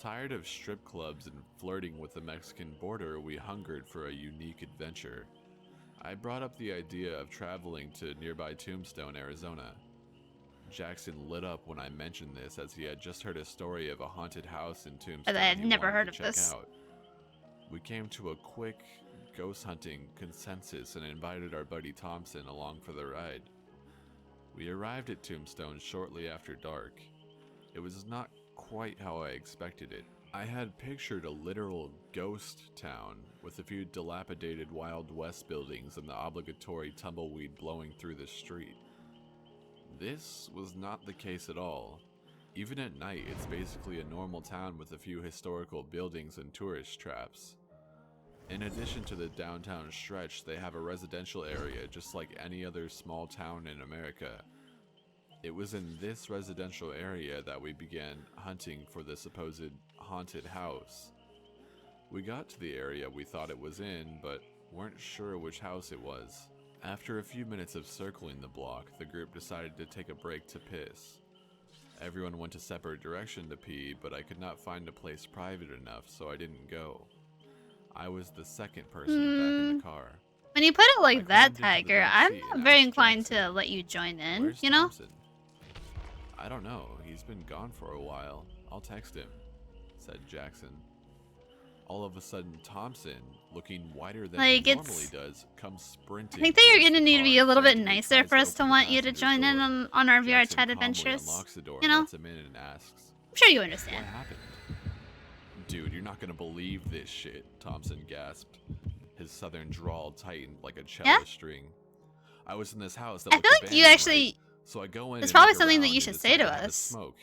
Tired of strip clubs and flirting with the Mexican border, we hungered for a unique adventure. I brought up the idea of traveling to nearby Tombstone, Arizona. Jackson lit up when I mentioned this, as he had just heard a story of a haunted house in Tombstone I had he never wanted heard to of check this. out. We came to a quick ghost hunting consensus and invited our buddy Thompson along for the ride. We arrived at Tombstone shortly after dark. It was not quite how I expected it. I had pictured a literal ghost town with a few dilapidated Wild West buildings and the obligatory tumbleweed blowing through the street. This was not the case at all. Even at night, it's basically a normal town with a few historical buildings and tourist traps. In addition to the downtown stretch, they have a residential area just like any other small town in America. It was in this residential area that we began hunting for the supposed haunted house. We got to the area we thought it was in, but weren't sure which house it was. After a few minutes of circling the block, the group decided to take a break to piss. Everyone went a separate direction to pee, but I could not find a place private enough, so I didn't go. I was the second person back in the car. When you put it like that, climbed into the Tiger, back I'm seat not and very asked inclined Jackson, to let you join in, "Where's you know? Thompson?" "I don't know. He's been gone for a while. I'll text him," said Jackson. All of a sudden, Thompson, looking whiter than Like, he it's- normally does, comes sprinting. I think that you're towards gonna the need to car be a and little bit frantically nicer tries for us to open the want you to passenger join in door. on our VR Jackson chat calmly adventures. unlocks the door You and know? lets him in and asks, I'm sure you "What understand. happened?" "Dude, you're not gonna believe this shit," Thompson gasped. His southern drawl tightened like a cello string. "I was in this house that I looked feel like you abandoned, actually... right? So I go in It's and probably look something that around you and should decide say to have a us. smoke.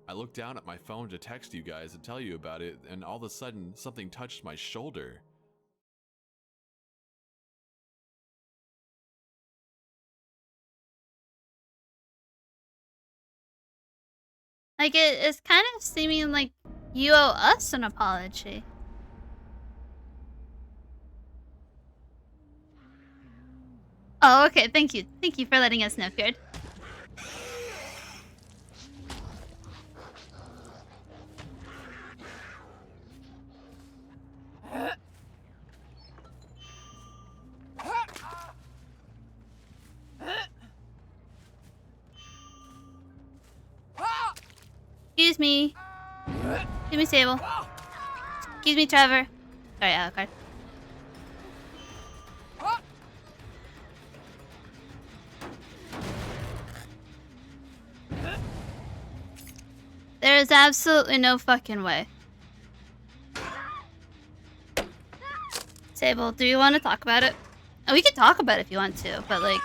I looked down at my phone to text you guys and tell you about it, and all of a sudden, something touched my shoulder." Like, it's kind of seeming like you owe us an apology. Oh, okay, thank you. Thank you for letting us know, Fjord. Excuse me. Excuse me, Sable. Excuse me, Trevor. Sorry, Alucard. There's absolutely no fucking way. Sable, do you want to talk about it? Oh, we can talk about it if you want to, but like...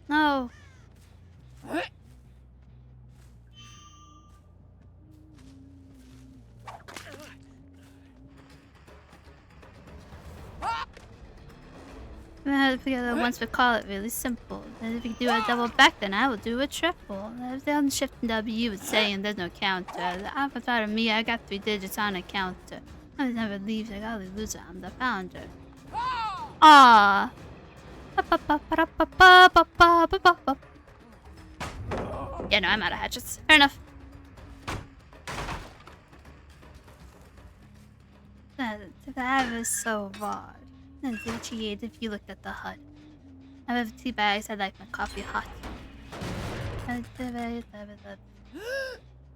No. Once we call it really simple. And if we do a double back, then I will do a triple. If on shift and W it's saying there's no counter. The avatar of me, I got 3 digits on a counter. I never leaves, I gotta lose it, I'm the founder. Ah. Yeah, no, I'm out of hatchets. Fair enough. That was so hard. And appreciate if you looked at the HUD. I have tea bags, I like my coffee hot. And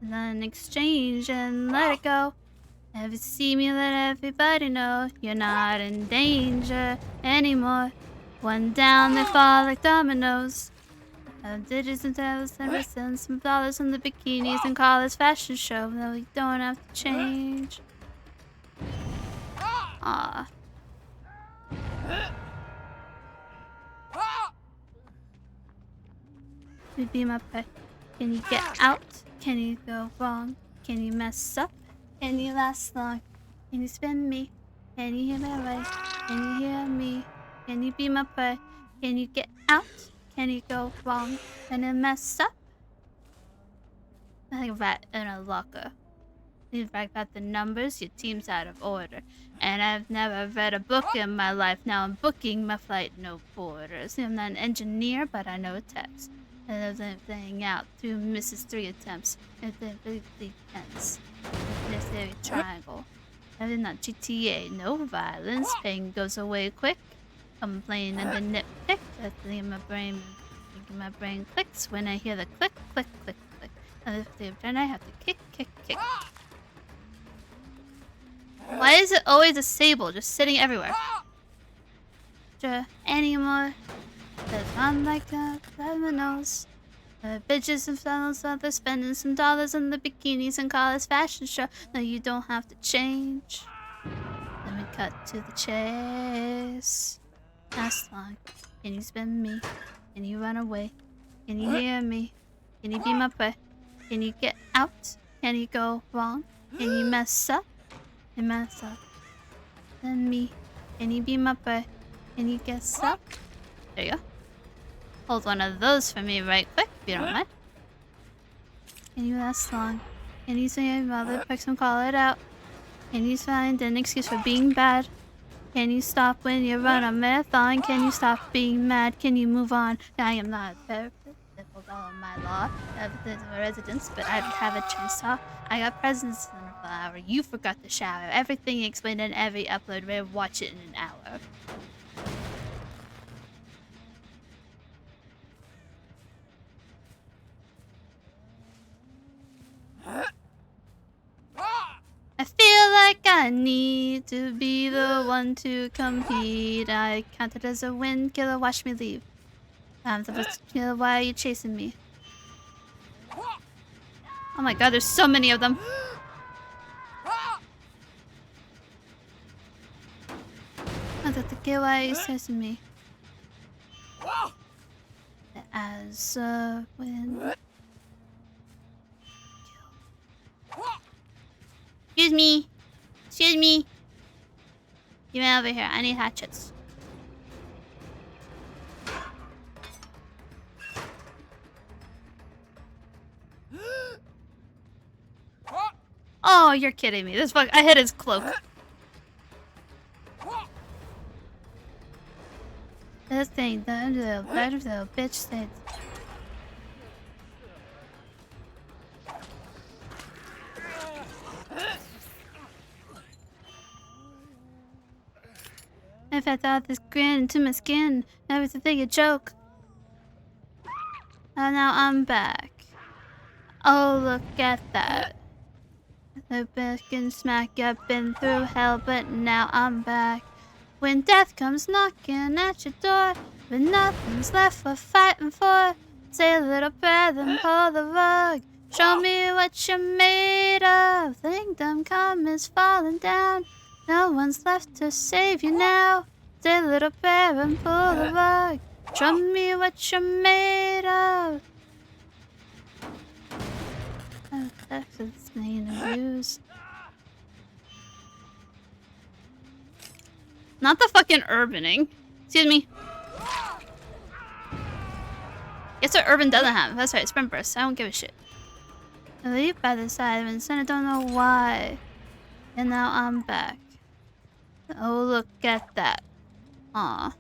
then exchange and let it go. If you see me, let everybody know you're not in danger anymore. One down, they fall like dominoes. Have digits and tails and wrists and some dollars on the bikinis and call this fashion show. No, you don't have to change. Ah. You be my pet. Can you get out? Can you go wrong? Can you mess up? Can you last long? Can you spin me? Can you hear my voice? Can you hear me? Can you be my pet? Can you get out? Can you go wrong? Can you mess up? Like a rat in a locker. You brag about the numbers, your team's out of order. And I've never read a book in my life. Now I'm booking my flight, no borders. I'm not an engineer, but I know text. And I was playing out through misses 3 attempts. It's a big tense. Necessary triangle. I did not GTA, no violence. Pain goes away quick. Complain and the nitpick. I think my brain clicks when I hear the click, click, click, click. And if they've done, I have to kick, kick, kick. Why is it always a sable just sitting everywhere? Anymore. Cause I'm like dominoes. Bitches and fellas out there spending some dollars on the bikinis and call this fashion show. No, you don't have to change. Then we cut to the chase. Last long. Can you spin me? Can you run away? Can you hear me? Can you be my prey? Can you get out? Can you go wrong? Can you mess up? And mess up. Then me. Can you be my prey? Can you guess up? There you go. Hold one of those for me right quick, if you don't mind. Can you last long? Can you say your mother person call it out? Can you find an excuse for being bad? Can you stop when you run a marathon? Can you stop being mad? Can you move on? I am not a therapist. That will follow my law. I have a residence, but I don't have a chainsaw. I got presents in a flower. You forgot to shower. Everything explained in every upload. We'll watch it in an hour. I feel like I need to be the one to compete. I counted as a win. Killer, watch me leave. I'm supposed to kill. Why are you chasing me? Oh my god, there's so many of them. I thought the kill. Why are you chasing me? As a win. Excuse me. Excuse me. Get me over here. I need hatchets. Oh, you're kidding me. This fuck. I hit his cloak. This thing, the little bitch said. if I thought this grin into my skin. Never to think a joke. And now I'm back. Oh, look at that. The back and smack, I've been through hell, but now I'm back. When death comes knocking at your door, but nothing's left for fighting for, say a little prayer, then pull the rug. Show me what you're made of. The kingdom come is falling down. No one's left to save you now. Say a little prayer and pull the rug. Show me what you're made of. Oh, that's its main abuse. Not the fucking urbaning. Excuse me. Guess what urban doesn't have? That's right, sprint burst. I don't give a shit. I leave by the side of it, and I don't know why. And now I'm back. Oh, look at that. Aw.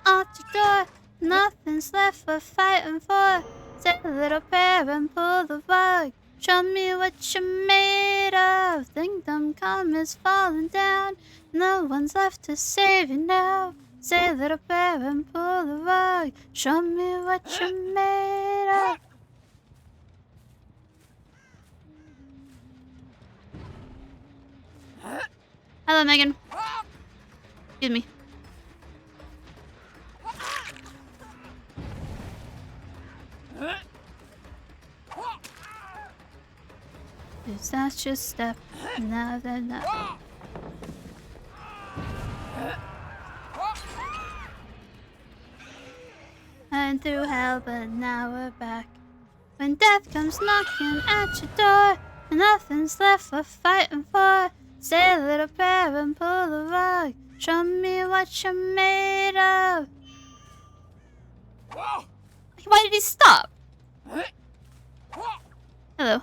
Out your door, nothing's left for fighting for. Say a little prayer and pull the rug. Show me what you're made of. Kingdom come is falling down. No one's left to save you now. Say a little prayer and pull the rug. Show me what you're made of. Hello, Megan. Excuse me. Is that just step? Now then, now. And through hell, but now we're back. When death comes knocking at your door, and nothing's left for fighting for, say a little prayer and pull the rug. Show me what you're made of. Why did he stop? Hello.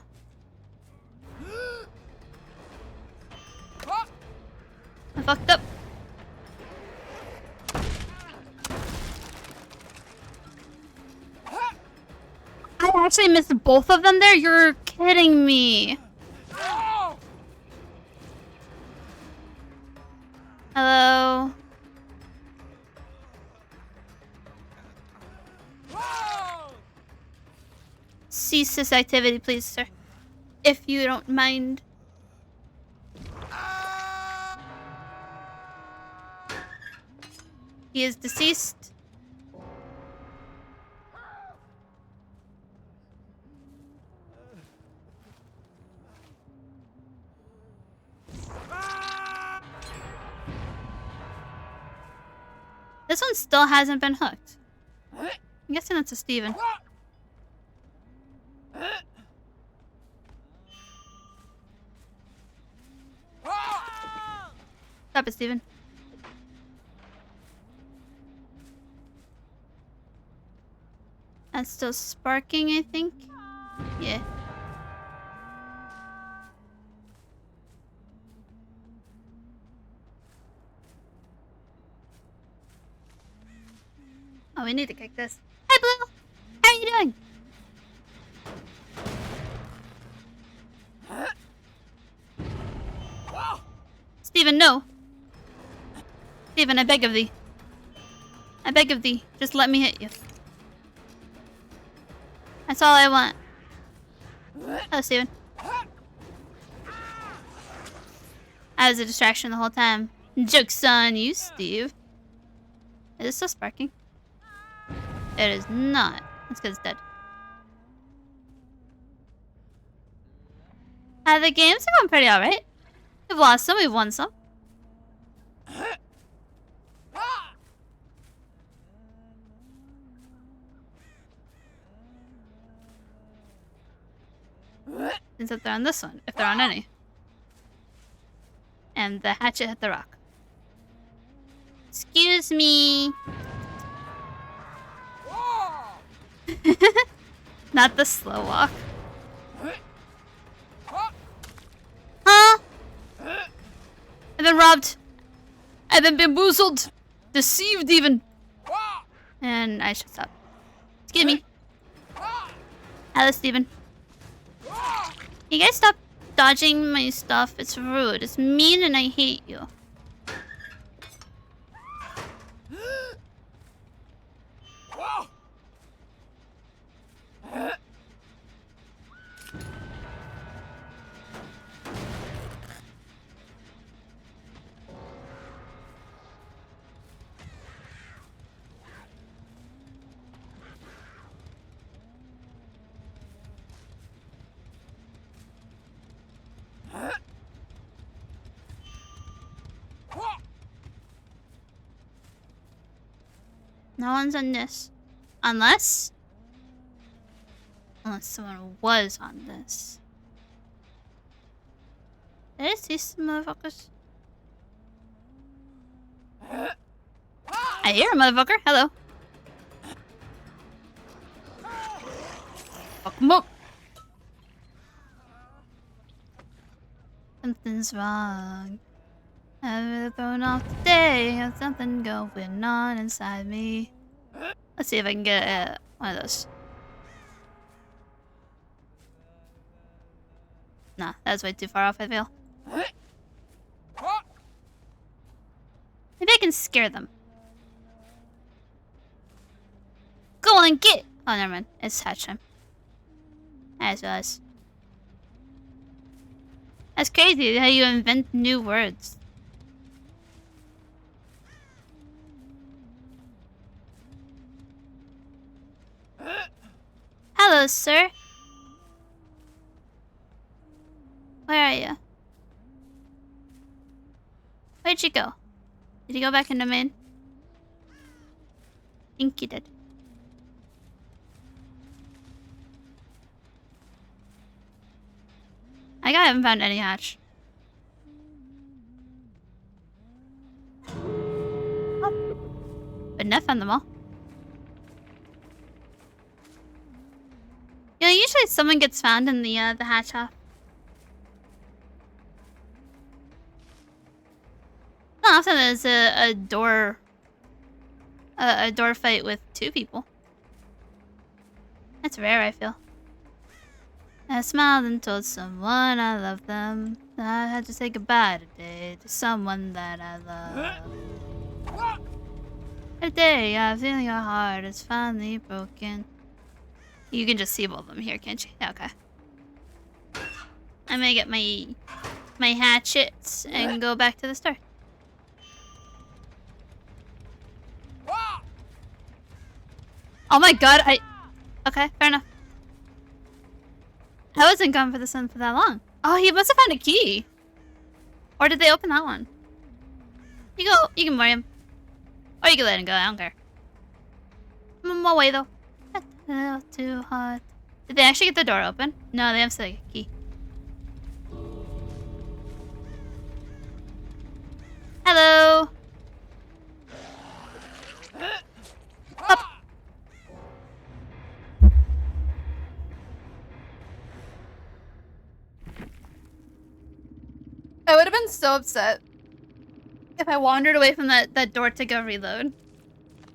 I fucked up. I actually missed both of them there? You're kidding me. Hello. Cease this activity, please, sir. If you don't mind. He is deceased. This one still hasn't been hooked. I'm guessing that's a Steven. Stop it, Steven. That's still sparking, I think. Yeah. Oh, we need to kick this. Hey, Blue! How are you doing? Steven, no. Steven, I beg of thee. I beg of thee, just let me hit you. That's all I want. Hello, Steven. I was a distraction the whole time. Joke's on you, Steve. Is it still sparking? It is not. That's because it's dead. The games are going pretty alright. We've lost some, we've won some. Since if they're on this one, if they're on any. And the hatchet hit the rock. Excuse me. Not the slow walk. Huh? I've been robbed. I've been bamboozled. Deceived even. And I should stop. Excuse me. Hello, Steven. You guys stop. dodging my stuff. It's rude. It's mean and I hate you. No one's on this. Unless someone was on this. Did I see some motherfuckers? I hear a motherfucker. Hello. Fuck 'em up. Something's wrong. I've been thrown off today. Have something going on inside me. Let's see if I can get one of those. Nah, that's way too far off, I feel. Maybe I can scare them. Go on, get! Oh, never mind. It's hatch time. As was. That's crazy how you invent new words. Hello, sir. Where are you? Where'd you go? Did you go back into main? I think you did. I haven't found any hatch. Oh. But Neff found them all. You know, usually someone gets found in the hatch off. Not often there's a door fight with two people. That's rare, I feel. I smiled and told someone I loved them. I had to say goodbye today to someone that I love. Today, I'm feeling your heart is finally broken. You can just see both of them here, can't you? Yeah, okay. I'm gonna get my hatchets and go back to the store. Oh my god, okay, fair enough. I wasn't gone for this one for that long. Oh, he must have found a key. Or did they open that one? You can worry him. Or you can let him go, I don't care. I'm on my way though. A little too hot. Did they actually get the door open? No, they have to get a key. Hello. Up. I would have been so upset if I wandered away from that door to go reload,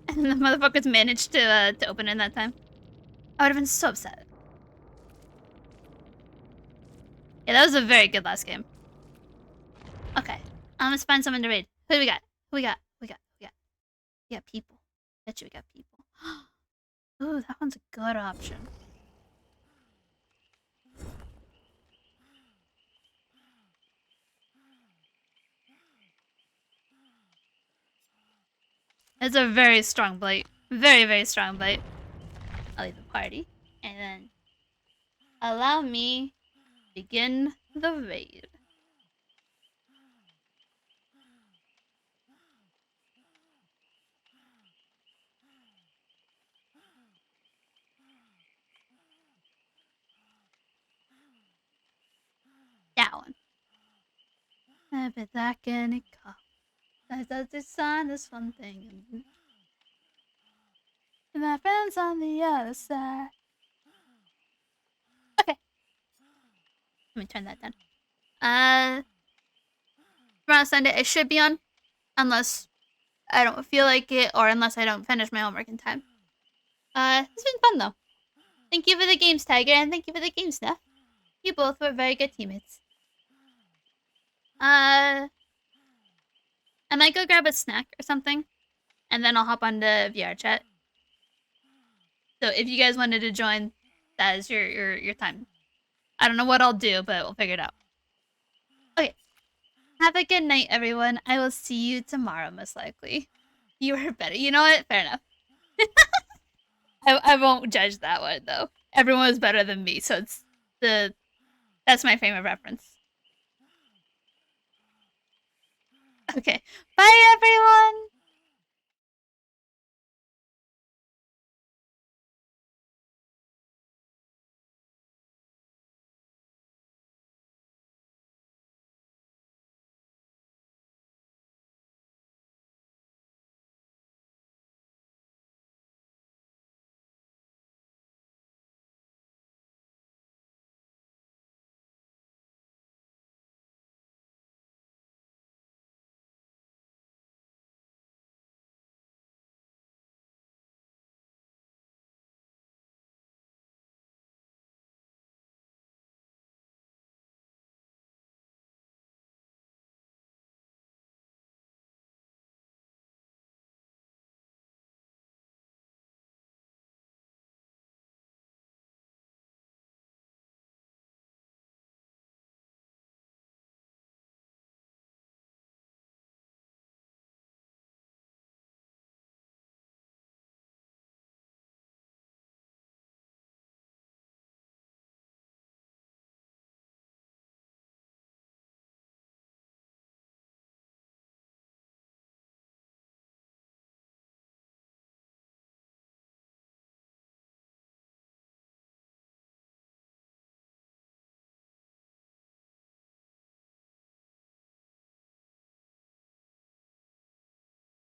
and the motherfuckers managed to open it in that time. I would have been so upset. Yeah, that was a very good last game. Okay, let's find someone to raid. Who do we got? Who we got? We got people. Bet you we got people. Ooh, that one's a good option. It's a very strong bite. Very, very strong bite. I'll leave the party. And then allow me to begin the raid. That one. I bet that can come. That's the sign, this one thing. And my friends on the other side. Okay. Let me turn that down. Tomorrow Sunday, it should be on. Unless I don't feel like it, or unless I don't finish my homework in time. It's been fun though. Thank you for the games, Tiger, and thank you for the games, Steph. You both were very good teammates. I might go grab a snack or something, and then I'll hop on the VR chat. So if you guys wanted to join, that is your time. I don't know what I'll do, but we'll figure it out. Okay. Have a good night, everyone. I will see you tomorrow, most likely. You are better. You know what? Fair enough. I won't judge that one though. Everyone was better than me, so that's my frame of reference. Okay. Bye, everyone.